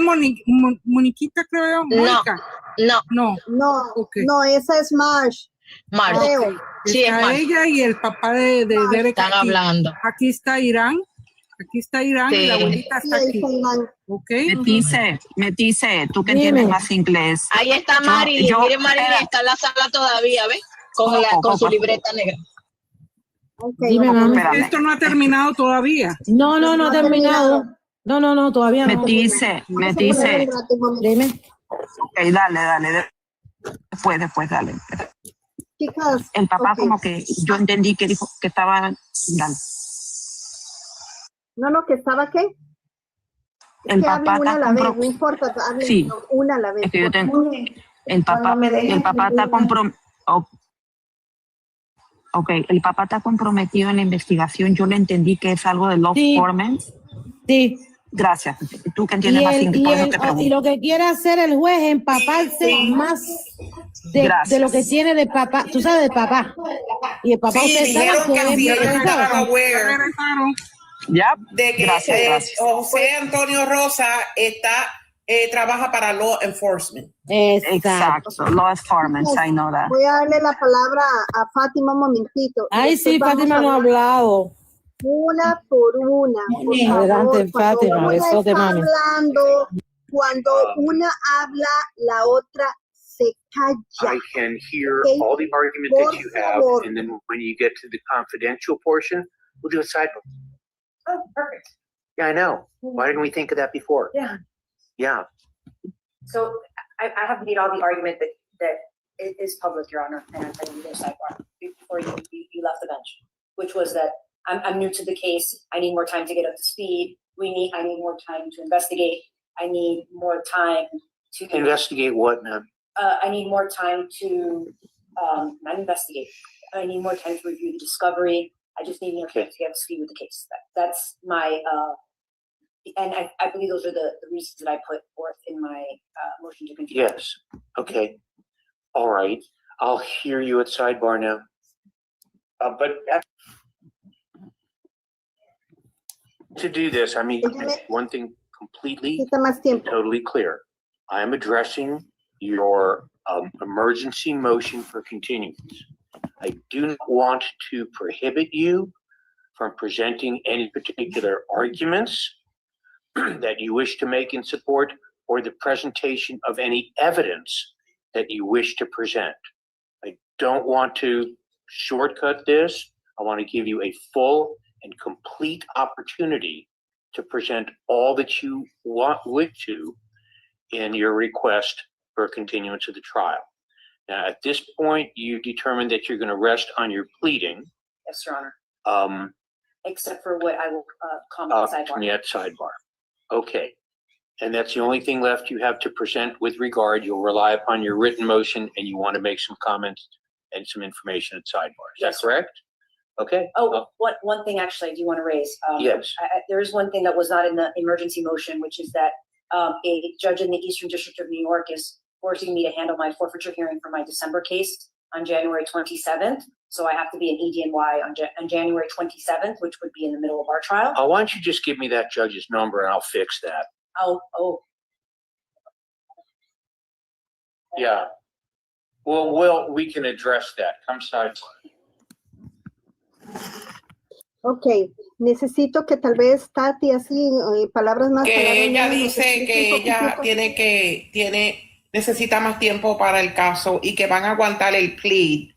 Moniquita, creo? ¿Mónica? No, esa es Marsh. Creo. Sí, está ella y el papá de Derek. Están hablando. Aquí está Irán. Y la abuelita está aquí. Okay. Metice, tú que entiendes más inglés. Ahí está Marilyn. Miren, Marilyn está en la sala todavía, ¿ves? Con su libreta negra. Esto no ha terminado todavía. No ha terminado. No, todavía no. Metice. Dime. Ok, dale. Después, dale. Chicas. El papá como que yo entendí que dijo que estaba... Dale. No, que estaba ¿qué? El papá una está a la vez, no importa, hablen una a la vez. Es que yo tengo, el papá está comprometido. Ok, el papá está comprometido en la investigación. Yo le entendí que es algo de law enforcement. Sí. Gracias. Tú que entiendes más inglés. Y lo que quiere hacer el juez es empaparse más de lo que tiene de papá. Tú sabes de papá. Y el papá usted sabe que de que José Antonio Rosa trabaja para law enforcement. Exacto. Law enforcement, I know that. Voy a darle la palabra a Fátima un momentito. Ay, sí, Fátima no ha hablado. Una por una. Adelante, Fátima. Besote, mami. Hablando, cuando una habla, la otra se calla. I can hear all the argument that you have, and then when you get to the confidential portion, we'll do a sidebar. Oh, perfect. Yeah, I know. Why didn't we think of that before? Yeah. So I have made all the argument that it is public, Your Honor, and I'm going to do a sidebar before you left the bench, which was that I'm new to the case. I need more time to get up to speed. I need more time to investigate. I need more time to investigate what, ma'am? I need more time to not investigate. I need more time to review the discovery. I just need more time to get up to speed with the case. That's my and I believe those are the reasons that I put forth in my motion to continue. Yes. Okay. All right. I'll hear you at sidebar now. But to do this, I mean, one thing completely, totally clear. I am addressing your emergency motion for continuance. I do not want to prohibit you from presenting any particular arguments that you wish to make in support or the presentation of any evidence that you wish to present. I don't want to shortcut this. I want to give you a full and complete opportunity to present all that you wish to in your request for a continuance of the trial. Now, at this point, you determined that you're going to rest on your pleading. Yes, Your Honor. Except for what I will comment sidebar. Yeah, sidebar. Okay. And that's the only thing left you have to present with regard. You'll rely upon your written motion and you want to make some comments and some information at sidebar. Is that correct? Okay. Oh, one thing actually I do want to raise. Yes. There is one thing that was not in the emergency motion, which is that a judge in the Eastern District of New York is forcing me to handle my forfeiture hearing for my December case on January 27th. So I have to be in EDNY on January 27th, which would be in the middle of our trial. Why don't you just give me that judge's number and I'll fix that. Oh. Yeah. Well, we can address that. Come sidebar. Ok, necesito que tal vez Tati, así, palabras más. Que ella dice que ella necesita más tiempo para el caso y que van a aguantar el plea.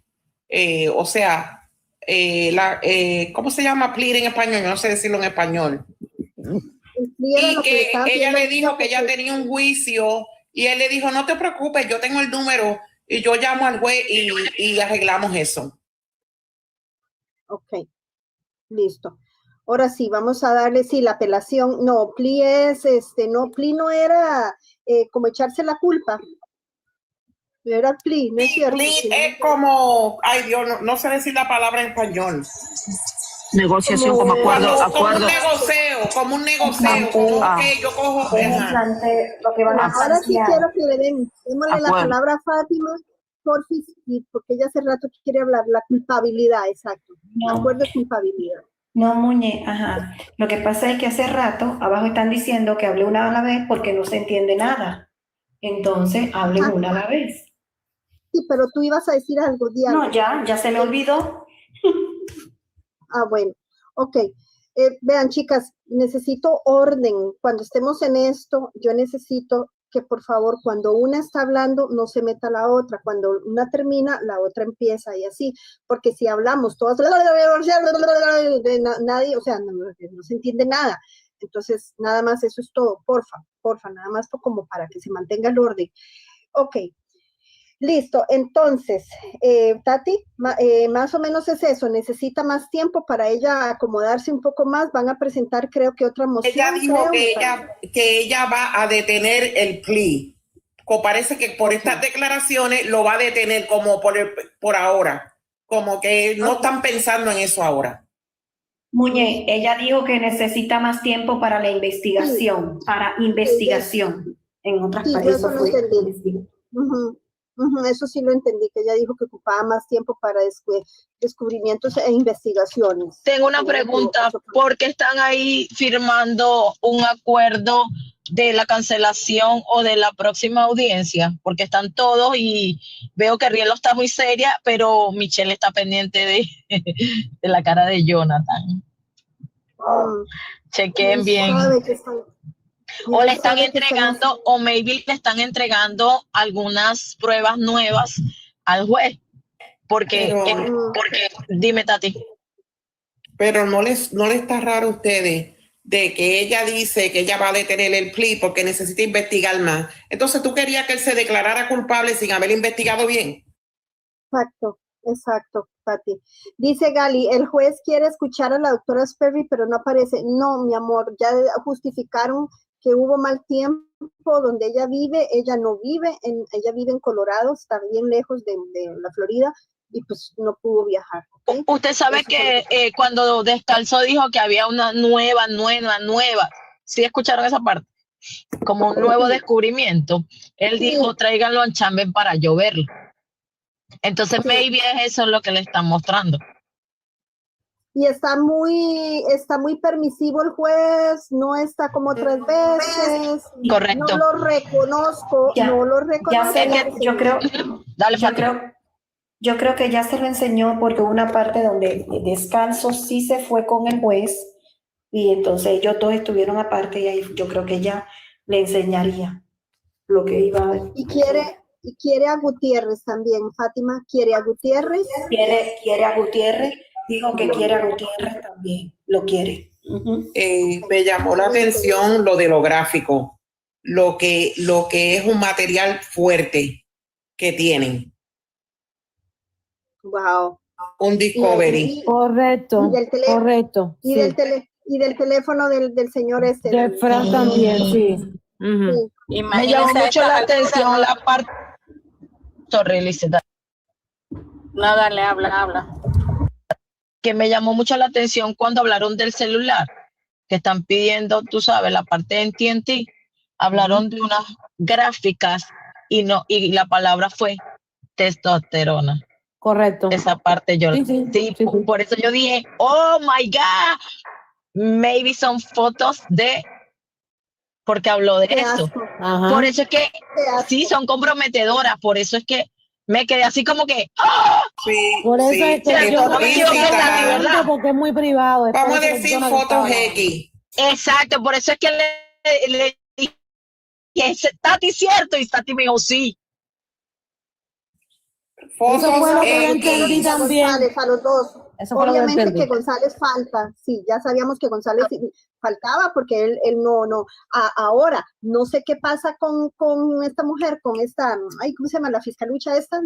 O sea, ¿cómo se llama plea en español? Yo no sé decirlo en español. Y que ella le dijo que ella tenía un juicio y él le dijo, no te preocupes, yo tengo el número y yo llamo al juez y arreglamos eso. Ok, listo. Ahora sí, vamos a darle, sí, la apelación. No, plea es, plea no era como echarse la culpa. Era plea, ¿no es cierto? Plea es como, ay Dios, no sé decir la palabra en español. Negociación como acuerdo. Como un negocio, como que yo cojo. Ahora sí quiero que le démosle la palabra a Fátima, porfis, porque ella hace rato quiere hablar, la culpabilidad, exacto. No. Acuerdo de culpabilidad. No, Muñe, ajá. Lo que pasa es que hace rato abajo están diciendo que hable una a la vez porque no se entiende nada. Entonces, hablen una a la vez. Sí, pero tú ibas a decir algo, Diana. No, ya se me olvidó. Bueno, ok. Vean, chicas, necesito orden. Cuando estemos en esto, yo necesito que por favor, cuando una está hablando, no se meta la otra. Cuando una termina, la otra empieza y así. Porque si hablamos todas, nadie, o sea, no se entiende nada. Entonces, nada más eso es todo. Porfa, nada más como para que se mantenga el orden. Ok. Listo, entonces, Tati, más o menos es eso, necesita más tiempo para ella acomodarse un poco más, van a presentar creo que otra moción. Ella dijo que ella va a detener el plea, parece que por estas declaraciones lo va a detener como por ahora, como que no están pensando en eso ahora. Muñe, ella dijo que necesita más tiempo para la investigación, en otras palabras. Eso lo entendí. Eso sí lo entendí, que ella dijo que ocupaba más tiempo para descubrimientos e investigaciones. Tengo una pregunta, ¿por qué están ahí firmando un acuerdo de la cancelación o de la próxima audiencia? Porque están todos y veo que Rielo está muy seria, pero Michelle está pendiente de la cara de Jonathan. Chequen bien. O le están entregando, o maybe le están entregando algunas pruebas nuevas al juez. Porque dime, Tati. Pero no les está raro a ustedes de que ella dice que ella va a detener el plea porque necesita investigar más. Entonces, ¿tú querías que él se declarara culpable sin haber investigado bien? Exacto, Pati. Dice Gali, el juez quiere escuchar a la doctora Sperry, pero no aparece. No, mi amor, ya justificaron que hubo mal tiempo donde ella vive, ella no vive, ella vive en Colorado, está bien lejos de la Florida y pues no pudo viajar. ¿Okay? Usted sabe que cuando Descalzo dijo que había una nueva, ¿sí escucharon esa parte? Como un nuevo descubrimiento. Él dijo, tráiganlo a Chamben para yo verlo. Entonces, maybe es eso lo que le están mostrando. Y está muy permisivo el juez, no está como otras veces. Correcto. No lo reconozco, yo creo Yo creo que ya se lo enseñó porque hubo una parte donde Descalzo sí se fue con el juez y entonces ellos dos estuvieron aparte y ahí yo creo que ella le enseñaría lo que iba a ver. Y quiere a Gutiérrez también, Fátima, quiere a Gutiérrez. Quiere a Gutiérrez, dijo que quiere a Gutiérrez también, lo quiere. Me llamó la atención lo de lo gráfico, lo que es un material fuerte que tienen. Wow. Un discovery. Correcto, correcto. Y del teléfono del señor este. De Fran también, sí. Sí. Me llamó mucho la atención la parte. No, dale, habla. Que me llamó mucho la atención cuando hablaron del celular, que están pidiendo, tú sabes, la parte de AT&T, hablaron de unas gráficas y la palabra fue testosterona. Correcto. Esa parte yo sí, por eso yo dije, oh my God, maybe son fotos porque habló de eso. Por eso es que sí son comprometedoras, por eso es que me quedé así como que ¡ah! Sí, por eso es que yo no me equivoqué, ¿verdad? porque es muy privado. Vamos a decir fotos X. Exacto, por eso es que le dije, Tati, cierto, y Tati me dijo sí. Eso fue lo que yo entendí también. González, a los dos. Eso fue lo Obviamente que González falta, sí, ya sabíamos que González faltaba porque él no. Ahora, no sé qué pasa con esta mujer, con esta, ¿cómo se llama? La fiscalucha esta,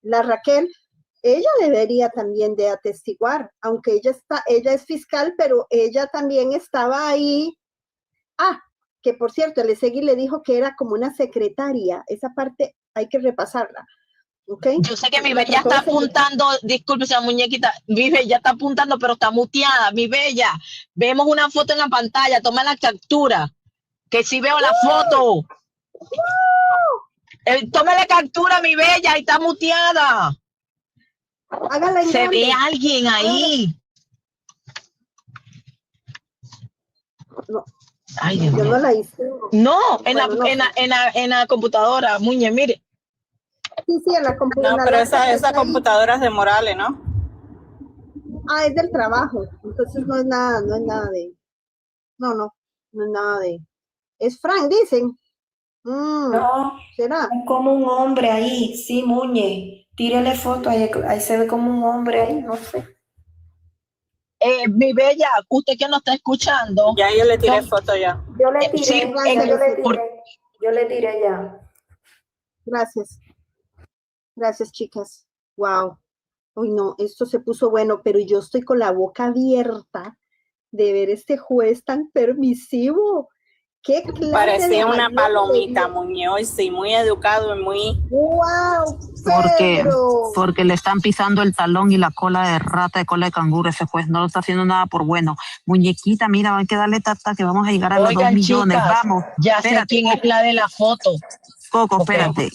la Raquel. Ella debería también de atestiguar, aunque ella es fiscal, pero ella también estaba ahí. Que por cierto, el Segui le dijo que era como una secretaria, esa parte hay que repasarla. Okay. Yo sé que mi bella está apuntando, disculpe, esa muñequita, mi bella está apuntando, pero está muteada, mi bella. Vemos una foto en la pantalla, toma la captura, que sí veo la foto. Toma la captura, mi bella, y está muteada. Hágala en Se grande. ve alguien ahí. No. Ay, Dios yo mío. no la hice. No, Bueno, en la computadora, Muñe, mire. Sí, en la computadora. No, pero esa computadora es de Morales, ¿no? Es del trabajo, entonces no es nada de... No es nada de... Es Frank, dicen. No, ¿será? es como un hombre ahí, sí, Muñe. Tírele foto, ahí se ve como un hombre ahí, no sé. Mi bella, usted que no está escuchando. Ya yo le tiré foto ya. Yo le tiré, sí, yo le tiré ya. Gracias, chicas. Wow. Uy, no, esto se puso bueno, pero yo estoy con la boca abierta de ver este juez tan permisivo. ¿Qué clase Parecía de una mayor palomita, Muñoz, sí, muy educado y muy... ¡Wow! Porque le están pisando el talón y la cola de rata, de cola de canguro. Ese juez no lo está haciendo nada por bueno. Muñequita, mira, hay que darle tata que vamos a llegar a los 2 millones. Chicas, Vamos. Ya sé quién es la de la foto. Coco, espérate.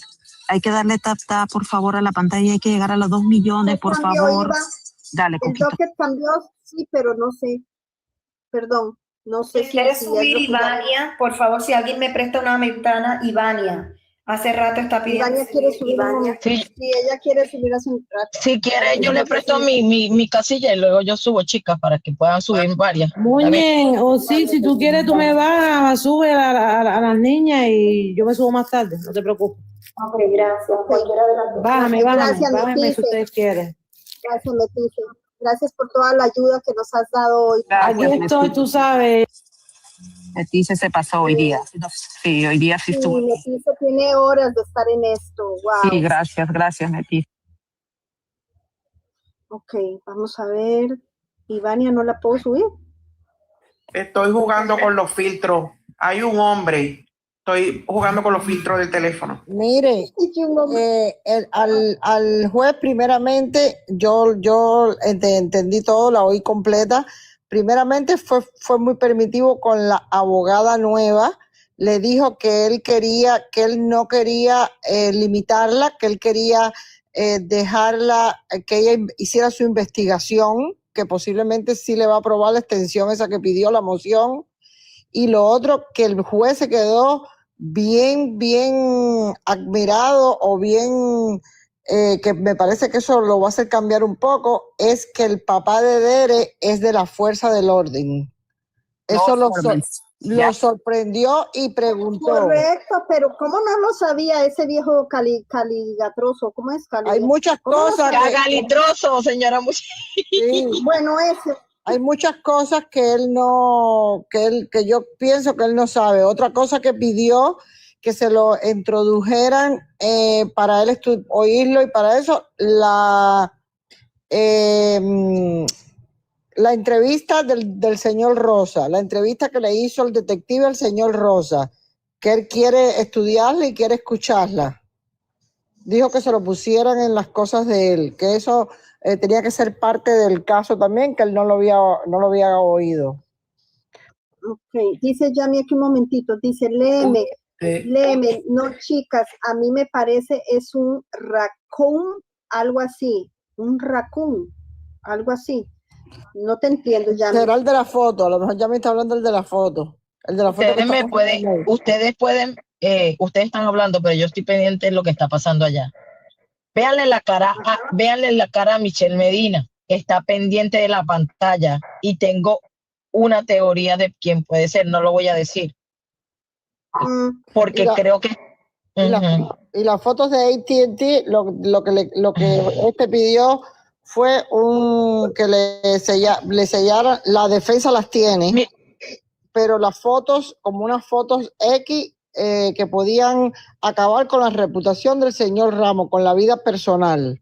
Hay que darle tap, por favor, a la pantalla y hay que llegar a los 2 millones, por favor. Dale, Coquito. El docket cambió, sí, pero no sé. Perdón, no sé. ¿Quieres subir Ivania? Por favor, si alguien me presta una ventana, Ivania. Hace rato está pidiendo. Ivania quiere subir. Sí, ella quiere subir a su rato. Si quiere, yo le presto mi casilla y luego yo subo, chicas, para que puedan subir varias. Muñe, o sí, si tú quieres, tú me vas, sube a las niñas y yo me subo más tarde, no te preocupes. Ok, gracias. Cualquiera de las dos. Bájame si ustedes quieren. Gracias, Leticia. Gracias por toda la ayuda que nos has dado hoy. Aquí estoy, tú sabes. Leticia se pasó hoy día. Sí, hoy día sí estuvo. Leticia tiene horas de estar en esto. Wow. Sí, gracias, Leticia. Ok, vamos a ver. Ivania, ¿no la puedo subir? Estoy jugando con los filtros. Hay un hombre. Estoy jugando con los filtros del teléfono. Mire, al juez primeramente, yo entendí todo, la oí completa. Primeramente fue muy permitivo con la abogada nueva. Le dijo que él no quería limitarla, que él quería dejarla, que ella hiciera su investigación, que posiblemente sí le va a aprobar la extensión esa que pidió la moción. Y lo otro, que el juez se quedó bien admirado o bien que me parece que eso lo va a hacer cambiar un poco, es que el papá de Dere es de la fuerza del orden. Eso lo sorprendió y preguntó. Correcto, pero ¿cómo no lo sabía ese viejo caligatroso? ¿Cómo es Hay muchas cosas. Cagalitroso, señora. Sí. Bueno, ese. Hay muchas cosas que él no, que yo pienso que él no sabe. Otra cosa que pidió que se lo introdujeran para él oírlo, y para eso la entrevista del señor Rosa, la entrevista que le hizo el detective al señor Rosa, que él quiere estudiarla y quiere escucharla. Dijo que se lo pusieran en las cosas de él, que eso tenía que ser parte del caso también, que él no lo había oído. Ok, dice Yami aquí un momentito, dice, léeme, no chicas, a mí me parece es un raccoon, algo así, un raccoon, algo así. No te entiendo, Yami. Será el de la foto, a lo mejor Yami está hablando del de la foto. El de la foto Ustedes están hablando, pero yo estoy pendiente de lo que está pasando allá. Véanle la cara a Michelle Medina, que está pendiente de la pantalla, y tengo una teoría de quién puede ser, no lo voy a decir. Porque creo que... Y las fotos de AT&T, lo que pidió fue que le sellaran, la defensa las tiene, pero las fotos, como unas fotos X, que podían acabar con la reputación del señor Ramos, con la vida personal.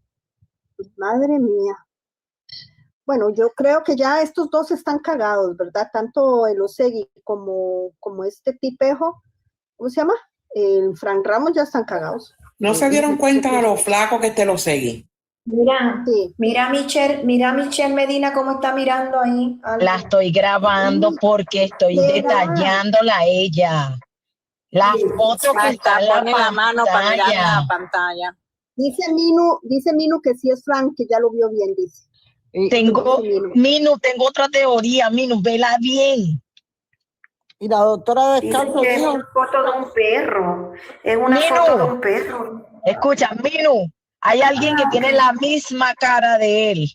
Madre mía. Bueno, yo creo que ya estos dos están cagados, ¿verdad? Tanto el Osegui como este tipejo, ¿cómo se llama? El Frank Ramos ya están cagados. ¿No se dieron cuenta a lo flaco que te lo seguí? Mira, mira a Michelle Medina cómo está mirando ahí. La estoy grabando porque estoy detallándola a ella. La foto que está en la mano para mirar la pantalla. pantalla. Dice Minu que sí es Frank, que ya lo vio bien, dice. Tengo otra teoría, Minu, vela bien. Y la doctora Descalzo es dijo... una foto de un perro. Es una foto de un perro. Escucha, Minu, hay alguien que tiene la misma cara de él.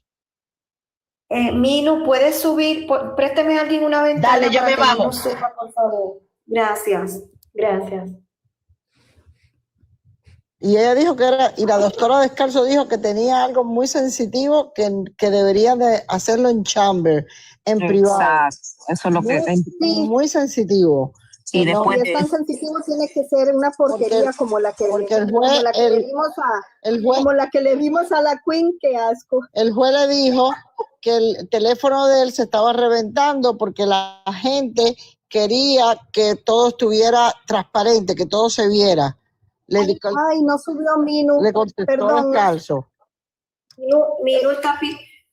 Minu, ¿puedes subir? Préstame a alguien una ventana. Dale, yo me bajo. No sepa, por favor. Gracias. Y ella dijo que era, y la doctora Descalzo dijo que tenía algo muy sensitivo que debería de hacerlo en chamber, en privado. Eso es lo que muy sensitivo. Y después si es tan sensitivo tiene que ser una porquería como la que le vimos a la Queen, qué asco. El juez le dijo que el teléfono de él se estaba reventando porque la gente quería que todo estuviera transparente, que todo se viera. Ay, no subió Minu. Le contestó Descalzo. Minu está...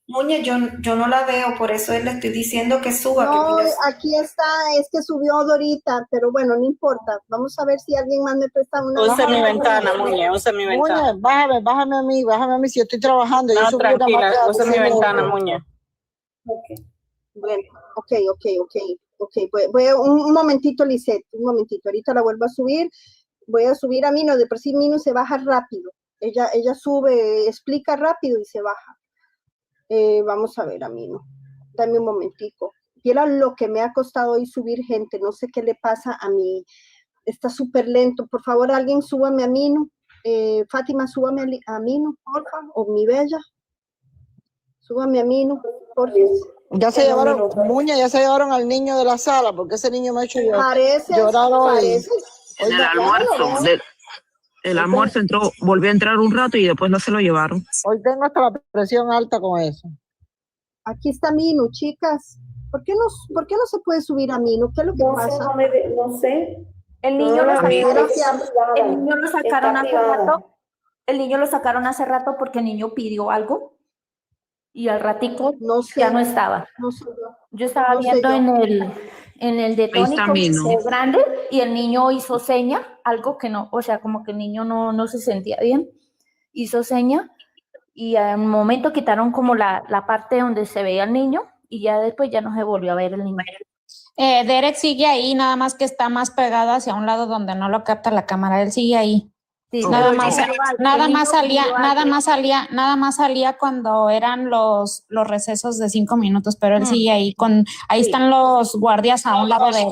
Muñe, yo no la veo, por eso le estoy diciendo que suba. No, aquí está, es que subió Dorita, pero bueno, no importa. Vamos a ver si alguien más me presta una. Use mi ventana, Muñe, use mi ventana. Muñe, bájame a mí, si yo estoy trabajando. No, yo tranquila, use mi ventana, Muñe. Bueno, ok. Voy un momentito, Lisette, un momentito. Ahorita la vuelvo a subir. Voy a subir a Minu, de por sí Minu se baja rápido. Ella sube, explica rápido y se baja. Vamos a ver a Minu. Dame un momentico. Y era lo que me ha costado hoy subir gente. No sé qué le pasa a mí. Está súper lento. Por favor, alguien súbame a Minu. Fátima, súbame a Minu, por favor. O mi bella. Súbame a Minu, por favor. Ya se llevaron, Muña, ya se llevaron al niño de la sala, porque ese niño me ha hecho llorar hoy. En el almuerzo. El almuerzo volvió a entrar un rato y después no se lo llevaron. Hoy tengo hasta la presión alta con eso. Aquí está Minu, chicas. ¿Por qué no se puede subir a Minu? ¿Qué es lo que pasa? No sé. El niño lo sacaron hace rato. El niño lo sacaron hace rato porque el niño pidió algo y al ratico ya no estaba. Yo estaba viendo en el de tónico grande y el niño hizo seña, algo que no, o sea, como que el niño no se sentía bien, hizo seña y al momento quitaron como la parte donde se veía el niño y ya después ya no se volvió a ver el niño. Derek sigue ahí, nada más que está más pegado hacia un lado donde no lo capta la cámara, él sigue ahí. Sí, Nada pero más, individual, nada el más niño salía, pidió nada algo. más salía, nada más salía cuando eran los recesos de 5 minutos, pero él sigue ahí ahí están los guardias a un lado de él.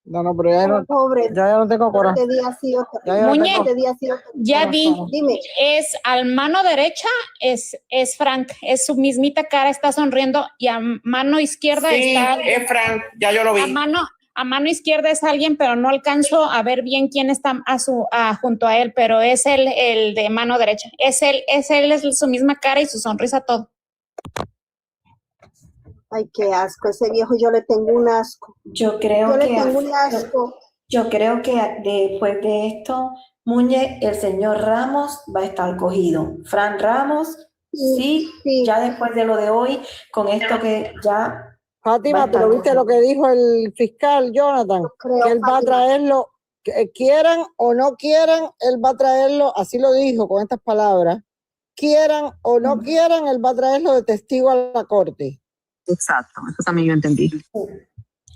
No, pero ya no, Pobre, ya no tengo coraje. este día sí, Ya yo no Muñe, tengo ya vi, corazón. Dime. es al mano derecha es Frank, es su mismita cara, está sonriendo, y a mano izquierda Sí, está es Frank, ya yo lo vi. a mano izquierda es alguien, pero no alcanzo a ver bien quién está junto a él, pero es el de mano derecha. Es su misma cara y su sonrisa, todo. Ay, qué asco, ese viejo yo le tengo un asco. Yo creo Yo le que tengo un asco. yo creo que después de esto, Muñe, el señor Ramos va a estar cogido. Fran Ramos, sí, ya después de lo de hoy, con esto que ya Fátima, pero viste lo que dijo el fiscal Jonathan, que él va a traerlo, que quieran o no quieran, él va a traerlo, así lo dijo con estas palabras, quieran o no quieran, él va a traerlo de testigo a la corte. Exacto, eso también yo entendí.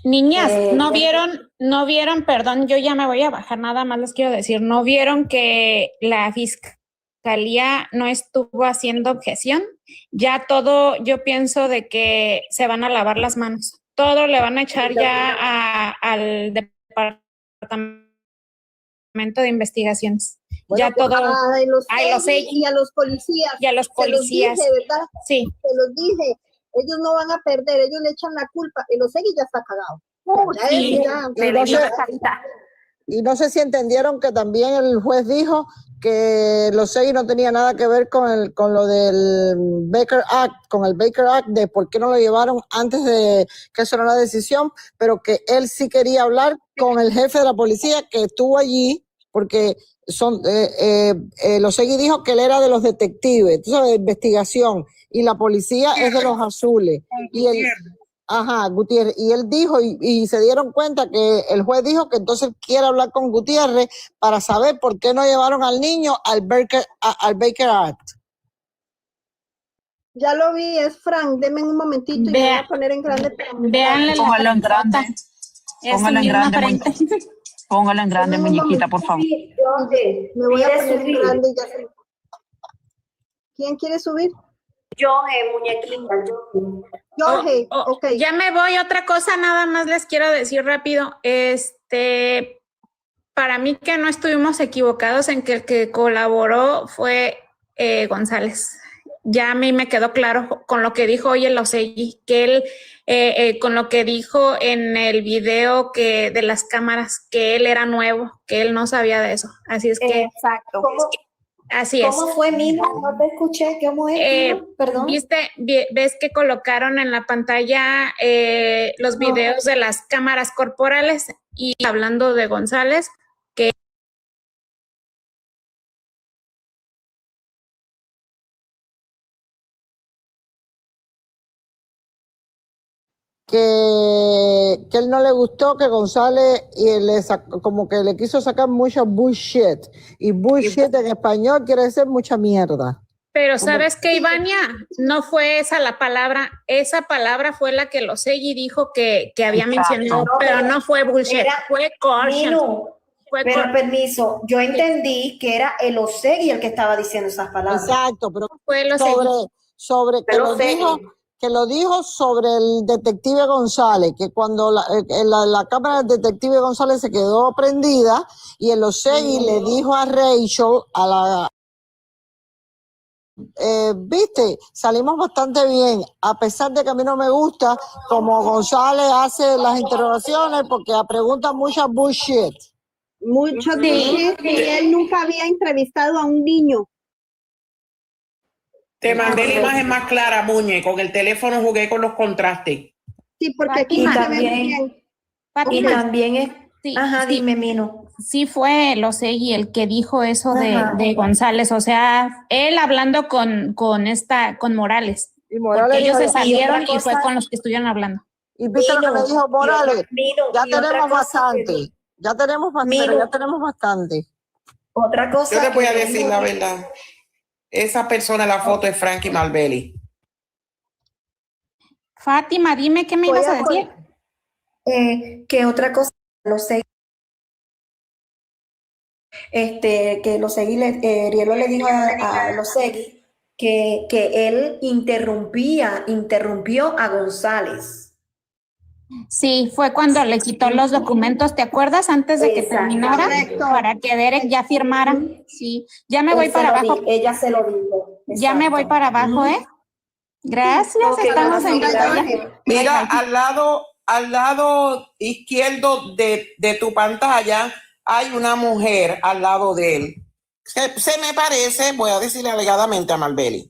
Niñas, no vieron, perdón, yo ya me voy a bajar, nada más les quiero decir, no vieron que la fiscalía no estuvo haciendo objeción. Ya todo, yo pienso de que se van a lavar las manos. Todo le van a echar ya al departamento de investigaciones. Bueno, ya todo. Y a los policías. Y a los policías. Se los dije, ¿verdad? Sí. Se los dije. Ellos no van a perder, ellos le echan la culpa. El Osegui ya está cagado. Sí, Y no sé si entendieron que también el juez dijo que los seis no tenía nada que ver con lo del Baker Act, con el Baker Act, de por qué no lo llevaron antes de que eso era la decisión, pero que él sí quería hablar con el jefe de la policía que estuvo allí, porque los Segui dijo que él era de los detectives, tú sabes, de investigación, y la policía es de los azules. Y él, Gutiérrez. Y él dijo, y se dieron cuenta que el juez dijo que entonces quiere hablar con Gutiérrez para saber por qué no llevaron al niño al Baker Act. Ya lo vi, es Frank. Denme un momentito y me voy a poner en grande. Póngalo en grande. Póngalo en grande, póngalo en grande, muñequita, por favor. Me voy a poner en grande y ya se... ¿Quién quiere subir? Yo, muñequita, okay. Ya me voy. Otra cosa, nada más les quiero decir rápido. Para mí que no estuvimos equivocados en que el que colaboró fue González. Ya a mí me quedó claro con lo que dijo hoy el Osegui, que él, con lo que dijo en el video de las cámaras, que él era nuevo, que él no sabía de eso. Así es que... Exacto. Así es. ¿Cómo fue, Mina? No te escuché. ¿Cómo es? Perdón. ¿Ves que colocaron en la pantalla los videos de las cámaras corporales? Y hablando de González, que él no le gustó, que González como que le quiso sacar mucho bullshit. Y bullshit en español quiere decir mucha mierda. Pero ¿sabes qué, Ivania? No fue esa la palabra. Esa palabra fue la que el Osegui dijo que había mencionado, pero no fue bullshit, fue coercion. Pero permiso, yo entendí que era el Osegui el que estaba diciendo esas palabras. Exacto, pero fue el sobre que lo dijo sobre el detective González, que cuando la cámara del detective González se quedó prendida y el Osegui le dijo a Rachel, viste, salimos bastante bien, a pesar de que a mí no me gusta como González hace las interrogaciones porque pregunta mucha bullshit. Mucho bullshit, y él nunca había entrevistado a un niño. Te mandé la imagen más clara, Muñe, con el teléfono jugué con los contrastes. Sí, porque aquí Y se ve también, bien. y también es... Sí, Ajá, sí. dime, Mino. Sí fue el Osegui el que dijo eso de González, o sea, él hablando con Morales. Y Morales porque ellos se dijo, salieron y fue con los que estuvieron hablando. Y viste lo que me dijo Morales, ya tenemos bastante, ya tenemos bastante. Otra cosa. Yo te voy a decir la verdad. Esa persona en la foto es Frankie Malbelli. Fátima, dime qué me ibas a decir. Que otra cosa, lo sé. que Rielo le dijo a Losegui que él interrumpió a González. Sí, fue cuando le quitó los documentos, ¿te acuerdas? Antes de que terminara, para que Derek ya firmara. Sí, ya me voy para abajo. Ella se lo dijo. Ya me voy para abajo, ¿eh? Gracias, estamos en pantalla. Mira, al lado izquierdo de tu pantalla hay una mujer al lado de él. Se me parece, voy a decirle alegadamente a Marbeli.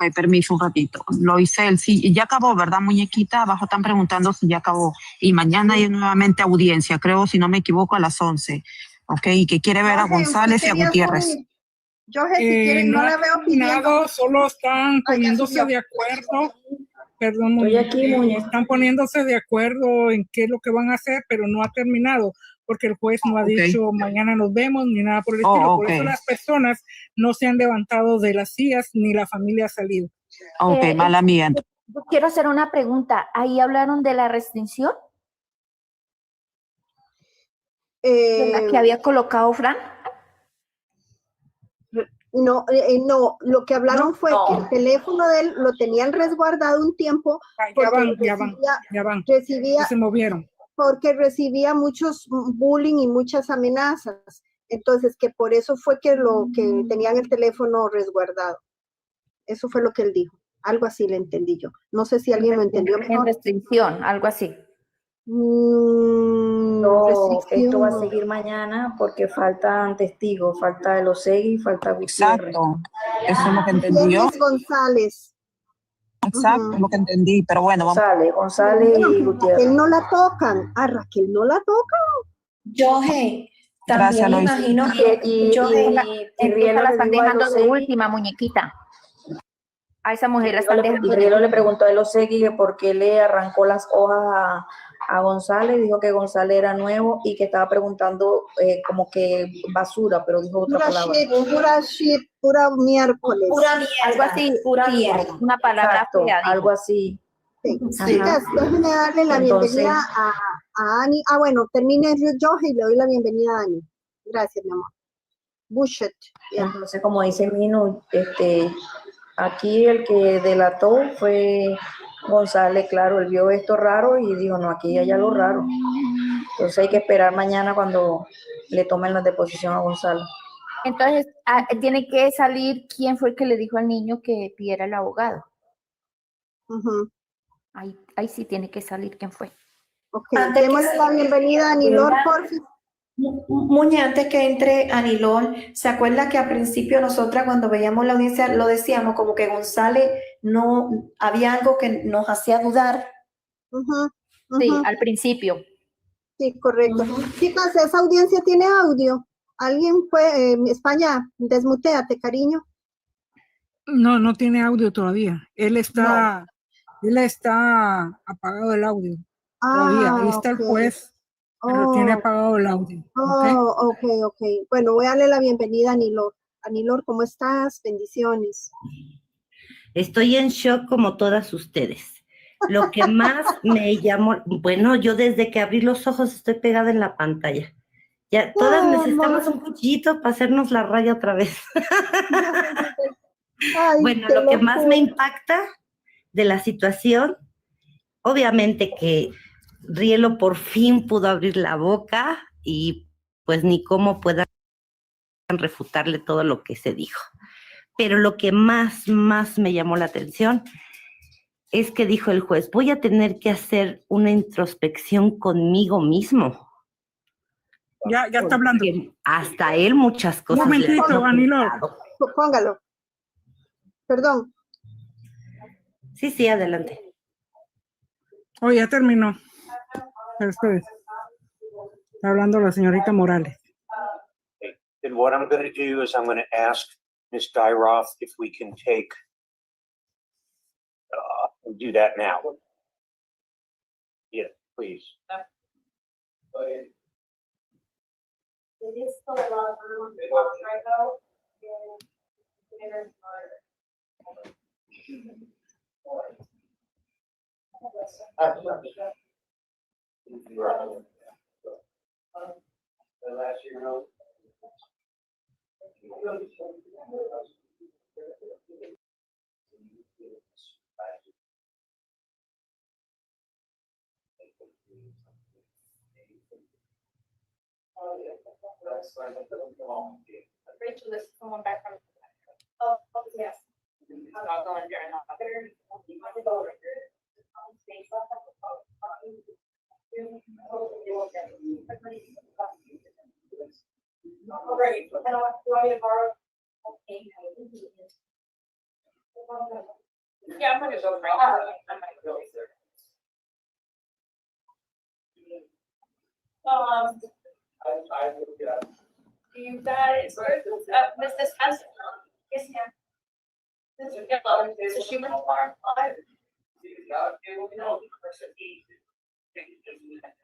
Ay, permiso un ratito. Lo hice él, sí, ya acabó, ¿verdad, muñequita? Abajo están preguntando si ya acabó. Y mañana hay nuevamente audiencia, creo, si no me equivoco, a las 11. Ok, y que quiere ver a González y a Gutiérrez. Yo, si quieren, no la veo pidiendo. Solo están poniéndose de acuerdo. Perdón, están poniéndose de acuerdo en qué es lo que van a hacer, pero no ha terminado, porque el juez no ha dicho mañana nos vemos ni nada por el estilo. Por eso las personas no se han levantado de las sillas ni la familia ha salido. Ok, mala mía. Yo quiero hacer una pregunta. ¿Ahí hablaron de la restricción? ¿De la que había colocado Fran? No, lo que hablaron fue que el teléfono de él lo tenían resguardado un tiempo porque Ya se movieron. Porque recibía muchos bullying y muchas amenazas. Entonces, que por eso fue que tenían el teléfono resguardado. Eso fue lo que él dijo. Algo así le entendí yo. No sé si alguien lo entendió mejor. En restricción, algo así. Esto va a seguir mañana porque faltan testigos, falta Elosegui, falta Gutiérrez. Exacto, eso es lo que entendí yo. González. Exacto, es lo que entendí, pero bueno, vamos. González y Gutiérrez. Raquel no la tocan. A Raquel no la tocan. Gracias, también Lois. imagino que Rielo la están dejando de última, muñequita. A esa mujer la están dejando. Rielo le preguntó a Elosegui que por qué le arrancó las hojas a González, dijo que González era nuevo y que estaba preguntando como que basura, pero dijo otra palabra. Pura miércoles. Algo así, mierda. Una palabra fea. Algo así. Sí. Chicas, déjenme darle la bienvenida a Ani. Bueno, termine yo y le doy la bienvenida a Ani. Gracias, mi amor. Bullshit. Entonces, como dice Minu, aquí el que delató fue González, claro, él vio esto raro y dijo, no, aquí hay algo raro. Entonces hay que esperar mañana cuando le tomen la deposición a González. Entonces, tiene que salir quién fue el que le dijo al niño que pidiera el abogado. Ahí sí tiene que salir quién fue. Démosle la bienvenida a Anilor, por favor. Muñe, antes que entre Anilor, ¿se acuerda que al principio nosotras cuando veíamos la audiencia lo decíamos como que González no, había algo que nos hacía dudar? Sí, al principio. Sí, correcto. Chicas, esa audiencia tiene audio. ¿Alguien fue, España, desmuteate, cariño? No tiene audio todavía. Él está apagado el audio. Todavía. Ahí está el juez. Pero tiene apagado el audio. Ok. Bueno, voy a darle la bienvenida a Anilor. Anilor, ¿cómo estás? Bendiciones. Estoy en shock como todas ustedes. Lo que más me llamó, bueno, yo desde que abrí los ojos estoy pegada en la pantalla. Ya todas necesitamos un cuchillito para hacernos la raya otra vez. Bueno, lo que más me impacta de la situación, obviamente que Rielo por fin pudo abrir la boca y pues ni cómo puedan refutarle todo lo que se dijo. Pero lo que más me llamó la atención es que dijo el juez, voy a tener que hacer una introspección conmigo mismo. Ya está hablando. Hasta él muchas cosas. Un momentito, Anilor. Póngalo. Perdón. Sí, adelante. Ya terminó. Pero espérate. Está hablando la señorita Morales. Then what I'm going to do is I'm going to ask Ms. Dyroth if we can take, do that now. Yeah, please. Rachel, this is someone back from. Oh, yes. I'll go in there and Great. Do you want me to borrow? Yeah, I'm gonna go right now. I might go. You guys, Mrs. Hace? Yes, ma'am. This is human farm.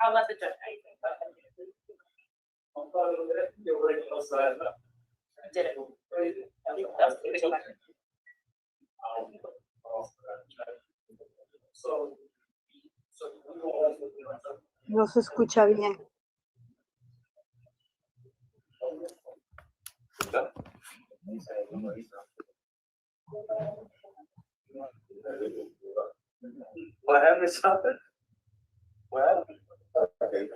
I'll let the judge. Did it. No se escucha bien. What happened? Something? Well, okay.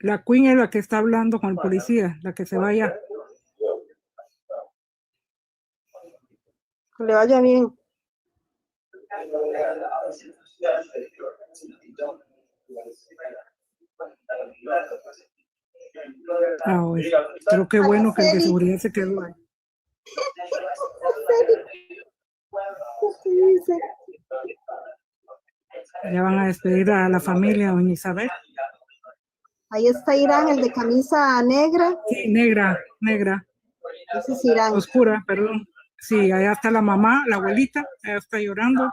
La Queen es la que está hablando con el policía, la que se vaya. Que le vaya bien. Ah, bueno. Pero qué bueno que el de seguridad se quedó ahí. ¿Qué dice? Ya van a despedir a la familia, doña Isabel. Ahí está Irán, el de camisa negra. Sí, negra, negra. Ese es Irán. Oscura, perdón. Sí, allá está la mamá, la abuelita, ella está llorando.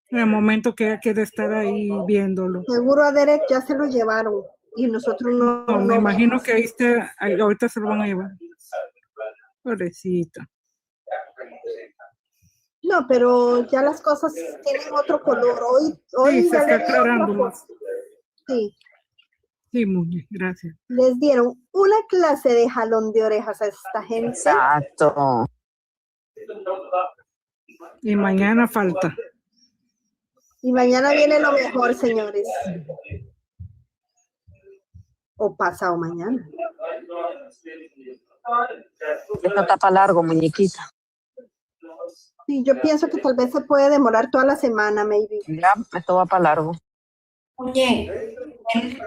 En el momento que ella quiere estar ahí viéndolo. Seguro a Derek ya se lo llevaron y nosotros no. No, me imagino que ahí está, ahorita se lo van a llevar. Pobrecita. No, pero ya las cosas tienen otro color. Hoy Sí, se ya está le dieron aclarando otra más. cosa. Sí, Sí, Muñe, gracias. les dieron una clase de jalón de orejas a esta gente. Exacto. Y mañana falta. Y mañana viene lo mejor, señores. O pasado mañana. Esto está para largo, muñequita. Sí, yo pienso que tal vez se puede demorar toda la semana, maybe. Ya, esto va para largo. Oye,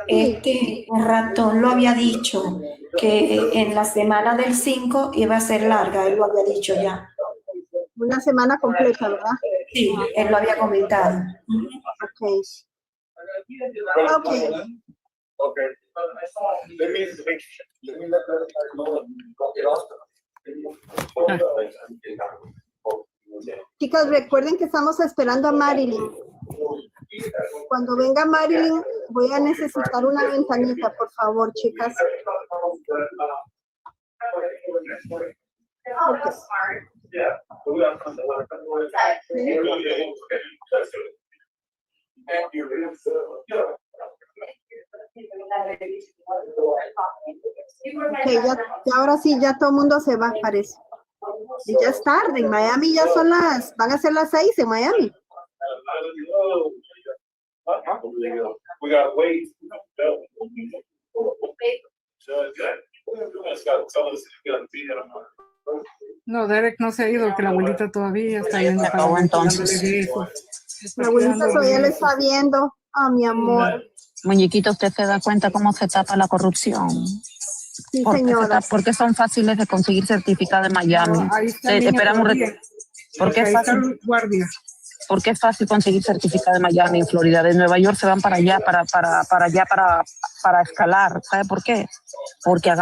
el ratón lo había dicho que en la semana del 5 iba a ser larga, él lo había dicho ya. Una semana completa, ¿verdad? Sí, él lo había comentado. Ok. Okay. Okay. Let me let her know. Chicas, recuerden que estamos esperando a Marilyn. Cuando venga Marilyn, voy a necesitar una ventanita, por favor, chicas. Okay, ya ahora sí, ya todo el mundo se va, parece. Y ya es tarde, en Miami ya son van a ser las 6 en Miami. We got wait. No, Derek no se ha ido, que la abuelita todavía está yendo para acabó entonces. La abuelita todavía le está viendo. Ah, mi amor. Muñequito, ¿usted se da cuenta cómo se tapa la corrupción? Sí, señora. Porque son fáciles de conseguir certificado de Miami. No, ahí está el niño Esperamos todavía. ¿Por qué es Ahí está fácil? el guardia. Porque es fácil conseguir certificado de Miami, en Florida. De Nueva York se van para allá, para para escalar. ¿Sabe por qué? Porque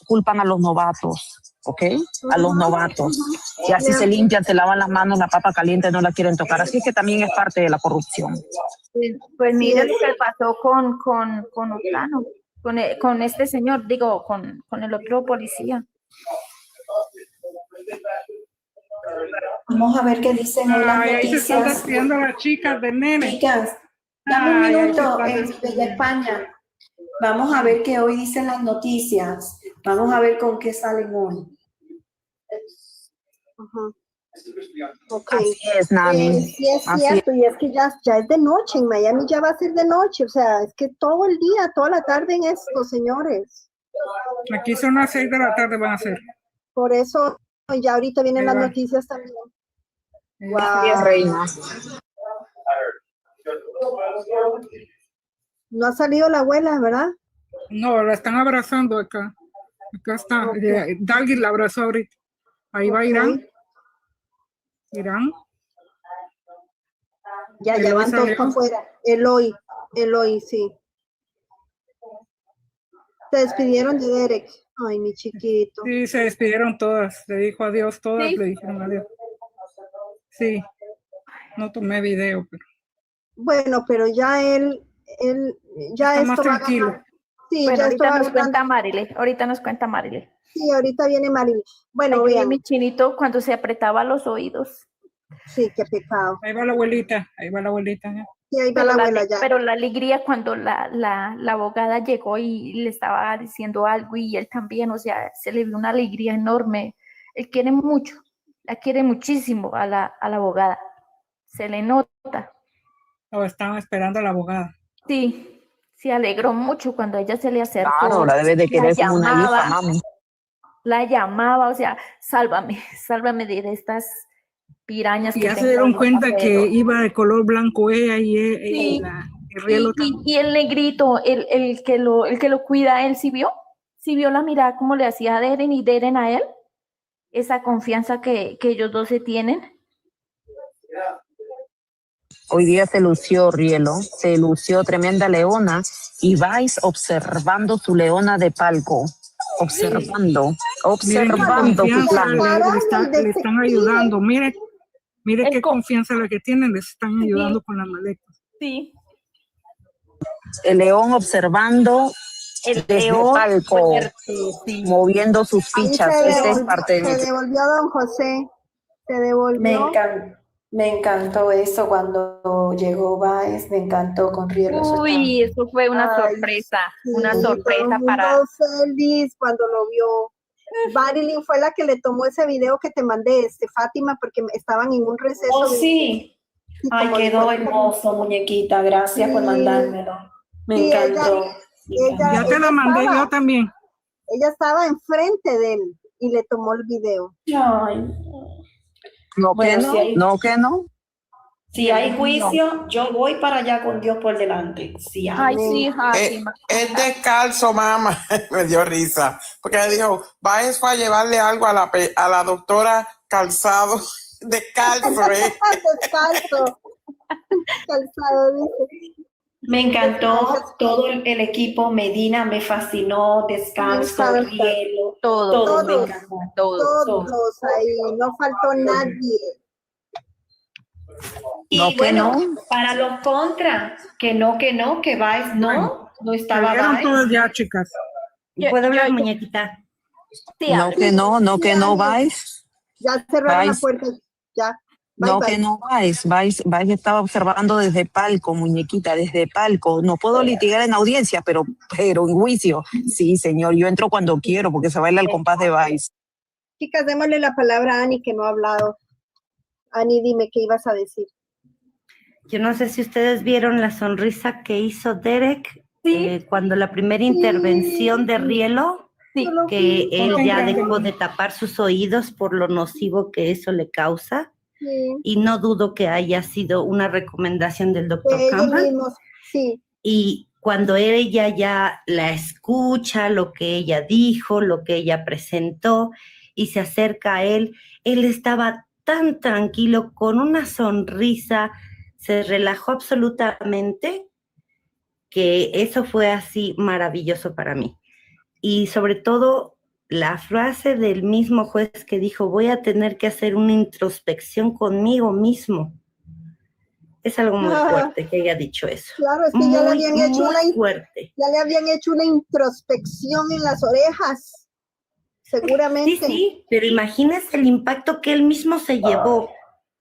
culpan a los novatos, ¿ok? A los novatos. Y así se limpian, se lavan las manos, la papa caliente no la quieren tocar. Así es que también es parte de la corrupción. Pues mire lo que pasó con Otano, con este señor, digo, con el otro policía. Vamos a ver qué dicen hoy las Ahí se están noticias. despidiendo las chicas del nene. Chicas, dame un Ahí se minuto, están desde despidiendo. España. Vamos a ver qué hoy dicen las noticias. Vamos a ver con qué salen hoy. Okay. Así es, Nani. Sí es Así cierto, y es que ya es de noche, en Miami ya va a ser de noche, o sea, es que todo el día, toda la tarde en esto, señores. Aquí son las 6 de la tarde van a ser. Por eso ya ahorita vienen Ahí las va. noticias también. Así es, reina. No ha salido la abuela, ¿verdad? No, la están abrazando acá. Acá está. Okay. Dalgir la abrazó ahorita. Ahí va Irán. Irán. Ya Eloy van todos salió. para afuera. Eloy, sí. Se despidieron de Derek. Ay, mi chiquito. Sí, se despidieron todas. Le dijo adiós todas, ¿Sí? le dijeron adiós. Sí. No tomé video, pero Bueno, pero ya él ya está más esto va tranquilo. ganando. Sí, Bueno, ya esto ahorita va nos ganando. cuenta Marile, ahorita nos cuenta Marile. Sí, ahorita viene Marily. Bueno, Ay, vean. mi chinito cuando se apretaba los oídos. Sí, qué pecado. Ahí va la abuelita, ahí va la abuelita. ¿Eh? Sí, ahí va la abuela ya. Pero la alegría cuando la abogada llegó y le estaba diciendo algo y él también, o sea, se le vio una alegría enorme. Él quiere mucho, la quiere muchísimo a la abogada. Se le nota. O estaban esperando a la abogada. Sí, se alegró mucho cuando ella se le acercó. Claro, la debe de querer como una hija, mami. La llamaba, o sea, sálvame de estas pirañas. Y que ya se tengo dieron en el cuenta papel. que iba de color blanco ella y Sí. el rielo también. Y el negrito, el que lo cuida, él sí vio la mirada como le hacía a Deren y Deren a él, esa confianza que ellos dos se tienen. Hoy día se lució Rielo, se lució tremenda leona y Baez observando su leona de palco, observando su plan. Le están ayudando. Mire qué confianza la que tienen, les están ayudando con las maletas. Sí. El león observando desde palco, moviendo sus fichas. Esa es parte Se devolvió don José. Se devolvió. Me encantó eso cuando llegó Baez, me encantó con Rielo. Uy, eso fue una sorpresa, una sorpresa para... feliz cuando lo vio. Marilyn fue la que le tomó ese video que te mandé, Fátima, porque estaban en un receso. Oh, sí. Ay, quedó hermoso, muñequita. Gracias por mandármelo. Me encantó. Ya te la mandé yo también. Ella estaba enfrente de él y le tomó el video. Ay. No, Bueno, que no, si hay, no, que no. Si hay juicio, yo voy para allá con Dios por delante. Sí, ay, sí, Es descalzo, mamá. Me dio risa. Porque ella dijo, Baez fue a llevarle algo a la doctora Calzado. Descalzo, Descalzo. Calzado, dice. Me encantó todo el equipo. Medina me fascinó. Descanso, Rielo. Todos me encantó. Todos ahí. No faltó nadie. Y no, bueno, no. Para los contras, que Baez no estaba Salieron Baez. todos ya, chicas. ¿Puedo hablar, muñequita? Sí, no que no, Baez. Ya cerraron la puerta, ya. Bye, No, bye. que no, Baez estaba observando desde palco, muñequita, desde palco. No puedo litigar en audiencia, pero en juicio. Sí, señor, yo entro cuando quiero porque se baila el compás de Baez. Chicas, démosle la palabra a Ani, que no ha hablado. Ani, dime qué ibas a decir. Yo no sé si ustedes vieron la sonrisa que hizo Derek cuando la primera intervención de Rielo, que él ya dejó de tapar sus oídos por lo nocivo que eso le causa. Sí. Y no dudo que haya sido una recomendación del doctor Campbell. Sí. Y cuando ella ya la escucha, lo que ella dijo, lo que ella presentó, y se acerca a él estaba tan tranquilo, con una sonrisa, se relajó absolutamente, que eso fue así maravilloso para mí. Y sobre todo la frase del mismo juez que dijo, voy a tener que hacer una introspección conmigo mismo. Es algo muy fuerte que haya dicho eso. Claro, es que ya le habían hecho fuerte. Ya le habían hecho una introspección en las orejas, seguramente. Sí, pero imagínese el impacto que él mismo se llevó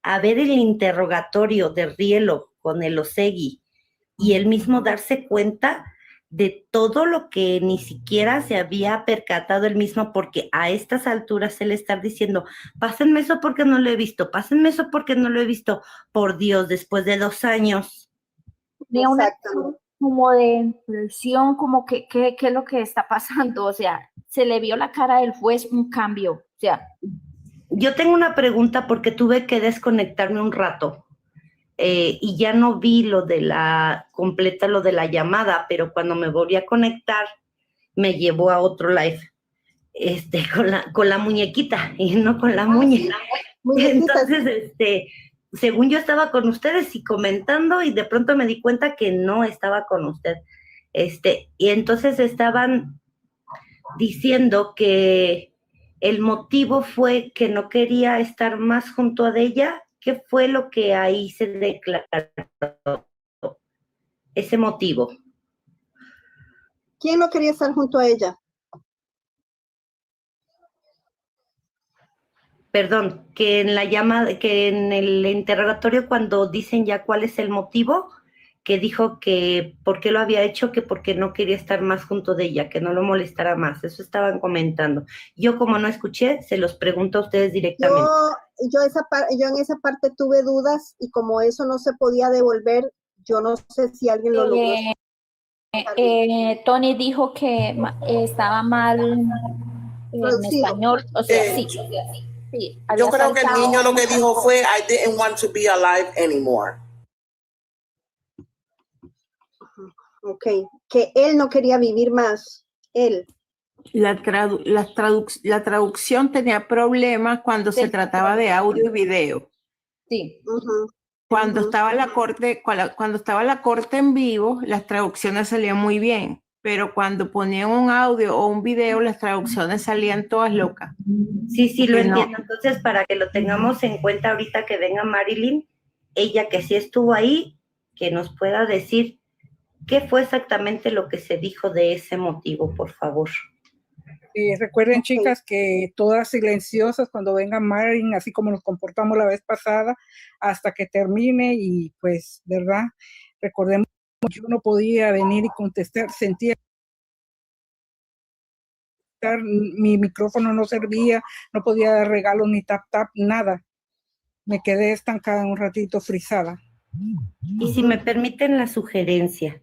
a ver el interrogatorio de Rielo con el Osegui y él mismo darse cuenta de todo lo que ni siquiera se había percatado él mismo, porque a estas alturas él está diciendo, pásenme eso porque no lo he visto, pásenme eso porque no lo he visto. Por Dios, después de 2 años. Tenía una como de impresión, como que qué es lo que está pasando, o sea, se le vio la cara del juez un cambio, o sea. Yo tengo una pregunta porque tuve que desconectarme un rato y ya no vi lo de la llamada, pero cuando me volví a conectar me llevó a otro live con la muñequita y no con la muñeca. Entonces, según yo estaba con ustedes y comentando y de pronto me di cuenta que no estaba con usted. Y entonces estaban diciendo que el motivo fue que no quería estar más junto a ella. ¿Qué fue lo que ahí se declaró? Ese motivo. ¿Quién no quería estar junto a ella? Perdón, que en la llamada, que en el interrogatorio cuando dicen ya cuál es el motivo, que dijo que por qué lo había hecho, que porque no quería estar más junto de ella, que no lo molestara más. Eso estaban comentando. Yo como no escuché, se los pregunto a ustedes directamente. Yo en esa parte tuve dudas y como eso no se podía devolver, yo no sé si alguien lo logró. Tony dijo que estaba mal en español, o sea, sí. Yo creo que el niño lo que dijo fue, I didn't want to be alive anymore. Ok, que él no quería vivir más, él. La traducción tenía problemas cuando se trataba de audio y video. Sí. Cuando estaba la corte en vivo, las traducciones salían muy bien, pero cuando ponían un audio o un video, las traducciones salían todas locas. Sí, lo entiendo. Entonces, para que lo tengamos en cuenta ahorita que venga Marilyn, ella que sí estuvo ahí, que nos pueda decir qué fue exactamente lo que se dijo de ese motivo, por favor. Recuerden, chicas, que todas silenciosas cuando venga Marilyn, así como nos comportamos la vez pasada, hasta que termine y pues, ¿verdad? Recordemos que yo no podía venir y contestar, sentía mi micrófono no servía, no podía dar regalos ni tap, nada. Me quedé estancada un ratito, frisada. Y si me permiten la sugerencia,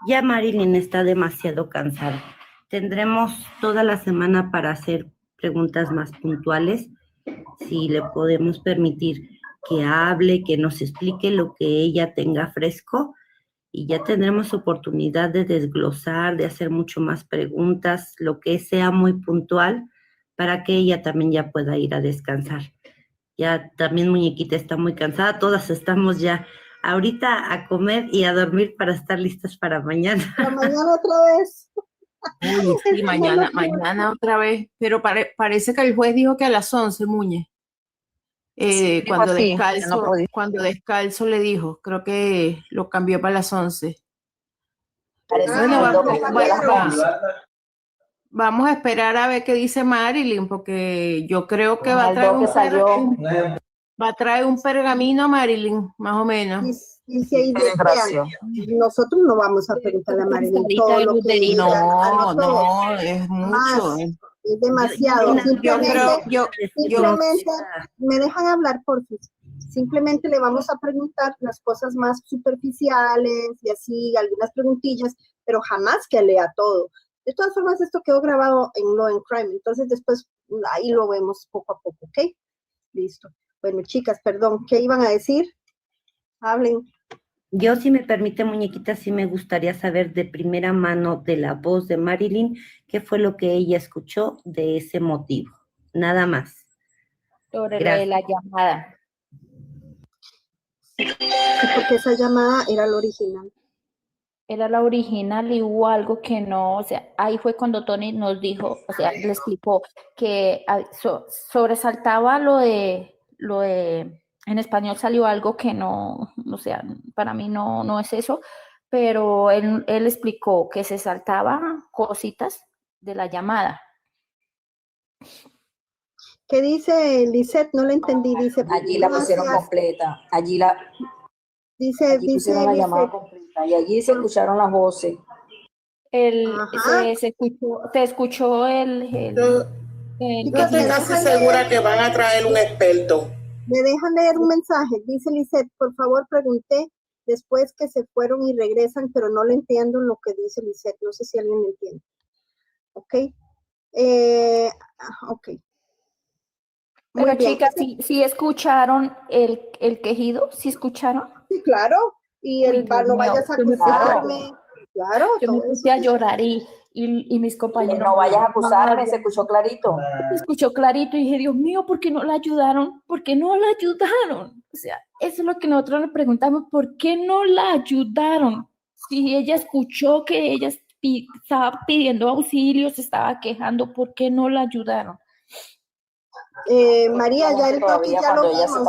ya Marilyn está demasiado cansada. Tendremos toda la semana para hacer preguntas más puntuales. Si le podemos permitir que hable, que nos explique lo que ella tenga fresco y ya tendremos oportunidad de desglosar, de hacer mucho más preguntas, lo que sea muy puntual para que ella también ya pueda ir a descansar. Ya también muñequita está muy cansada, todas estamos ya ahorita a comer y a dormir para estar listas para mañana. Para mañana otra vez. Uy, sí, mañana otra vez, pero parece que el juez dijo que a las 11, Muñe. Cuando descalzo le dijo, creo que lo cambió para las 11. Vamos a esperar a ver qué dice Marilyn, porque yo creo que va a traer un pergamino, Marilyn, más o menos. Y si hay nosotros no vamos a preguntarle a Marilyn todo lo que ella, no, es mucho. Es demasiado. Simplemente me dejan hablar, por favor. Simplemente le vamos a preguntar las cosas más superficiales y así, algunas preguntillas, pero jamás que lea todo. De todas formas, esto quedó grabado en Law and Crime, entonces después ahí lo vemos poco a poco, ¿ok? Listo. Bueno, chicas, perdón, ¿qué iban a decir? Hablen. Yo, si me permite, muñequita, sí me gustaría saber de primera mano de la voz de Marilyn qué fue lo que ella escuchó de ese motivo. Nada más. Sobre lo de la llamada. Sí, porque esa llamada era la original. era la original y hubo algo que no, o sea, ahí fue cuando Tony nos dijo, o sea, le explicó que sobresaltaba en español salió algo que no, o sea, para mí no es eso, pero él explicó que se saltaban cositas de la llamada. ¿Qué dice Lisette? No la entendí, dice. Allí la pusieron completa, allí pusieron la llamada completa y allí se escucharon las voces. Se escuchó Yo estoy casi segura que van a traer un experto. ¿Me dejan leer un mensaje? Dice Lisette, por favor, pregunté después que se fueron y regresan, pero no le entiendo lo que dice Lisette. No sé si alguien me entiende. ¿Ok? Ok. Muy Pero bien. chicas, ¿sí escucharon el quejido? ¿Sí escucharon? Sí, claro. Y no vayas a acusarme. Claro. Yo me puse a llorar y mis compañeros. No vayas a acusarme, se escuchó clarito. Se escuchó clarito y dije, Dios mío, ¿por qué no la ayudaron? ¿Por qué no la ayudaron? O sea, eso es lo que nosotros le preguntamos, ¿por qué no la ayudaron? Si ella escuchó que ella estaba pidiendo auxilio, se estaba quejando, ¿por qué no la ayudaron? María, ya el docket ya lo vimos.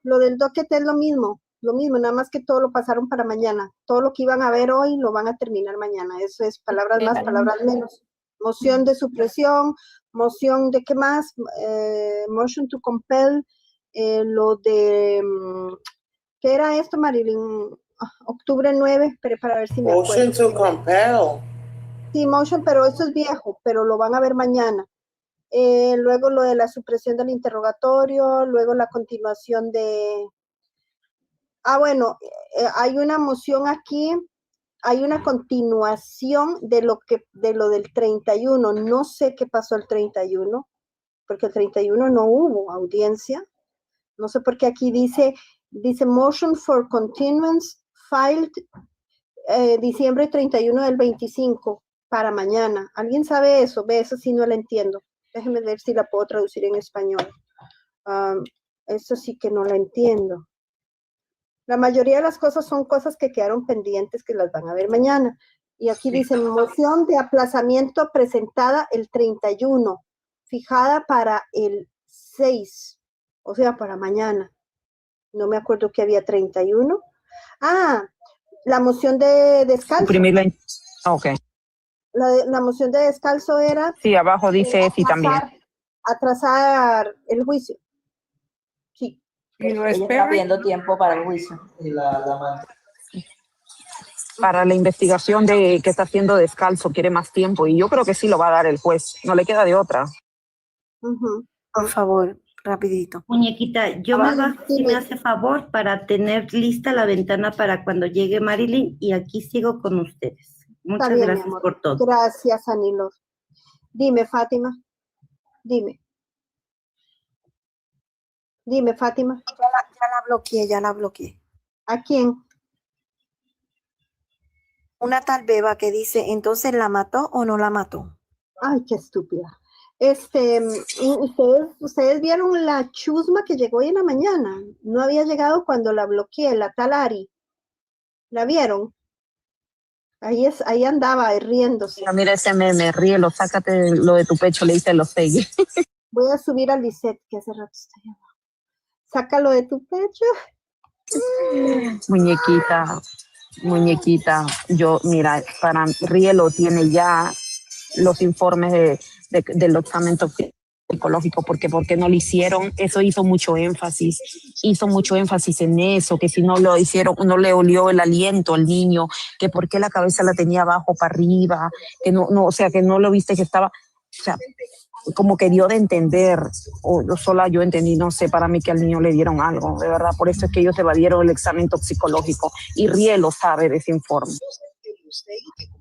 Lo del docket es lo mismo, nada más que todo lo pasaron para mañana. Todo lo que iban a ver hoy lo van a terminar mañana. Eso es palabras más, palabras menos. Moción de supresión, moción de qué más, motion to compel, lo de, ¿qué era esto, Marilyn? Octubre 9, pero para ver si me acuerdo. Motion to compel. Sí, motion, pero eso es viejo, pero lo van a ver mañana. Luego lo de la supresión del interrogatorio, luego la continuación de... bueno, hay una moción aquí, hay una continuación de lo del 31. No sé qué pasó el 31, porque el 31 no hubo audiencia. No sé por qué aquí dice motion for continuance filed diciembre 31 del 25 para mañana. ¿Alguien sabe eso? Ve, eso sí no la entiendo. Déjenme ver si la puedo traducir en español. Eso sí que no la entiendo. La mayoría de las cosas son cosas que quedaron pendientes que las van a ver mañana. Y aquí dice moción de aplazamiento presentada el 31, fijada para el 6, o sea, para mañana. No me acuerdo que había 31. La moción de descalzo. Ok. La moción de descalzo era... Sí, abajo dice sí también. Atrasar el juicio. Sí. Ella está pidiendo tiempo para el juicio. Para la investigación de que está haciendo descalzo, quiere más tiempo. Y yo creo que sí lo va a dar el juez. No le queda de otra. Por favor, rapidito. Muñequita, yo me bajo si me hace favor para tener lista la ventana para cuando llegue Marilyn y aquí sigo con ustedes. Muchas gracias por todo. Gracias, Anilor. Dime, Fátima. Dime, Fátima. Ya la bloqueé. ¿A quién? Una tal beba que dice, entonces, ¿la mató o no la mató? Ay, qué estúpida. Ustedes vieron la chusma que llegó hoy en la mañana. No había llegado cuando la bloqueé, la tal Ari. ¿La vieron? Ahí andaba riéndose. Mira ese meme, ríelo, sácate lo de tu pecho, le dice los segues. Voy a subir a Lisette, que hace rato está llamando. Sácalo de tu pecho. Muñequita, yo, mira, para Rielo tiene ya los informes del examen psicológico, porque ¿por qué no lo hicieron? Eso hizo mucho énfasis en eso, que si no lo hicieron, no le olió el aliento al niño, que por qué la cabeza la tenía abajo para arriba, que no, o sea, que no lo viste que estaba, o sea, como que dio de entender, o sola yo entendí, no sé, para mí que al niño le dieron algo, de verdad, por eso es que ellos evadieron el examen toxicológico, y Rielo sabe de ese informe.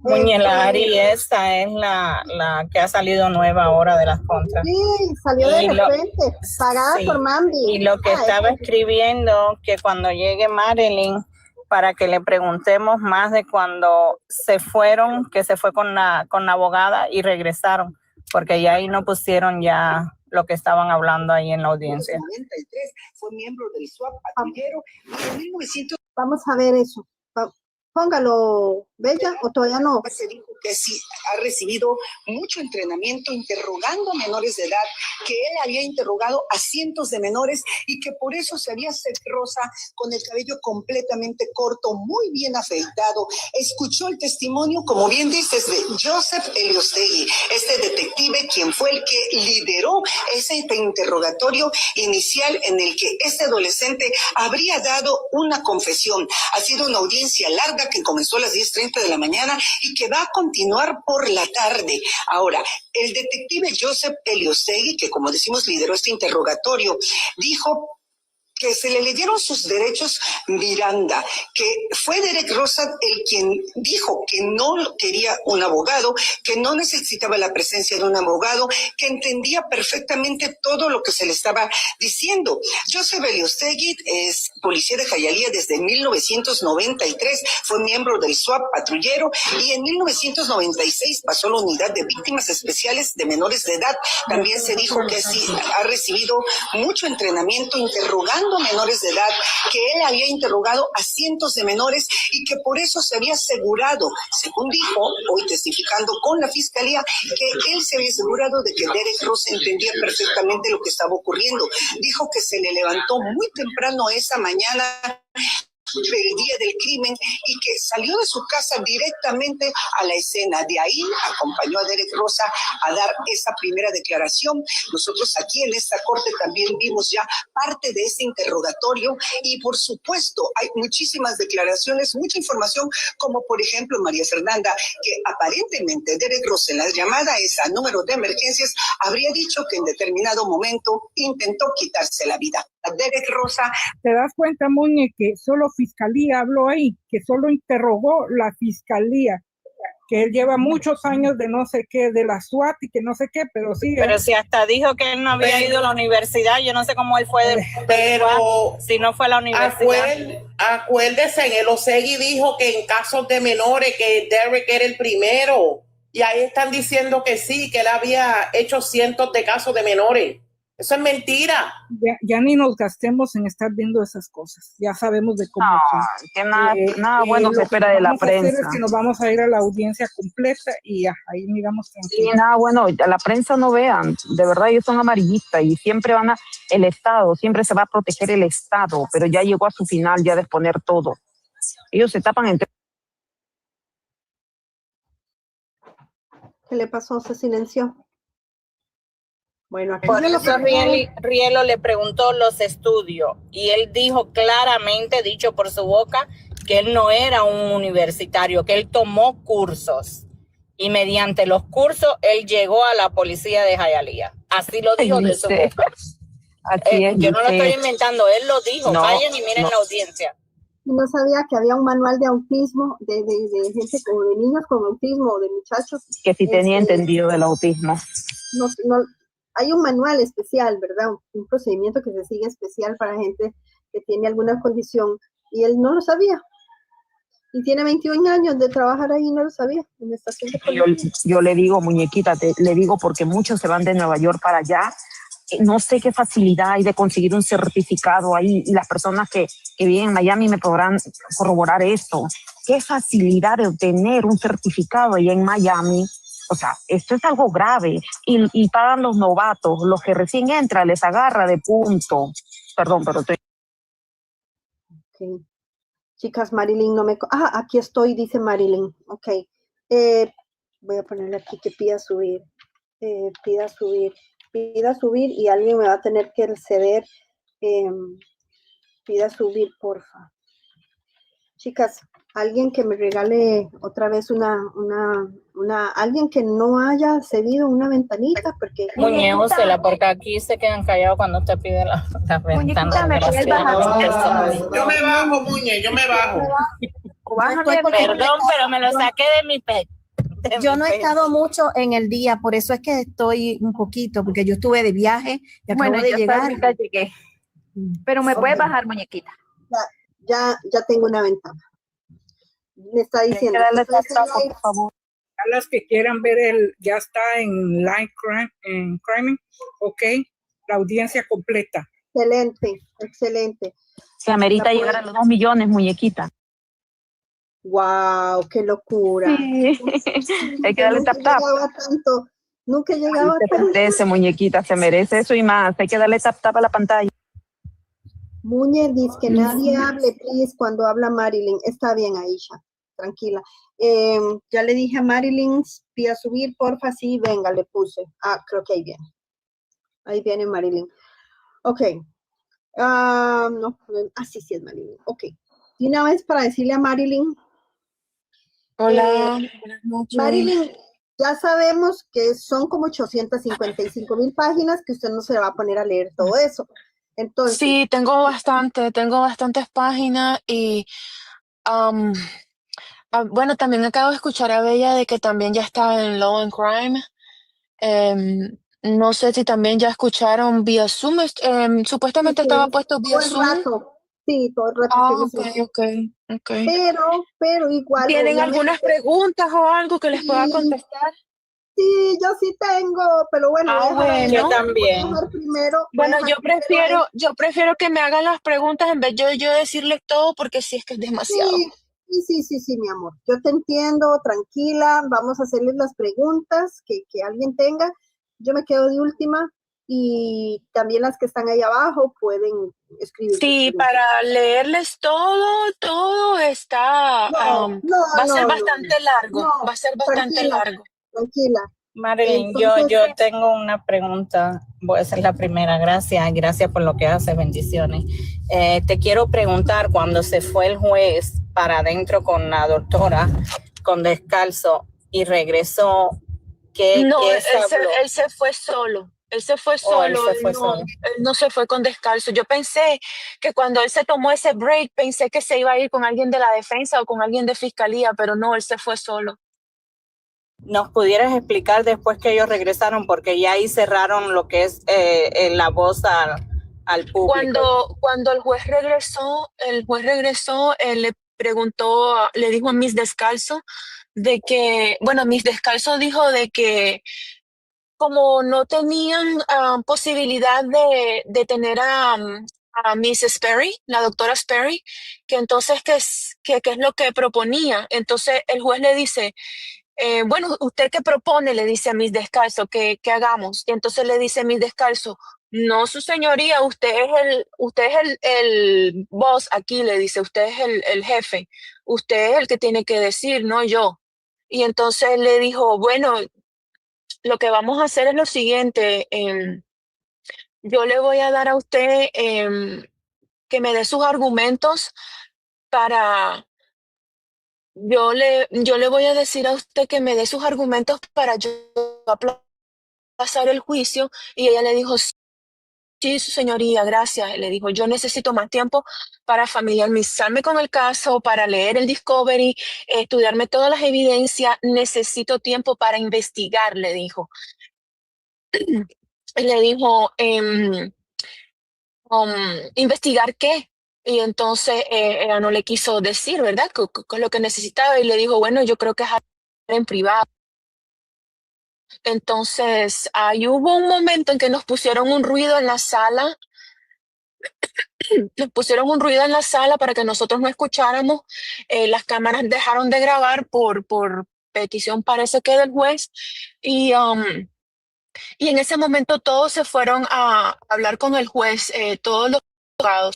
Muñe, la Ari esta es la que ha salido nueva ahora de las contras. Sí, salió de repente, pagada por Mambi. Y lo que estaba escribiendo, que cuando llegue Marilyn, para que le preguntemos más de cuando se fueron, que se fue con la abogada y regresaron, porque ya ahí no pusieron ya lo que estaban hablando ahí en la audiencia. Vamos a ver eso. Póngalo, Bella, o todavía no. Se dijo que sí ha recibido mucho entrenamiento interrogando a menores de edad, que él había interrogado a cientos de menores y que por eso se había Rosa con el cabello completamente corto, muy bien afeitado. Escuchó el testimonio, como bien dices, de Joseph Eliostegui, este detective quien fue el que lideró ese interrogatorio inicial en el que este adolescente habría dado una confesión. Ha sido una audiencia larga que comenzó a las 10:30 de la mañana y que va a continuar por la tarde. Ahora, el detective Joseph Eliostegui, que como decimos lideró este interrogatorio, dijo que se le leyeron sus derechos Miranda, que fue Derek Rosa el quien dijo que no quería un abogado, que no necesitaba la presencia de un abogado, que entendía perfectamente todo lo que se le estaba diciendo. Joseph Eliostegui es policía de Hialeah desde 1993, fue miembro del SWAT patrullero y en 1996 pasó a la unidad de víctimas especiales de menores de edad. También se dijo que sí ha recibido mucho entrenamiento interrogando menores de edad, que él había interrogado a cientos de menores y que por eso se había asegurado, según dijo, hoy testificando con la fiscalía, que él se había asegurado de que Derek Ross entendía perfectamente lo que estaba ocurriendo. Dijo que se le levantó muy temprano esa mañana el día del crimen y que salió de su casa directamente a la escena. De ahí acompañó a Derek Rosa a dar esa primera declaración. Nosotros aquí en esta corte también vimos ya parte de ese interrogatorio y por supuesto hay muchísimas declaraciones, mucha información, como por ejemplo María Fernanda, que aparentemente Derek Rosa en la llamada esa número de emergencias habría dicho que en determinado momento intentó quitarse la vida. Derek Rosa. ¿Te das cuenta, Muñe, que solo fiscalía habló ahí, que solo interrogó la fiscalía, que él lleva muchos años de no sé qué, de la SWAT y que no sé qué, pero sí. Pero si hasta dijo que él no había ido a la universidad, yo no sé cómo él fue pero si no fue a la universidad. Acuérdese, en el Osegui dijo que en casos de menores que Derek era el primero, y ahí están diciendo que sí, que él había hecho cientos de casos de menores. Eso es mentira. Ya ni nos gastemos en estar viendo esas cosas. Ya sabemos de cómo son. Que nada bueno se espera de la prensa. Es que nos vamos a ir a la audiencia completa y ya, ahí miramos tranquilo. Sí, nada bueno, a la prensa no vean. De verdad, ellos son amarillistas y siempre el Estado, siempre se va a proteger el Estado, pero ya llegó a su final ya de exponer todo. Ellos se tapan entre... ¿Qué le pasó? Se silenció. Bueno, aquí por eso Rielo le preguntó los estudios y él dijo claramente, dicho por su boca, que él no era un universitario, que él tomó cursos y mediante los cursos él llegó a la policía de Hialeah. Así lo dijo de su boca. Yo no lo estoy inventando, él lo dijo. No, vayan y miren la audiencia. No sabía que había un manual de autismo de gente como de niños con autismo o de muchachos. Que sí tenía entendido del autismo. No, hay un manual especial, ¿verdad? Un procedimiento que se sigue especial para gente que tiene alguna condición y él no lo sabía. Y tiene 21 años de trabajar ahí y no lo sabía. En la estación de yo le digo, muñequita, le digo porque muchos se van de Nueva York para allá. No sé qué facilidad hay de conseguir un certificado ahí y las personas que viven en Miami me podrán corroborar esto. ¿Qué facilidad de obtener un certificado allá en Miami? O sea, esto es algo grave y pagan los novatos, los que recién entran, les agarra de punto. Perdón, pero estoy... Okay. Chicas, Marilyn no me... aquí estoy, dice Marilyn. Ok. Voy a ponerle aquí que pida subir. Pida subir y alguien me va a tener que ceder. Pida subir, porfa. Chicas, alguien que me regale otra vez alguien que no haya cedido una ventanita, porque... Muñe, úsela, porque aquí se quedan callados cuando usted pide la ventana. Yo me bajo, Muñe, yo me bajo. Perdón, pero me lo saqué de mi pecho. Yo no he estado mucho en el día, por eso es que estoy un poquito, porque yo estuve de viaje y acabo de llegar. Llegué. Pero me puedes bajar, muñequita. Ya tengo una ventana. Me está diciendo. Por favor. A las que quieran ver ya está en live crime, ok, la audiencia completa. Excelente. Se amerita llegar a los 2 millones, muñequita. Wow, qué locura. Sí. Hay que darle Nunca tap tap. llegaba tanto. Nunca llegaba Se tanto. merece, muñequita, se merece eso y más. Hay que darle tap tap a la pantalla. Muñe dice que nadie hable, please, cuando habla Marilyn. Está bien, Aisha, tranquila. Ya le dije a Marilyn, pida subir, porfa, sí, venga, le puse. Creo que ahí viene. Ahí viene Marilyn. Ok. No, sí es Marilyn. Ok. Y una vez para decirle a Marilyn. Hola, buenas noches. Marilyn, ya sabemos que son como 855,000 páginas que usted no se va a poner a leer todo eso. Entonces, Sí, tengo bastantes páginas y bueno, también acabo de escuchar a Bella de que también ya está en Law and Crime. No sé si también ya escucharon vía Zoom. Supuestamente estaba puesto vía todo el Zoom. rato. Sí, todo el rato. Ok. Pero igual, ¿Tienen obviamente, algunas preguntas o algo que les pueda contestar? Sí, yo sí tengo, pero bueno, voy a dejar a él. Bueno. Voy a dejar primero. Bueno, voy a dejar primero a él. yo prefiero que me hagan las preguntas en vez de yo decirles todo, porque sí es que es demasiado. Sí, mi amor. Yo te entiendo, tranquila. Vamos a hacerles las preguntas que alguien tenga. Yo me quedo de última y también las que están ahí abajo pueden escribir. Sí, para leerles todo está, va a ser bastante largo. Va a ser bastante largo. Tranquila. Marilyn, Entonces, yo tengo una pregunta, voy a hacer la primera, gracias por lo que haces, bendiciones. Te quiero preguntar, cuando se fue el juez para adentro con la doctora, con descalzo, y regresó, ¿qué Él se fue solo. Él se fue solo, él no se fue con descalzo. Yo pensé que cuando él se tomó ese break, pensé que se iba a ir con alguien de la defensa o con alguien de fiscalía, pero no, él se fue solo. ¿Nos pudieras explicar después que ellos regresaron? Porque ya ahí cerraron lo que es la voz al público. Cuando el juez regresó, él le preguntó, le dijo a Miss Descalzo Miss Descalzo dijo de que como no tenían posibilidad de tener a Miss Sperry, la doctora Sperry, que entonces qué es lo que proponía. Entonces el juez le dice, bueno, ¿usted qué propone? Le dice a Miss Descalzo, ¿qué hagamos? Y entonces le dice Miss Descalzo, no, su señoría, usted es el boss aquí, le dice, usted es el jefe, usted es el que tiene que decir, no yo. Y entonces le dijo, bueno, lo que vamos a hacer es lo siguiente, yo le voy a dar a usted que me dé sus argumentos para... Yo le voy a decir a usted que me dé sus argumentos para yo aplazar el juicio. Y ella le dijo, sí, su señoría, gracias. Le dijo, yo necesito más tiempo para familiarizarme con el caso, para leer el discovery, estudiarme todas las evidencias. Necesito tiempo para investigar, le dijo. Le dijo, ¿investigar qué? Y entonces ella no le quiso decir, ¿verdad? ¿Qué es lo que necesitaba? Y le dijo, bueno, yo creo que es en privado. Entonces, ahí hubo un momento en que nos pusieron un ruido en la sala. Nos pusieron un ruido en la sala para que nosotros no escucháramos. Las cámaras dejaron de grabar por petición, parece que del juez. Y en ese momento todos se fueron a hablar con el juez, todos los abogados.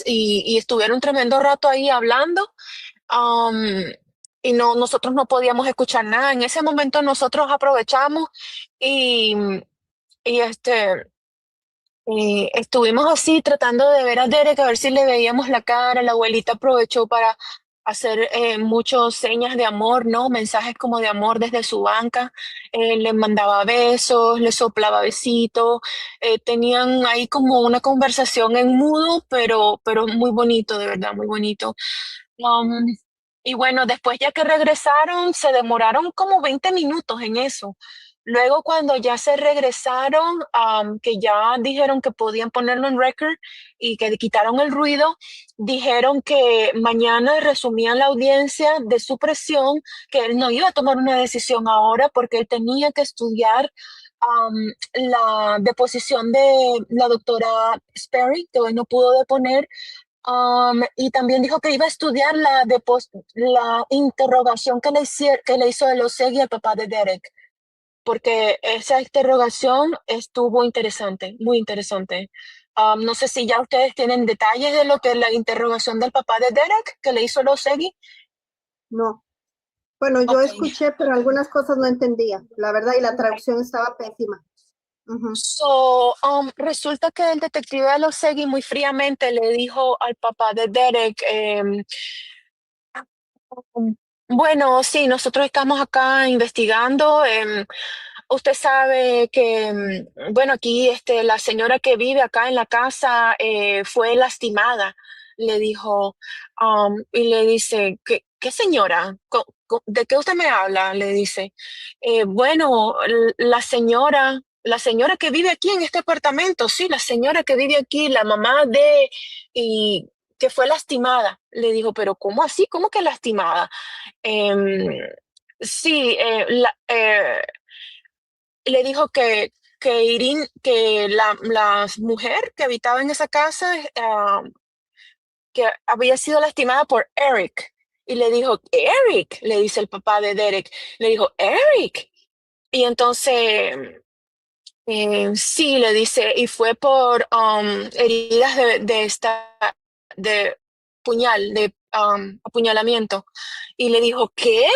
Y estuvieron un tremendo rato ahí hablando. Y nosotros no podíamos escuchar nada. En ese momento nosotros aprovechamos y estuvimos así tratando de ver a Derek, a ver si le veíamos la cara. La abuelita aprovechó para hacer muchas señas de amor, ¿no? Mensajes como de amor desde su banca. Le mandaba besos, le soplaba besitos. Tenían ahí como una conversación en mudo, pero muy bonito, de verdad, muy bonito. Y bueno, después ya que regresaron, se demoraron como 20 minutos en eso. Luego cuando ya se regresaron, que ya dijeron que podían ponerlo en record y que quitaron el ruido, dijeron que mañana resumían la audiencia de supresión, que él no iba a tomar una decisión ahora porque él tenía que estudiar la deposición de la doctora Sperry, que hoy no pudo deponer, Y también dijo que iba a estudiar la interrogación que le hizo el Osegui al papá de Derek, porque esa interrogación estuvo interesante, muy interesante. No sé si ya ustedes tienen detalles de lo que es la interrogación del papá de Derek que le hizo el Osegui. No. Bueno, yo escuché, pero algunas cosas no entendía, la verdad, y la traducción estaba pésima. Resulta que el detective de Osegui muy fríamente le dijo al papá de Derek, bueno, sí, nosotros estamos acá investigando. Usted sabe que, bueno, aquí la señora que vive acá en la casa fue lastimada, le dijo, y le dice, ¿qué señora? ¿De qué usted me habla? Le dice, bueno, la señora que vive aquí en este apartamento, sí, la señora que vive aquí, la mamá y que fue lastimada. Le dijo, pero ¿cómo así? ¿Cómo que lastimada? Sí, le dijo que la mujer que habitaba en esa casa, que había sido lastimada por Eric. Y le dijo, Eric, le dice el papá de Derek, le dijo, Eric. Y entonces, sí, le dice, y fue por heridas de puñal, de apuñalamiento. Y le dijo, ¿qué?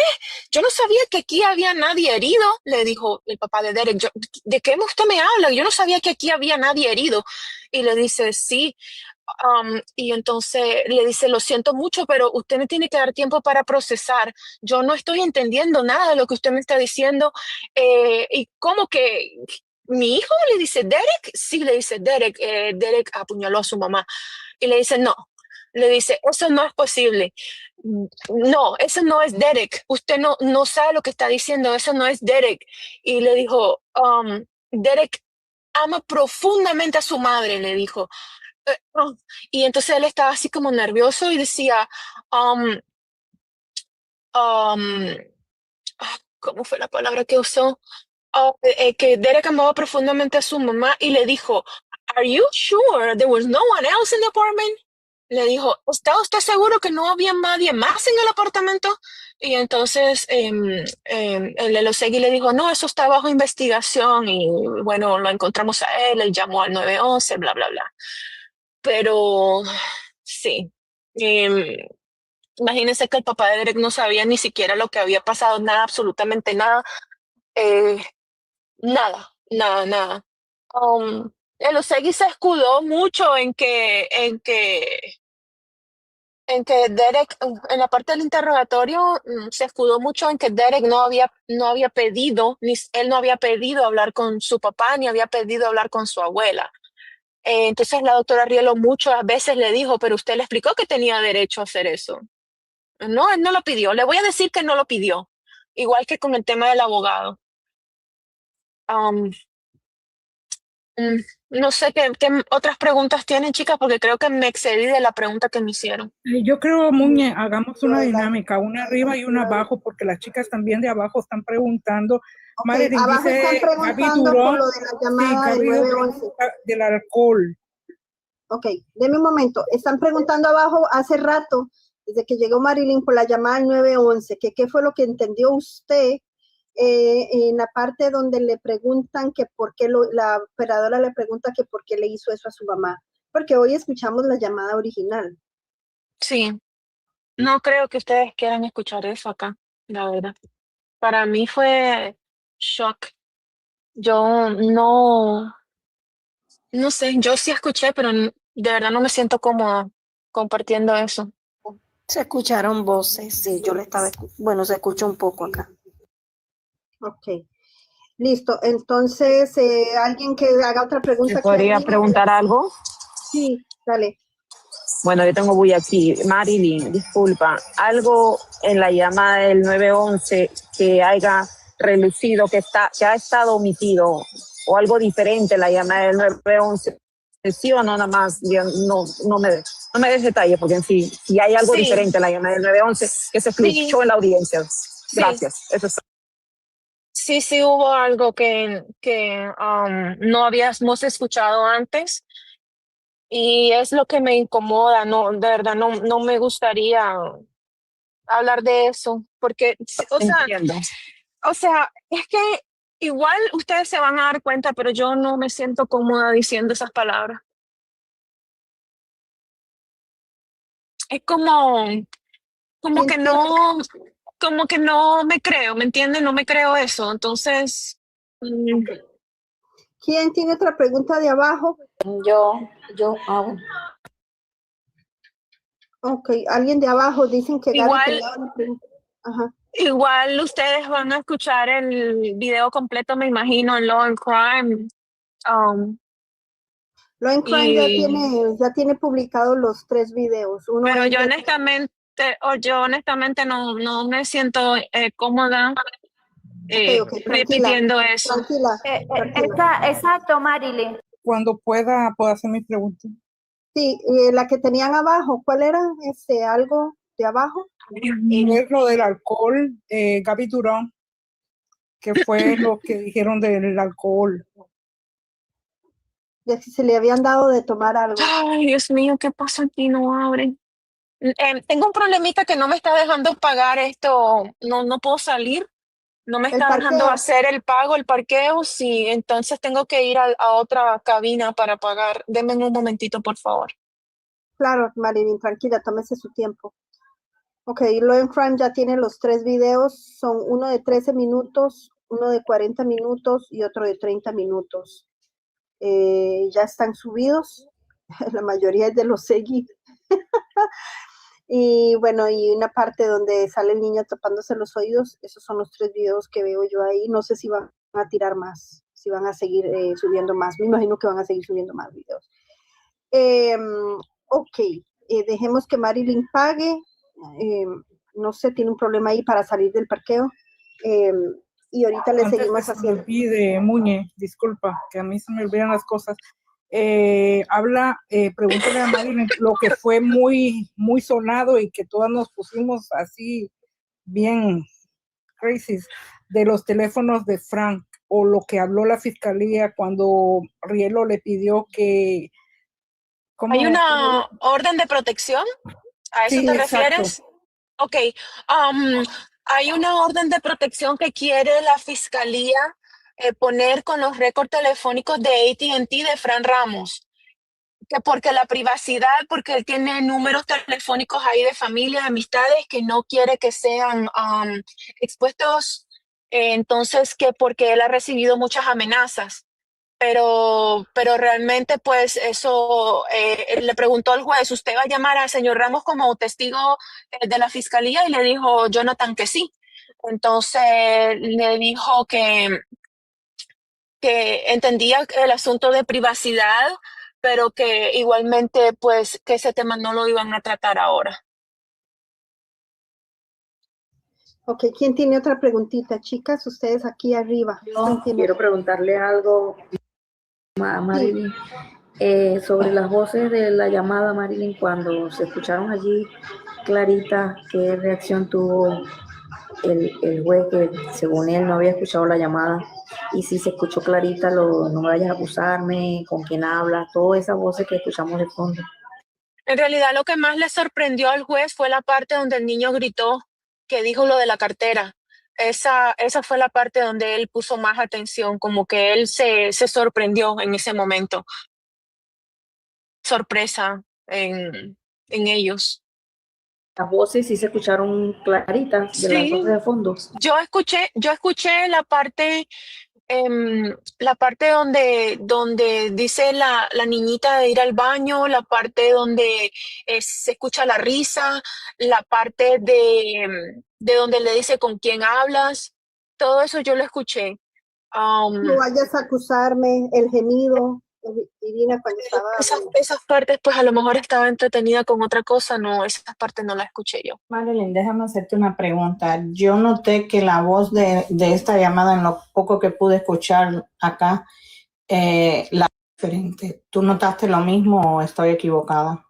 Yo no sabía que aquí había nadie herido, le dijo el papá de Derek. ¿De qué usted me habla? Yo no sabía que aquí había nadie herido. Y le dice, sí. Y entonces le dice, lo siento mucho, pero usted me tiene que dar tiempo para procesar. Yo no estoy entendiendo nada de lo que usted me está diciendo. ¿Y cómo que mi hijo? Le dice, ¿Derek? Sí, le dice, Derek. Derek apuñaló a su mamá. Y le dice, no. Le dice, eso no es posible. No, eso no es Derek. Usted no sabe lo que está diciendo. Eso no es Derek. Y le dijo, Derek ama profundamente a su madre, le dijo. Y entonces él estaba así como nervioso y decía, ¿cómo fue la palabra que usó? Que Derek amaba profundamente a su mamá y le dijo, ¿Are you sure there was no one else in the apartment? Le dijo, ¿está usted seguro que no había nadie más en el apartamento? Y entonces el Osegui le dijo, no, eso está bajo investigación y bueno, lo encontramos a él llamó al 911, bla, bla, bla. Pero sí, imagínense que el papá de Derek no sabía ni siquiera lo que había pasado, nada, absolutamente nada, nada. El Osegui se escudó mucho en que Derek, en la parte del interrogatorio, se escudó mucho en que Derek no había pedido, él no había pedido hablar con su papá, ni había pedido hablar con su abuela. Entonces la doctora Rielo muchas veces le dijo, pero usted le explicó que tenía derecho a hacer eso. No, él no lo pidió. Le voy a decir que no lo pidió. Igual que con el tema del abogado. No sé qué otras preguntas tienen, chicas, porque creo que me excedí de la pregunta que me hicieron. Yo creo, Muñe, hagamos una dinámica, una arriba y una abajo, porque las chicas también de abajo están preguntando. Marilyn abajo dice, están preguntando por lo de la llamada del 911. Del alcohol. Ok, deme un momento. Están preguntando abajo hace rato, desde que llegó Marilyn, por la llamada al 911, que qué fue lo que entendió usted en la parte donde le preguntan que por qué la operadora le pregunta que por qué le hizo eso a su mamá, porque hoy escuchamos la llamada original. Sí, no creo que ustedes quieran escuchar eso acá, la verdad. Para mí fue shock. Yo no sé, yo sí escuché, pero de verdad no me siento cómoda compartiendo eso. Se escucharon voces, sí, yo le estaba, bueno, se escucha un poco acá. Ok, listo. Entonces, ¿alguien que haga otra pregunta? ¿Me podría preguntar algo? Sí, dale. Bueno, yo tengo bulla aquí. Marilyn, disculpa, algo en la llamada del 911 que haya relucido, que ha estado omitido, o algo diferente en la llamada del 911, sí o no, nada más, no me des detalles, porque en sí, si hay algo diferente en la llamada del 911 que se escuchó en la audiencia. Gracias. Eso es. Sí, hubo algo que no habíamos escuchado antes. Y es lo que me incomoda, no, de verdad, no me gustaría hablar de eso, porque, Entiendo. o sea, es que igual ustedes se van a dar cuenta, pero yo no me siento cómoda diciendo esas palabras. Es como que no me creo, ¿me entienden? No me creo eso. Entonces, ¿Quién tiene otra pregunta de abajo? Yo, bueno. Ok, alguien de abajo, dicen que Gary igual, tenía una pregunta. Ajá. igual ustedes van a escuchar el video completo, me imagino, en Law and Crime. Law and Crime ya tiene publicados los 3 videos. Uno Pero es yo de- honestamente no me siento cómoda tranquila, repitiendo eso. tranquila. Exacto, Marilyn. Cuando pueda, puedo hacer mis preguntas. Sí, la que tenían abajo, ¿cuál era? Algo de abajo. Es lo del alcohol, Gaby Durán, que fue lo que dijeron del alcohol. De si se le habían dado de tomar algo. Ay, Dios mío, ¿qué pasa aquí? No abren. Tengo un problemita que no me está dejando pagar esto, no puedo salir, no me está dejando hacer el pago, el parqueo, sí, entonces tengo que ir a otra cabina para pagar. Denme un momentito, por favor. Claro, Marilyn, tranquila, tómese su tiempo. Ok, Law and Crime ya tiene los 3 videos, son uno de 13 minutos, uno de 40 minutos y otro de 30 minutos. Ya están subidos, la mayoría es de los seguidos. Y bueno, y una parte donde sale el niño tapándose los oídos, esos son los 3 videos que veo yo ahí. No sé si van a tirar más, si van a seguir subiendo más. Me imagino que van a seguir subiendo más videos. Ok, dejemos que Marilyn pague. No sé, tiene un problema ahí para salir del parqueo. Y ahorita le seguimos haciendo. haciendo. Me olvide, Muñe, disculpa, que a mí se me olvidan las cosas. Pregúntale a Marilyn lo que fue muy sonado y que todas nos pusimos así bien crazy de los teléfonos de Frank, o lo que habló la fiscalía cuando Rielo le pidió que... ¿Hay una orden de protección? ¿A eso Sí, te exacto. refieres? Ok, hay una orden de protección que quiere la fiscalía poner con los récords telefónicos de AT&T de Fran Ramos, que porque la privacidad, porque él tiene números telefónicos ahí de familia, de amistades que no quiere que sean expuestos, entonces que porque él ha recibido muchas amenazas. Pero realmente, pues, eso le preguntó al juez, ¿usted va a llamar al señor Ramos como testigo de la fiscalía? Y le dijo Jonathan que sí. Entonces le dijo que entendía el asunto de privacidad, pero que igualmente, pues, que ese tema no lo iban a tratar ahora. Ok, ¿quién tiene otra preguntita? Chicas, ustedes aquí arriba. Yo quiero preguntarle algo a Marilyn sobre las voces de la llamada, Marilyn, cuando se escucharon allí clarita, ¿qué reacción tuvo el juez que según él no había escuchado la llamada? Y si se escuchó clarita, no vayas a acusarme, con quién hablas, todas esas voces que escuchamos de fondo. En realidad, lo que más le sorprendió al juez fue la parte donde el niño gritó, que dijo lo de la cartera. Esa fue la parte donde él puso más atención, como que él se sorprendió en ese momento. Sorpresa en ellos. Las voces sí se escucharon claritas de las voces de fondo. Yo escuché la parte donde dice la niñita de ir al baño, la parte donde se escucha la risa, la parte de donde le dice con quién hablas, todo eso yo lo escuché. No vayas a acusarme, el gemido, Irina, cuando estaba... Esas partes, pues a lo mejor estaba entretenida con otra cosa, no, esas partes no las escuché yo. Marilyn, déjame hacerte una pregunta. Yo noté que la voz de esta llamada, en lo poco que pude escuchar acá, la diferente. ¿Tú notaste lo mismo o estoy equivocada?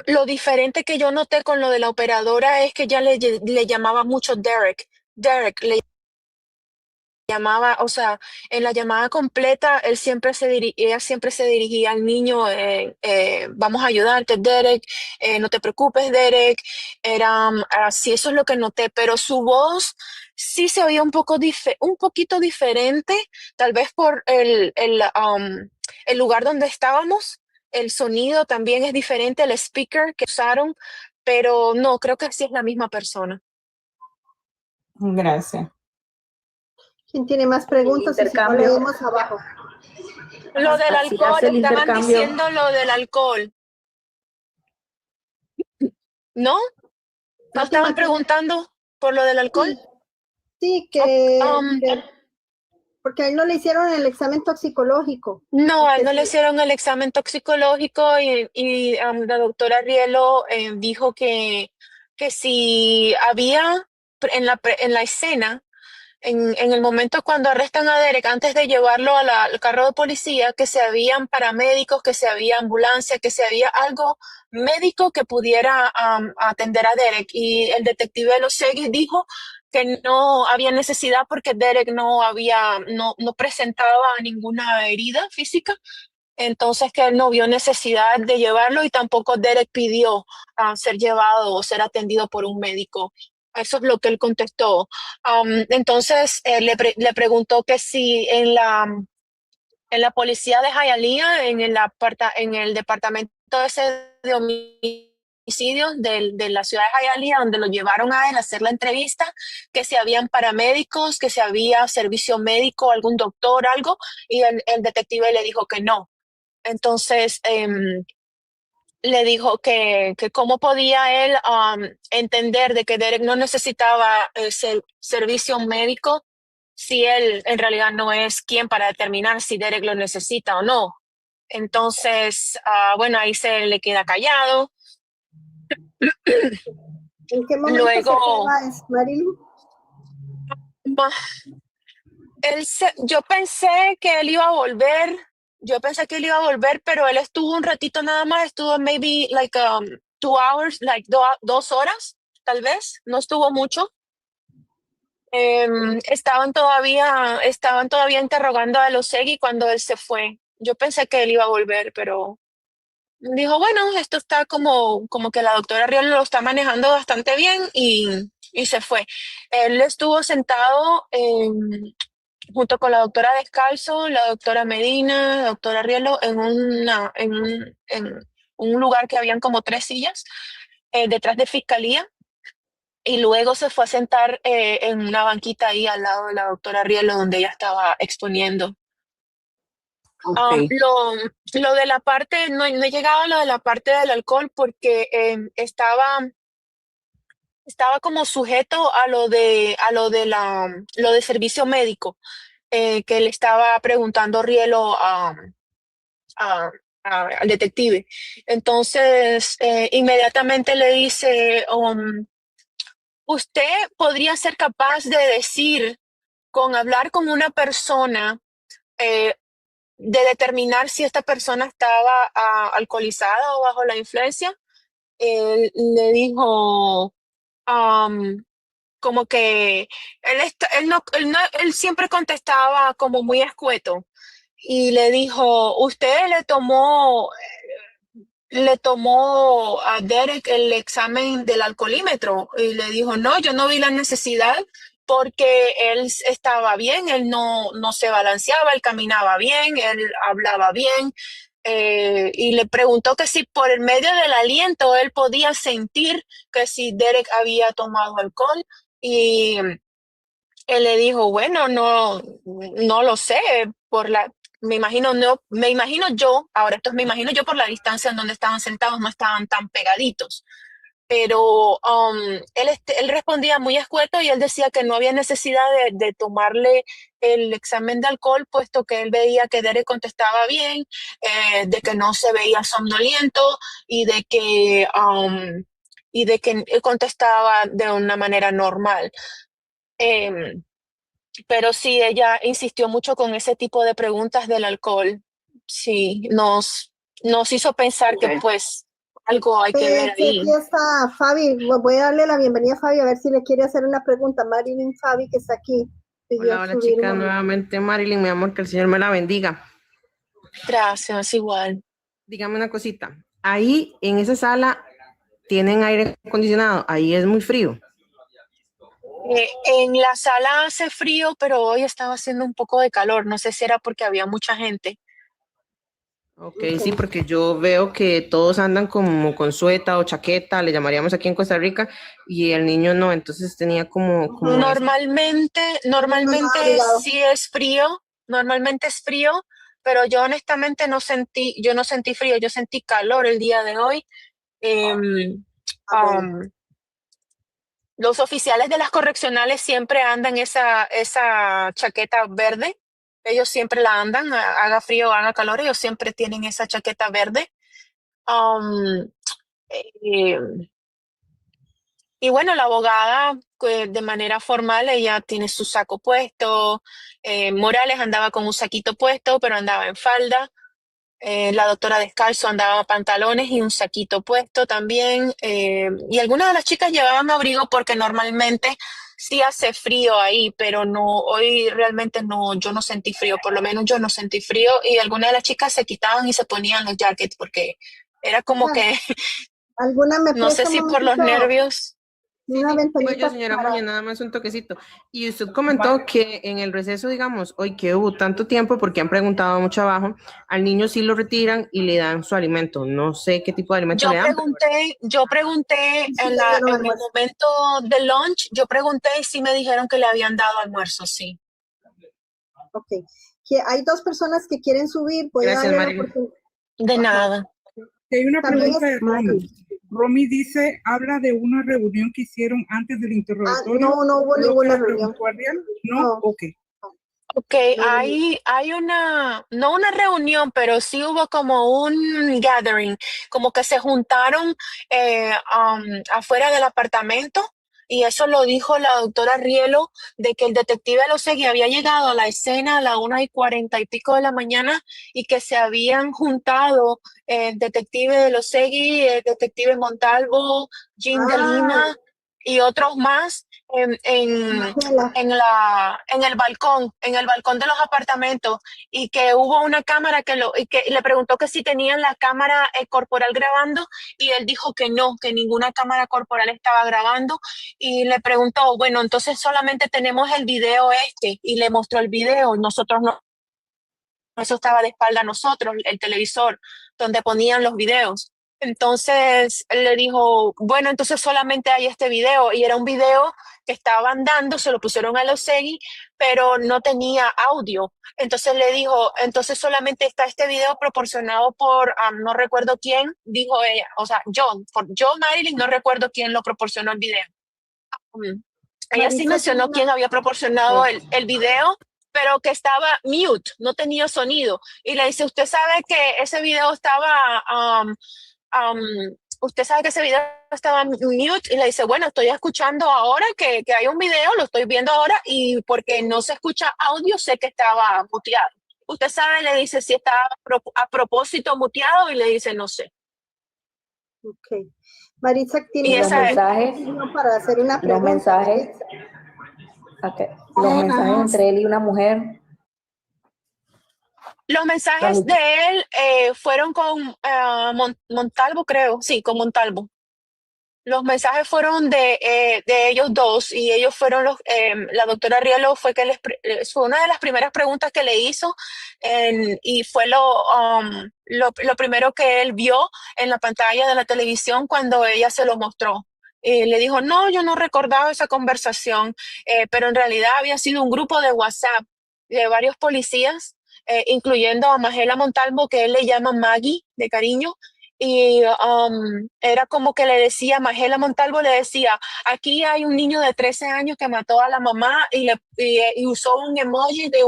Lo diferente que yo noté con lo de la operadora es que ya le llamaba mucho Derek. Derek le llamaba, o sea, en la llamada completa, ella siempre se dirigía al niño, vamos a ayudarte, Derek, no te preocupes, Derek, era así, eso es lo que noté, pero su voz sí se oía un poquito diferente, tal vez por el lugar donde estábamos, el sonido también es diferente, el speaker que usaron, pero no, creo que sí es la misma persona. Gracias. ¿Quién tiene más preguntas? Y si no, leemos abajo. Lo del Así alcohol, hace el estaban intercambio. diciendo lo del alcohol. ¿No? ¿No estaban preguntando por lo del alcohol? Sí, porque a él no le hicieron el examen toxicológico. No, a él no le hicieron el examen toxicológico y la doctora Rielo dijo que si había en la escena, en el momento cuando arrestan a Derek, antes de llevarlo al carro de policía, que si habían paramédicos, que si había ambulancia, que si había algo médico que pudiera atender a Derek. Y el detective de los Seguis dijo que no había necesidad porque Derek no presentaba ninguna herida física. Entonces que él no vio necesidad de llevarlo y tampoco Derek pidió ser llevado o ser atendido por un médico. Eso es lo que él contestó. Entonces le preguntó que si en la policía de Hialeah, en el departamento de homicidios de la ciudad de Hialeah, donde lo llevaron a él a hacer la entrevista, que si habían paramédicos, que si había servicio médico, algún doctor, algo, y el detective le dijo que no. Entonces, le dijo que cómo podía él entender de que Derek no necesitaba servicio médico si él en realidad no es quien para determinar si Derek lo necesita o no. Entonces, bueno, ahí se le queda callado. ¿En qué momento Luego, se fue Baez, Marilyn? Yo pensé que él iba a volver. Pero él estuvo un ratito nada más, estuvo maybe like 2 hours, like 2 horas, tal vez, no estuvo mucho. Estaban todavía interrogando a los Segui cuando él se fue. Yo pensé que él iba a volver, pero dijo, bueno, esto está como que la doctora Riel lo está manejando bastante bien y se fue. Él estuvo sentado junto con la doctora Descalzo, la doctora Medina, la doctora Rielo, en un lugar que habían como 3 sillas detrás de fiscalía, y luego se fue a sentar en una banquita ahí al lado de la doctora Rielo donde ella estaba exponiendo. Okay. Lo de la parte, no he llegado a lo de la parte del alcohol porque estaba como sujeto a lo de servicio médico. Que le estaba preguntando Rielo al detective. Entonces, inmediatamente le dice, usted podría ser capaz de decir, hablar con una persona, de determinar si esta persona estaba alcoholizada o bajo la influencia. Él le dijo, como que él siempre contestaba como muy escueto y le dijo, ¿usted le tomó a Derek el examen del alcoholímetro? Y le dijo, no, yo no vi la necesidad porque él estaba bien, él no se balanceaba, él caminaba bien, él hablaba bien. Y le preguntó que si por el medio del aliento él podía sentir que si Derek había tomado alcohol, y él le dijo, bueno, no lo sé, me imagino yo por la distancia en donde estaban sentados, no estaban tan pegaditos. Pero él respondía muy escueto y él decía que no había necesidad de tomarle el examen de alcohol, puesto que él veía que Derek contestaba bien, de que no se veía somnoliento y de que él contestaba de una manera normal. Pero sí, ella insistió mucho con ese tipo de preguntas del alcohol. Sí, nos hizo pensar que pues algo hay que ver ahí. Aquí está Fabi, voy a darle la bienvenida a Fabi a ver si le quiere hacer una pregunta. Marilyn, Fabi, que está aquí. Hola, hola chicas, nuevamente Marilyn, mi amor, que el Señor me la bendiga. Gracias, igual. Dígame una cosita, ahí en esa sala tienen aire acondicionado, ahí es muy frío. En la sala hace frío, pero hoy estaba haciendo un poco de calor. No sé si era porque había mucha gente. Ok, sí, porque yo veo que todos andan como con sueta o chaqueta, le llamaríamos aquí en Costa Rica, y el niño no, entonces tenía como Normalmente sí es frío, normalmente es frío, pero yo honestamente yo no sentí frío, yo sentí calor el día de hoy. Los oficiales de las correccionales siempre andan esa chaqueta verde. Ellos siempre la andan, haga frío o haga calor, ellos siempre tienen esa chaqueta verde. Eh, y bueno, la abogada, de manera formal, ella tiene su saco puesto. Morales andaba con un saquito puesto, pero andaba en falda. La doctora Descalzo andaba pantalones y un saquito puesto también. Y algunas de las chicas llevaban abrigo porque normalmente sí hace frío ahí, pero no, hoy realmente no, yo no sentí frío, por lo menos yo no sentí frío. Y algunas de las chicas se quitaban y se ponían los jackets porque era como que, ¿Alguna me no sé presta un si por los momentito? nervios. Una ventanita Oye, señora para- Muñe, nada más un toquecito. Y usted comentó que en el receso, digamos, hoy que hubo tanto tiempo, porque han preguntado mucho abajo, al niño sí lo retiran y le dan su alimento. No sé qué tipo de alimento le dan. Yo pregunté en el momento del lunch, yo pregunté y sí me dijeron que le habían dado almuerzo, sí. Ok. Hay dos personas que quieren subir. ¿Puedo Gracias, darle la Marilyn. oportunidad? De nada. Hay una También pregunta es- de Romy. Romy dice, habla de una reunión que hicieron antes del interrogatorio. no hubo ¿Lo que ninguna le reunión. preguntó a Ariel? ¿No? Ok. Ok, hay no una reunión, pero sí hubo como un gathering, como que se juntaron afuera del apartamento, y eso lo dijo la doctora Rielo, de que el detective Losegui había llegado a la escena a las 1:40 y pico de la mañana, y que se habían juntado el detective Losegui, el detective Montalvo, Jean de Lima y otros más en el balcón de los apartamentos, y que hubo una cámara y que le preguntó que si tenían la cámara corporal grabando, y él dijo que no, que ninguna cámara corporal estaba grabando, y le preguntó, bueno, entonces solamente tenemos el video y le mostró el video. Nosotros no, eso estaba de espalda a nosotros, el televisor donde ponían los videos. Entonces él le dijo, bueno, entonces solamente hay este video, y era un video que estaban dando, se lo pusieron a Losegui, pero no tenía audio. Entonces le dijo, entonces solamente está este video proporcionado por, no recuerdo quién, dijo ella, o sea, yo, Marilyn, no recuerdo quién lo proporcionó el video. Ella sí mencionó quién había proporcionado el video, pero que estaba mute, no tenía sonido. Y le dice, usted sabe que ese video estaba mute, y le dice, bueno, estoy escuchando ahora que hay un video, lo estoy viendo ahora, y porque no se escucha audio, sé que estaba muteado. Usted sabe, le dice, si estaba a propósito muteado, y le dice, no sé. Ok. Maritza tiene Y los mensajes, para hacer una pregunta. los mensajes entre él y una mujer. Los mensajes de él fueron con Montalvo, creo. Sí, con Montalvo. Los mensajes fueron de ellos dos, y ellos fueron la doctora Rielo fue fue una de las primeras preguntas que le hizo, y fue lo primero que él vio en la pantalla de la televisión cuando ella se lo mostró. Le dijo, no, yo no recordaba esa conversación, pero en realidad había sido un grupo de WhatsApp de varios policías, incluyendo a Magela Montalvo, que él le llama Maggie de cariño. Y era como que le decía, Magela Montalvo le decía, aquí hay un niño de 13 años que mató a la mamá, y usó un emoji de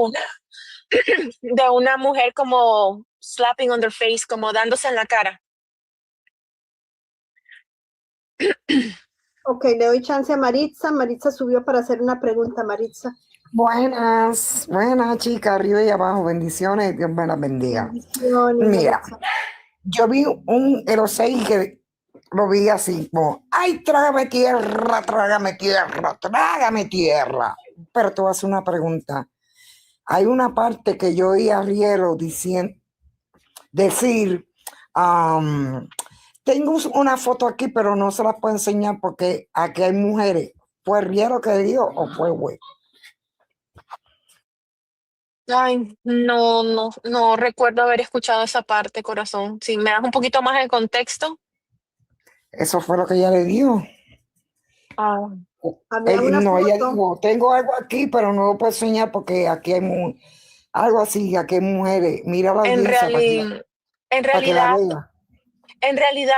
una mujer como slapping on their face, como dándose en la cara. Ok, le doy chance a Maritza. Maritza subió para hacer una pregunta. Maritza. Buenas chicas, arriba y abajo, bendiciones, Dios me las bendiga. Bendiciones, Mira, Maritza. yo vi un Erosei que lo vi así, como, ay, trágame tierra, trágame tierra, trágame tierra. pero te voy a hacer una pregunta. Hay una parte que yo oí a Rielo decir, tengo una foto aquí, pero no se la puedo enseñar porque aquí hay mujeres. ¿Fue Rielo que dijo o fue güey? Ay, no recuerdo haber escuchado esa parte, corazón. Si me das un poquito más de contexto. Eso fue lo que ella le dijo. Ah, Había una No, ella foto. dijo, tengo algo aquí, pero no lo puedo enseñar porque aquí hay algo así, aquí hay mujeres. Mira la en audiencia en para que la realidad, vea. en realidad,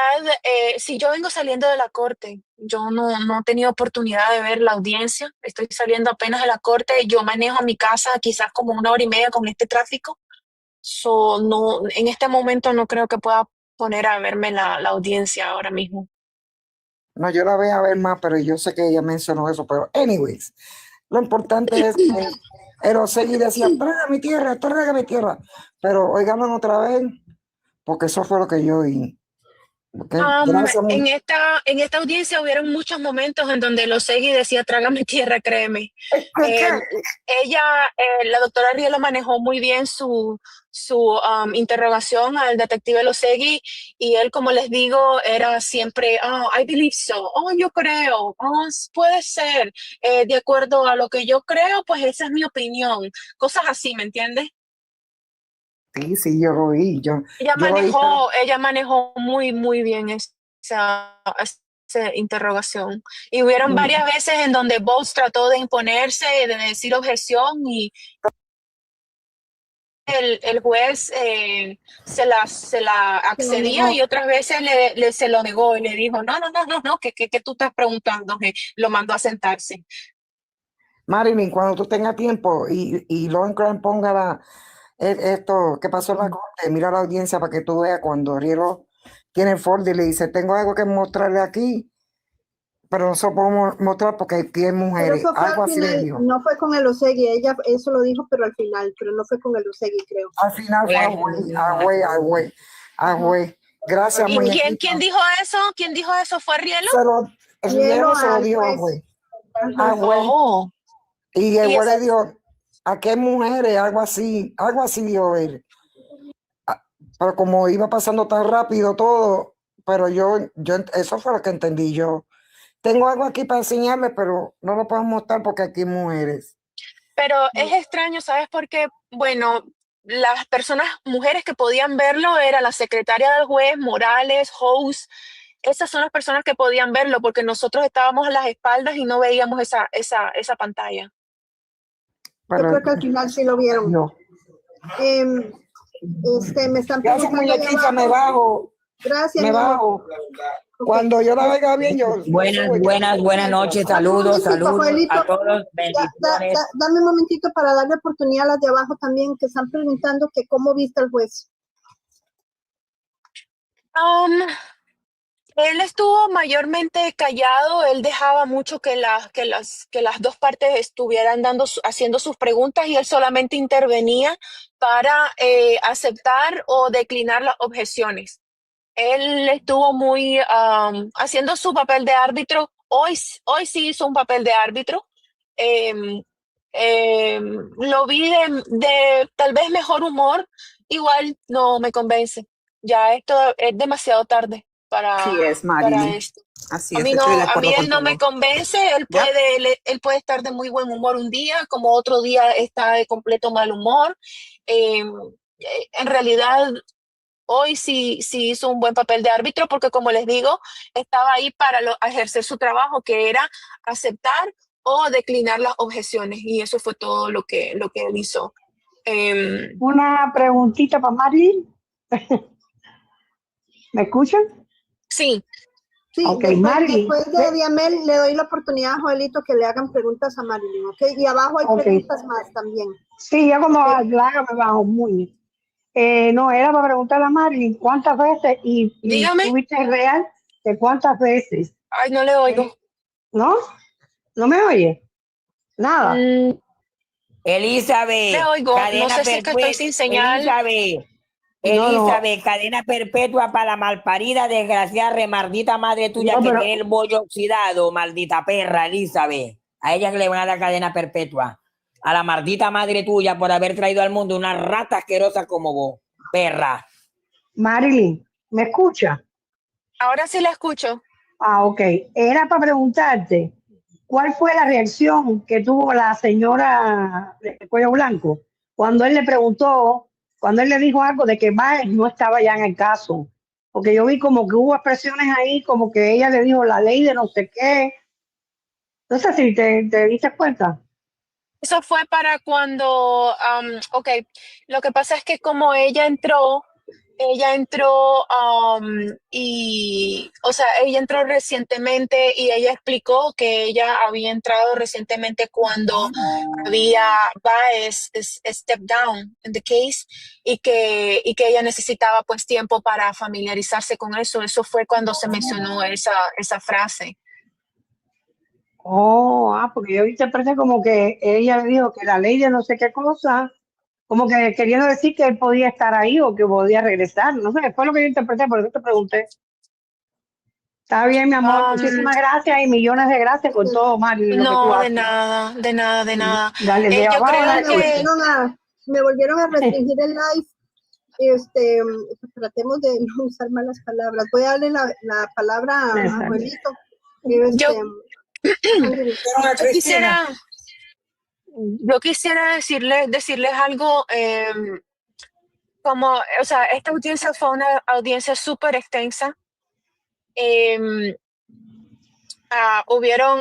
si yo vengo saliendo de la corte, yo no he tenido oportunidad de ver la audiencia, estoy saliendo apenas de la corte, yo manejo a mi casa quizás como 1 hora y media con este tráfico, no, en este momento no creo que pueda poner a verme la audiencia ahora mismo. No, yo la voy a ver más, pero yo sé que ella mencionó eso, pero anyways, lo importante es que el Osegui decía, trágame tierra, pero oiganlo otra vez, porque eso fue lo que yo oí. Okay. Gracias, En esta audiencia hubieron muchos momentos en donde los Segui decía, trágame tierra, créeme. La doctora Rielo manejó muy bien su interrogación al detective Losegui y él, como les digo, era siempre, I believe so, yo creo, puede ser, de acuerdo a lo que yo creo, pues esa es mi opinión, cosas así, ¿me entiendes? Sí, yo lo oí. Ella manejó muy bien esa interrogación. Y hubieron varias veces en donde Baez trató de imponerse, de decir objeción y el juez se la accedía y otras veces se lo negó y le dijo, no, que tú estás preguntando, lo mandó a sentarse. Marilyn, cuando tú tengas tiempo y Lovencrantz ponga esto que pasó en la corte, mira la audiencia para que tú veas cuando Rielo tiene el folder y le dice, tengo algo que mostrarle aquí, pero no se lo puedo mostrar porque aquí hay mujeres. Pero eso fue algo al así le final, dijo. no fue con el Osegui, ella eso lo dijo, pero al final, pero no fue con el Osegui, creo. Al final fue a güey. Gracias, ¿Y quién dijo eso? ¿Quién dijo eso? ¿Fue Rielo? Rielo se lo dijo a güey. Y el güey le dijo, aquí hay mujeres, algo así dijo él. Pero como iba pasando tan rápido todo, pero yo eso fue lo que entendí yo. Tengo algo aquí para enseñarle, pero no lo puedo mostrar porque aquí hay mujeres. Pero es extraño, ¿sabes por qué? Bueno, las mujeres que podían verlo era la secretaria del juez, Morales, House. Esas son las personas que podían verlo porque nosotros estábamos a las espaldas y no veíamos esa pantalla. Yo creo que al final sí lo vieron. No. Me están Gracias, muñequita, me bajo. Gracias, me bajo. Cuando yo la vea bien, yo... Buenas noches, saludos a todos, bendiciones. Dame un momentito para darle oportunidad a las de abajo también, que están preguntando que cómo viste al juez. Él estuvo mayormente callado, él dejaba mucho que las dos partes estuvieran haciendo sus preguntas y él solamente intervenía para aceptar o declinar las objeciones. Él estuvo muy haciendo su papel de árbitro. Hoy sí hizo un papel de árbitro. Lo vi de tal vez mejor humor. Igual no me convence. Ya esto es demasiado tarde para esto. Así A es, mí estoy de acuerdo él no me convence. Él puede estar de muy buen humor un día, como otro día está de completo mal humor. En realidad, hoy sí hizo un buen papel de árbitro porque, como les digo, estaba ahí para ejercer su trabajo, que era aceptar o declinar las objeciones. Y eso fue todo lo que él hizo. Una preguntita para Marilyn. ¿Me escuchan? Sí. Sí, okay, después de Diamel le doy la oportunidad a Joelito que le hagan preguntas a Marilyn, ¿ok? Y abajo hay preguntas más también. Sí, yo como me bajo muy. No, era para preguntarle a Marilyn cuántas veces y tuviste real de cuántas veces. Ay, no le oigo. ¿No? ¿No me oye? Nada. Elizabeth. Me oigo, cadena no sé si es que estoy sin señal. Elizabeth, cadena perpetua para la malparida, desgraciada, remardita madre tuya que tiene el bollo oxidado, maldita perra, Elizabeth. A ella que le van a dar cadena perpetua. A la maldita madre tuya por haber traído al mundo una rata asquerosa como vos, perra. Marilyn, ¿me escucha? Ahora sí la escucho. Ah, ok. Era para preguntarte, ¿cuál fue la reacción que tuvo la señora de cuello blanco cuando él le preguntó, cuando él le dijo algo de que Baez no estaba ya en el caso? Porque yo vi como que hubo expresiones ahí, como que ella le dijo la ley de no sé qué. Entonces, si te diste cuenta. Eso fue para cuando, ok, lo que pasa es que como ella entró y, o sea, ella entró recientemente y ella explicó que ella había entrado recientemente cuando había Baez step down in the case y que ella necesitaba pues tiempo para familiarizarse con eso. Eso fue cuando se mencionó esa frase. Porque yo interpreté como que ella le dijo que la ley de no sé qué cosa, como que queriendo decir que él podía estar ahí o que podía regresar. No sé, fue lo que yo interpreté, por eso te pregunté. Está bien, mi amor. Muchísimas gracias y millones de gracias por todo, Mari, lo que tú No, haces. de nada. Dale, de Yo abajo, creo que Me volvieron a restringir el live. Tratemos de no usar malas palabras. Voy a darle la palabra a Juanito. Yo quisiera decirles algo, como, o sea, esta audiencia fue una audiencia súper extensa.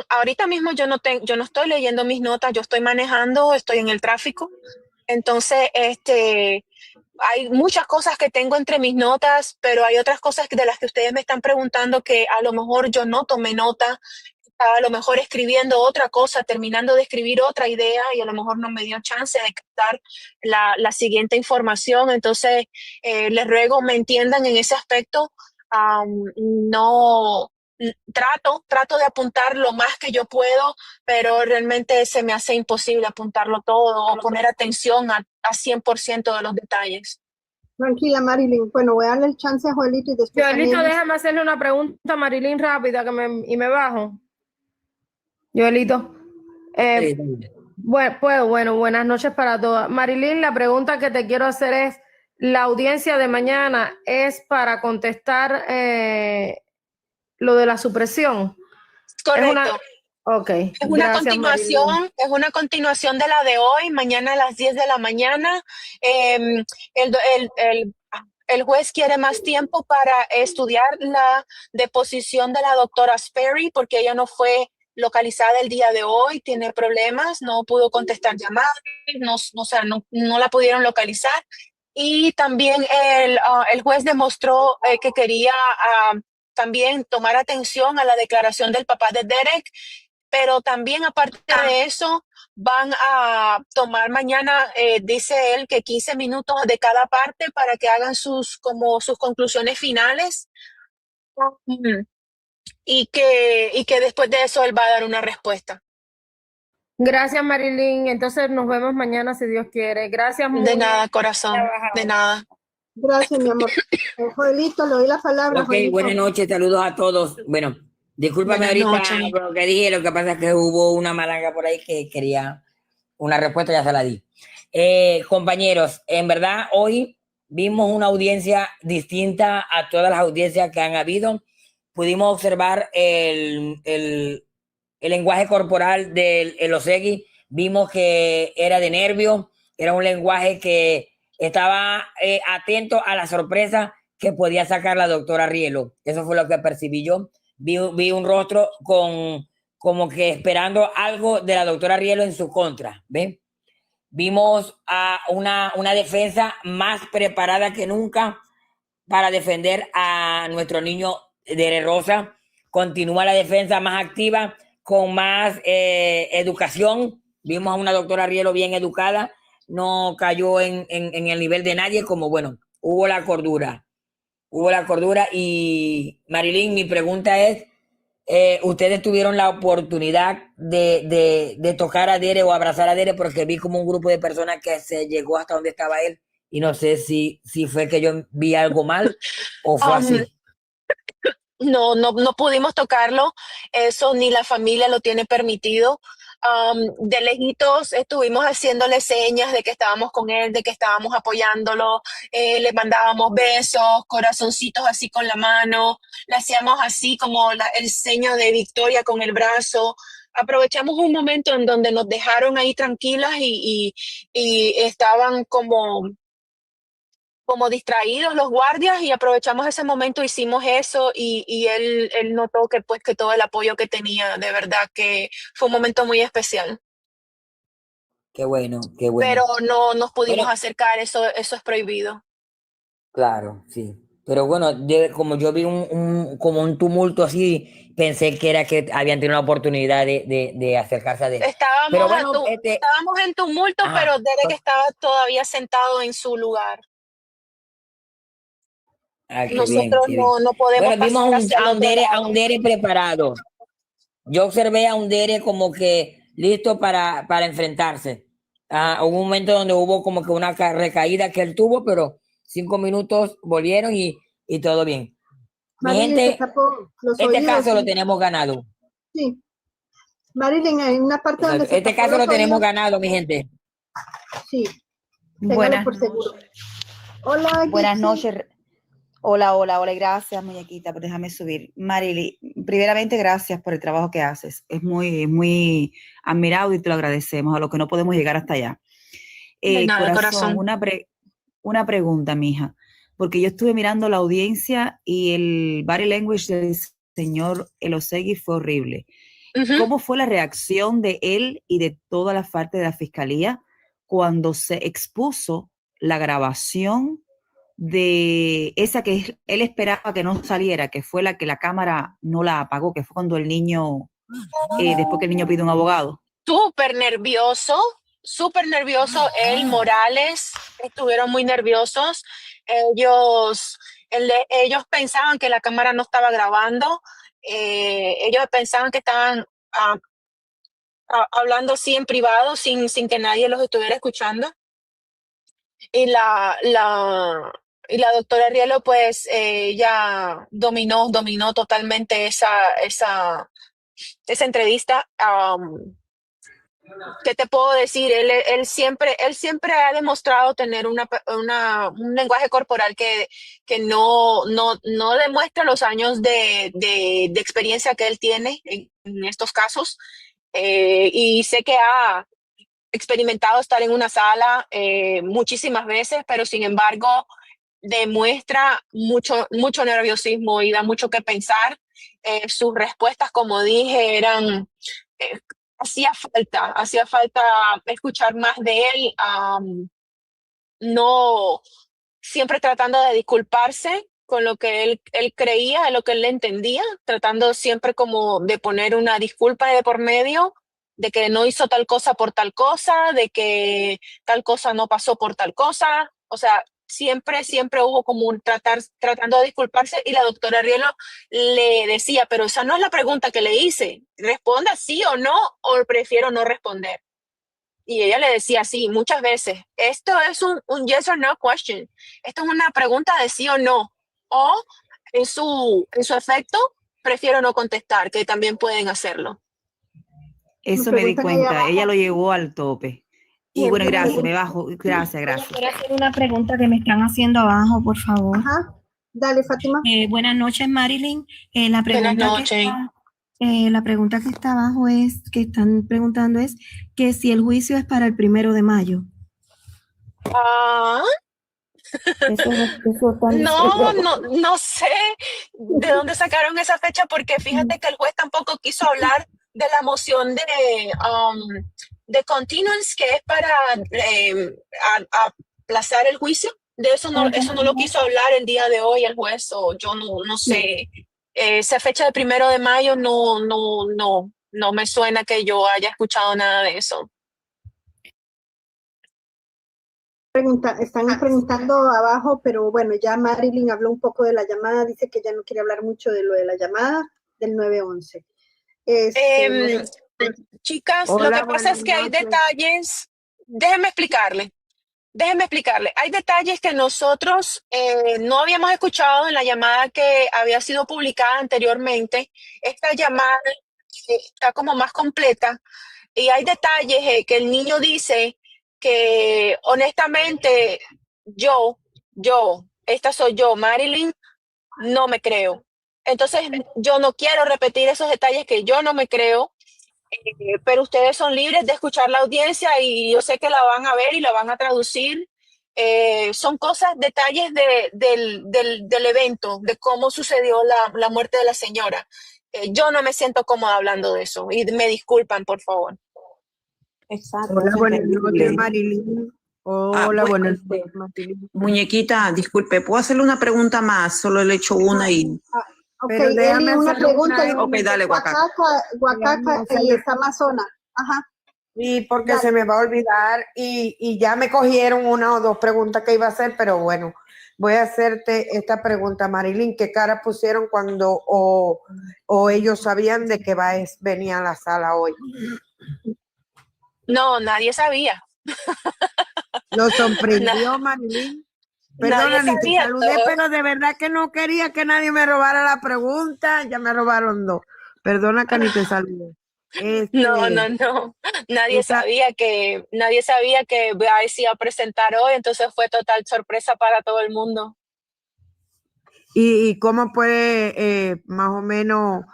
Ahorita mismo yo no estoy leyendo mis notas, yo estoy manejando, estoy en el tráfico. Entonces, hay muchas cosas que tengo entre mis notas, pero hay otras cosas de las que ustedes me están preguntando que a lo mejor yo no tomé nota, a lo mejor escribiendo otra cosa, terminando de escribir otra idea y a lo mejor no me dio chance de captar la siguiente información. Entonces, les ruego me entiendan en ese aspecto. No trato de apuntar lo más que yo puedo, pero realmente se me hace imposible apuntarlo todo o poner atención a 100% de los detalles. Tranquila, Marilyn. Bueno, voy a darle el chance a Joelito y después Joelito, también... déjame hacerle una pregunta a Marilyn rápida y me bajo. Joelito. Bueno, buenas noches para todas. Marilyn, la pregunta que te quiero hacer es, la audiencia de mañana es para contestar lo de la supresión. Correcto. Es una continuación, es una continuación de la de hoy, mañana a las 10 de la mañana. El juez quiere más tiempo para estudiar la deposición de la doctora Sperry porque ella no fue localizada el día de hoy, tiene problemas, no pudo contestar llamadas, no la pudieron localizar. Y también el juez demostró que quería también tomar atención a la declaración del papá de Derek, pero también aparte de eso van a tomar mañana, dice él, que 15 minutos de cada parte para que hagan sus conclusiones finales. Y que después de eso él va a dar una respuesta. Gracias, Marilyn. Entonces nos vemos mañana si Dios quiere. Gracias. De nada, corazón. De nada. Gracias, mi amor. Joelito, le doy la palabra. Ok, buenas noches, saludos a todos. Bueno, discúlpame ahorita por lo que dije, lo que pasa es que hubo una malanga por ahí que quería una respuesta, ya se la di. Compañeros, en verdad hoy vimos una audiencia distinta a todas las audiencias que han habido. Pudimos observar el lenguaje corporal del Elosegui, vimos que era de nervio, era un lenguaje que estaba atento a la sorpresa que podía sacar la doctora Rielo. Eso fue lo que percibí yo. Vi un rostro como que esperando algo de la doctora Rielo en su contra, ¿ven? Vimos a una defensa más preparada que nunca para defender a nuestro niño de Rosa. Continúa la defensa más activa, con más educación. Vimos a una doctora Rielo bien educada, no cayó en el nivel de nadie, como bueno, hubo la cordura. Y Marilyn, mi pregunta es, ustedes tuvieron la oportunidad de tocar a Dere o abrazar a Dere, porque vi como un grupo de personas que se llegó hasta donde estaba él, y no sé si fue que yo vi algo mal o fue así. No pudimos tocarlo, eso ni la familia lo tiene permitido. De lejitos estuvimos haciéndole señas de que estábamos con él, de que estábamos apoyándolo, le mandábamos besos, corazoncitos así con la mano, le hacíamos así como el seño de victoria con el brazo. Aprovechamos un momento en donde nos dejaron ahí tranquilas y estaban como distraídos los guardias, y aprovechamos ese momento, hicimos eso, y él notó que pues que todo el apoyo que tenía, de verdad que fue un momento muy especial. Qué bueno, qué bueno. Pero no nos pudimos Bueno, acercar, eso es prohibido. claro, sí. Pero bueno, como yo vi como un tumulto así, pensé que era que habían tenido una oportunidad de acercarse a él. Pero bueno, Estábamos en tumulto, pero Derek estaba todavía sentado en su lugar. qué bien, Nosotros qué bien. no podemos Bueno, vimos pasar hacia el otro a lado. un Dere preparado. Yo observé a un Dere como que listo para enfrentarse. Hubo un momento donde hubo como que una recaída que él tuvo, pero 5 minutos volvieron y todo bien. Mi Marilyn se gente, tapó los este oídos, caso lo sí. tenemos ganado. Sí. Marilyn, hay una parte donde se Este tapó caso los lo tenemos oídos. ganado, mi gente. Sí, téngalo Buenas por seguro. Hola, Buenas Gipsy. noches. Hola, hola, hola, y gracias, muñequita, por déjame subir. Marily, primeramente, gracias por el trabajo que haces. Es muy, muy admirado y te lo agradecemos, a lo que no podemos llegar hasta allá. De nada, Corazón, corazón. una pregunta, mija, porque yo estuve mirando la audiencia y el body language del señor Elosegui fue horrible. ¿Cómo fue la reacción de él y de toda la parte de la fiscalía cuando se expuso la grabación de esa que él esperaba que no saliera, que fue la que la cámara no la apagó, que fue cuando el niño, después que el niño pide un abogado? Súper nervioso, él, Morales, estuvieron muy nerviosos. Ellos pensaban que la cámara no estaba grabando, ellos pensaban que estaban hablando así en privado, sin que nadie los estuviera escuchando. Y la doctora Rielo, pues, ya dominó totalmente esa entrevista. ¿Qué te puedo decir? Él siempre ha demostrado tener un lenguaje corporal que no demuestra los años de experiencia que él tiene en estos casos. Y sé que ha experimentado estar en una sala muchísimas veces, pero sin embargo demuestra mucho nerviosismo y da mucho que pensar. Sus respuestas, como dije, eran... hacía falta escuchar más de él, no siempre tratando de disculparse con lo que él creía, lo que él entendía, tratando siempre como de poner una disculpa de por medio, de que no hizo tal cosa por tal cosa, de que tal cosa no pasó por tal cosa. O sea, siempre hubo como tratando de disculparse, y la doctora Rielo le decía, pero esa no es la pregunta que le hice, responda sí o no, o prefiero no responder. Y ella le decía sí, muchas veces, esto es un yes or no question, esto es una pregunta de sí o no, o en su efecto, prefiero no contestar, que también pueden hacerlo. Eso me di cuenta, ella lo llevó al tope. Y bueno, gracias, me bajo. Gracias. Quiero hacer una pregunta que me están haciendo abajo, por favor. Ajá. Dale, Fátima. Buenas noches, Marilyn. La Buenas pregunta noches. la pregunta que está abajo que están preguntando es que si el juicio es para el 1 de mayo. No sé de dónde sacaron esa fecha, porque fíjate que el juez tampoco quiso hablar de la moción de continuance, que es para aplazar el juicio. De eso no lo quiso hablar el día de hoy el juez, o yo no sé. Esa fecha del 1 de mayo no me suena que yo haya escuchado nada de eso. Están preguntando abajo, pero bueno, ya Marilyn habló un poco de la llamada, dice que ya no quiere hablar mucho de lo de la llamada del 911. Chicas, Hola, lo que pasa es que hay detalles, déjenme explicarle, hay detalles que nosotros no habíamos escuchado en la llamada que había sido publicada anteriormente. Esta llamada está como más completa. y hay detalles que el niño dice que honestamente esta soy yo, Marilyn, no me creo. Entonces yo no quiero repetir esos detalles que yo no me creo, pero ustedes son libres de escuchar la audiencia y yo sé que la van a ver y la van a traducir. Son cosas, detalles del evento, de cómo sucedió la muerte de la señora. Yo no me siento cómoda hablando de eso y me disculpan, por favor. Exacto. Hola, eso es buenas noches, terrible. Marilyn. Hola, buenas noches, Marilyn. Muñequita, disculpe, ¿puedo hacerle una pregunta más? Solo le he hecho una y... Ok, Pero déjame Eli, una hacer pregunta. Ok, dale, Oaxaca. Oaxaca y esta Amazona. Ajá. Sí, porque Dale. se me va a olvidar y ya me cogieron una o dos preguntas que iba a hacer, pero bueno, voy a hacerte esta pregunta, Marilyn. ¿Qué cara pusieron cuando o ellos sabían de que Baez venía a la sala hoy? No, nadie sabía. ¿Lo sorprendió, Marilyn? Perdona, Nadie ni te sabía. saludé, pero de verdad que no quería que nadie me robara la pregunta. Ya me robaron dos. Perdona que ni te saludé. No. Nadie sabía que Baez iba a presentar hoy, entonces fue total sorpresa para todo el mundo. ¿Y cómo puede más o menos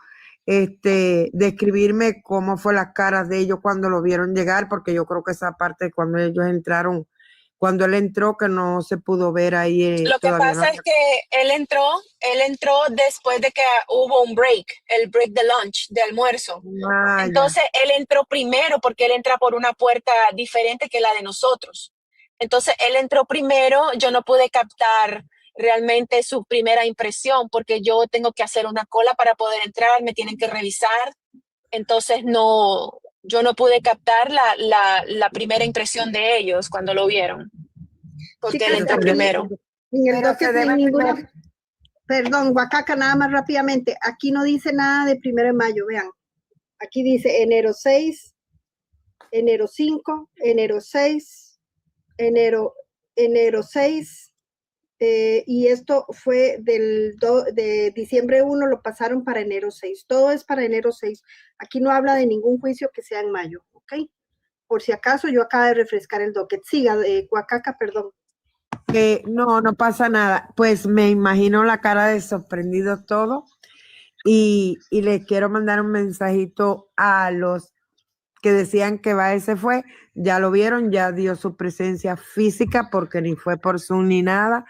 describirme cómo fue las caras de ellos cuando lo vieron llegar? Porque yo creo que esa parte cuando ellos entraron, cuando él entró, que no se pudo ver ahí. Lo que todavía pasa es que él entró después de que hubo un break, el break de lunch, de almuerzo. Ya. Entonces él entró primero porque él entra por una puerta diferente que la de nosotros. Entonces él entró primero, yo no pude captar realmente su primera impresión porque yo tengo que hacer una cola para poder entrar, me tienen que revisar. Entonces yo no pude captar la primera impresión de ellos cuando lo vieron, porque él entró primero. En el Pero docket se no hay debe ninguna. tener- Perdón, Oaxaca, nada más rápidamente. Aquí no dice nada de 1 de mayo, vean. Aquí dice enero 6, enero 5, enero 6, enero 6, y esto fue de diciembre 1, lo pasaron para enero 6. Todo es para enero 6. Aquí no habla de ningún juicio que sea en mayo, ¿ok? Por si acaso, yo acabo de refrescar el docket. Siga, Oaxaca, perdón. no pasa nada. Pues me imagino la cara de sorprendido todo y les quiero mandar un mensajito a los que decían que Baez se fue. Ya lo vieron, ya dio su presencia física porque ni fue por Zoom ni nada.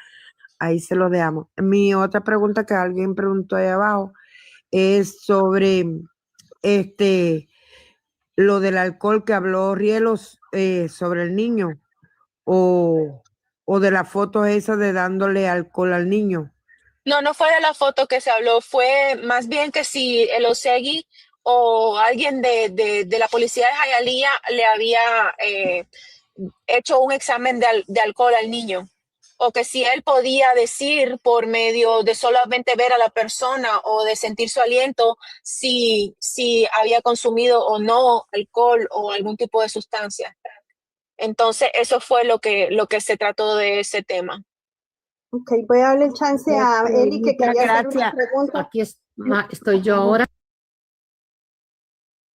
Ahí se lo dejamos. Mi otra pregunta que alguien preguntó ahí abajo es sobre lo del alcohol que habló Rielos sobre el niño o de la foto esa de dándole alcohol al niño. No fue de la foto que se habló, fue más bien que si el Osegui o alguien de la policía de Hialeah le había hecho un examen de alcohol al niño, o que si él podía decir por medio de solamente ver a la persona o de sentir su aliento si había consumido o no alcohol o algún tipo de sustancia. Entonces eso fue lo que se trató de ese tema. Ok, voy a darle chance a Eli que quería hacer una pregunta. Aquí estoy yo ahora.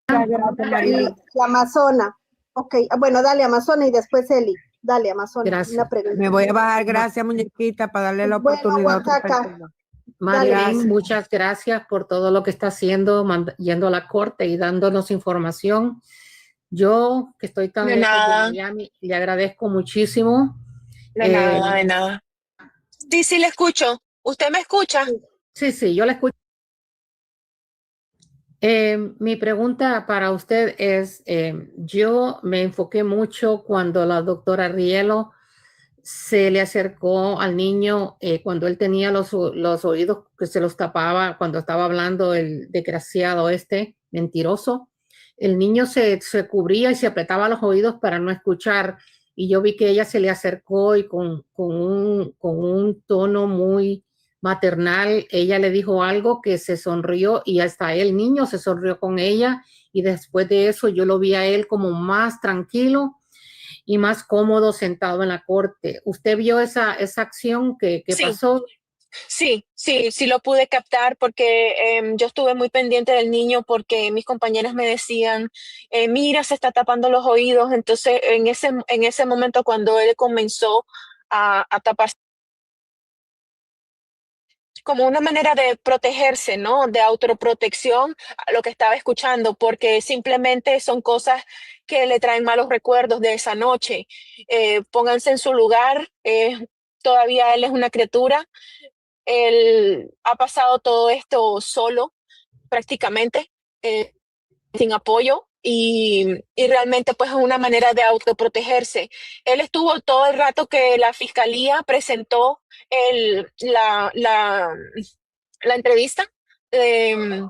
Y la Amazona. Ok, bueno, dale Amazona y después Eli. Dale Amazona. Gracias. Una pregunta. Me voy a bajar, gracias muñequita, para darle la oportunidad a otra persona. Marilyn, muchas gracias por todo lo que está haciendo, yendo a la corte y dándonos información. Yo, que estoy tan lejos de Miami, le agradezco muchísimo. De nada. Sí, le escucho. ¿Usted me escucha? Sí, yo la escucho. Mi pregunta para usted es, yo me enfoqué mucho cuando la doctora Rielo se le acercó al niño cuando él tenía los oídos que se los tapaba cuando estaba hablando el desgraciado mentiroso. El niño se cubría y se apretaba los oídos para no escuchar, y yo vi que ella se le acercó y con un tono muy maternal, ella le dijo algo que se sonrió y hasta el niño se sonrió con ella, y después de eso yo lo vi a él como más tranquilo y más cómodo sentado en la corte. ¿Usted vio esa acción que Sí, pasó? Sí lo pude captar porque yo estuve muy pendiente del niño porque mis compañeras me decían, mira, se está tapando los oídos. Entonces, en ese momento, cuando él comenzó a taparse, como una manera de protegerse, ¿no? De autoprotección a lo que estaba escuchando, porque simplemente son cosas que le traen malos recuerdos de esa noche. Pónganse en su lugar, todavía él es una criatura, él ha pasado todo esto solo, prácticamente, sin apoyo. Y realmente pues es una manera de autoprotegerse. Él estuvo todo el rato que la fiscalía presentó la entrevista de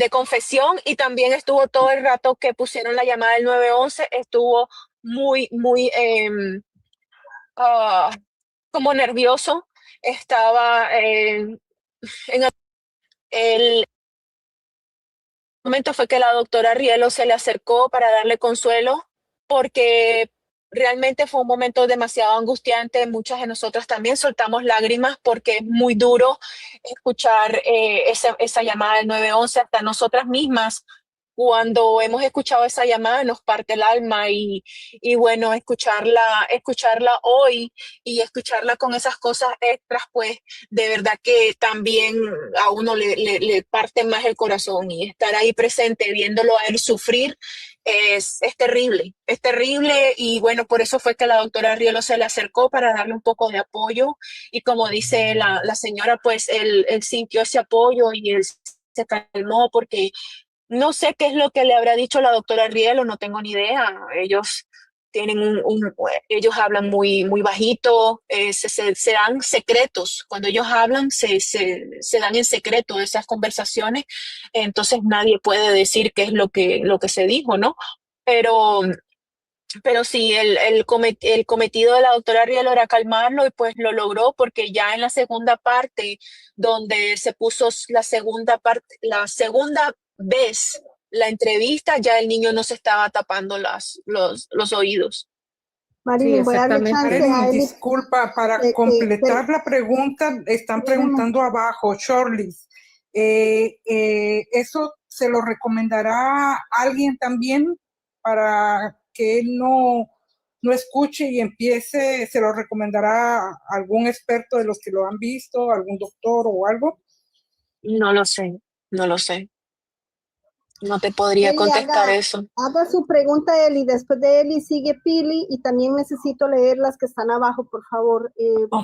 confesión, y también estuvo todo el rato que pusieron la llamada del 911, estuvo muy, muy como nervioso, estaba en el momento fue que la doctora Rielo se le acercó para darle consuelo, porque realmente fue un momento demasiado angustiante. Muchas de nosotras también soltamos lágrimas porque es muy duro escuchar esa llamada del 911. Hasta nosotras mismas, cuando hemos escuchado esa llamada, nos parte el alma, y bueno, escucharla hoy y escucharla con esas cosas extras, pues de verdad que también a uno le parte más el corazón, y estar ahí presente viéndolo a él sufrir es terrible. Y bueno, por eso fue que la doctora Rielo se le acercó para darle un poco de apoyo, y como dice la señora, pues él sintió ese apoyo y él se calmó, porque no sé qué es lo que le habrá dicho la doctora Rielo, no tengo ni idea. Ellos tienen ellos hablan muy, muy bajito, se dan secretos. Cuando ellos hablan, se dan en secreto esas conversaciones. Entonces nadie puede decir qué es lo que se dijo, ¿no? Pero sí, el cometido de la doctora Rielo era calmarlo, y pues lo logró, porque ya en la segunda parte, donde se puso la segunda vez la entrevista, ya el niño no se estaba tapando los oídos. Marilyn, voy a darle chance a Eli. Disculpa, para completar la pregunta, están preguntando abajo, Shirley, ¿eso se lo recomendará a alguien también para que él no escuche y empiece? ¿Se lo recomendará a algún experto de los que lo han visto, algún doctor o algo? No lo sé. No te podría Eli, contestar eso. Haga su pregunta, Eli. Después de Eli sigue Pili, y también necesito leer las que están abajo, por favor.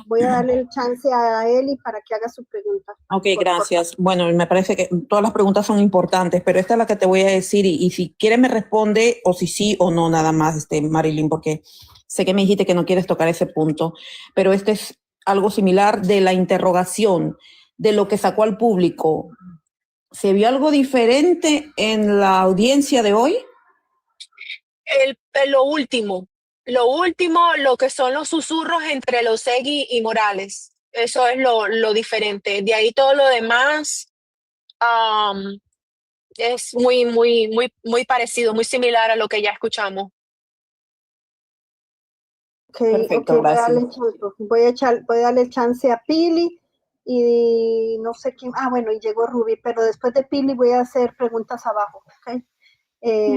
Voy a darle el chance a Eli para que haga su pregunta. Ok, gracias. Bueno, me parece que todas las preguntas son importantes, pero esta es la que te voy a decir, y si quieres me responde, o si sí o no, nada más, Marilyn, porque sé que me dijiste que no quieres tocar ese punto, pero este es algo similar de la interrogación, de lo que sacó al público. ¿Se vio algo diferente en la audiencia de hoy? Lo último, lo que son los susurros entre Losegui y Morales. Eso es lo diferente. De ahí todo lo demás es muy, muy, muy, muy parecido, muy similar a lo que ya escuchamos. Perfecto, gracias. Voy a darle chance a Pili, y no sé quién. Bueno, y llegó Ruby, pero después de Pili voy a hacer preguntas abajo. ¿Okay?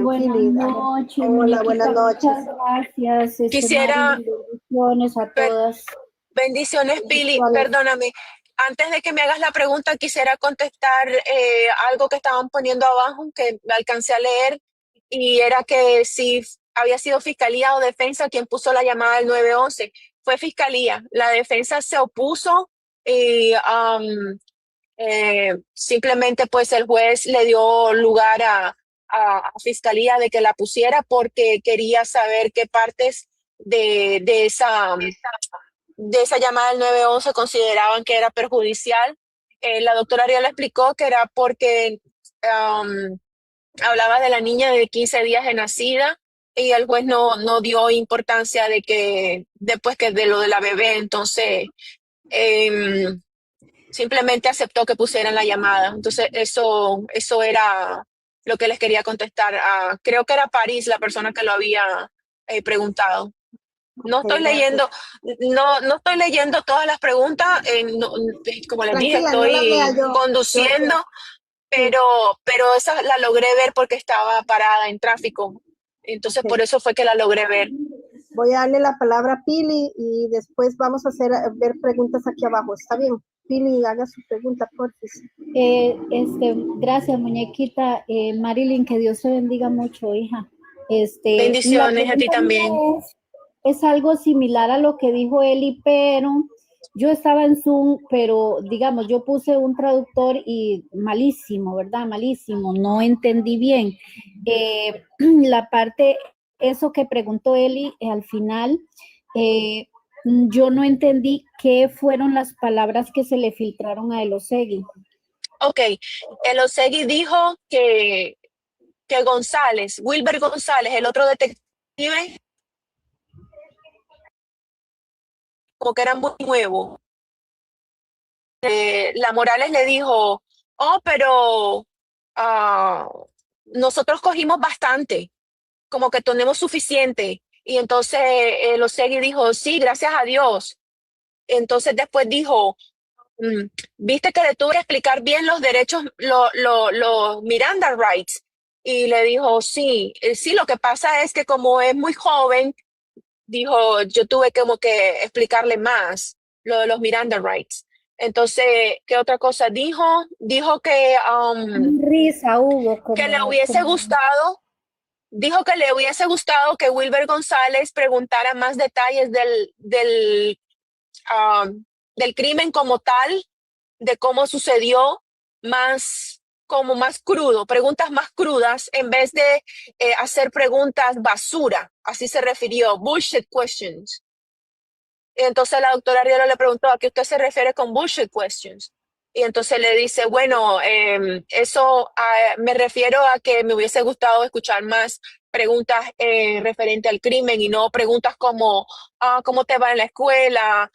Buenas Pili, noches, hola, muñequita, buenas noches. muchas gracias. Quisiera, Marilyn, bendiciones a todas. Bendiciones, Pili. Perdóname. Antes de que me hagas la pregunta, quisiera contestar algo que estaban poniendo abajo, que me alcancé a leer, y era que si había sido fiscalía o defensa quien puso la llamada del 911. Fue fiscalía. La defensa se opuso, y simplemente pues el juez le dio lugar a fiscalía de que la pusiera, porque quería saber qué partes de esa llamada del 911 consideraban que era perjudicial. La doctora Ariel explicó que era porque hablaba de la niña de 15 días de nacida, y el juez no dio importancia de que después que de lo de la bebé. Entonces simplemente aceptó que pusieran la llamada. Entonces eso era lo que les quería contestar. Creo que era París la persona que lo había preguntado. No estoy leyendo, no estoy leyendo todas las preguntas, como les dije, Tranquila, yo la estoy lea yo. conduciendo, pero esa la logré ver porque estaba parada en tráfico. Entonces, por eso fue que la logré ver. Voy a darle la palabra a Pili y después vamos a ver preguntas aquí abajo. ¿Está bien? Pili, haga su pregunta, por favor. Gracias, muñequita. Marilyn, que Dios te bendiga mucho, hija. Bendiciones a ti también. Es algo similar a lo que dijo Eli, pero yo estaba en Zoom, pero digamos, yo puse un traductor y malísimo, ¿verdad? Malísimo, no entendí bien. La parte, eso que preguntó Eli, al final, yo no entendí qué fueron las palabras que se le filtraron a Elosegui. Ok, Elosegui dijo que González, Wilber González, el otro detective, como que era muy nuevo. La Morales le dijo, pero nosotros cogimos bastante, como que tenemos suficiente. Y entonces Elosegui dijo, sí, gracias a Dios. Entonces después dijo, viste que le tuve que explicar bien los derechos, los Miranda rights. Y le dijo, sí, lo que pasa es que como es muy joven, dijo, yo tuve como que explicarle más lo de los Miranda rights. Entonces, ¿qué otra cosa dijo? Dijo que risa hubo, que le hubiese gustado. Dijo que le hubiese gustado que Wilber González preguntara más detalles del crimen como tal, de cómo sucedió, más crudo, preguntas más crudas, en vez de hacer preguntas basura. Así se refirió, bullshit questions. Y entonces la doctora Rielo le preguntó, ¿a qué usted se refiere con bullshit questions? Y entonces le dice, bueno, eso me refiero a que me hubiese gustado escuchar más preguntas referente al crimen y no preguntas como, ¿cómo te va en la escuela?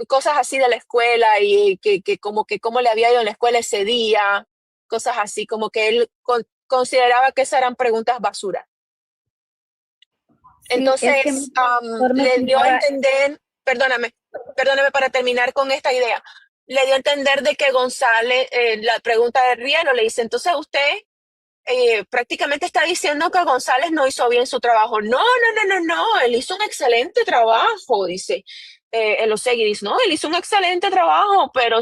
Cosas así de la escuela y cómo le había ido en la escuela ese día, cosas así, como que él consideraba que esas eran preguntas basura. Sí, entonces, es que le dio a entender, perdóname para terminar con esta idea, le dio a entender de que González, la pregunta de Rielo le dice, entonces usted prácticamente está diciendo que González no hizo bien su trabajo. No, él hizo un excelente trabajo, dice. Elosegui dice, no, él hizo un excelente trabajo, pero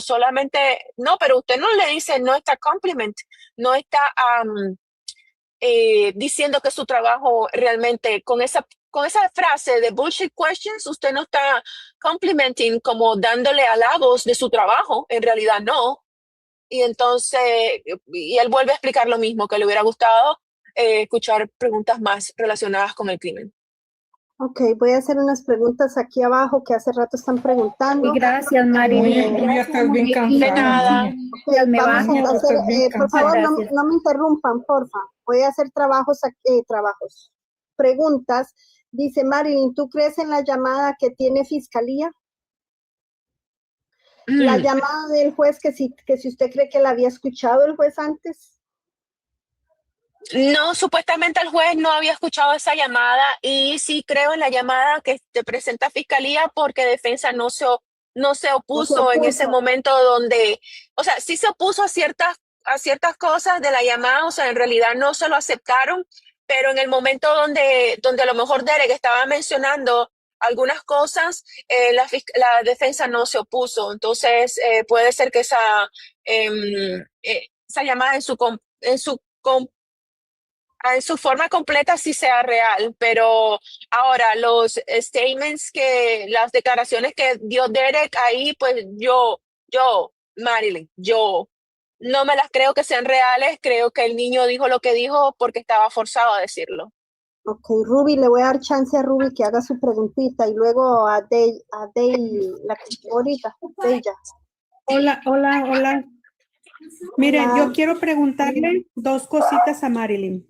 pero usted no le dice, no está compliment, no está diciendo que su trabajo realmente, con esa frase de bullshit questions, usted no está complimenting, como dándole halagos de su trabajo, en realidad no. Y entonces, y él vuelve a explicar lo mismo, que le hubiera gustado escuchar preguntas más relacionadas con el crimen. Ok, voy a hacer unas preguntas aquí abajo que hace rato están preguntando. Y gracias, Marilyn. Ya estás bien cansada. De nada. Okay, vamos a hacer, por favor, no me interrumpan, porfa. Voy a hacer trabajos. Preguntas. Dice Marilyn, ¿tú crees en la llamada que tiene fiscalía? La llamada del juez, que si usted cree que la había escuchado el juez antes. No, supuestamente el juez no había escuchado esa llamada y sí creo en la llamada que te presenta fiscalía porque defensa no se opuso en ese momento donde, o sea, sí se opuso a ciertas cosas de la llamada, o sea, en realidad no se lo aceptaron, pero en el momento donde a lo mejor Derek estaba mencionando algunas cosas, la defensa no se opuso. Entonces, puede ser que esa llamada en su forma completa sí sea real, pero ahora los statements las declaraciones que dio Derek ahí, pues yo, Marilyn, yo no me las creo que sean reales, creo que el niño dijo lo que dijo porque estaba forzado a decirlo. Ok, Ruby, le voy a dar chance a Ruby que haga su preguntita y luego a Day, la que ahorita, Deya. Hola. Mire, yo quiero preguntarle dos cositas a Marilyn.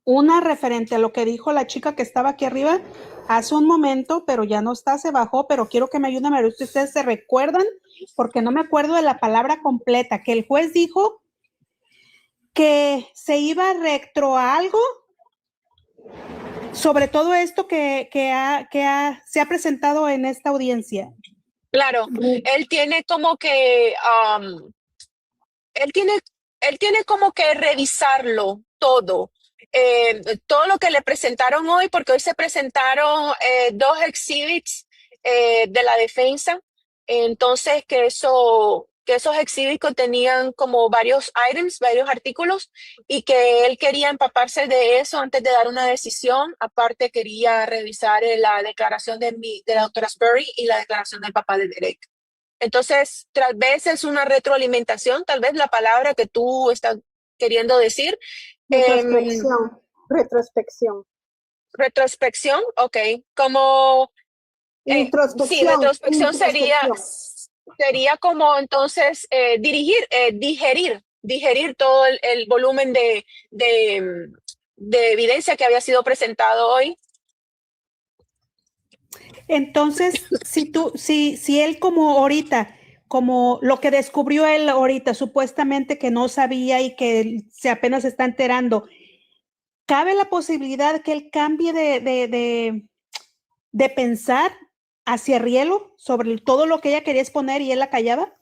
Una referente a lo que dijo la chica que estaba aquí arriba hace un momento, pero ya no está, se bajó, pero quiero que me ayuden a ver si ustedes se recuerdan, porque no me acuerdo de la palabra completa, que el juez dijo que se iba retro a algo sobre todo esto que se ha presentado en esta audiencia. Claro, él tiene como que, él tiene como que revisarlo todo. Todo lo que le presentaron hoy, porque hoy se presentaron 2 exhibits de la defensa. Entonces, que esos exhibits contenían como varios items, varios artículos, y que él quería empaparse de eso antes de dar una decisión. Aparte, quería revisar la declaración de la doctora Sperry y la declaración del papá de Derek. Entonces, tal vez es una retroalimentación, tal vez la palabra que tú estás queriendo decir. Retrospección, ok. Como Introspección. sí, retrospección sería como entonces digerir todo el volumen de evidencia que había sido presentado hoy. Entonces, si él como ahorita, como lo que descubrió él ahorita, supuestamente que no sabía y que se apenas está enterando, ¿cabe la posibilidad que él cambie de pensar hacia Rielo sobre todo lo que ella quería exponer y él la callaba?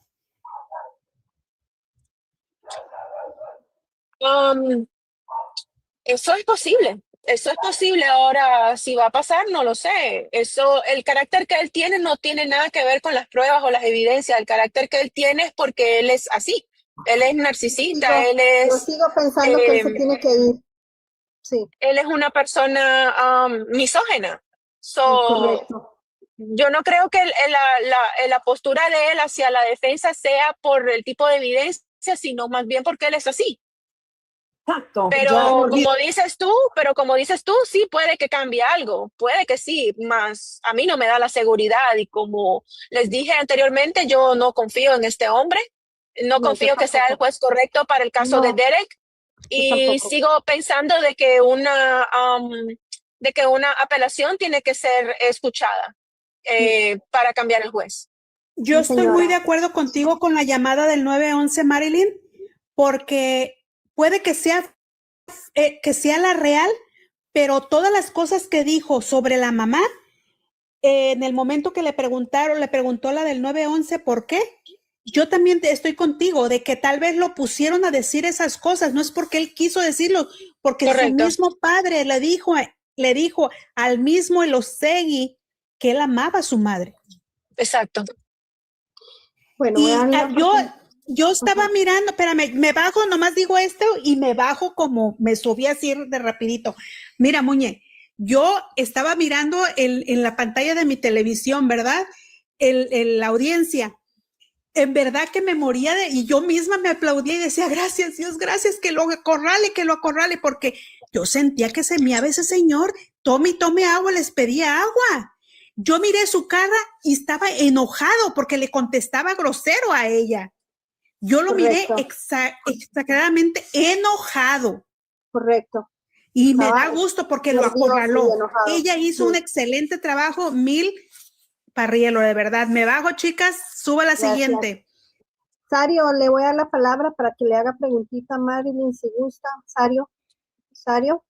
Eso es posible. Eso es posible. Ahora, si va a pasar, no lo sé. El carácter que él tiene no tiene nada que ver con las pruebas o las evidencias. El carácter que él tiene es porque él es así. Él es narcisista, Yo sigo pensando que él se tiene que ir. Sí. Él es una persona misógena. Correcto. Yo no creo que la postura de él hacia la defensa sea por el tipo de evidencia, sino más bien porque él es así. Exacto. Pero como dices tú, sí puede que cambie algo, puede que sí, más a mí no me da la seguridad y como les dije anteriormente, yo no confío en este hombre, no confío que sea el juez correcto para el caso de Derek y sigo pensando de que una apelación tiene que ser escuchada para cambiar el juez. Yo estoy muy de acuerdo contigo con la llamada del 911, Marilyn, porque puede que sea la real, pero todas las cosas que dijo sobre la mamá, en el momento que le preguntó la del 911, ¿por qué? Yo también estoy contigo, de que tal vez lo pusieron a decir esas cosas, no es porque él quiso decirlo, porque su mismo padre le dijo al mismo Elosegui que él amaba a su madre. Exacto. Bueno, yo estaba mirando, espérame, me bajo, nomás digo esto y me bajo como me subí así de rapidito. Mira, Muñe, yo estaba mirando en la pantalla de mi televisión, ¿verdad? La audiencia. En verdad que me moría y yo misma me aplaudía y decía, gracias Dios, gracias, que lo acorrale, porque yo sentía que se meaba ese señor, tome agua, les pedía agua. Yo miré su cara y estaba enojado porque le contestaba grosero a ella. Yo lo miré exageradamente enojado. Correcto. Y me da gusto porque lo acorraló. Ella hizo un Sí. excelente trabajo, 1000 Parrielo, de verdad. Me bajo, chicas, suba la siguiente. Sario, le voy a dar la palabra para que le haga preguntita a Marilyn si gusta. Sario.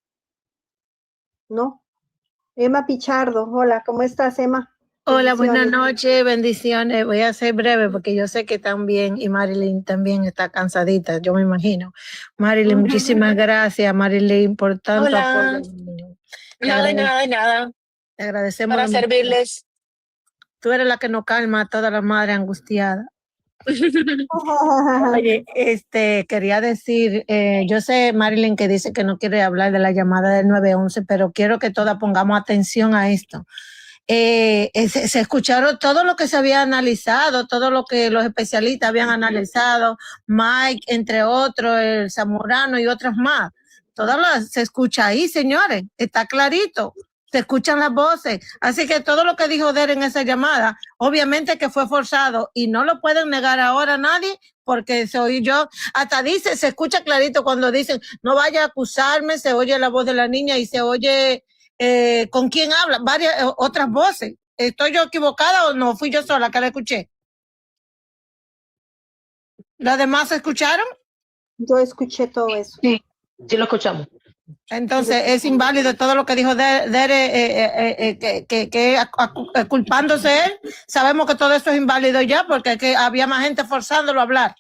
No. Emma Pichardo, hola, ¿cómo estás, Emma? Hola, buenas noches, bendiciones. Voy a ser breve porque yo sé que también, y Marilyn también está cansadita, yo me imagino. Marilyn, muchísimas gracias, Marilyn, por tanto Hola. apoyo. De nada. Te agradecemos. Para servirles. Tú eres la que nos calma a todas las madres angustiadas. Oye, quería decir, yo sé, Marilyn, que dice que no quiere hablar de la llamada del 911, pero quiero que todas pongamos atención a esto. Se escucharon todo lo que se había analizado, todo lo que los especialistas habían analizado, Mike, entre otros, el Zamorano y otras más. Se escucha ahí, señores, está clarito. Se escuchan las voces, así que todo lo que dijo Der en esa llamada, obviamente que fue forzado y no lo pueden negar ahora a nadie porque se oí yo, hasta dice, se escucha clarito cuando dicen, no vaya a acusarme, se oye la voz de la niña y se oye con quién habla, varias otras voces. ¿Estoy yo equivocada o no? ¿Fui yo sola que la escuché? ¿Las demás se escucharon? Yo escuché todo eso. Sí lo escuchamos. Entonces es inválido todo lo que dijo Dere, culpándose él. Sabemos que todo eso es inválido ya porque que había más gente forzándolo a hablar.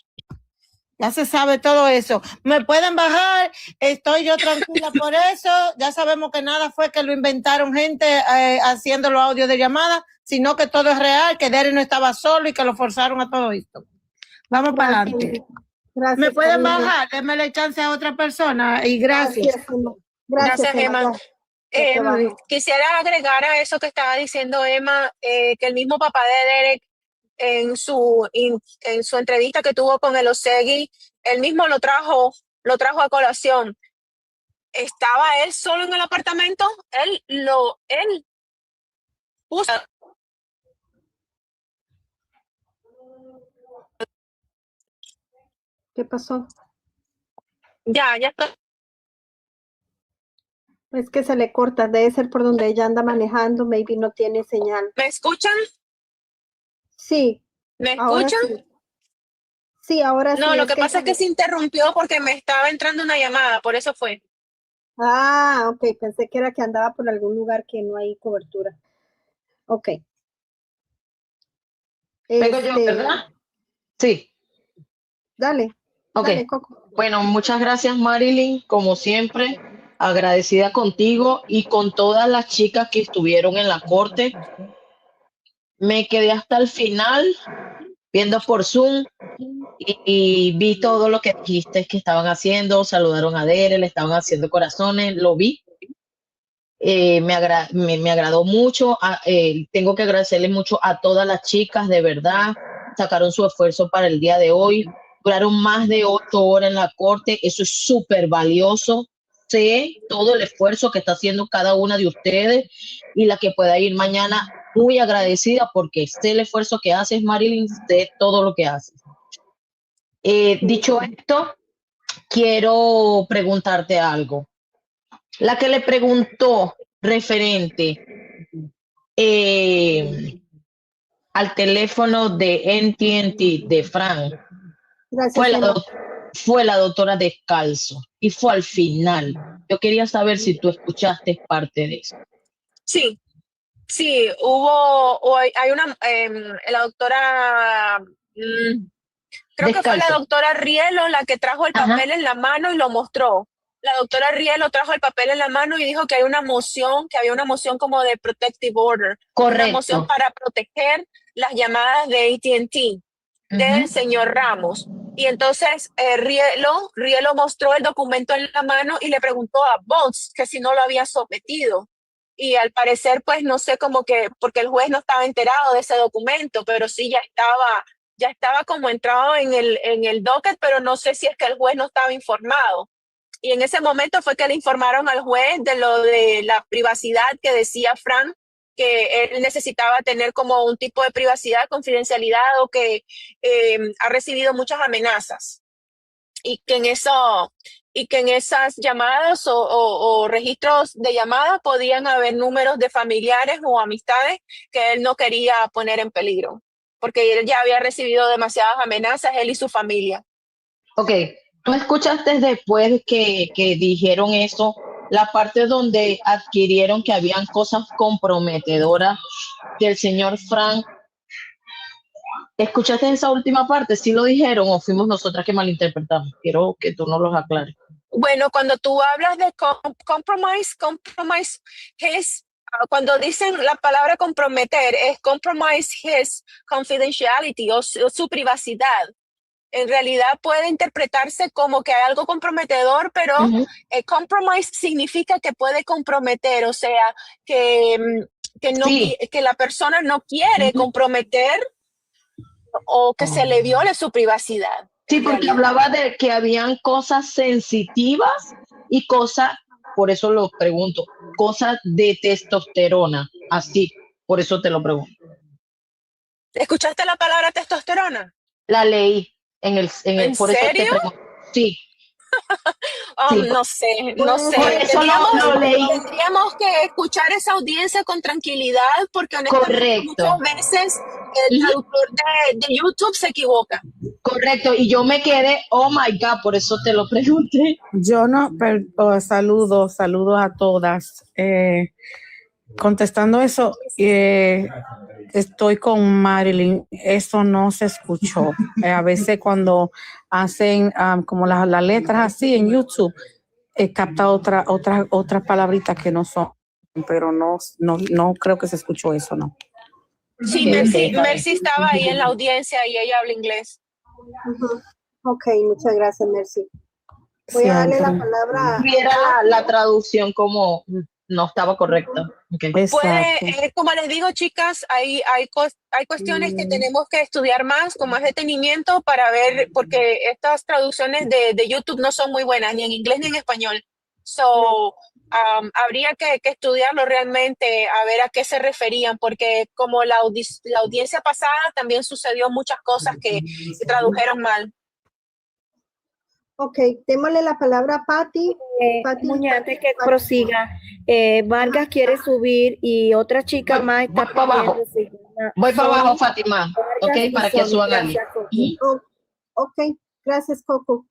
Ya se sabe todo eso. Me pueden bajar, estoy yo tranquila por eso. Ya sabemos que nada fue que lo inventaron gente haciendo los audios de llamada, sino que todo es real, que Dere no estaba solo y que lo forzaron a todo esto. Vamos para adelante. Gracias, ¿Me pueden cariño. bajar? Démele chance a otra persona y gracias. Gracias, Emma. Que te bajo. Quisiera agregar a eso que estaba diciendo Emma, que el mismo papá de Derek en su entrevista que tuvo con el Osegui, él mismo lo trajo a colación. Estaba él solo en el apartamento, él puso. ¿Qué pasó? Ya está. Es que se le corta, debe ser por donde ella anda manejando, maybe no tiene señal. ¿Me escuchan? Sí. ¿Me Ahora escuchan? sí. Sí, ahora No, sí. lo que pasa es que se interrumpió porque me estaba entrando una llamada, por eso fue. Ah, ok, pensé que era que andaba por algún lugar que no hay cobertura. Ok. Vengo yo, ¿verdad? Sí. Dale. Ok. Dale, Coco. Bueno, muchas gracias, Marilyn, como siempre, agradecida contigo y con todas las chicas que estuvieron en la corte. Me quedé hasta el final viendo por Zoom y vi todo lo que dijiste que estaban haciendo, saludaron a Dere, le estaban haciendo corazones, lo vi. Me agradó mucho. Tengo que agradecerle mucho a todas las chicas, de verdad, sacaron su esfuerzo para el día de hoy, duraron más de 8 horas en la corte, eso es súper valioso. Sé todo el esfuerzo que está haciendo cada una de ustedes y la que pueda ir mañana, muy agradecida porque sé el esfuerzo que haces, Marilyn, sé todo lo que haces. Dicho esto, quiero preguntarte algo. La que le preguntó referente al teléfono de NTNT de Frank fue la doctora Descalzo y fue al final. Yo quería saber si tú escuchaste parte de eso. Sí, hay una, la doctora, creo que fue la doctora Rielo la que trajo el papel en la mano y lo mostró. La doctora Rielo trajo el papel en la mano y dijo que hay una moción, que había una moción como de protective order. Correcto. Una moción para proteger las llamadas de AT&T del señor Ramos. Y entonces Rielo mostró el documento en la mano y le preguntó a Baez que si no lo había sometido. Y al parecer, pues no sé, como que, porque el juez no estaba enterado de ese documento, pero sí ya estaba como entrado en el docket, pero no sé si es que el juez no estaba informado. Y en ese momento fue que le informaron al juez de lo de la privacidad que decía Frank, que él necesitaba tener como un tipo de privacidad, confidencialidad, o que ha recibido muchas amenazas. Y que en esas llamadas o registros de llamadas podían haber números de familiares o amistades que él no quería poner en peligro, porque él ya había recibido demasiadas amenazas, él y su familia. Ok, ¿tú escuchaste después que dijeron eso, la parte donde adquirieron que habían cosas comprometedoras del señor Frank? ¿Escuchaste esa última parte? ¿Sí lo dijeron o fuimos nosotras que malinterpretamos? Quiero que tú nos los aclares. Bueno, cuando tú hablas de compromise cuando dicen la palabra comprometer, es compromise his confidentiality o su privacidad. En realidad puede interpretarse como que hay algo comprometedor, pero compromise significa que puede comprometer, o sea, que la persona no quiere comprometer o que se le viole su privacidad. Sí, porque hablaba de que habían cosas sensitivas y cosas, por eso lo pregunto, cosas de testosterona, así, por eso te lo pregunto. ¿Escuchaste la palabra testosterona? La leí en el por ¿En eso serio? te pregunto. Sí. Sí. Sí. No sé. Por eso lo leí. Tendríamos que escuchar esa audiencia con tranquilidad, porque honestamente muchas veces el traductor de YouTube se equivoca. Correcto, y yo me quedé, oh my God, por eso te lo pregunté. Yo no, saludos a todas. Contestando eso, estoy con Marilyn, eso no se escuchó. A veces cuando hacen como las letras así en YouTube, capta otra palabrita que no son, pero no creo que se escuchó eso, ¿no? Sí, Mercy estaba ahí en la audiencia y ella habla inglés. Ok, muchas gracias, Mercy. Voy a darle la palabra. Viera la traducción como no estaba correcta. Okay. Como les digo, chicas, hay cuestiones que tenemos que estudiar más, con más detenimiento para ver, porque estas traducciones de YouTube no son muy buenas, ni en inglés ni en español. Habría que estudiarlo realmente, a ver a qué se referían, porque como la audiencia pasada también sucedió muchas cosas que se tradujeron mal. Ok, démosle la palabra a Patti. Muñe, antes que prosiga, Vargas quiere subir y otra chica más está para abajo. Voy para abajo, Fátima, ok, para que suban a mí. Ok, gracias, Coco.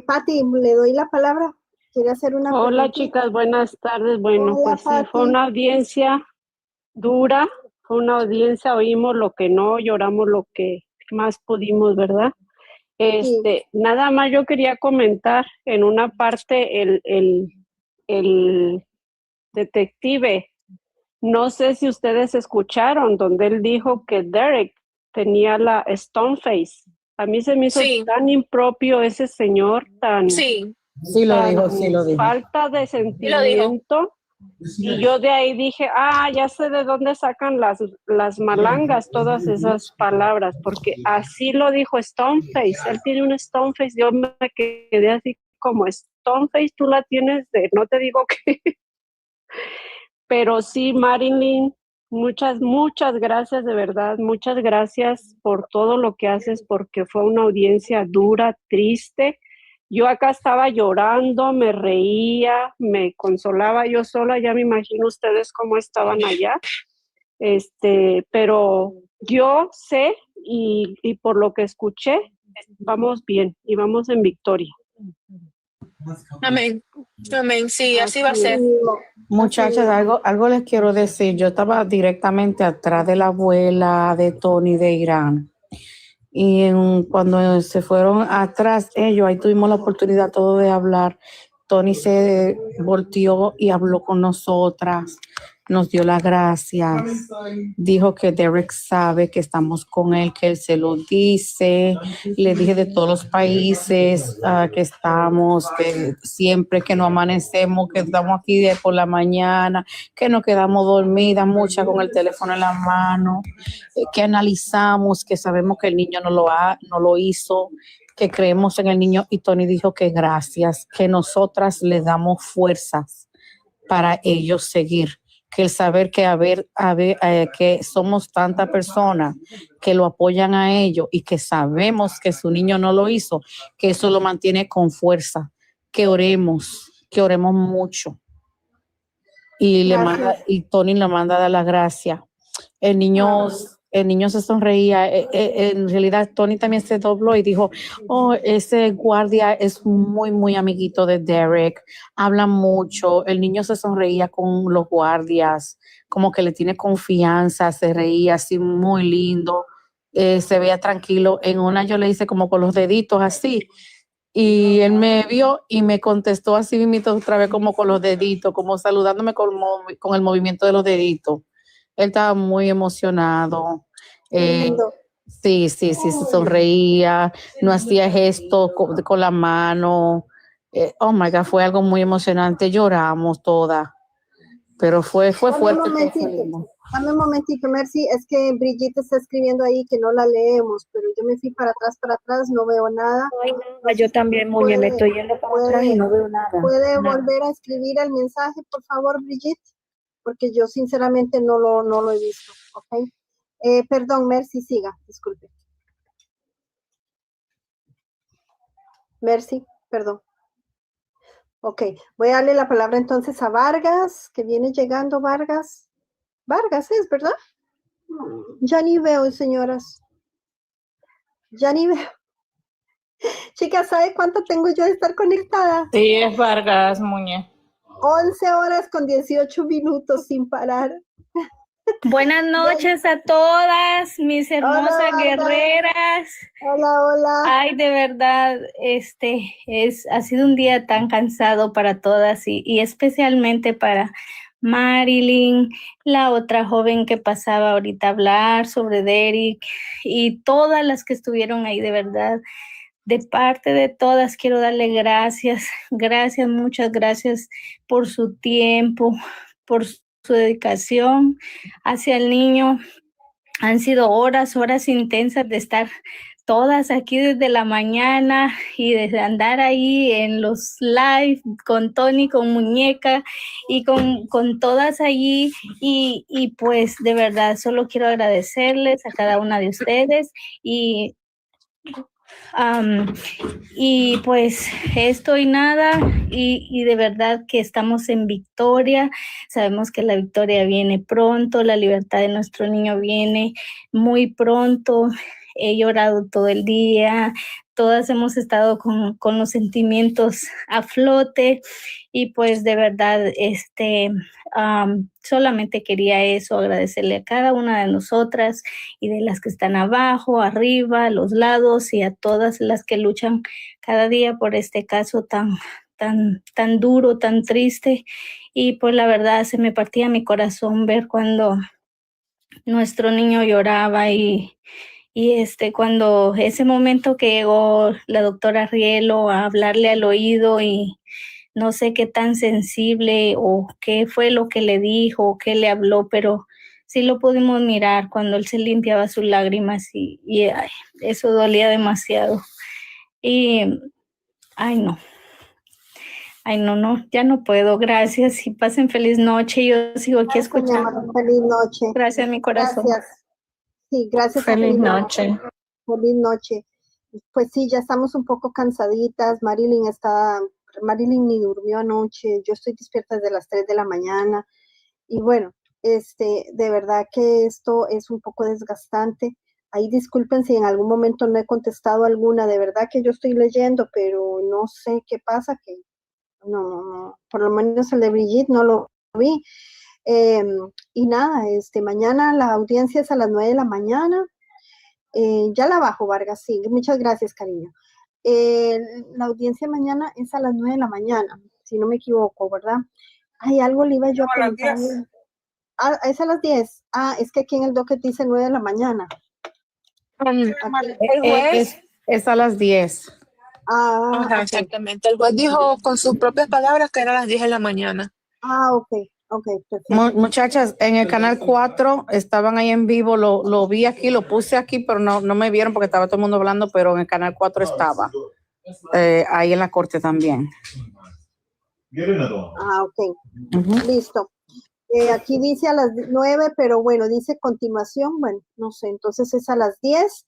Patti, le doy la palabra. ¿Quiere hacer una pregunta? Hola, chicas, buenas tardes. Bueno, Hola, pues sí, Patti. fue una audiencia dura, fue una audiencia, oímos lo que no, lloramos lo que más pudimos, ¿verdad? Nada más yo quería comentar en una parte el detective, no sé si ustedes escucharon, donde él dijo que Derek tenía la stone face. A mí se me hizo tan impropio ese señor, tan lo dijo. Falta de sentimiento. Y yo de ahí dije, ya sé de dónde sacan las malangas todas esas palabras, porque así lo dijo Stoneface, él tiene un Stoneface, yo me quedé así como Stoneface, tú la tienes no te digo que, pero sí, Marilyn, muchas gracias, de verdad, muchas gracias por todo lo que haces, porque fue una audiencia dura, triste. Yo acá estaba llorando, me reía, me consolaba yo sola, ya me imagino ustedes cómo estaban allá. Pero yo sé y por lo que escuché, vamos bien y vamos en victoria. Amén. Amén, sí, así va a ser. Muchachas, algo les quiero decir. Yo estaba directamente atrás de la abuela de Tony de Irán. Y cuando se fueron atrás ellos, ahí tuvimos la oportunidad todo de hablar. Tony se volteó y habló con nosotras, nos dio las gracias, dijo que Derek sabe que estamos con él, que él se lo dice. Le dije de todos los países que estamos, que siempre que no amanecemos, que estamos aquí por la mañana, que nos quedamos dormidas, muchas con el teléfono en la mano, que analizamos, que sabemos que el niño no lo hizo, que creemos en el niño. Y Tony dijo que gracias, que nosotras le damos fuerzas para ellos seguir, que el saber que somos tantas personas que lo apoyan a ellos y que sabemos que su niño no lo hizo, que eso lo mantiene con fuerza, que oremos mucho. Y Tony le manda a dar las gracias. El niño se sonreía. En realidad, Tony también se dobló y dijo, ese guardia es muy, muy amiguito de Derek. Habla mucho. El niño se sonreía con los guardias, como que le tiene confianza, se reía así muy lindo. Se veía tranquilo. En una yo le hice como con los deditos así. Y él me vio y me contestó así mismo otra vez como con los deditos, como saludándome con el movimiento de los deditos. Él estaba muy emocionado. Sí, se sonreía, no hacía gestos con la mano. Oh my God, fue algo muy emocionante. Lloramos todas, pero fue fuerte. Dame un momentito, Mercy, es que Brigitte está escribiendo ahí que no la leemos, pero yo me fui para atrás, no veo nada. Yo también, Muñe, me estoy yendo para atrás y no veo nada. ¿Puede volver a escribir el mensaje, por favor, Brigitte? Porque yo sinceramente no lo he visto, ¿ok? Perdón, Mercy, siga, disculpe. Mercy, perdón. Ok, voy a darle la palabra entonces a Vargas, que viene llegando Vargas. Vargas es, ¿verdad? Ya ni veo, señoras. Ya ni veo. Chicas, ¿sabe cuánto tengo yo de estar conectada? Sí, es Vargas, Muñe. 11 horas con 18 minutos sin parar. Buenas noches a todas mis hermosas Hola, guerreras. Hola, hola. Ay, de verdad, ha sido un día tan cansado para todas y especialmente para Marilyn, la otra joven que pasaba ahorita a hablar sobre Derek y todas las que estuvieron ahí, de verdad. De parte de todas quiero darle gracias, muchas gracias por su tiempo, por su dedicación hacia el niño. Han sido horas intensas de estar todas aquí desde la mañana y desde andar ahí en los live con Tony, con Muñeca y con todas allí y pues de verdad solo quiero agradecerles a cada una de ustedes y pues esto y nada, y de verdad que estamos en victoria, sabemos que la victoria viene pronto, la libertad de nuestro niño viene muy pronto, he llorado todo el día, todas hemos estado con los sentimientos a flote, y pues de verdad, solamente quería eso, agradecerle a cada una de nosotras y de las que están abajo, arriba, a los lados y a todas las que luchan cada día por este caso tan duro, tan triste. Y pues la verdad se me partía mi corazón ver cuando nuestro niño lloraba y cuando ese momento que llegó la doctora Rielo a hablarle al oído y no sé qué tan sensible o qué fue lo que le dijo o qué le habló, pero sí lo pudimos mirar cuando él se limpiaba sus lágrimas y ay, eso dolía demasiado. Y, no, ya no puedo. Gracias y pasen feliz noche. Yo sigo aquí escuchando. Feliz noche. Gracias, mi corazón. Gracias. Sí, gracias. Feliz noche. Feliz noche. Pues sí, ya estamos un poco cansaditas. Marilyn ni durmió anoche. Yo estoy despierta desde las 3 de la mañana. Y bueno, de verdad que esto es un poco desgastante. Ahí disculpen si en algún momento no he contestado alguna. De verdad que yo estoy leyendo, pero no sé qué pasa, que no, por lo menos el de Brigitte no lo vi. Y nada, mañana la audiencia es a las 9 de la mañana. Ya la bajo, Vargas, sí. Muchas gracias, cariño. La audiencia mañana es a las 9 de la mañana, si no me equivoco, ¿verdad? Ay, algo le iba yo a preguntar. Es a las 10. Es que aquí en el docket dice 9 de la mañana. El juez. Es a las 10. Ajá, Okay. exactamente. El juez dijo con sus propias palabras que era a las 10 de la mañana. Ok, perfecto. Muchachas, en el canal 4 estaban ahí en vivo, lo vi aquí, lo puse aquí, pero no me vieron porque estaba todo el mundo hablando, pero en el canal 4 estaba, ahí en la corte también. Ok, listo. Aquí dice a las 9, pero bueno, dice continuación, bueno, no sé, entonces es a las 10.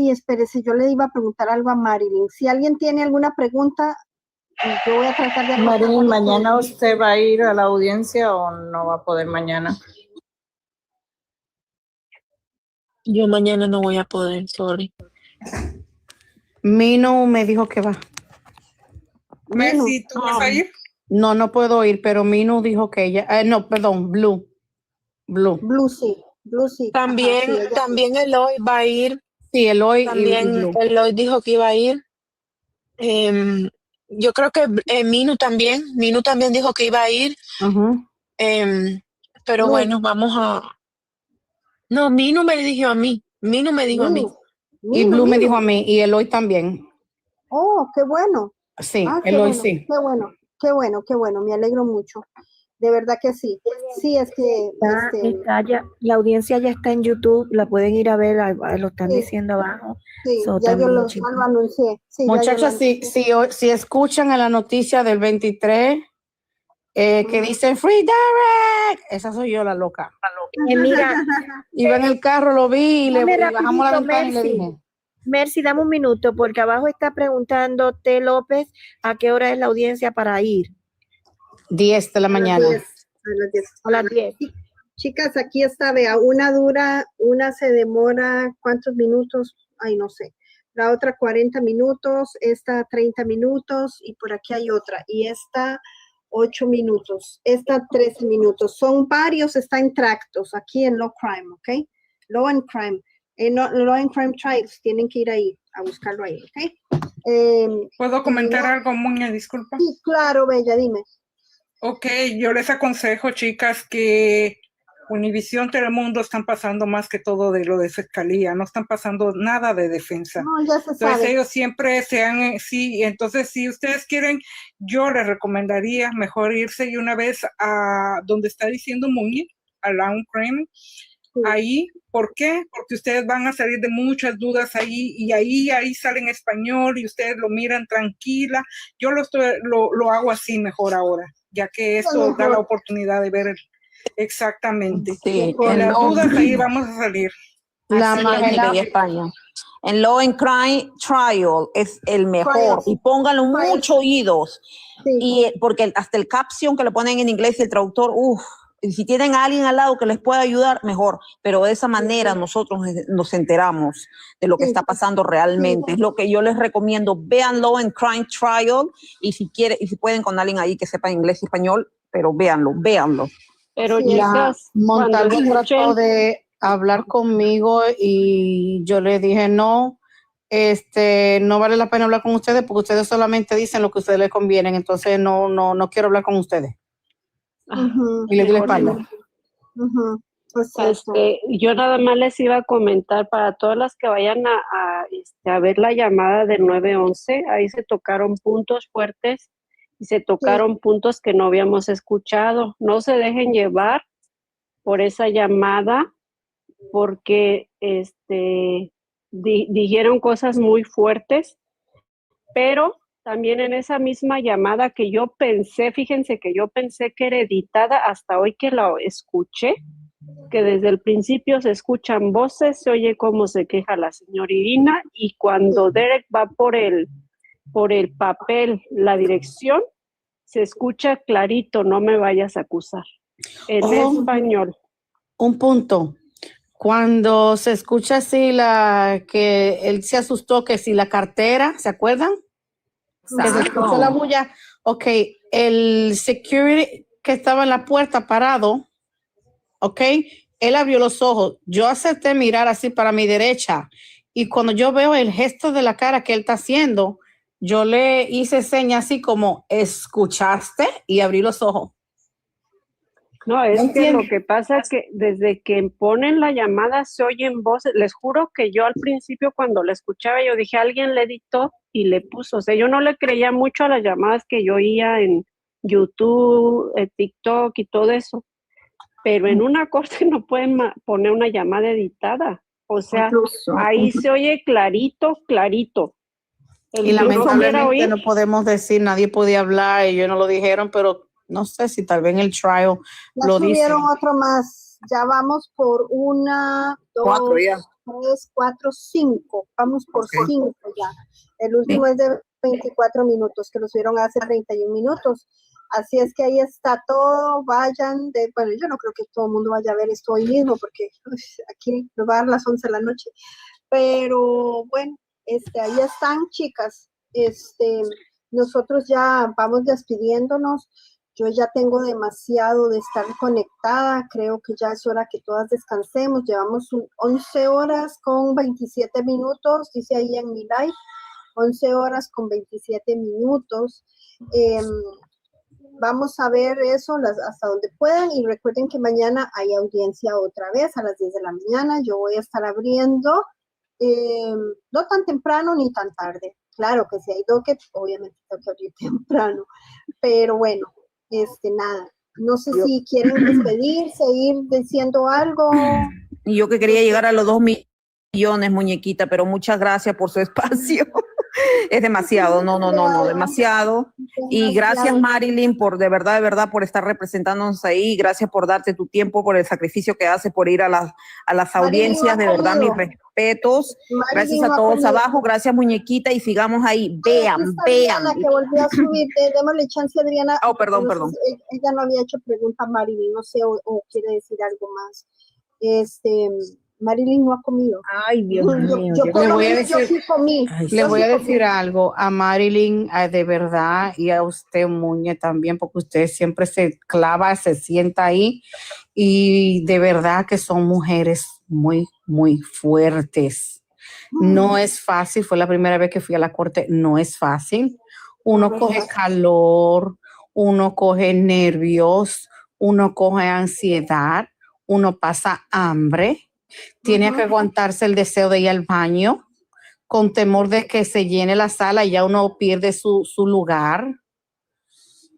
Espérese, yo le iba a preguntar algo a Marilyn. Si alguien tiene alguna pregunta, yo voy a tratar de... Marilyn, ¿mañana usted va a ir a la audiencia o no va a poder mañana? Yo mañana no voy a poder, sorry. Mino me dijo que va. Mercy, ¿tú vas a ir? No puedo ir, pero Minu dijo que ella, Blue. Blue sí. También, Ajá, sí, también Eloy va a ir. Sí, Eloy también y Blue. Eloy dijo que iba a ir. Yo creo que Minu también dijo que iba a ir. Pero Blue. bueno, vamos a... No, Minu me dijo a mí. Y Blue me dijo a mí, y Eloy también. Oh, qué bueno. Sí, Qué Eloy bueno, sí. Qué bueno, me alegro mucho. De verdad que sí. Sí, es que... La audiencia ya está en YouTube, la pueden ir a ver, lo están Sí. diciendo abajo. Sí, ya yo lo anuncié. Sí, muchachos, si escuchan a la noticia del 23, que dicen Free Derek, esa soy yo, la loca. Mira, iba en el carro, lo vi y le bajamos la ventana y le Mercy. dije. Mercy, dame un minuto, porque abajo está preguntando T. López a qué hora es la audiencia para ir. 10 de la mañana. A las 10. Chicas, aquí está, vea, una se demora, ¿cuántos minutos? Ay, no sé. la otra 40 minutos, esta 30 minutos y por aquí hay otra. Y esta 8 minutos, esta 13 minutos. Son varios, está en tractos aquí en Law Crime, ¿ok? Law and Crime. Law and Crime Trials, tienen que ir ahí a buscarlo ahí, ¿ok? ¿Puedo comentar algo, Muñe? Disculpa. Sí, claro, Bella, dime. Ok, yo les aconsejo, chicas, que Univisión, Telemundo están pasando más que todo de lo de fiscalía, no están pasando nada de defensa. No, ya se Entonces sabe. ellos siempre sí, entonces si ustedes quieren, yo les recomendaría mejor irse y una vez a donde está diciendo Muñe, a Law Crime, ahí, ¿por qué? Porque ustedes van a salir de muchas dudas ahí y ahí sale en español y ustedes lo miran tranquila. Yo lo hago así mejor ahora, ya que esto da la oportunidad de ver exactamente. Sí, Con las dudas ahí vamos a salir. Así es, España. En Law and Crime Trial es el mejor y pónganlo mucho oídos y porque hasta el caption que le ponen en inglés y el traductor, y si tienen a alguien al lado que les pueda ayudar, mejor, pero de esa manera nosotros nos enteramos de lo que está pasando realmente. Es lo que yo les recomiendo, vean Law and Crime Trial y si pueden con alguien ahí que sepa inglés y español, pero véanlo. Pero chicas, Montalvo trató de hablar conmigo y yo le dije no vale la pena hablar con ustedes porque ustedes solamente dicen lo que a ustedes les conviene, entonces no quiero hablar con ustedes. Y le di la espalda. Yo nada más les iba a comentar para todas las que vayan a ver la llamada del 911, ahí se tocaron puntos fuertes y se tocaron puntos que no habíamos escuchado. No se dejen llevar por esa llamada porque dijeron cosas muy fuertes, pero también en esa misma llamada que yo pensé, fíjense que yo pensé que era editada hasta hoy que la escuché, que desde el principio se escuchan voces, se oye cómo se queja la señora Irina y cuando Derek va por el papel, la dirección, se escucha clarito, no me vayas a acusar, en español. Un punto. Cuando se escucha así que él se asustó, que si la cartera, ¿se acuerdan? Que se escuchó la bulla. Ok, el security que estaba en la puerta parado, ok, él abrió los ojos. Yo acepté mirar así para mi derecha y cuando yo veo el gesto de la cara que él está haciendo, yo le hice señas así como, ¿escuchaste? Y abrí los ojos. No, es que lo que pasa es que desde que ponen la llamada se oyen voces. Les juro que yo al principio cuando la escuchaba yo dije, alguien le editó y le puso. O sea, yo no le creía mucho a las llamadas que yo oía en YouTube, TikTok y todo eso. Pero en una corte no pueden poner una llamada editada. O sea, ahí se oye clarito. Y lamentablemente no podemos decir, nadie podía hablar, ellos no lo dijeron, pero no sé si tal vez en el trial lo dicen. Subieron otro más, ya vamos por 1, 2, 3, 4, 5, vamos por 5 ya. El último es de 24 minutos, que lo subieron hace 31 minutos. Así es que ahí está todo, vayan, bueno, yo no creo que todo el mundo vaya a ver esto hoy mismo, porque aquí nos va a dar las 11 de la noche, pero bueno, ahí están, chicas, nosotros ya vamos despidiéndonos. Yo ya tengo demasiado de estar conectada, creo que ya es hora que todas descansemos, llevamos 11 horas con 27 minutos, dice ahí en mi live, 11 horas con 27 minutos. Vamos a ver eso hasta donde puedan y recuerden que mañana hay audiencia otra vez a las 10 de la mañana, yo voy a estar abriendo, no tan temprano ni tan tarde, claro que si hay docket, obviamente tengo que abrir temprano, pero bueno. Nada, no sé si quieren despedirse, ir diciendo algo. Y yo que quería llegar a los 2 millones, muñequita, pero muchas gracias por su espacio. Es demasiado, no, demasiado. Y gracias, Marilyn, por de verdad, por estar representándonos ahí. Gracias por darte tu tiempo, por el sacrificio que haces, por ir a las audiencias. De verdad, mis respetos. Gracias a todos abajo. Gracias, muñequita, y sigamos ahí. Vean. Adriana, que volvió a subir. Démosle chance a Adriana. Perdón. Ella no había hecho pregunta, Marilyn, no sé, o quiere decir algo más. Marilyn no ha comido. Ay, Dios mío. Yo Le por lo voy a menos yo decir, sí comí. le Yo voy sí a comí. decir algo a Marilyn, de verdad, y a usted, Muñe, también, porque usted siempre se clava, se sienta ahí, y de verdad que son mujeres muy, muy fuertes. No es fácil, fue la primera vez que fui a la corte, no es fácil. Uno No es coge fácil. calor, uno coge nervios, uno coge ansiedad, uno pasa hambre, tiene que aguantarse el deseo de ir al baño, con temor de que se llene la sala y ya uno pierde su lugar.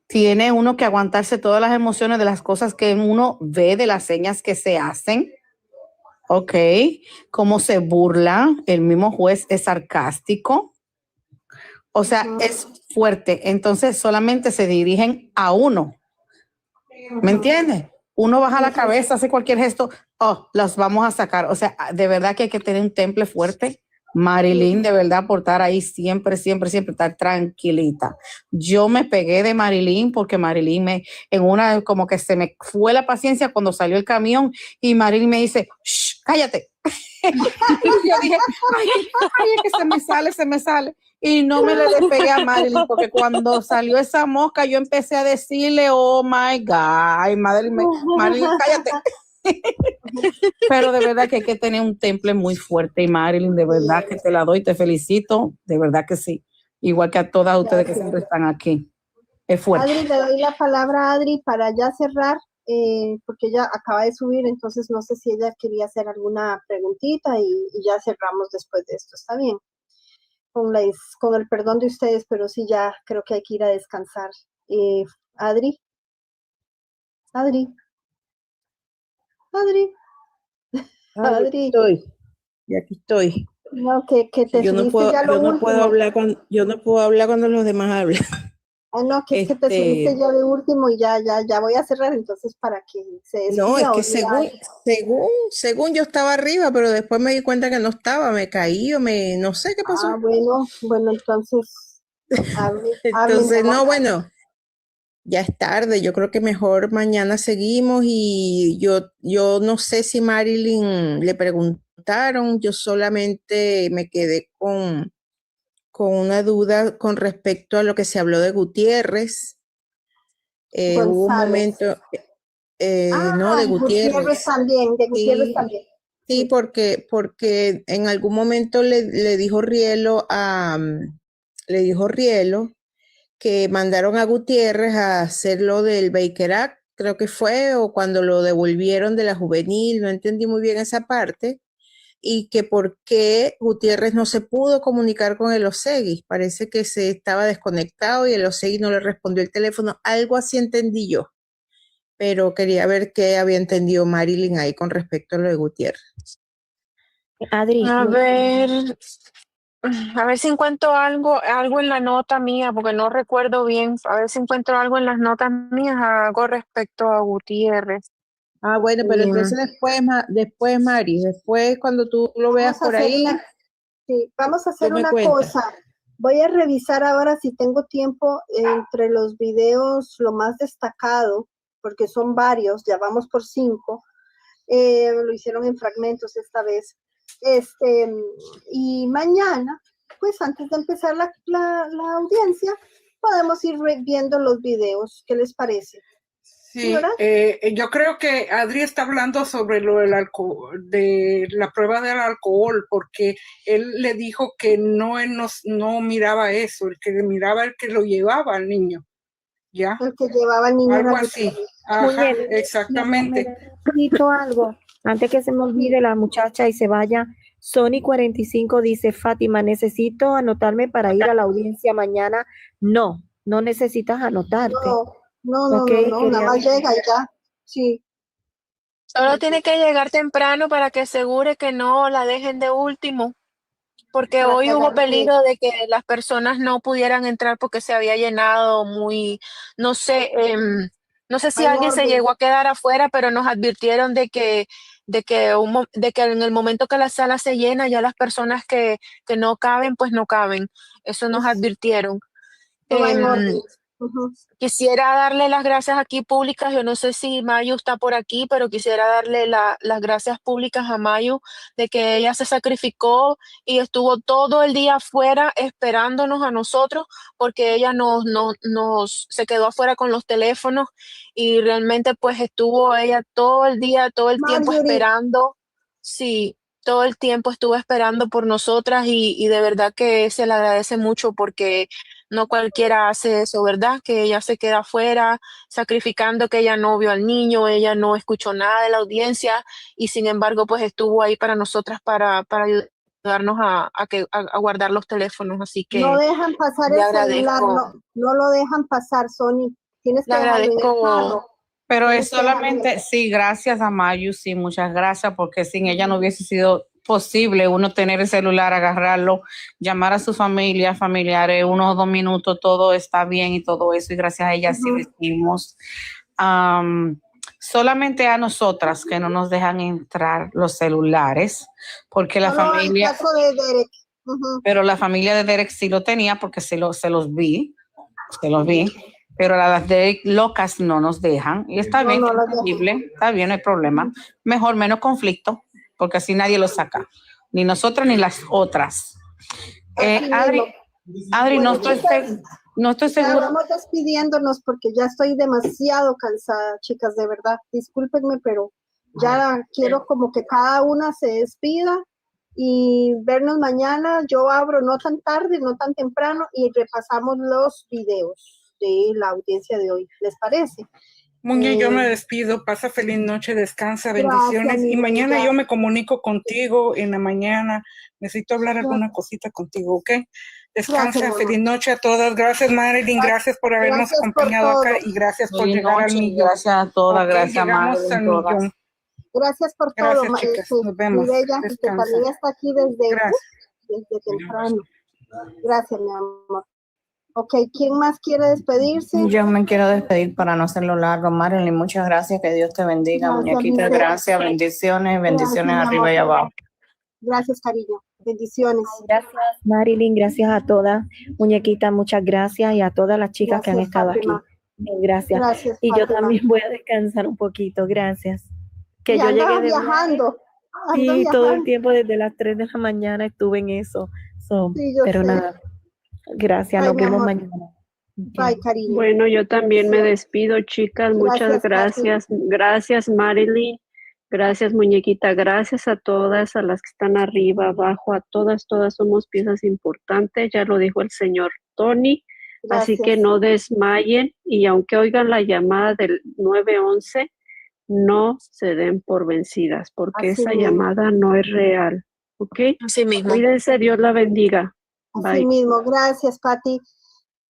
Tiene uno que aguantarse todas las emociones de las cosas que uno ve, de las señas que se hacen. Ok, cómo se burla, el mismo juez es sarcástico. O sea, es fuerte. Entonces solamente se dirigen a uno. ¿Me entiendes? Uno baja la cabeza, hace cualquier gesto, oh, los vamos a sacar. O sea, de verdad que hay que tener un temple fuerte. Marilyn, de verdad, por estar ahí siempre, siempre, siempre, estar tranquilita. Yo me pegué de Marilyn porque Marilyn en una, como que se me fue la paciencia cuando salió el camión y Marilyn me dice, shh, cállate. Y yo dije, ay, es que se me sale. Y no me le despegué a Marilyn porque cuando salió esa mosca yo empecé a decirle, oh my God, ay, Marilyn, cállate. Pero de verdad que hay que tener un temple muy fuerte y Marilyn, de verdad que te la doy, te felicito, de verdad que sí. Igual que a todas ustedes que siempre están aquí. Es fuerte. Adri, le doy la palabra a Adri para ya cerrar, porque ella acaba de subir, entonces no sé si ella quería hacer alguna preguntita y ya cerramos después de esto. ¿Está bien? Con el perdón de ustedes, pero sí ya creo que hay que ir a descansar. Adri. Adri. Adri. Adri. Y aquí estoy. No, que te Yo no subiste puedo, ya lo yo no último. puedo hablar yo no puedo hablar cuando los demás hablan. Ah, no, que es que te subiste ya de último y ya voy a cerrar, entonces para que se despida. No, es que diga, según yo estaba arriba, pero después me di cuenta que no estaba, me caí no sé qué pasó. Ah, bueno, entonces hable Entonces, mejor. no, bueno, ya es tarde, yo creo que mejor mañana seguimos y yo no sé si Marilyn le preguntaron, yo solamente me quedé con una duda con respecto a lo que se habló de Gutiérrez. Hubo un momento, no, de Gutiérrez también, de Gutiérrez Sí, también. sí, porque en algún momento le dijo Rielo que mandaron a Gutiérrez a hacer lo del Baker Act, creo que fue, o cuando lo devolvieron de la juvenil, no entendí muy bien esa parte, y que por qué Gutiérrez no se pudo comunicar con el Osegui, parece que se estaba desconectado y el Osegui no le respondió el teléfono, algo así entendí yo, pero quería ver qué había entendido Marilyn ahí con respecto a lo de Gutiérrez. Adri, A ver si encuentro algo en la nota mía, porque no recuerdo bien. A ver si encuentro algo en las notas mías, algo respecto a Gutiérrez. Ah, bueno, pero entonces después, Mari, después cuando tú lo veas por ahí. Vamos a hacer tú me una cuentas. cosa. Voy a revisar ahora si tengo tiempo entre los videos, lo más destacado, porque son varios, ya vamos por 5. Lo hicieron en fragmentos esta vez. Y mañana, pues antes de empezar la audiencia, podemos ir viendo los videos. ¿Qué les parece? Sí, yo creo que Adri está hablando sobre lo del alcohol, de la prueba del alcohol, porque él le dijo que él no miraba eso, el que miraba el que lo llevaba al niño. ¿Ya? El que llevaba al niño. Algo así. Ajá, exactamente. Necesito algo. Antes que se me olvide la muchacha y se vaya, Sony 45 dice, Fátima, necesito anotarme para ir a la audiencia mañana. No necesitas anotarte. No, nada más quería- llega y ya. Sí. Solo tiene que llegar temprano para que asegure que no la dejen de último, porque Para hoy que hubo agarre peligro de que las personas no pudieran entrar porque se había llenado no sé si alguien se llegó a quedar afuera, pero nos advirtieron de que en el momento que la sala se llena, ya las personas que no caben, pues no caben. Eso nos advirtieron. No va en orden. Quisiera darle las gracias aquí públicas. Yo no sé si Mayu está por aquí, pero quisiera darle las gracias públicas a Mayu de que ella se sacrificó y estuvo todo el día afuera esperándonos a nosotros, porque ella se quedó afuera con los teléfonos y realmente pues estuvo ella todo el día, todo el tiempo esperando. Sí, todo el tiempo estuvo esperando por nosotras y de verdad que se le agradece mucho porque no cualquiera hace eso, ¿verdad? Que ella se queda afuera, sacrificando que ella no vio al niño, ella no escuchó nada de la audiencia y sin embargo, pues estuvo ahí para nosotras para ayudarnos a guardar los teléfonos. Así que No dejan pasar le el celular, agradezco. no lo dejan pasar, Sony. Tienes Le que dejarlo en el agradezco. carro. Pero Tienes es que dejarlo en el solamente, sí, gracias a Mayu, sí, muchas gracias, porque sin ella no hubiese sido posible uno tener el celular, agarrarlo, llamar a su familia, familiares, 1 o 2 minutos, todo está bien y todo eso, y gracias a ella sí lo hicimos. Solamente a nosotras que no nos dejan entrar los celulares, porque la Solo familia, el caso de Derek. pero la familia de Derek sí lo tenía porque se los vi, pero las de locas no nos dejan, y está bien, es entendible, está bien, no hay problema. Mejor, menos conflicto, porque así nadie lo saca, ni nosotras ni las otras. Adri, Bueno, no estoy ya segura. vamos despidiéndonos porque ya estoy demasiado cansada, chicas, de verdad. Discúlpenme, pero ya quiero como que cada una se despida y vernos mañana. Yo abro no tan tarde, no tan temprano y repasamos los videos de la audiencia de hoy. ¿Les parece? Muñe, yo me despido. Pasa feliz noche, descansa, Gracias, bendiciones. Y mi mañana bella. yo me comunico contigo en la mañana. Necesito hablar alguna cosita contigo, ¿ok? Descansa, Gracias, feliz noche a todas. Gracias, Marilyn. Gracias por habernos Gracias por acompañado acá todo. y gracias por Feliz llegar al noche, millón. gracias a todas, Ok, gracias, llegamos Marilyn, al todas. millón. Gracias por Gracias, todo, chicas. Nos mi vemos. bella, que Descansa. también está aquí desde Gracias. temprano. Gracias, mi amor. Ok, ¿quién más quiere despedirse? Yo me quiero despedir para no hacerlo largo, Marilyn. Muchas gracias, que Dios te bendiga, Gracias, muñequita. mi bella. Gracias, bendiciones, bendiciones Gracias, mi arriba y amor. abajo. Gracias, cariño. Bendiciones. Gracias, Marilyn, gracias a todas. Muñequita, muchas gracias y a todas las chicas que han Gracias, estado Fátima. aquí. Gracias. Gracias, Y yo Fátima. también voy a descansar un poquito, gracias. Que Y yo llegué andaba de viajando. Ando y todo el viajando. tiempo desde las 3 de la mañana estuve en eso. Sí, yo Pero sé. nada, gracias, Ay, nos mi vemos amor. mañana. Bye, cariño. Bueno, yo también me despido, chicas. Muchas Gracias, gracias. Gracias, Marilyn. Gracias, muñequita. Gracias a todas, a las que están arriba, abajo, a todas, todas somos piezas importantes. Ya lo dijo el señor Tony. Así que Gracias. no desmayen y aunque oigan la llamada del 911, no se den por vencidas porque Así esa mismo. llamada no es real. ¿Ok? Así mismo. Cuídense, Dios la bendiga. Así Bye. mismo. Gracias, Pati.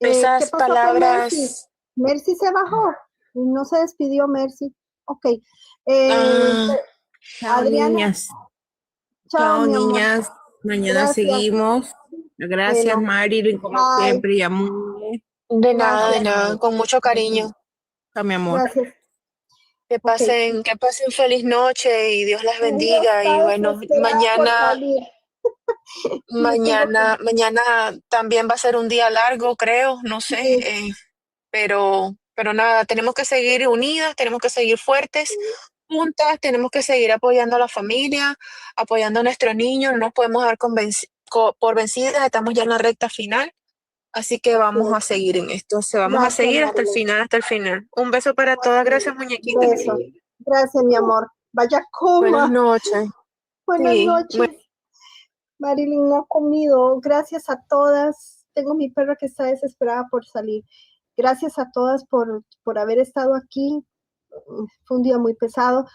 ¿Qué Esas pasó con Mercy? palabras. Mercy se bajó. No se despidió Mercy. Ok. Chao, Adriana. niñas. Chao, Chao, mi amor. niñas. Mañana Gracias. seguimos. Gracias, Bueno, Marilyn, como bye. siempre. Y a Muñe. De nada, Gracias. con mucho cariño. Chao, mi amor. Gracias. Que pasen feliz noche y Dios las bendiga. Y bueno, mañana también va a ser un día largo, creo, no sé, pero nada, tenemos que seguir unidas, tenemos que seguir fuertes, juntas, tenemos que seguir apoyando a la familia, apoyando a nuestros niños, no nos podemos dar por vencidas, estamos ya en la recta final. Así que vamos a seguir en esto. Vamos a seguir hasta el final, hasta el final. Un beso para todas. Gracias, muñequita. Beso. Gracias, mi amor. Vaya coma. Buenas noches. Buenas Sí, noches. Marilyn no ha comido. Gracias a todas. Tengo mi perra que está desesperada por salir. Gracias a todas por haber estado aquí. Fue un día muy pesado.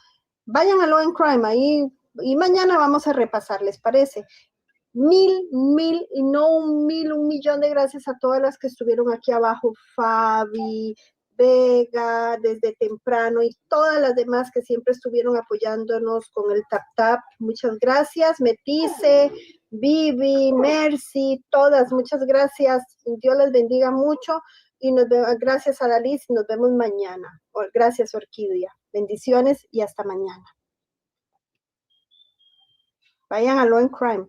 Vayan a Law and Crime ahí y mañana vamos a repasar, ¿les parece? Mil, y no un millón de gracias a todas las que estuvieron aquí abajo, Fabi, Vega, desde temprano y todas las demás que siempre estuvieron apoyándonos con el tap. Muchas gracias, Metice, Vivi, Mercy, todas, muchas gracias. Dios les bendiga mucho y gracias a Dalis y nos vemos mañana. Gracias, Orquídea. Bendiciones y hasta mañana. Vayan a Law and Crime.